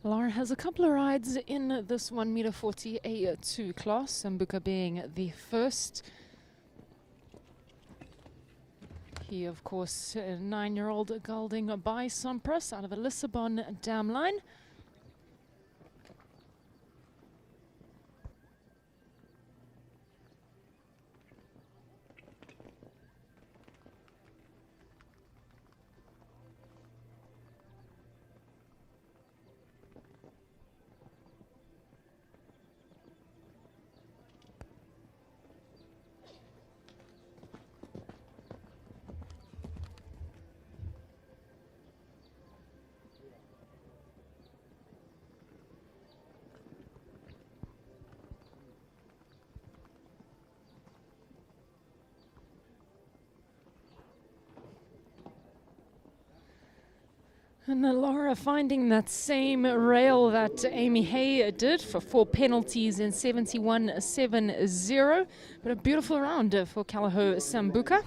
Laura has a couple of rides in this 1 meter 40 A2 class, Sambuca being the first. He, of course, a 9-year-old gelding by Sampras out of a Lissabon dam line. And Laura finding that same rail that Amy Hay did for 4 penalties in 71.70. But a beautiful round for Kalaho Sambuca.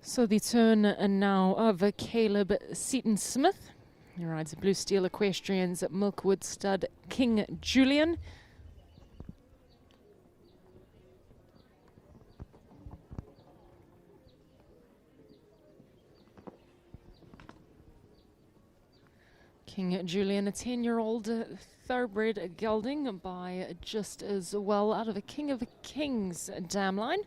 So the turn now of Caleb Seaton-Smith. He rides a Blue Steel Equestrians Milkwood stud King Julian. King Julian, a 10-year-old thoroughbred gelding by just as well out of a King of Kings dam line.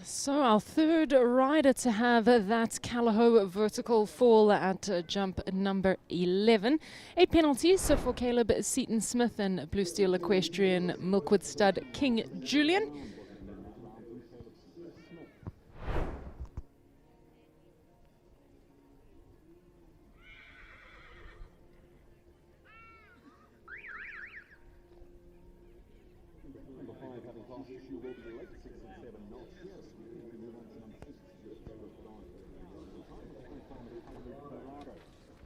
So our third rider to have that Callao vertical fall at jump number 11. 8 penalties for Caleb Seaton-Smith and Blue Steel Equestrian Milkwood stud King Julian.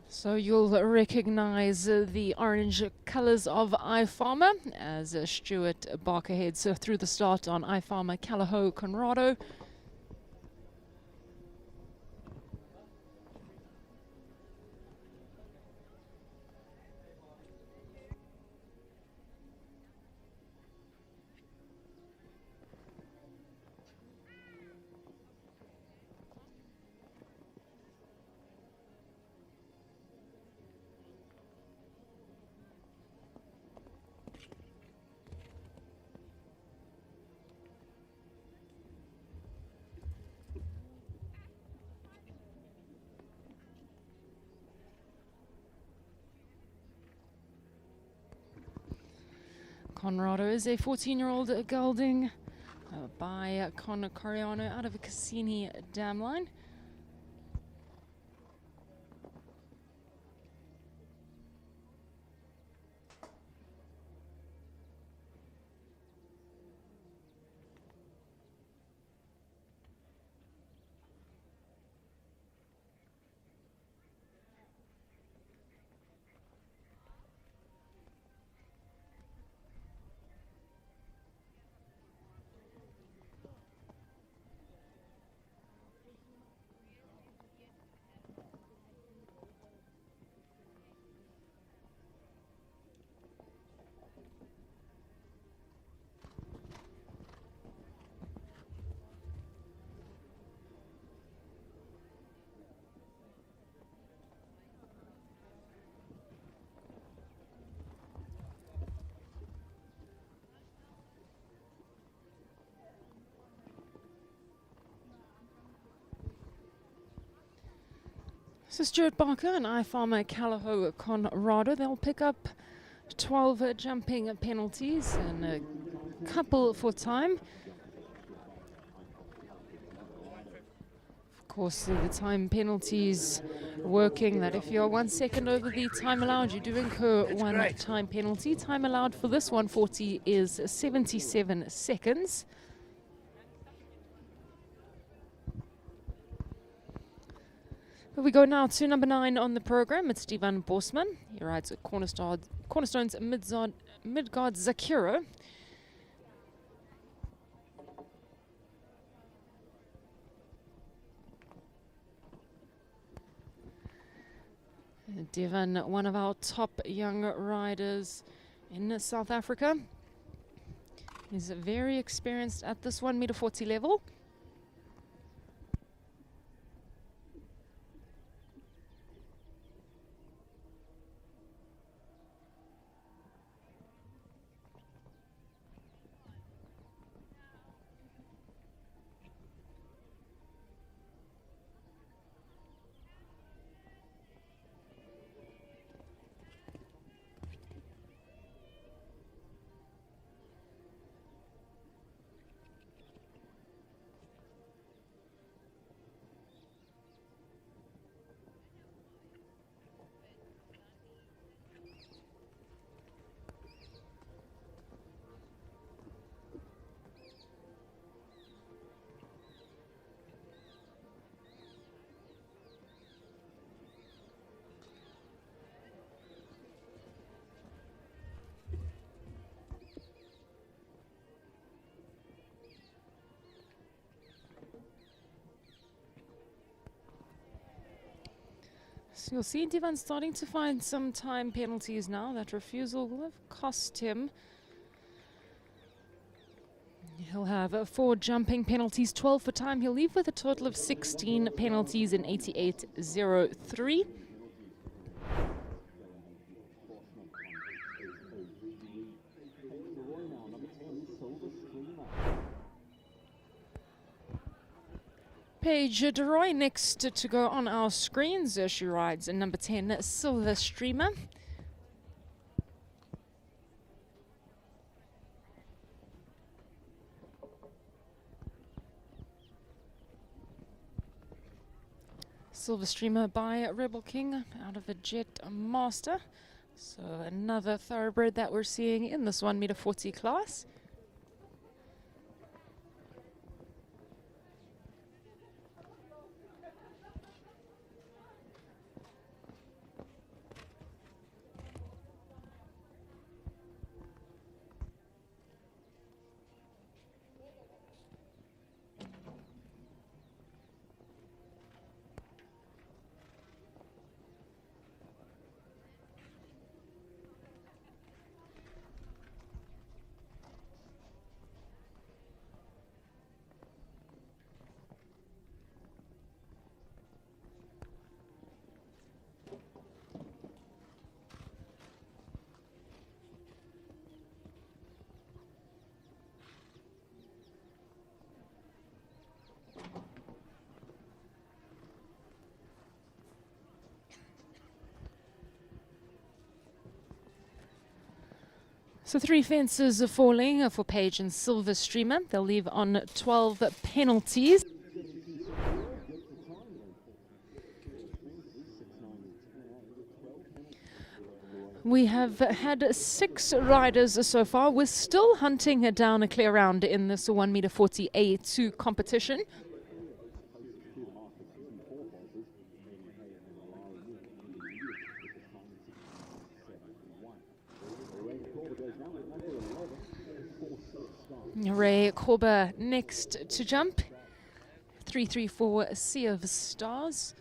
So you'll recognize the orange colors of iFarmer as Stuart Barker heads through the start on iFarmer Callao Conrado. Conrado is a 14-year-old gelding by Con Coriano out of Cassini Dam Line. So Stuart Barker and iFarmer Callao Conrado, they'll pick up 12 jumping penalties and a couple for time. Of course, the time penalties working that if you're 1 second over the time allowed, you do incur one time penalty. Time allowed for this 140 is 77 seconds. But we go now to number 9 on the program. It's Stefan Bosman. He rides at Cornerstone's Midgard Zakiro. Devon, one of our top young riders in South Africa. He's very experienced at this 1.40 m level. So you'll see Devon starting to find some time penalties now. That refusal will have cost him. He'll have 4 jumping penalties, 12 for time. He'll leave with a total of 16 penalties in 88.03. Paige DeRoy next to go on our screens. She rides in number 10, Silver Streamer. Silver Streamer by Rebel King out of a Jet Master. So another thoroughbred that we're seeing in this 1m40 class. So 3 fences are falling for Paige and Silver Streamer. They'll leave on 12 penalties. We have had 6 riders so far. We're still hunting down a clear round in this 1m40 A2 competition. Ray Korber next to jump. 334 Sea of Stars.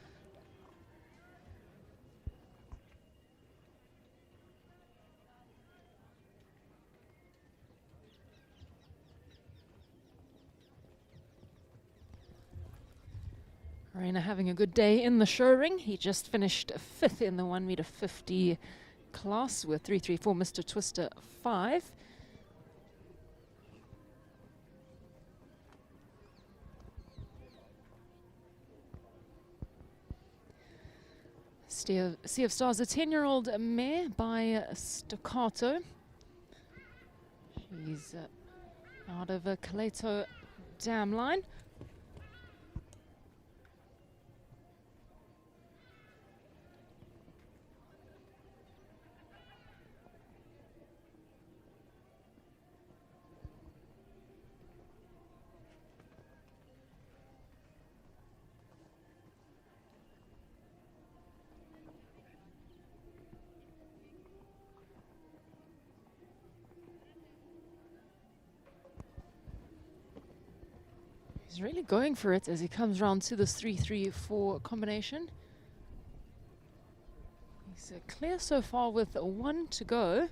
Raina having a good day in the show ring. He just finished 5th in the 1m50 class with 334 Mr. Twister 5. Sea of Stars, a 10-year-old mare by Staccato. She's out of a Kaleto dam line. He's really going for it as he comes round to this 3-3-4 combination. He's clear so far with 1 to go.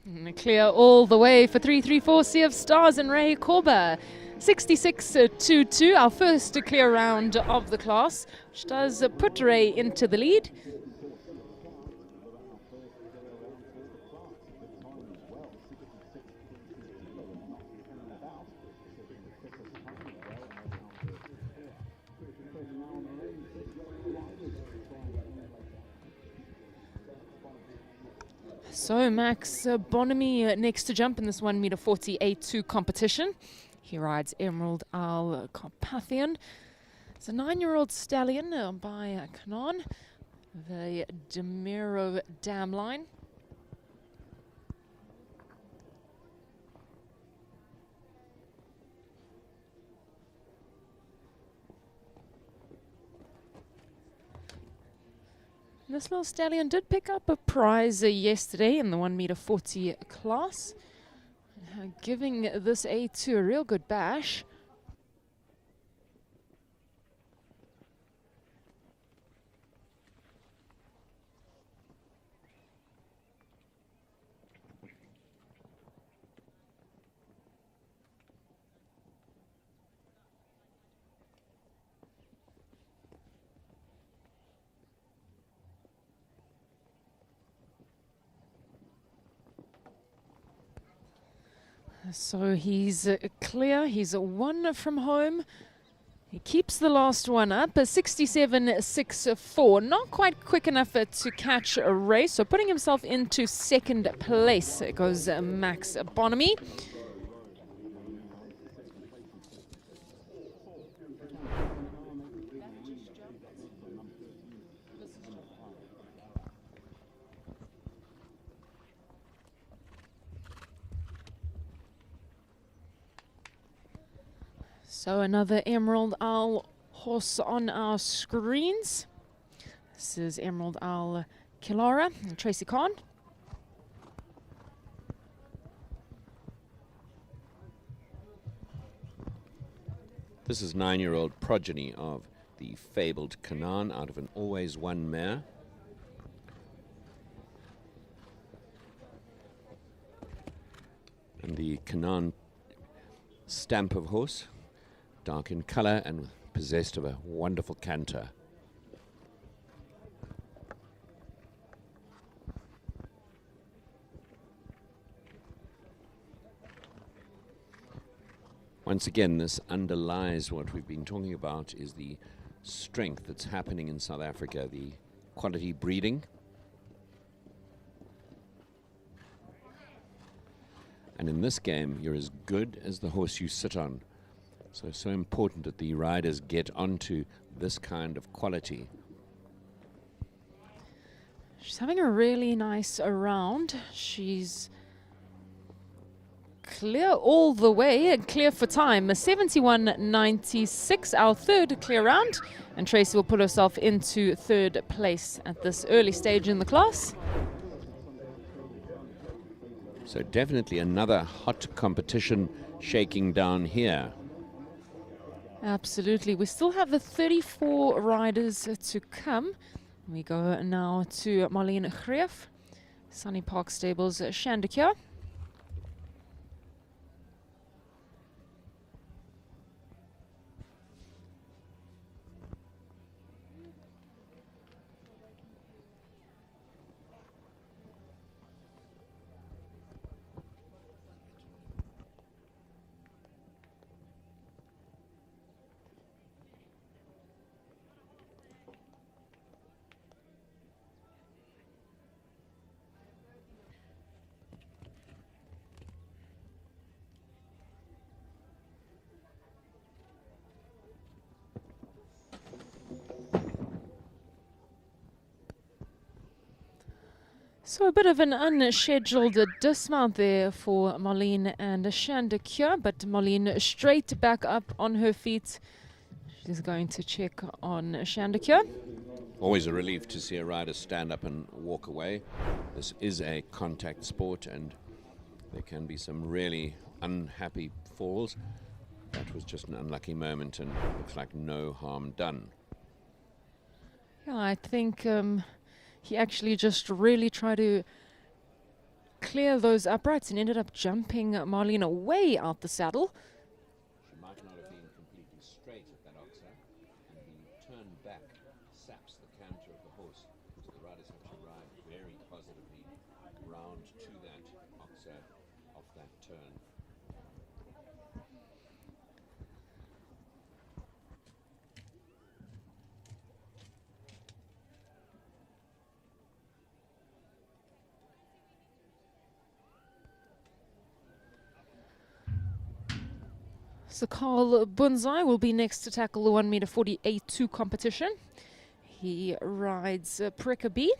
And clear all the way for 3-3-4 Sea of Stars and Ray Korber. 66-2-2, our first clear round of the class, which does put Ray into the lead. So Max Bonamy next to jump in this 1m40 A2 competition. He rides Emerald Isle Carpathian. It's a 9-year-old stallion by Kanan, the Demiro Dam Line. This little stallion did pick up a prize yesterday in the 1m40 class, giving this A2 a real good bash. So he's clear. He's one from home. He keeps the last one up, 67.64. Not quite quick enough to catch a race. So putting himself into second place goes Max Bonamy. So another Emerald Isle horse on our screens. This is Emerald Isle Kilara and Tracy Khan. This is 9-year-old progeny of the fabled Canaan out of an Always One mare. And the Canaan stamp of horse, dark in color and possessed of a wonderful canter. Once again, this underlies what we've been talking about, is the strength that's happening in South Africa, the quality breeding. And in this game, you're as good as the horse you sit on. So important that the riders get onto this kind of quality. She's having a really nice round. She's clear all the way and clear for time. 71.96, our third clear round. And Tracy will put herself into third place at this early stage in the class. So definitely another hot competition shaking down here. Absolutely. We still have the 34 riders to come. We go now to Marlene Greef, Sunny Park Stables, Shandikya. So a bit of an unscheduled dismount there for Marlene and Shandikya, but Marlene straight back up on her feet. She's going to check on Shandikya. Always a relief to see a rider stand up and walk away. This is a contact sport and there can be some really unhappy falls. That was just an unlucky moment and looks like no harm done. Yeah, I think he actually just really tried to clear those uprights and ended up jumping Marlene way out the saddle. She might not have been completely straight at that oxer, and the turn back saps the canter of the horse, so the riders have to ride very positively round to that oxer off that turn. So Carl Bunzai will be next to tackle the 1 meter 48.2 competition. He rides Preka B.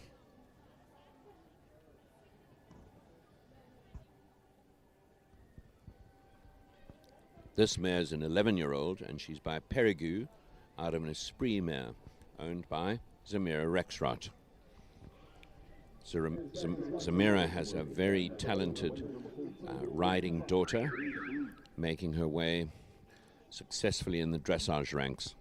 This mare is an 11-year-old and she's by Perigu out of an Esprit mare owned by Zamira Rexrot. Zamira has a very talented riding daughter, making her way successfully in the dressage ranks.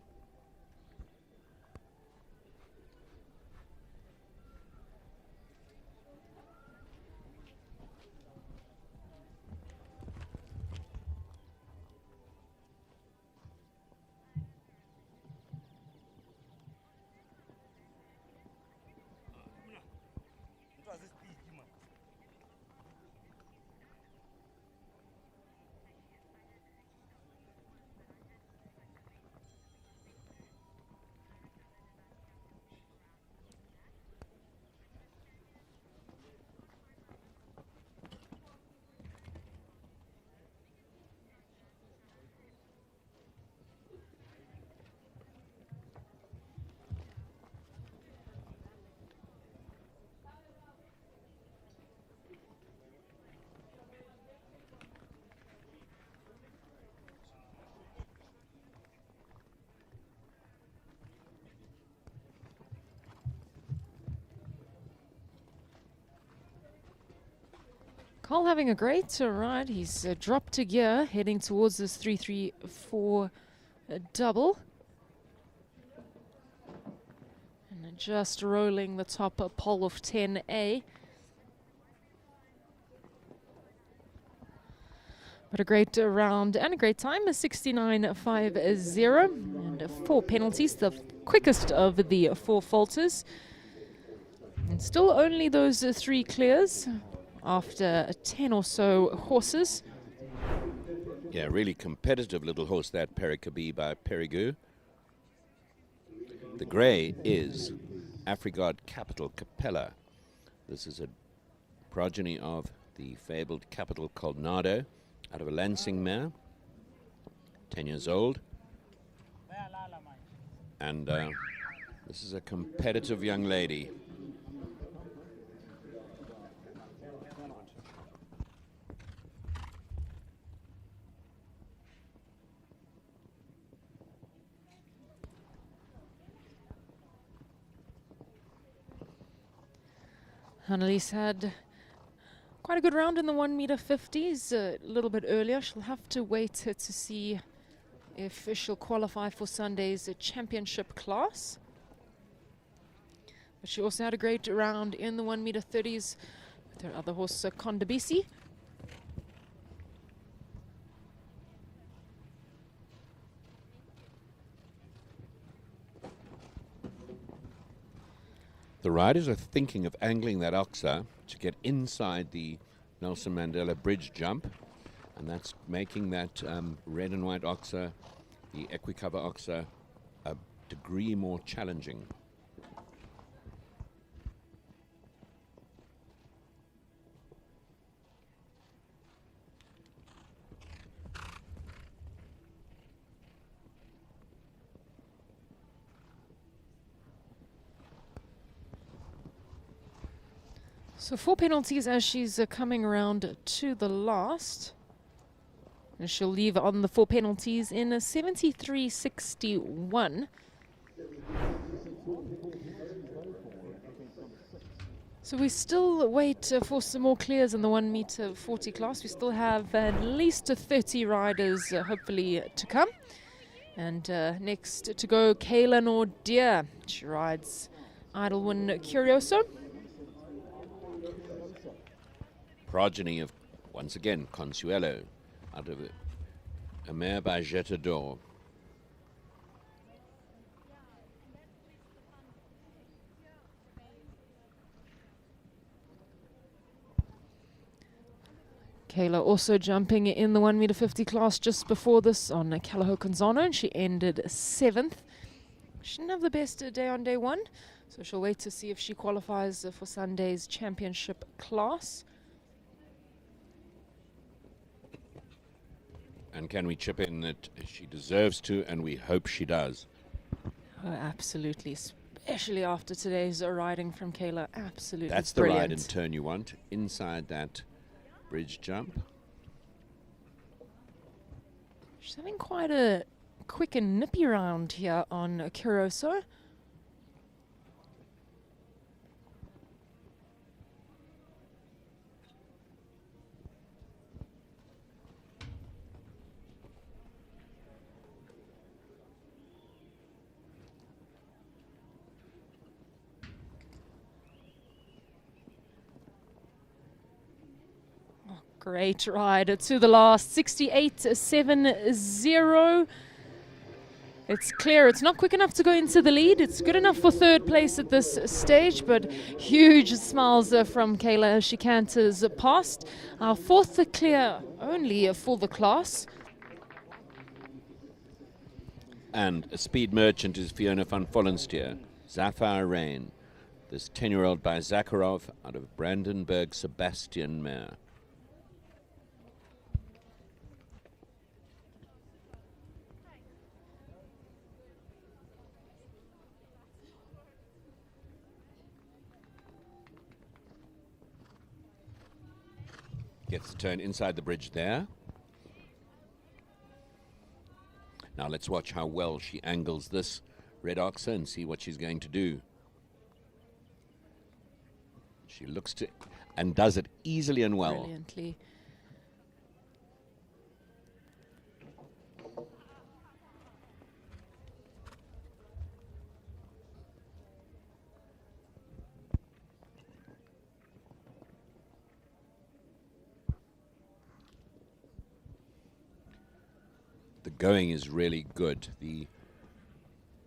Cole having a great ride. He's dropped a gear, heading towards this 3-3-4 double. And just rolling the top pole of 10A. But a great round and a great time, a 69.50, and 4 penalties, the quickest of the 4 falters. And still only those 3 clears after 10 or so horses. Yeah, really competitive little horse, that Pericabee by Perigeux. The grey is Afrigard Capital Capella. This is a progeny of the fabled Capital Colnado, out of a Lansing mare, 10 years old. And this is a competitive young lady. Annalise had quite a good round in the 1m50s a little bit earlier. She'll have to wait to see if she'll qualify for Sunday's championship class. But she also had a great round in the 1m30s with her other horse, Kondabisi. The riders are thinking of angling that oxa to get inside the Nelson Mandela Bridge jump, and that's making that red and white oxa, the Equicover oxa, a degree more challenging. So 4 penalties as she's coming around to the last. And she'll leave on the 4 penalties in a 73.61. So we still wait for some more clears in the 1m40 class. We still have at least 30 riders hopefully to come. And next to go, Kayla Nordia. She rides Idlewind Curioso. Progeny of, once again, Consuelo, out of a mare by Jetador. Kayla also jumping in the 1m50 class just before this on Calaho Canzano, and she ended 7th. She didn't have the best day on day 1, so she'll wait to see if she qualifies for Sunday's championship class. And can we chip in that she deserves to, and we hope she does? Oh, absolutely, especially after today's riding from Kayla. Absolutely That's the brilliant. ride and turn you want, inside that bridge jump. She's having quite a quick and nippy round here on Curioso. Great ride to the last, 68.70. It's clear it's not quick enough to go into the lead. It's good enough for 3rd place at this stage, but huge smiles from Kayla as she canters past. Our 4th clear only for the class. And a speed merchant is Fiona van Vollenstier, Sapphire Rain, this 10-year-old by Zakharov out of Brandenburg Sebastian mare. Gets the turn inside the bridge there. Now let's watch how well she angles this red oxa and see what she's going to do. She looks to and does it easily and well. Brilliantly. The going is really good. The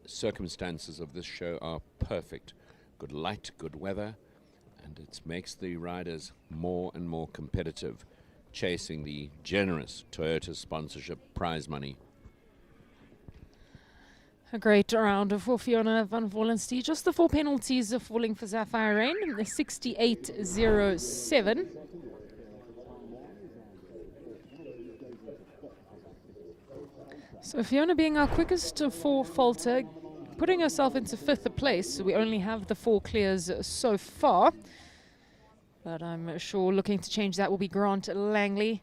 circumstances of this show are perfect. Good light, good weather, and it makes the riders more and more competitive, chasing the generous Toyota sponsorship prize money. A great round for Fiona van Vollenstein. Just the 4 penalties are falling for Sapphire Rain. 68.07. So Fiona being our quickest 4 falter, putting herself into 5th place. We only have the 4 clears so far. But I'm sure looking to change that will be Grant Langley.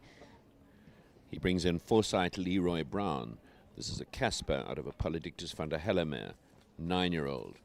He brings in Foresight Leroy Brown. This is a Casper out of a Polydictus van der Hellemere, 9-year-old.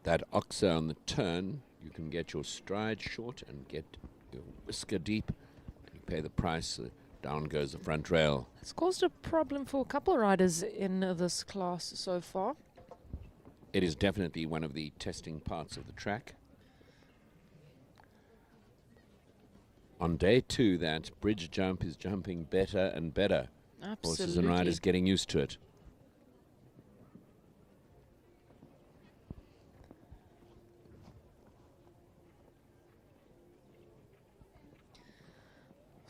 That oxer on the turn, you can get your stride short and get your whisker deep. You pay the price, down goes the front rail. It's caused a problem for a couple of riders in this class so far. It is definitely one of the testing parts of the track. On day 2, that bridge jump is jumping better and better. Absolutely. Horses and riders getting used to it.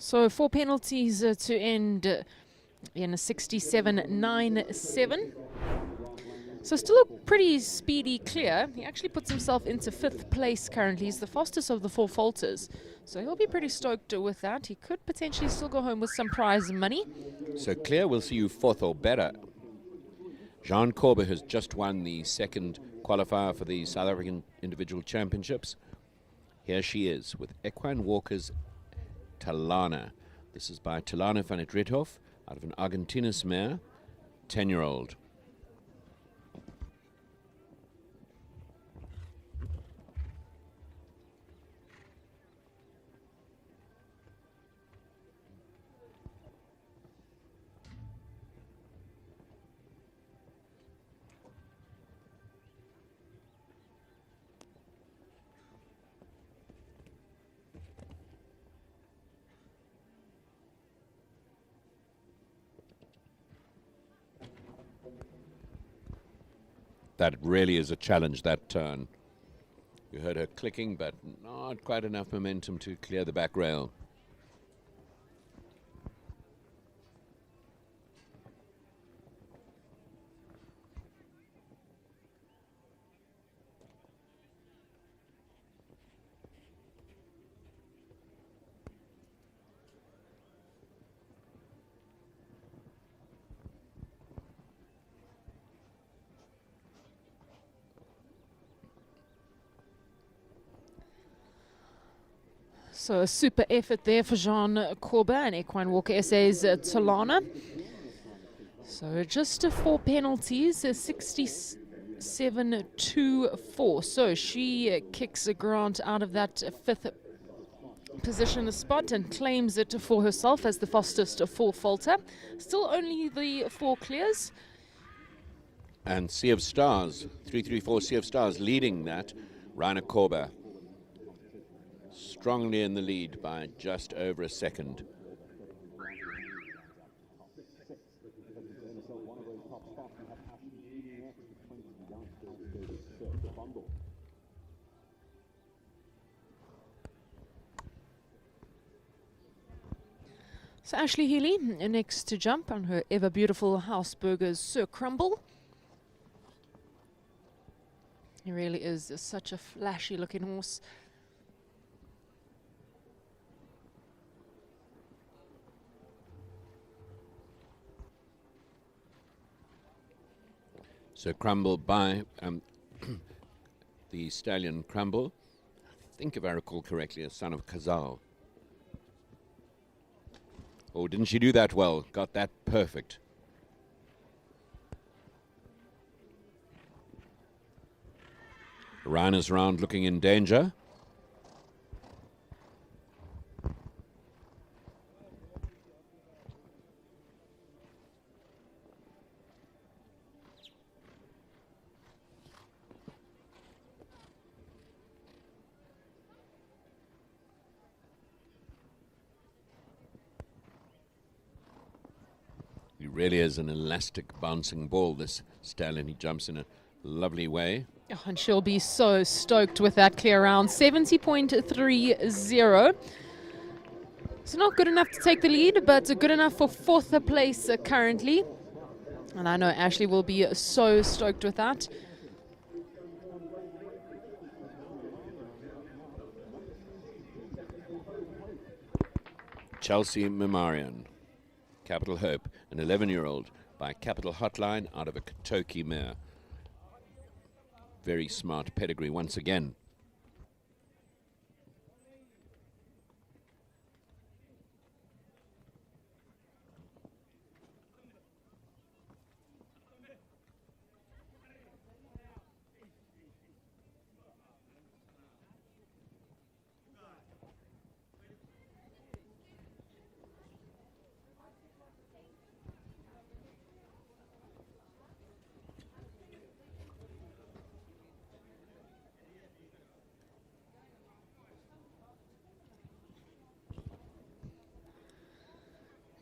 So 4 penalties to end in a 67.97. So still a pretty speedy clear. He actually puts himself into 5th place currently. He's the fastest of the 4 falters. So he'll be pretty stoked with that. He could potentially still go home with some prize money. So clear will see you 4th or better. Jean Corber has just won the 2nd qualifier for the South African Individual Championships. Here she is with Equine Walker's Talana. This is by Talana van het Riethof out of an Argentinus mare, 10-year-old. That really is a challenge, that turn. You heard her clicking, but not quite enough momentum to clear the back rail. So a super effort there for Jean Corber and Equine Walker SA's Talana. So just 4 penalties, 67.24. So she kicks a Grant out of that 5th position spot and claims it for herself as the fastest 4 falter. Still only the 4 clears. And Sea of Stars, 334 Sea of Stars leading that. Rainer Corber strongly in the lead by just over a second. So Ashley Healy next to jump on her ever beautiful Hausberger's Sir Crumble. He really is such a flashy looking horse. So Crumble by the stallion Crumble, I think if I recall correctly, a son of Khazal. Oh, didn't she do that well? Got that perfect. Rhino's round looking in danger. He really is an elastic bouncing ball, this stallion. He jumps in a lovely way. Oh, and she'll be so stoked with that clear round. 70.30. It's not good enough to take the lead, but good enough for 4th place currently. And I know Ashley will be so stoked with that. Chelsea Memarian, Capital Hope, an 11-year-old by Capital Hotline out of a Katoki mare. Very smart pedigree once again.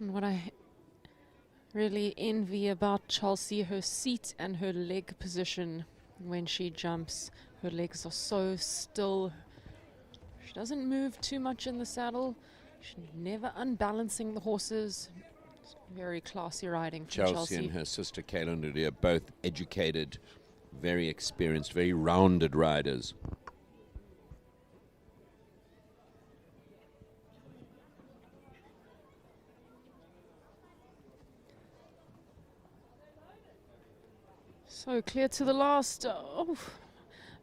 And what I really envy about Chelsea, her seat and her leg position when she jumps. Her legs are so still. She doesn't move too much in the saddle. She's never unbalancing the horses. It's very classy riding from Chelsea and her sister Kaylin Ludia are both educated, very experienced, very rounded riders. So clear to the last. Oh,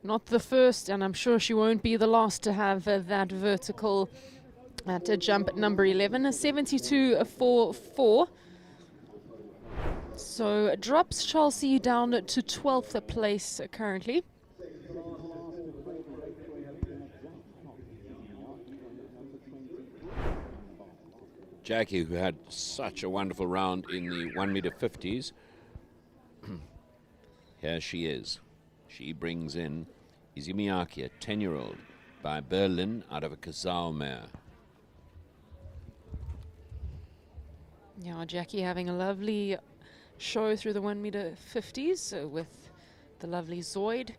not the first, and I'm sure she won't be the last to have that vertical at jump at number 11, a 72.44. So drops Chelsea down to 12th place currently. Jackie, who had such a wonderful round in the 1 meter 50s. Here she is. She brings in Izumiyaki, a 10-year-old by Berlin out of a Khazal mare. Yeah, Jackie having a lovely show through the 1 meter 50s with the lovely Zoid.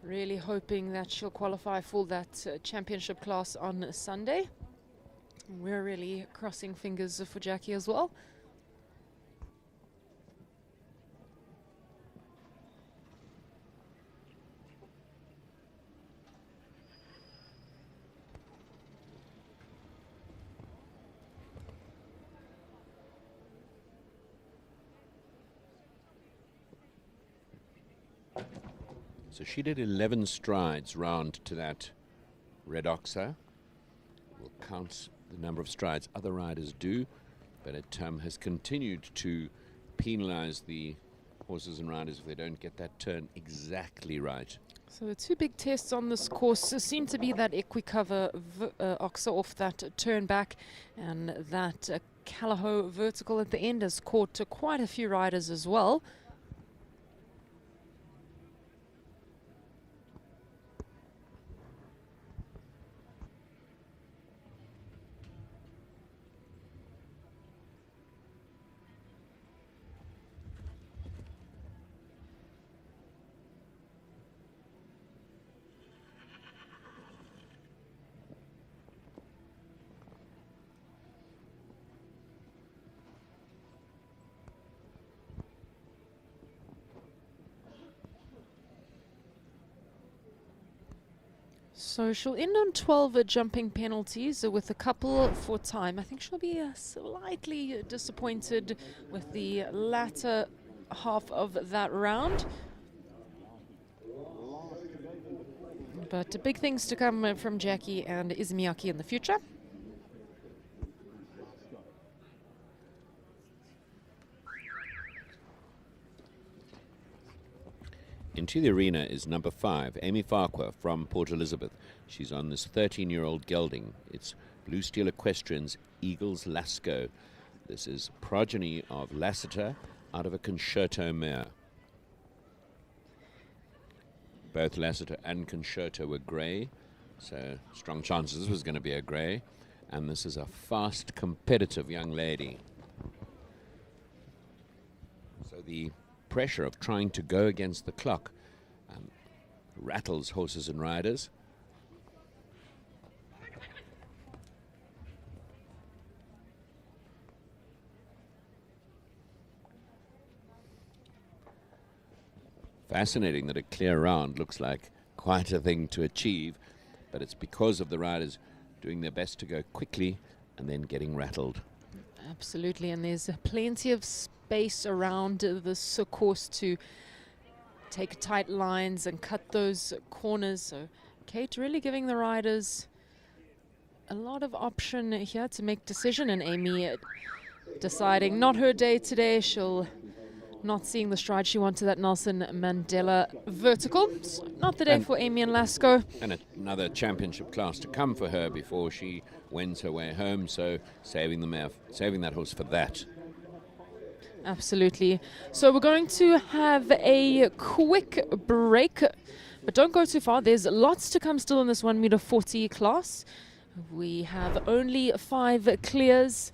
Really hoping that she'll qualify for that championship class on Sunday. We're really crossing fingers for Jackie as well. So she did 11 strides round to that red oxer. We'll count the number of strides other riders do, but it has continued to penalize the horses and riders if they don't get that turn exactly right. So the two big tests on this course seem to be that Equicover oxer off that turn back, and that Callao vertical at the end has caught quite a few riders as well. So she'll end on 12 jumping penalties with a couple for time. I think she'll be slightly disappointed with the latter half of that round. But big things to come from Jackie and Izmiaki in the future. Into the arena is number 5, Amy Farquhar from Port Elizabeth. She's on this 13-year-old gelding. It's Blue Steel Equestrian's Eagles Lasco. This is progeny of Lassiter out of a Concerto mare. Both Lassiter and Concerto were grey, so strong chances this was going to be a grey. And this is a fast, competitive young lady. So the pressure of trying to go against the clock rattles horses and riders. Fascinating that a clear round looks like quite a thing to achieve, but it's because of the riders doing their best to go quickly and then getting rattled. Absolutely, and there's plenty of space around this course to take tight lines and cut those corners. So Kate really giving the riders a lot of option here to make decision, and Amy deciding not her day today. She'll not seeing the stride she wanted, that Nelson Mandela vertical. So not the day for Amy and Lasco. And another championship class to come for her before she wends her way home, so saving that horse for that. Absolutely. So we're going to have a quick break, but don't go too far. There's lots to come still in this 1 meter 40 class. We have only 5 clears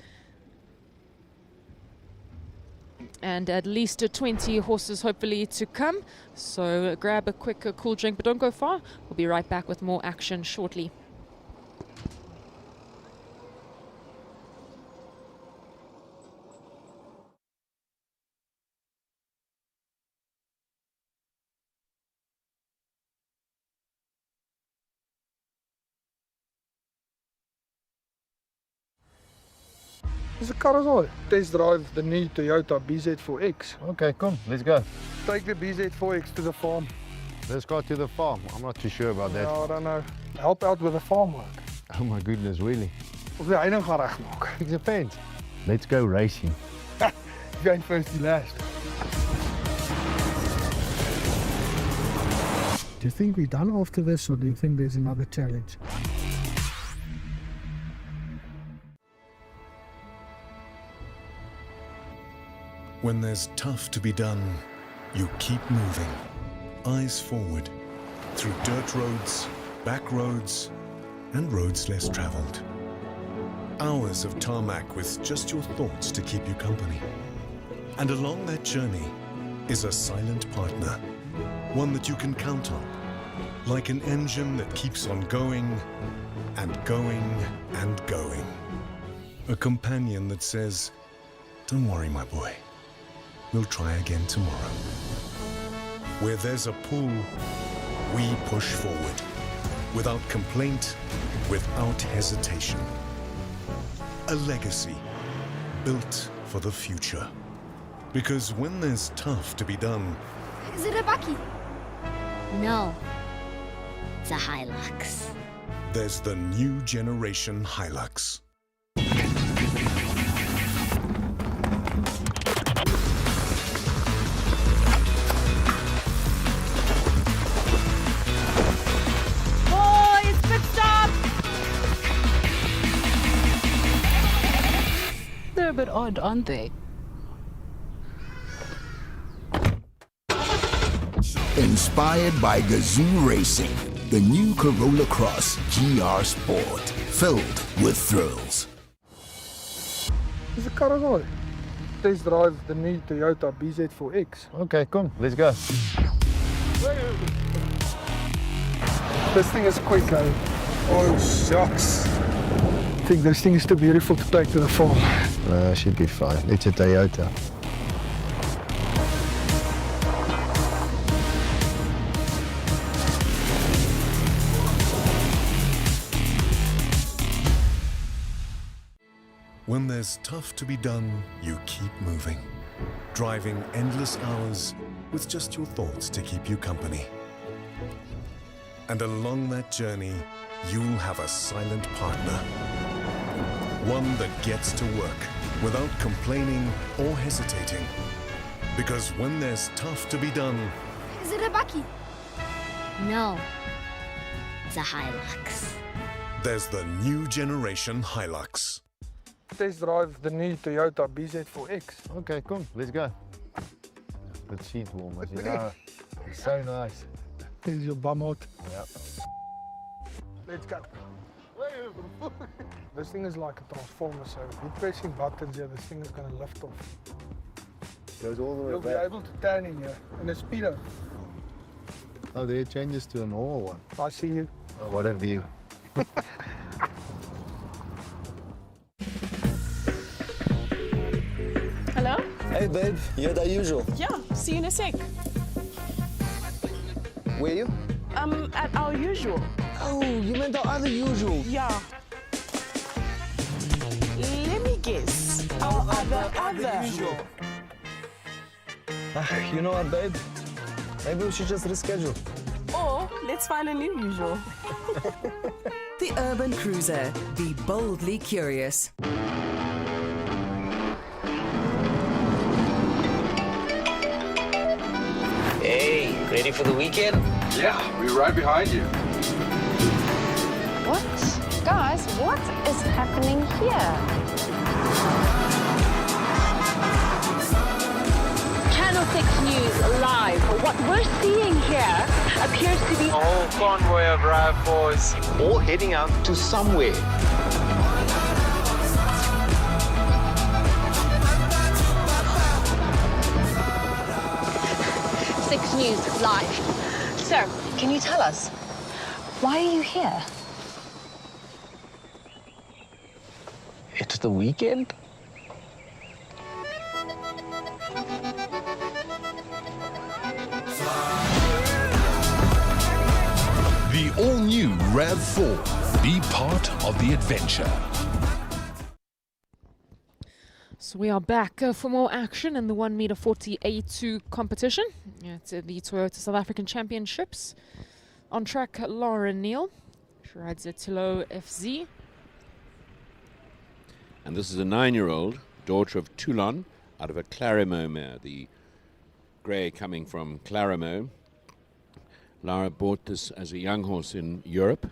and at least 20 horses hopefully to come. So grab a quick cool drink, but don't go far. We'll be right back with more action shortly. Dis 'n Carousel. Test drive the new Toyota BZ4X. Okay, come, let's go. Take the BZ4X to the farm. Let's go to the farm. I'm not too sure about that. No, I don't know. Help out with the farm work. Oh my goodness, really? Of die heining gaan regmaak. It depends. Let's go racing. Jy eind first die last. Do you think we're done after this, or do you think there's another challenge? When there's tough to be done, you keep moving. Eyes forward, through dirt roads, back roads, and roads less traveled. Hours of tarmac with just your thoughts to keep you company. And along that journey is a silent partner, one that you can count on, like an engine that keeps on going and going and going. A companion that says, "Don't worry, my boy. We'll try again tomorrow." Where there's a pull, we push forward. Without complaint, without hesitation. A legacy built for the future. Because when there's tough to be done... Is it a bakkie? No. It's a Hilux. There's the new generation Hilux. They're a bit odd, aren't they? Inspired by Gazoo Racing, the new Corolla Cross GR Sport, filled with thrills. Dis 'n Carousel. Test drive the new Toyota BZ4X. Okay, come, let's go. This thing is quick, though. Oh, shucks. I think this thing is too beautiful to take to the farm. Should be fine. It's a Toyota. When there's tough to be done, you keep moving. driving endless hours with just your thoughts to keep you company. And along that journey, you'll have a silent partner. One that gets to work without complaining or hesitating. Because when there's tough to be done, Is it a Bakkie? No. It's a Hilux. there's the new generation Hilux. Test drive the new Toyota BZ4X. Okay, come, let's go. Good seat warmers, you know. It's so nice. Here's your bum out. Yep. Let's go. This thing is like a transformer, so if you're pressing buttons here, this thing is going to lift off. Goes all the way You'll be back. able to turn in here in a speedo. Oh, there it changes to a normal one. I see you. Oh, whatever you. Hello? Hey babe, you're the usual. Yeah, see you in a sec. Where you? At our usual. Oh, you meant the other usual. Yeah. Let me guess. Our other. Usual. You know what, babe? Maybe we should just reschedule. Or let's find a new usual. The Urban Cruiser. Be boldly curious. Hey, ready for the weekend? Yeah, we're right behind you. What? Guys, what is happening here? Channel 6 News live. What we're seeing here appears to be A whole convoy of RAV4s, all heading out to somewhere. Six News live. Sir, can you tell us, why are you here? It's the weekend? The all-new RAV4. Be part of the adventure. So we are back for more action in the 1m40 A2 competition. It's the Toyota South African Championships. On track, Laura Neal. She rides a Tilo FZ. And this is a 9-year-old, daughter of Toulon, out of a Clarimo mare, the grey coming from Clarimo. Lara bought this as a young horse in Europe,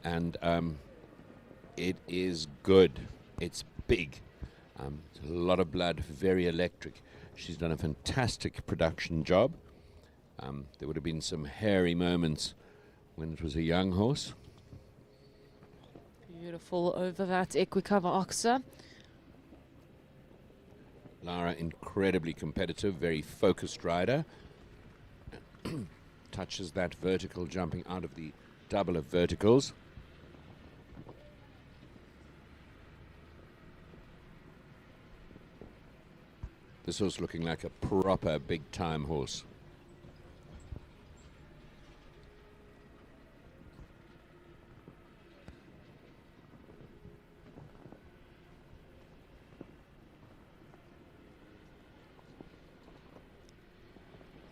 and it is good. It's big. It's a lot of blood, very electric. She's done a fantastic production job. There would have been some hairy moments when it was a young horse. Beautiful over that Equicover Oxa. Lara, incredibly competitive, very focused rider. Touches that vertical, jumping out of the double of verticals. This horse looking like a proper big-time horse.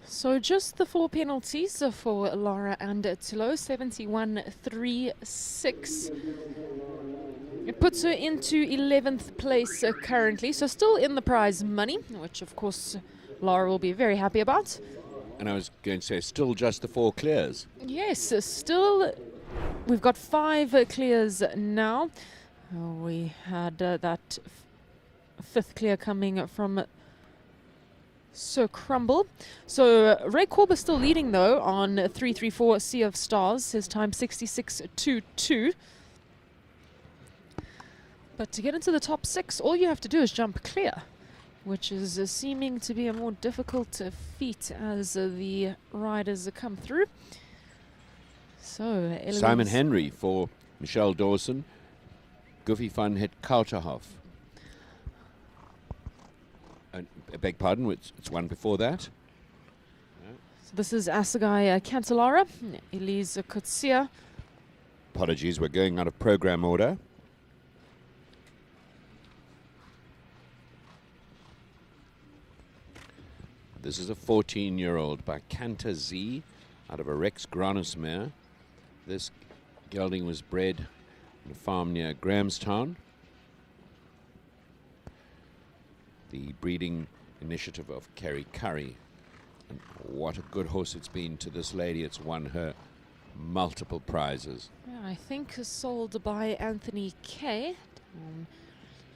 So just the 4 penalties for Lara and Tilo, 71.36. It puts her into 11th place currently, so still in the prize money, which of course Lara will be very happy about. And I was going to say, still just the 4 clears. Yes, still we've got 5 clears now. We had that 5th clear coming from Sir Crumble. So Ray Korb is still leading though on 334 Sea of Stars. His time 66.22. But to get into the top 6, all you have to do is jump clear, which is seeming to be a more difficult feat as the riders come through. So Simon Henry for Michelle Dawson. Goofy Fun hit Kauterhoff. I beg pardon, it's one before that. So this is Assegai Cantalara, Elise Kutsia. Apologies, we're going out of program order. This is a 14-year-old by Kanta Z out of a Rex Granus mare. This gelding was bred on a farm near Grahamstown. The breeding initiative of Kerry Curry. And what a good horse it's been to this lady. It's won her multiple prizes. Yeah, I think sold by Anthony Kay.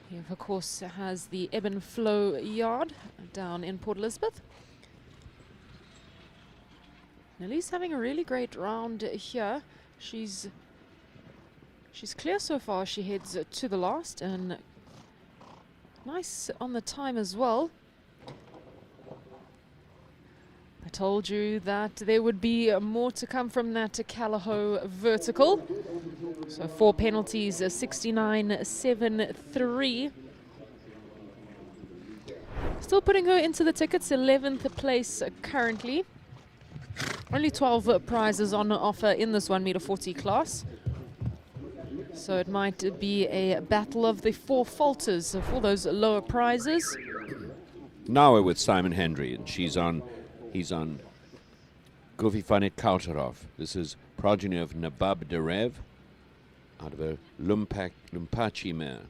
He, of course, has the Ebb and Flow yard down in Port Elizabeth. Nellie's having a really great round here. She's clear so far. She heads to the last, and nice on the time as well. I told you that there would be more to come from that Callao vertical. So 4 penalties, 69.73. Still putting her into the tickets, 11th place currently. Only 12 prizes on offer in this 1m40 class. So it might be a battle of the 4 falters for those lower prizes. Now we're with Simon Hendry, and he's on Govifanet Kautarov. This is progeny of Nabab Derev out of a Lumpachi mare.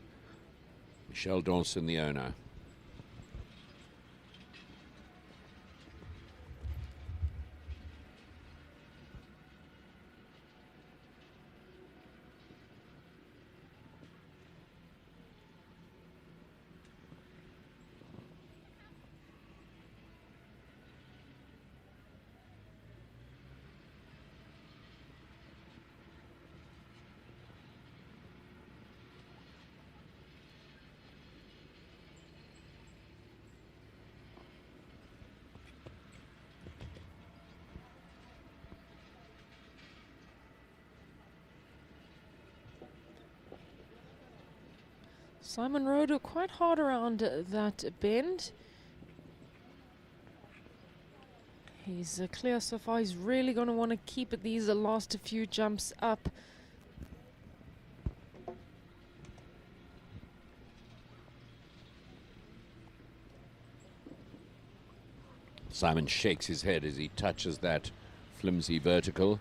Michelle Dawson, the owner. Simon rode quite hard around that bend. He's clear so far. He's really going to want to keep it these last few jumps up. Simon shakes his head as he touches that flimsy vertical.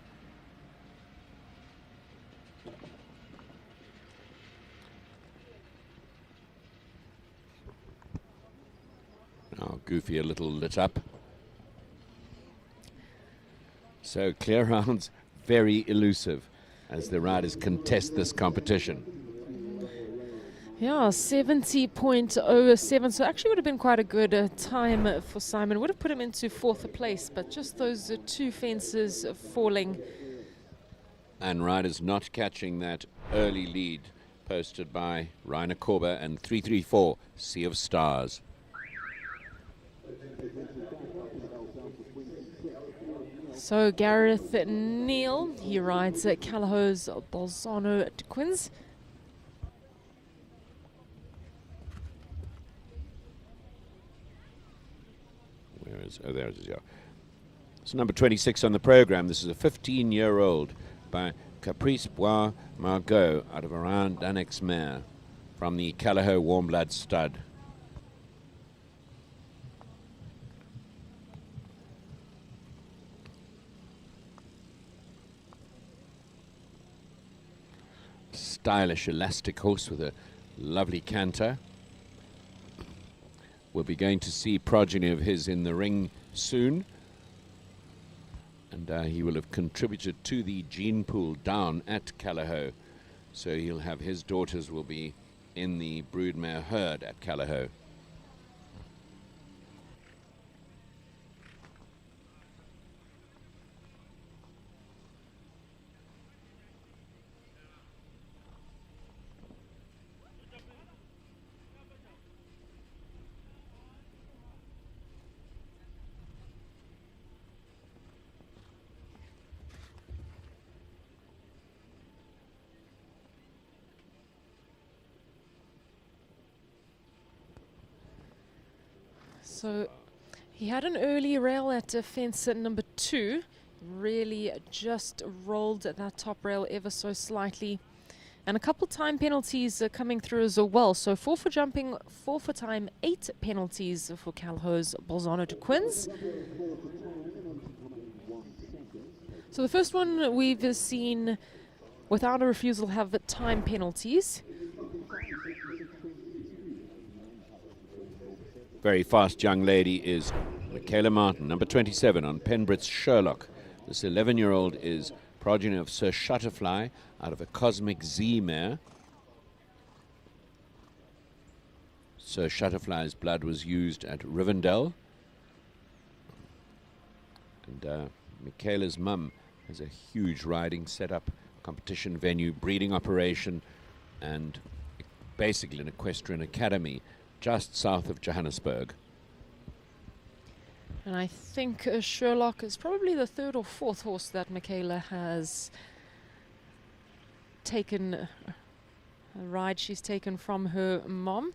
Now Goofy a little lit up. So clear rounds, very elusive as the riders contest this competition. Yeah, 70.07. So actually would have been quite a good time for Simon. Would have put him into 4th place, but just those 2 fences falling. And riders not catching that early lead posted by Rainer Korber and 334 Sea of Stars. So Gareth Neal, he rides at Callaho's Bolzano Twins. Where is, oh, there it is, yeah. So number 26 on the program. This is a 15-year-old by Caprice Bois Margot out of Aran Danex mare from the Callao Warm Blood stud. Stylish, elastic horse with a lovely canter. We'll be going to see progeny of his in the ring soon. And he will have contributed to the gene pool down at Callao. So he'll have his daughters will be in the broodmare herd at Callao. So he had an early rail at fence number 2. Really just rolled that top rail ever so slightly. And a couple time penalties coming through as well. So 4 for jumping, 4 for time, 8 penalties for Calho's Bolzano de Quins. So the first one we've seen without a refusal have time penalties. Very fast young lady is Michaela Martin, number 27 on Penbrit's Sherlock. This 11-year-old is progeny of Sir Shutterfly out of a Cosmic Z mare. Sir Shutterfly's blood was used at Rivendell. And Michaela's mum has a huge riding setup, competition venue, breeding operation, and basically an equestrian academy just south of Johannesburg. And I think Sherlock is probably the 3rd or 4th horse that Michaela has taken, a ride she's taken from her mom.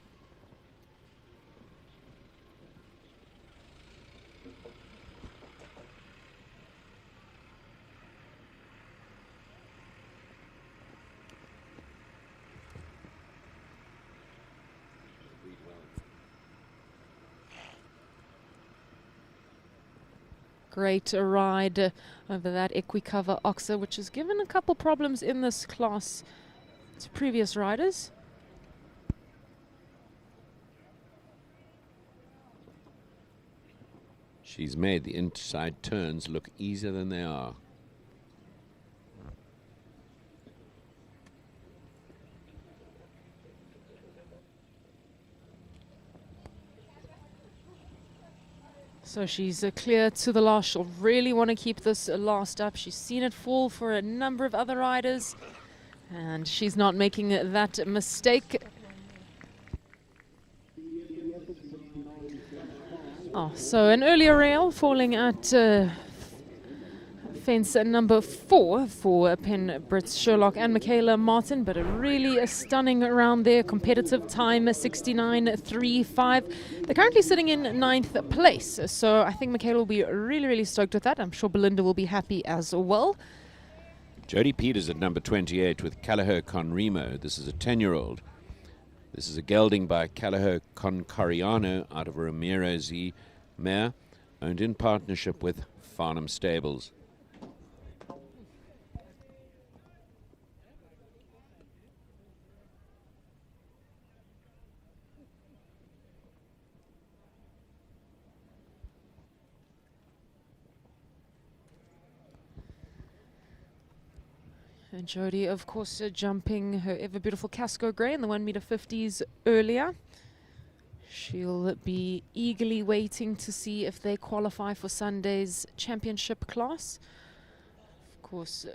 Great ride over that Equicover Oxer, which has given a couple problems in this class to previous riders. She's made the inside turns look easier than they are. So she's clear to the last. She'll really want to keep this last up. She's seen it fall for a number of other riders, and she's not making that mistake. Oh, so an earlier rail falling at fence number 4 for Penbrit's Sherlock and Michaela Martin, but a really stunning round there. Competitive time 69.35. They're currently sitting in 9th place, so I think Michaela will be really stoked with that. I'm sure Belinda will be happy as well. Jodie Peters at number 28 with Callagher Conremo. This is a 10-year-old. This is a gelding by Callagher Concoriano out of Ramiro Z mare, owned in partnership with Farnham Stables. And Jodie, of course, jumping her ever beautiful Casco Grey in the 1m50s earlier. She'll be eagerly waiting to see if they qualify for Sunday's championship class. Of course,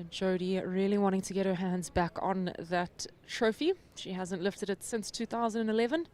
Jodie really wanting to get her hands back on that trophy. She hasn't lifted it since 2011.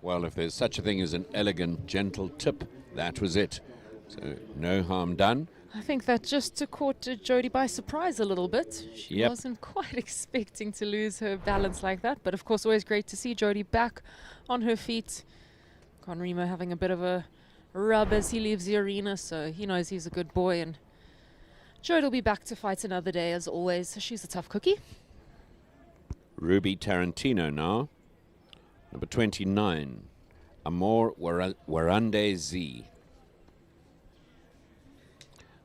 Well, if there's such a thing as an elegant, gentle tip, that was it. So no harm done. I think that just caught Jodie by surprise a little bit. She Yep. wasn't quite expecting to lose her balance like that. But of course, always great to see Jodie back on her feet. Conremo having a bit of a rub as he leaves the arena, so he knows he's a good boy. And Jodie will be back to fight another day, as always. She's a tough cookie. Ruby Tarantino now. Number 29, Amor Warande Z.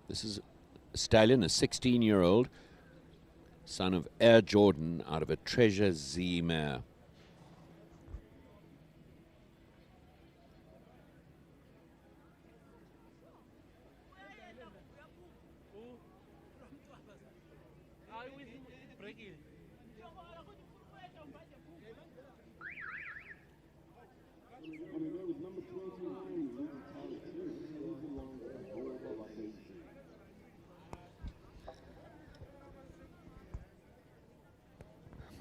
This is a stallion, a 16-year-old, son of Air Jordan out of a Treasure Z mare.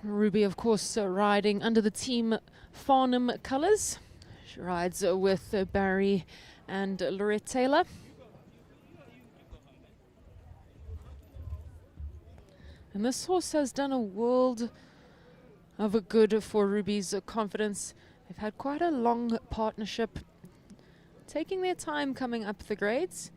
Ruby, of course, riding under the Team Farnham colours. She rides with Barry and Lorette Taylor. And this horse has done a world of a good for Ruby's confidence. They've had quite a long partnership, taking their time coming up the grades.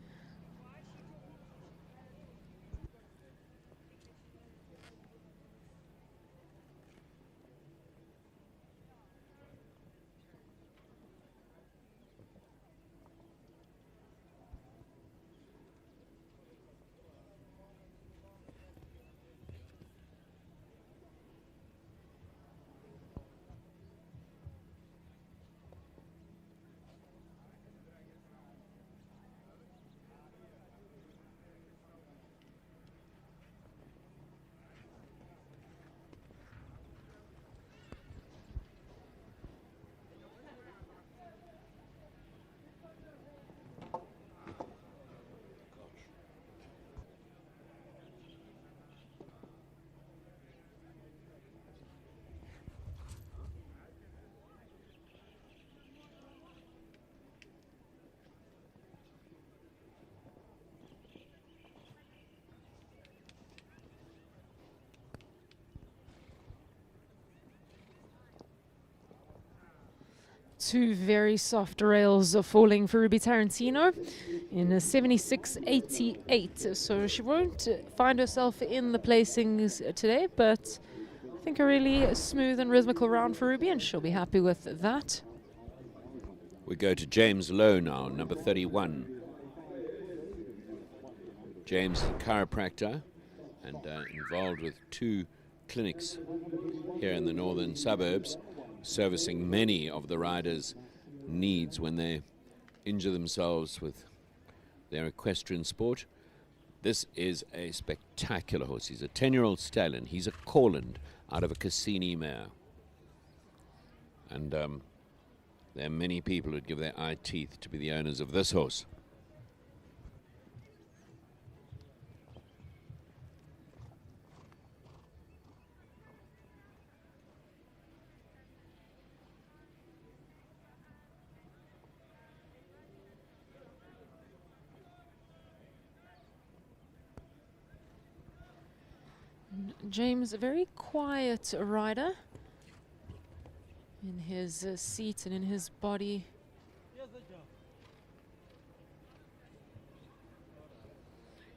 Two very soft rails are falling for Ruby Tarantino in a 76.88. So she won't find herself in the placings today, but I think a really smooth and rhythmical round for Ruby, and she'll be happy with that. We go to James Lowe now, number 31. James is a chiropractor and involved with 2 clinics here in the northern suburbs, servicing many of the riders' needs when they injure themselves with their equestrian sport. This is a spectacular horse. He's a 10-year-old stallion. He's a Corland out of a Cassini mare. And there are many people who'd give their eye teeth to be the owners of this horse. James, a very quiet rider in his seat and in his body.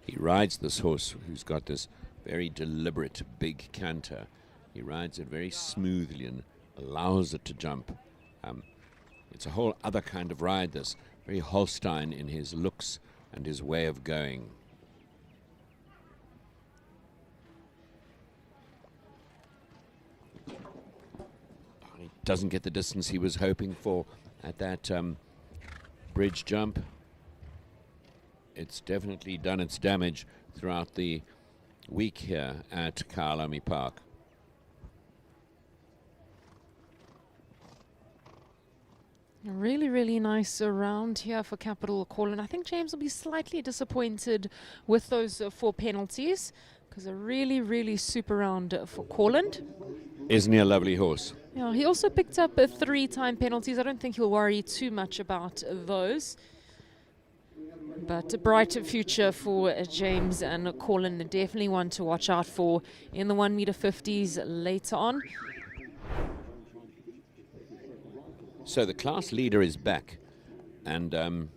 He rides this horse who's got this very deliberate big canter. He rides it very smoothly and allows it to jump. It's a whole other kind of ride, this. Very Holstein in his looks and his way of going. He doesn't get the distance he was hoping for at that bridge jump. It's definitely done its damage throughout the week here at Kyalami Park. A really, really nice round here for Capital Call, and I think James will be slightly disappointed with those 4 penalties, because a really, really super round for Corland. Isn't he a lovely horse? Yeah, he also picked up 3 time penalties. I don't think he'll worry too much about those. But a bright future for James and Corland, definitely one to watch out for in the 1m50s later on. So the class leader is back, and the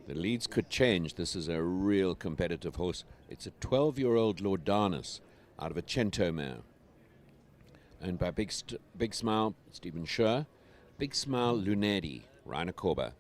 leads could change. This is a real competitive horse. It's a 12-year-old Laudanus out of a Cento mare, owned by Big Smile, Stephen Schur, Big Smile, Lunedi, Rainer Korber.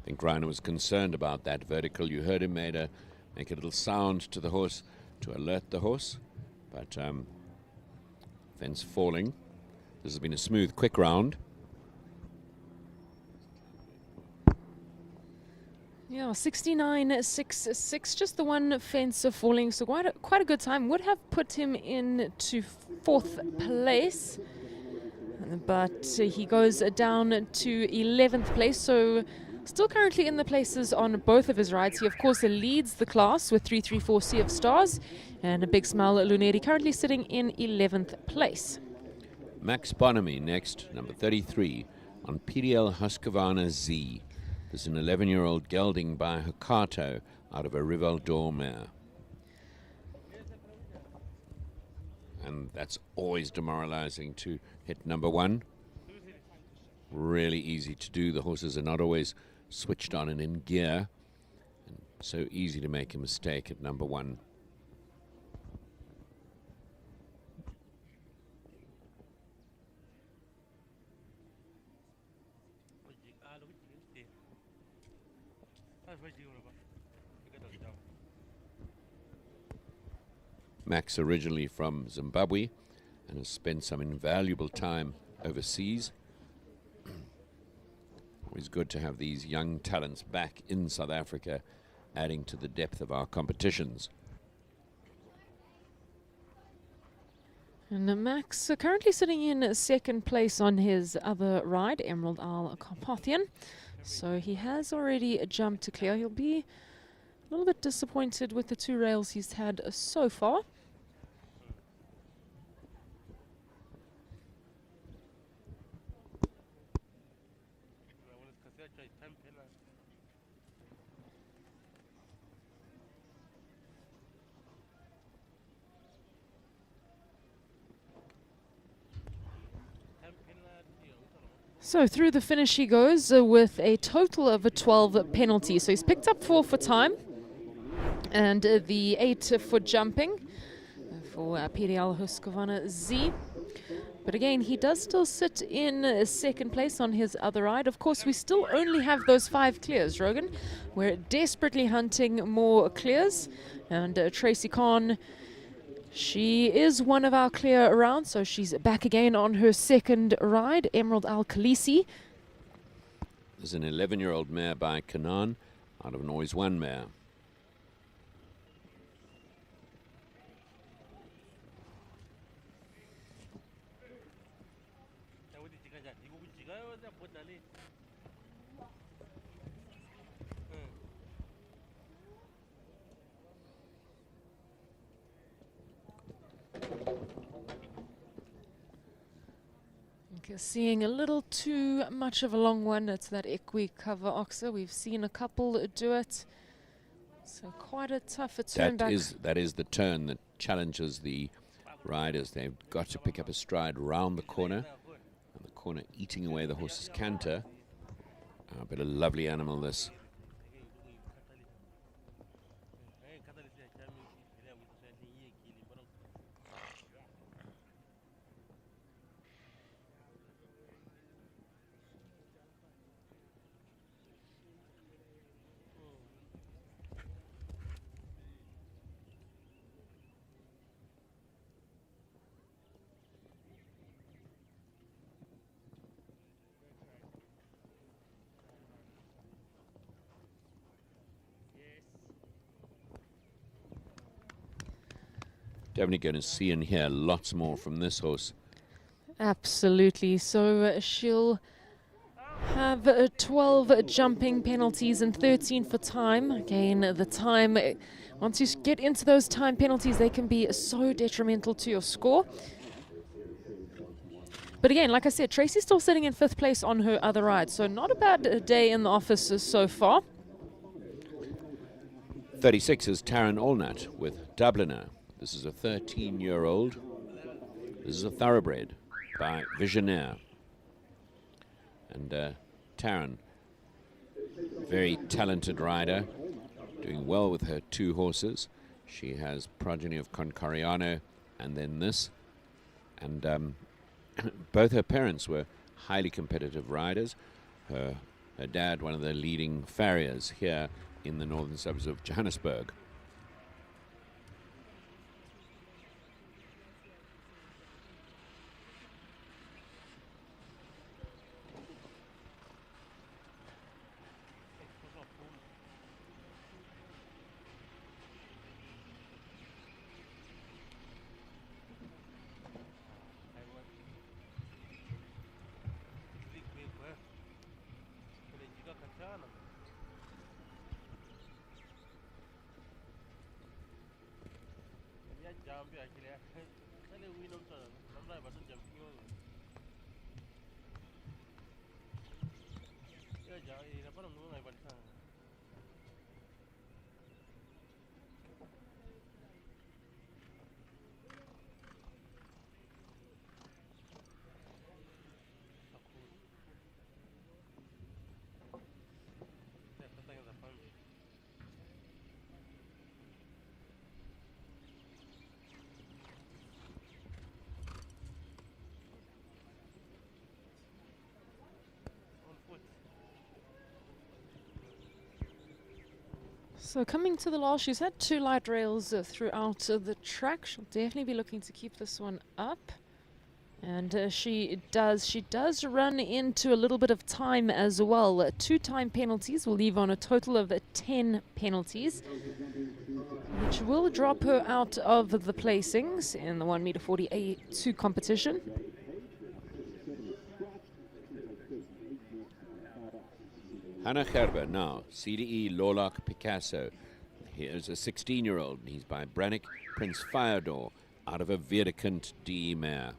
think Reiner was concerned about that vertical. You heard him make a little sound to the horse to alert the horse, but fence falling. This has been a smooth, quick round. Yeah, 69.66, just the one fence falling, so quite a good time. Would have put him into 4th place, but he goes down to 11th place, so still currently in the places on both of his rides. He, of course, leads the class with 334 Sea of Stars, and a big smile, Luneri, currently sitting in 11th place. Max Bonamy next, number 33, on PDL Husqvarna Z. This is an 11-year-old gelding by Hokato out of a Rival d'Or mare. And that's always demoralizing to hit number 1. Really easy to do. The horses are not always switched on and in gear. And so easy to make a mistake at number 1. Max originally from Zimbabwe and has spent some invaluable time overseas. Always good to have these young talents back in South Africa, adding to the depth of our competitions. And Max currently sitting in 2nd place on his other ride, Emerald Isle Carpathian. So he has already jumped to clear. He'll be a little bit disappointed with the 2 rails he's had so far. So through the finish he goes with a total of 12 penalties. So he's picked up 4 for time and the 8 for jumping for PDL Husqvarna Z. But again, he does still sit in 2nd place on his other ride. Of course, we still only have those 5 clears, Rogan. We're desperately hunting more clears. And Tracy Khan, she is one of our clear around, so she's back again on her 2nd ride, Emerald Al Khaleesi. There's an 11-year-old mare by Kanan out of an Always One mare. Seeing a little too much of a long one. It's that Equi cover oxer. We've seen a couple do it. So quite a tough turn back. That is the turn that challenges the riders. They've got to pick up a stride round the corner. And the corner eating away the horse's canter. But a lovely animal, this. Definitely going to see and hear lots more from this horse. Absolutely. So she'll have 12 jumping penalties and 13 for time. Again, the time, once you get into those time penalties, they can be so detrimental to your score. But again, like I said, Tracy's still sitting in 5th place on her other ride, so not a bad day in the office so far. 36 is Taran Allnut with Dubliner. This is a 13-year-old. This is a thoroughbred by Visionaire. And Taran, very talented rider, doing well with her 2 horses. She has progeny of Concoriano and then this. And both her parents were highly competitive riders. Her Her dad, one of the leading farriers here in the northern suburbs of Johannesburg. So coming to the last, she's had 2 light rails throughout the track. She'll definitely be looking to keep this one up. And she does run into a little bit of time as well. 2 time penalties will leave on a total of 10 penalties, which will drop her out of the placings in the 1m40 A2 competition. Hannah Gerber now, CDE Lorlock Picasso. Here's a 16-year-old. He's by Brannick Prince Fyodor out of a Vedekant DE mare.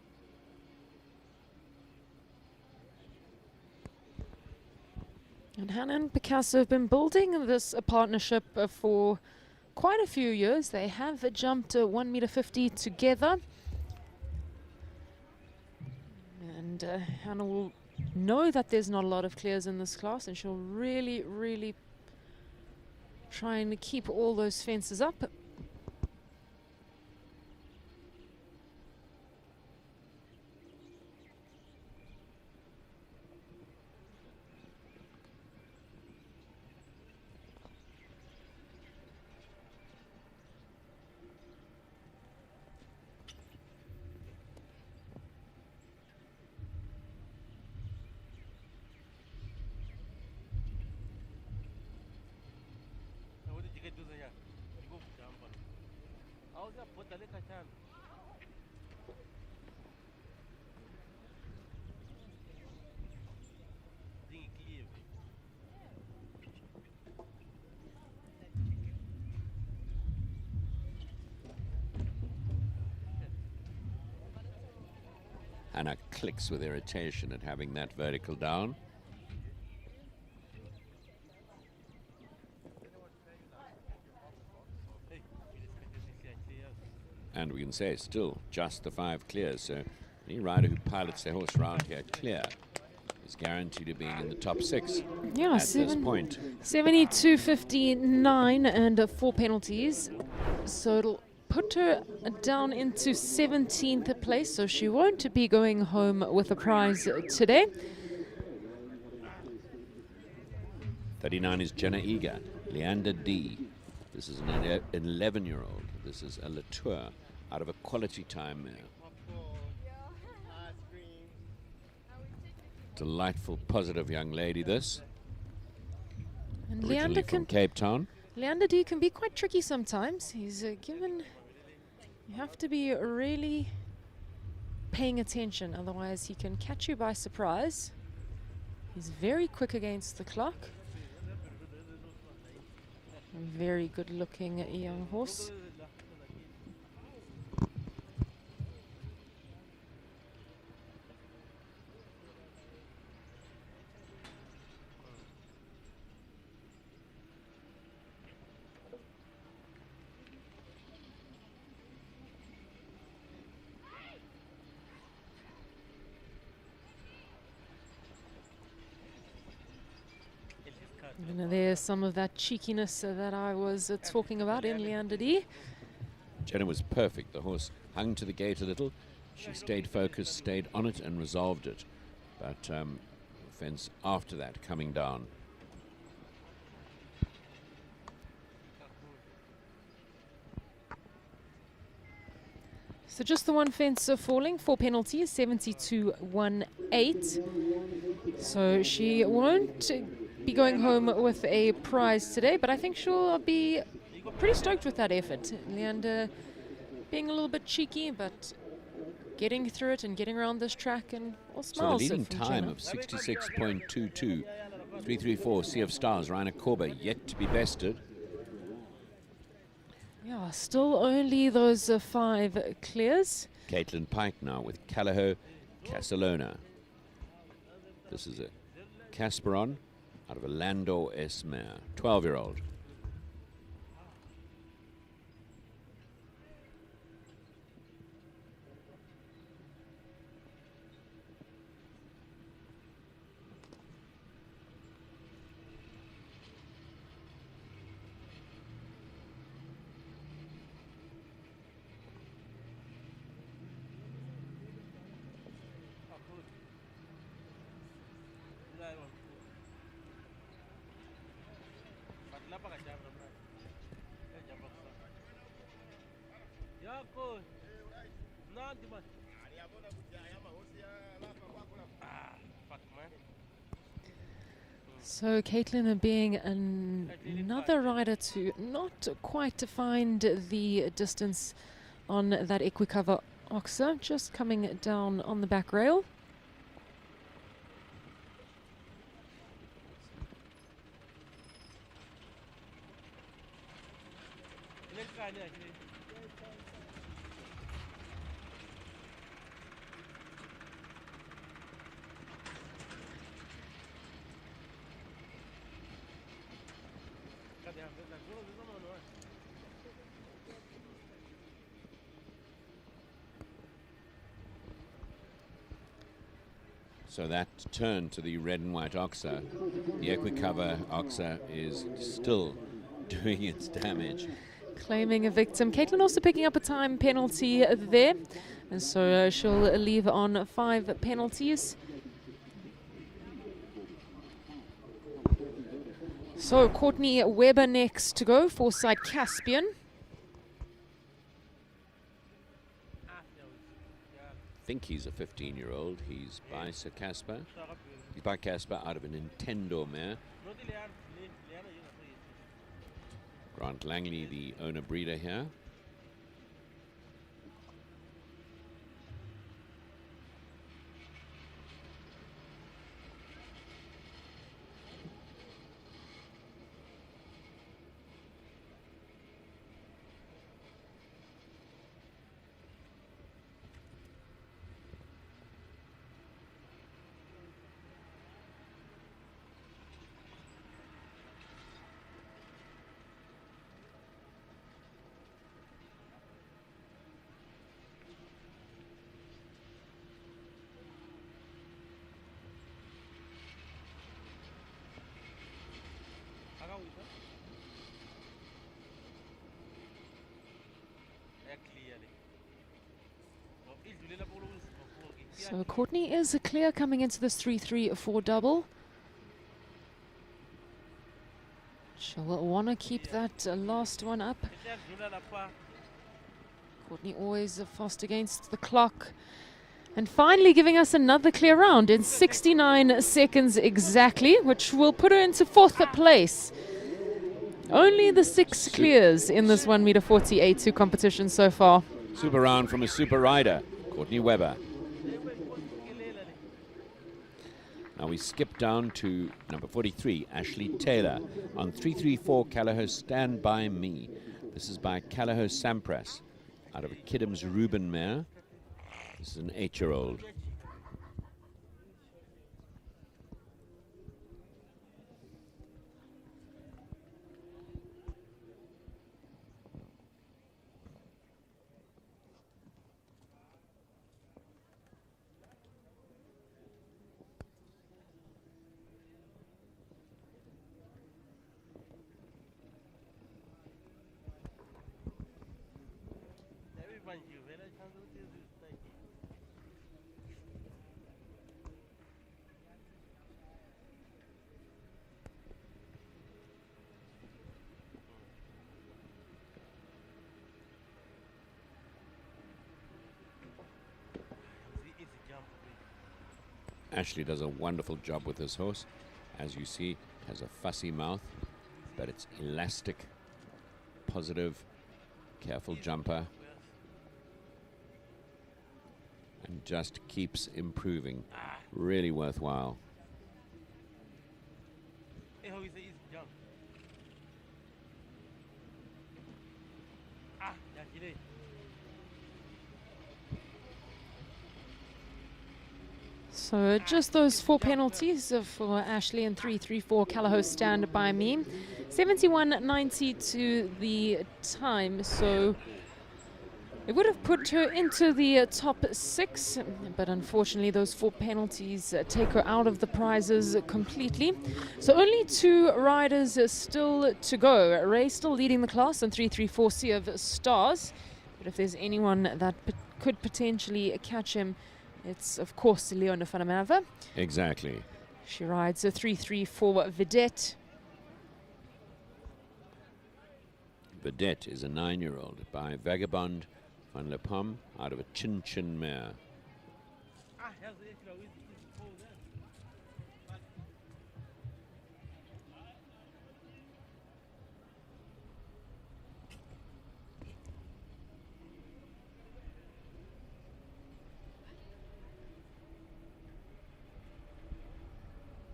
And Hannah and Picasso have been building this partnership for quite a few years. They have jumped 1m50 together. And Hannah will know that there's not a lot of clears in this class, and she'll really try and keep all those fences up. Hannah clicks with irritation at having that vertical down. And we can say still just the 5 clears, so any rider who pilots their horse around here clear is guaranteed to be in the top 6 yeah, at this point. 72.59 and 4 penalties, so it'll put her down into 17th place, so she won't be going home with a prize today. 39 is Jenna Eager, Leander D. This is an 11-year-old. This is a Latour out of a quality time mare. Delightful, positive young lady, this. And Originally from Cape Town. Leander D can be quite tricky sometimes. He's given... You have to be really paying attention, otherwise he can catch you by surprise. He's very quick against the clock. A very good looking young horse. And there's some of that cheekiness that I was talking about in Leander D. Jenna was perfect. The horse hung to the gate a little. She stayed focused, stayed on it and resolved it. But fence after that, coming down. So just the one fence falling, 4 penalties, 72-18. So she won't be going home with a prize today, but I think she'll be pretty stoked with that effort. Leander being a little bit cheeky, but getting through it and getting around this track, and all So the smiles. leading time of 66.22, 334, Sea of Stars, Rainer Korber, yet to be bested. Yeah, still only those 5 clears. Caitlin Pike now with Callagher Casalona. This is a Casperon out of a Landor S mare, 12-year-old. So Caitlin being another rider to not quite to find the distance on that Equicover Oxer, just coming down on the back rail. So that turn to the red and white Oxer, the Equicover Oxer is still doing its damage. Claiming a victim. Caitlin also picking up a time penalty there, and so she'll leave on 5 penalties. So Courtney Weber next to go, Foresight Caspian. I think he's a 15-year-old. He's by Sir Casper. He's by Casper out of a Nintendo mare. Grant Langley, the owner breeder here. So Courtney is clear coming into this 3-3-4 double. She'll want to keep that last one up. Courtney always fast against the clock. And finally giving us another clear round in 69 seconds exactly, which will put her into 4th place. Only the 6 clears in this 1 meter 48 competition so far. Super round from a super rider, Courtney Weber. Now we skip down to number 43, Ashley Taylor, on 334 Callagher Stand By Me. This is by Callagher Sampras, out of a Kidham's Reuben mare. This is an 8-year-old. Ashley does a wonderful job with this horse. As you see, it has a fussy mouth, but it's elastic, positive, careful jumper, and just keeps improving. Really worthwhile. So just those 4 penalties for Ashley and 3-3-4 Callahoo Stand By Me. 71.90 to the time, so it would have put her into the top 6, but unfortunately those 4 penalties take her out of the prizes completely. So only 2 riders still to go. Ray still leading the class on 3-3-4 Sea of Stars, but if there's anyone that could potentially catch him, it's, of course, Leona van der Merwe. Exactly. She rides a 3-3-4 Vedette. Vedette is a 9-year-old by Vagabond van Le Pomme out of a Chin Chin mare.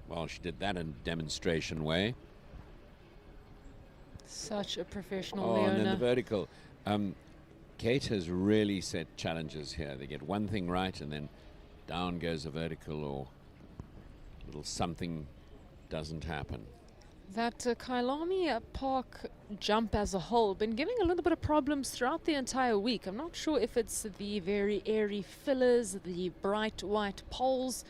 Well, she did that in demonstration way. Such a professional, Oh, Leona. and then the vertical. Kate has really set challenges here. They get one thing right, and then down goes a vertical, or a little something doesn't happen. That Kyalami Park jump as a whole been giving a little bit of problems throughout the entire week. I'm not sure if it's the very airy fillers, the bright white poles.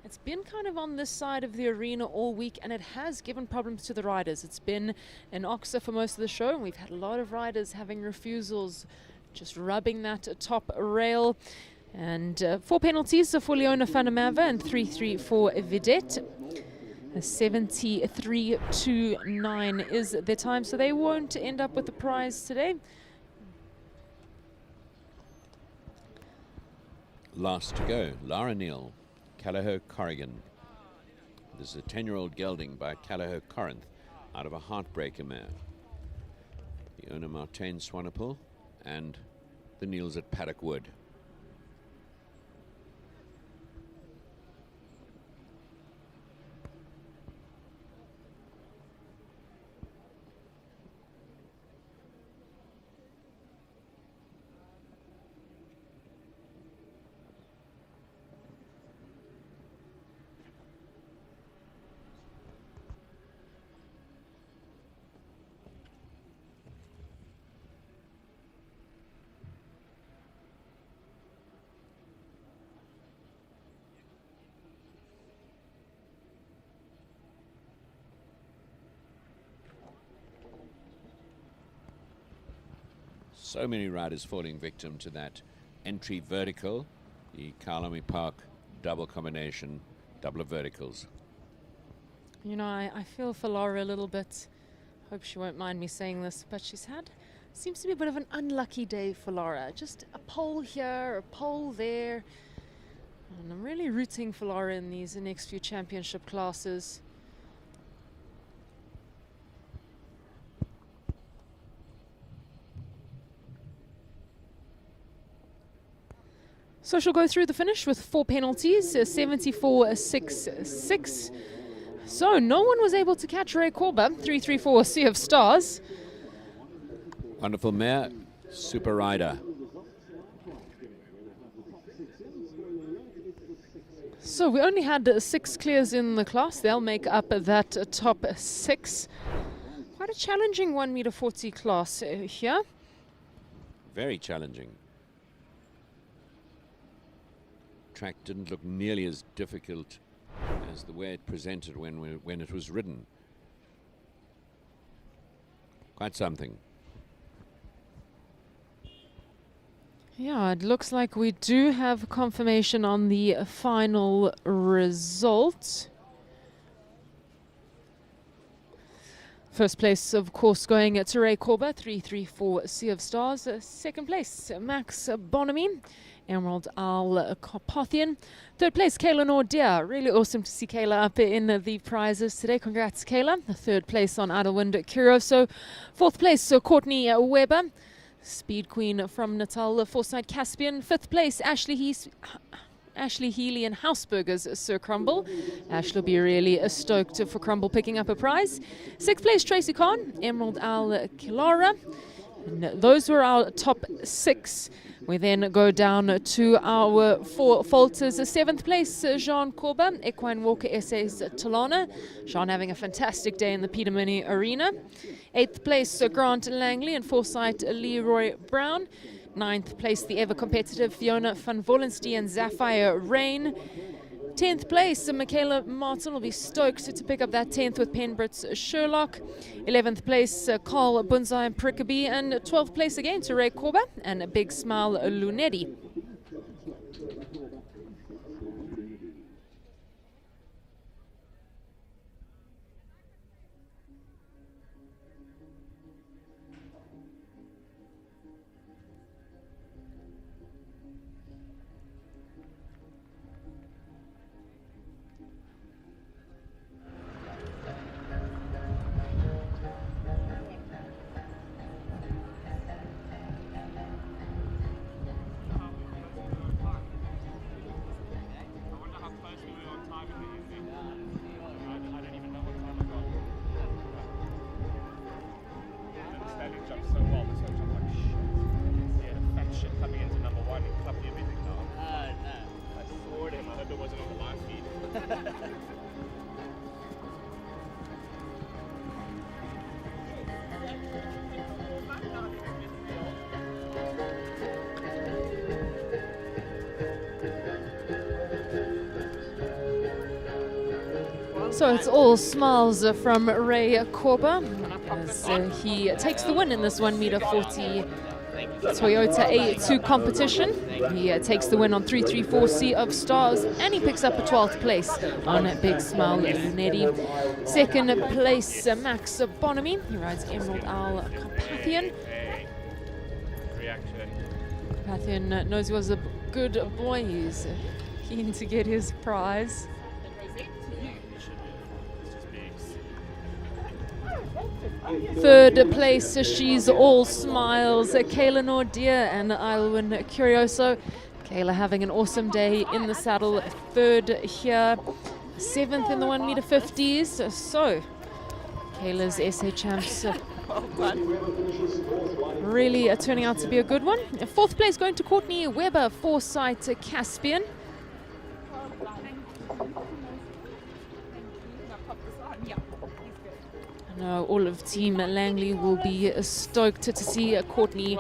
It's been kind of on this side of the arena all week, and it has given problems to the riders. It's been an Oxa for most of the show, and we've had a lot of riders having refusals, just rubbing that top rail. And 4 penalties for Leona van der Merwe and 3-3-4 Vedette. 73.29 is their time, so they won't end up with the prize today. Last to go, Lara Neal, Callahoo Corrigan. This is a 10-year-old gelding by Callahoo Corinth out of a Heartbreaker mare. The owner Martin Swanepoel and the Neals at Paddock Wood. So many riders falling victim to that entry vertical, the Kyalami Park double combination, double of verticals. You know, I feel for Laura a little bit. Hope she won't mind me saying this, but seems to be a bit of an unlucky day for Laura. Just a pole here, a pole there. And I'm really rooting for Laura in these next few championship classes. So she'll go through the finish with 4 penalties, 74.66. So no one was able to catch Ray Korba, 3-3-4 Sea of Stars. Wonderful mare, super rider. So we only had 6 clears in the class. They'll make up that top 6. Quite a challenging 1-meter-40 class here. Very challenging. Track didn't look nearly as difficult as the way it presented when it was ridden. Quite something. Yeah, it looks like we do have confirmation on the final result. First place, of course, going to Ray Korba, 334 Sea of Stars. Second place, Max Bonamy, Emerald Isle Carpathian. Third place, Kayla Nordia. Really awesome to see Kayla up in the prizes today. Congrats, Kayla. Third place on Idlewind Curioso. Fourth place, Courtney Weber, Speed Queen from Natal, Foresight Caspian. Fifth place, Ashley Healy and Houseburgers Sir Crumble. Ashley will be really stoked for Crumble picking up a prize. Sixth place, Tracy Khan, Emerald Isle Kilara. And those were our top 6. We then go down to our 4 falters. Seventh place, Jean Korba, Equine Walker Essays Talana. Jean having a fantastic day in the Peter Mini Arena. Eighth place, Grant Langley and Foresight Leroy Brown. Ninth place, the ever-competitive Fiona van Vollenstein and Sapphire Rain. 10th place, Michaela Martin will be stoked to pick up that 10th with Penbrit's Sherlock. 11th place, Carl Bunzai and Prickabee. And 12th place again to Ray Korba and a Big Smile Lunetti. So it's all smiles from Ray Korba as he takes the win in this 1m40 Toyota A2 competition. He takes the win on 334 Sea of Stars and he picks up a 12th place on Big Smile Lunetti. Second place, Max Bonamy. He rides Emerald Isle Carpathian. Carpathian knows he was a good boy. He's keen to get his prize. Third place, she's all smiles, Kayla Nordia and Idlewind Curioso. Kayla having an awesome day in the saddle. Third here, 7th in the 1m50s. So, Kayla's SA Champs really turning out to be a good one. Fourth place going to Courtney Weber, Foresight Caspian. All of Team Langley will be stoked to see Courtney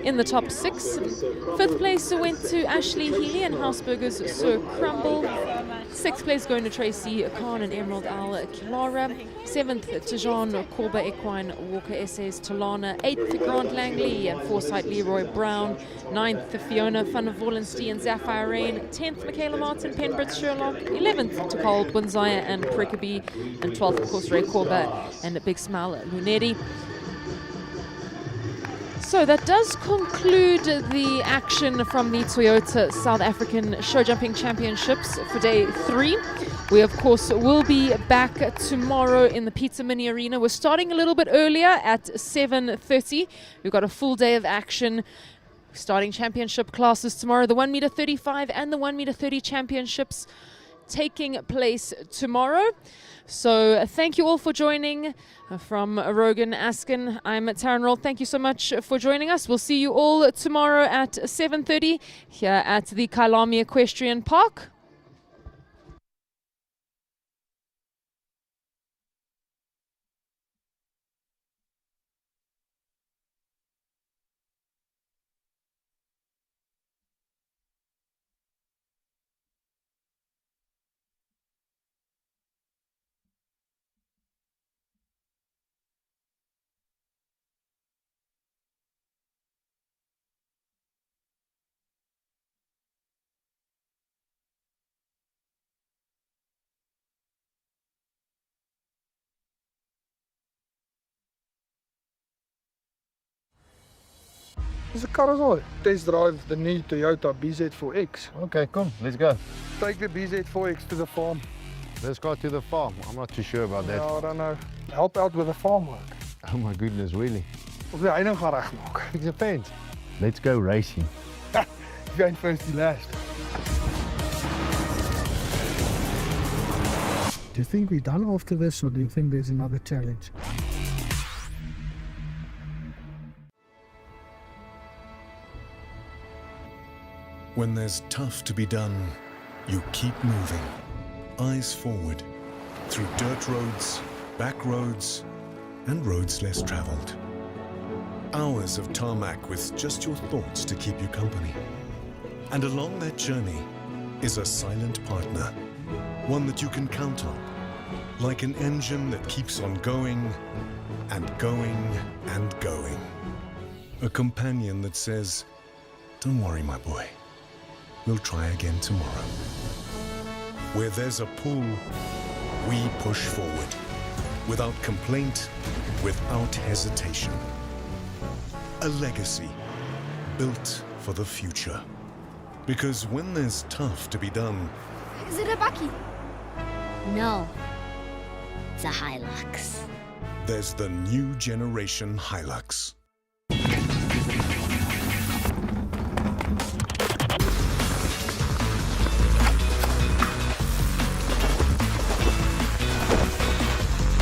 in the top 6. Fifth place went to Ashley Healy and Houseburgers Sir Crumble. Sixth place going to Tracy Khan and Emerald Isle Kilara. 7th to Jean Korba Equine Walker Essays Talana. 8th Grant Langley and Foresight Leroy Brown. 9th Fiona van Vollenstein and Sapphire Rain. 10th Michaela Martin Penbrit Sherlock. 11th to Carl Bunzaya and Prickabee. And 12th of course Ray Korba and a Big Smile Lunetti. So that does conclude the action from the Toyota South African Show Jumping Championships for day 3. We of course will be back tomorrow in the Peter Mini Arena. We're starting a little bit earlier at 7:30. We've got a full day of action. Starting championship classes tomorrow, the 1m35 and the 1m30 championships taking place tomorrow. So thank you all for joining. From Rogan Askin, I'm Taryn Roll. Thank you so much for joining us. We'll see you all tomorrow at 7:30 here at the Kyalami Equestrian Park. Dis 'n kar is al. Test drive the new Toyota BZ4X. Okay, come, let's go. Take the BZ4X to the farm. Let's go to the farm. I'm not too sure about that. Ja, I don't know. Help out with the farm work. Oh my goodness, really? Of die heining gaan regmaak. It depends. Let's go racing. If jy first die last. Do you think we're done after this, or do you think there's another challenge? When there's tough to be done, you keep moving. Eyes forward, through dirt roads, back roads, and roads less traveled. Hours of tarmac with just your thoughts to keep you company. And along that journey is a silent partner, one that you can count on, like an engine that keeps on going and going and going. A companion that says, "Don't worry, my boy. We'll try again tomorrow." Where there's a pull, we push forward. Without complaint, without hesitation. A legacy built for the future. Because when there's tough to be done, Is it a bakkie? No. It's a Hilux. there's the new generation Hilux.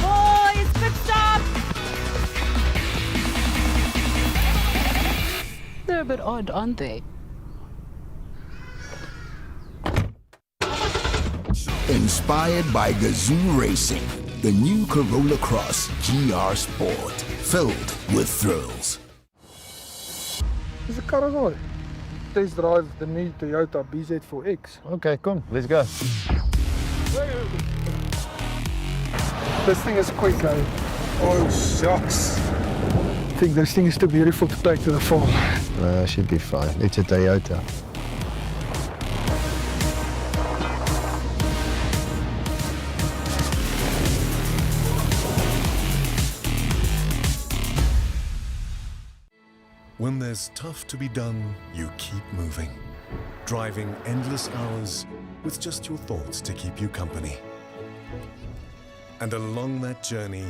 Boys, pit stop! They're a bit odd, aren't they? Inspired by Gazoo Racing, the new Corolla Cross GR Sport, filled with thrills. Dis 'n kar is al. Test drive the new Toyota BZ4X. Okay, come, let's go. This thing is quick, though. Oh, shucks. I think this thing is too beautiful to take to the farm. Should be fine. It's a Toyota. When there's tough to be done, you keep moving. Driving endless hours with just your thoughts to keep you company. And along that journey,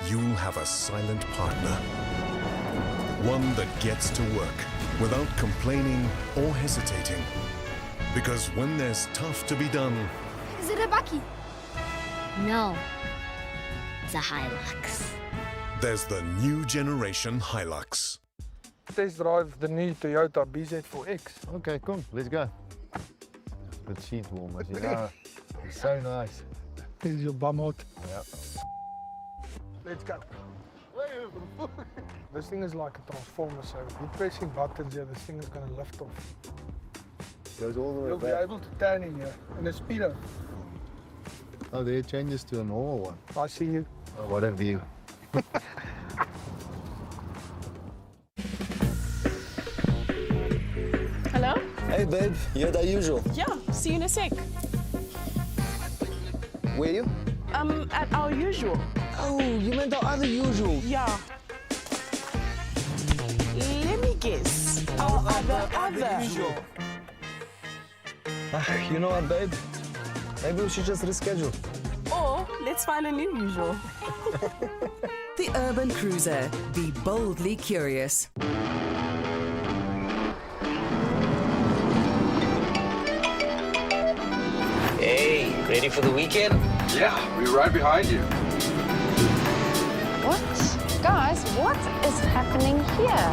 you'll have a silent partner. One that gets to work without complaining or hesitating. Because when there's tough to be done, Is it a bakkie? No. It's a Hilux. there's the new generation Hilux. Test drive the new Toyota BZ4X. Okay, come, let's go. Good seat warmers, you know. It's so nice. Here's your bum out. Yeah. Let's go. This thing is like a transformer, so you're pressing buttons here, this thing is going to lift off. Goes all the way You'll be back. able to turn in here in a speedo. Oh, there it changes to a normal one. I see you. Oh, what a view. Hello? Hey babe, you're the usual. Yeah, see you in a sec. Where you? At our usual. Oh, you meant the other usual. Yeah. Let me guess. Our other usual. You know what, babe? Maybe we should just reschedule. Or let's find a new usual. The Urban Cruiser. Be boldly curious. Hey, ready for the weekend? Yeah, we're right behind you. What? Guys, what is happening here?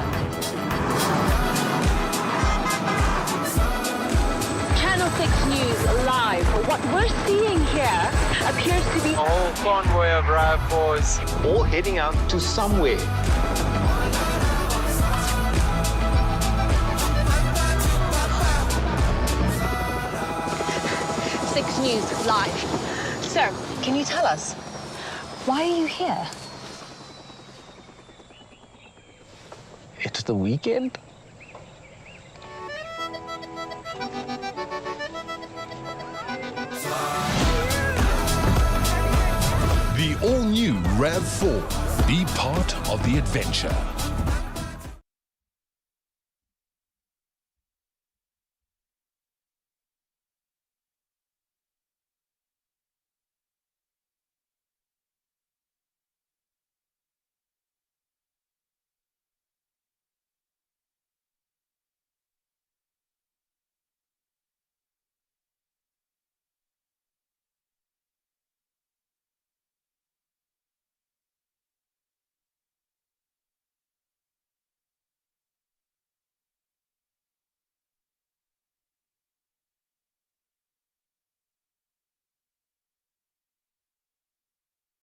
Channel 6 News live. What we're seeing here appears to be A whole convoy of RAV4s all heading out to somewhere. Six News live. Sir, can you tell us, why are you here? It's the weekend? The all-new RAV4. Be part of the adventure.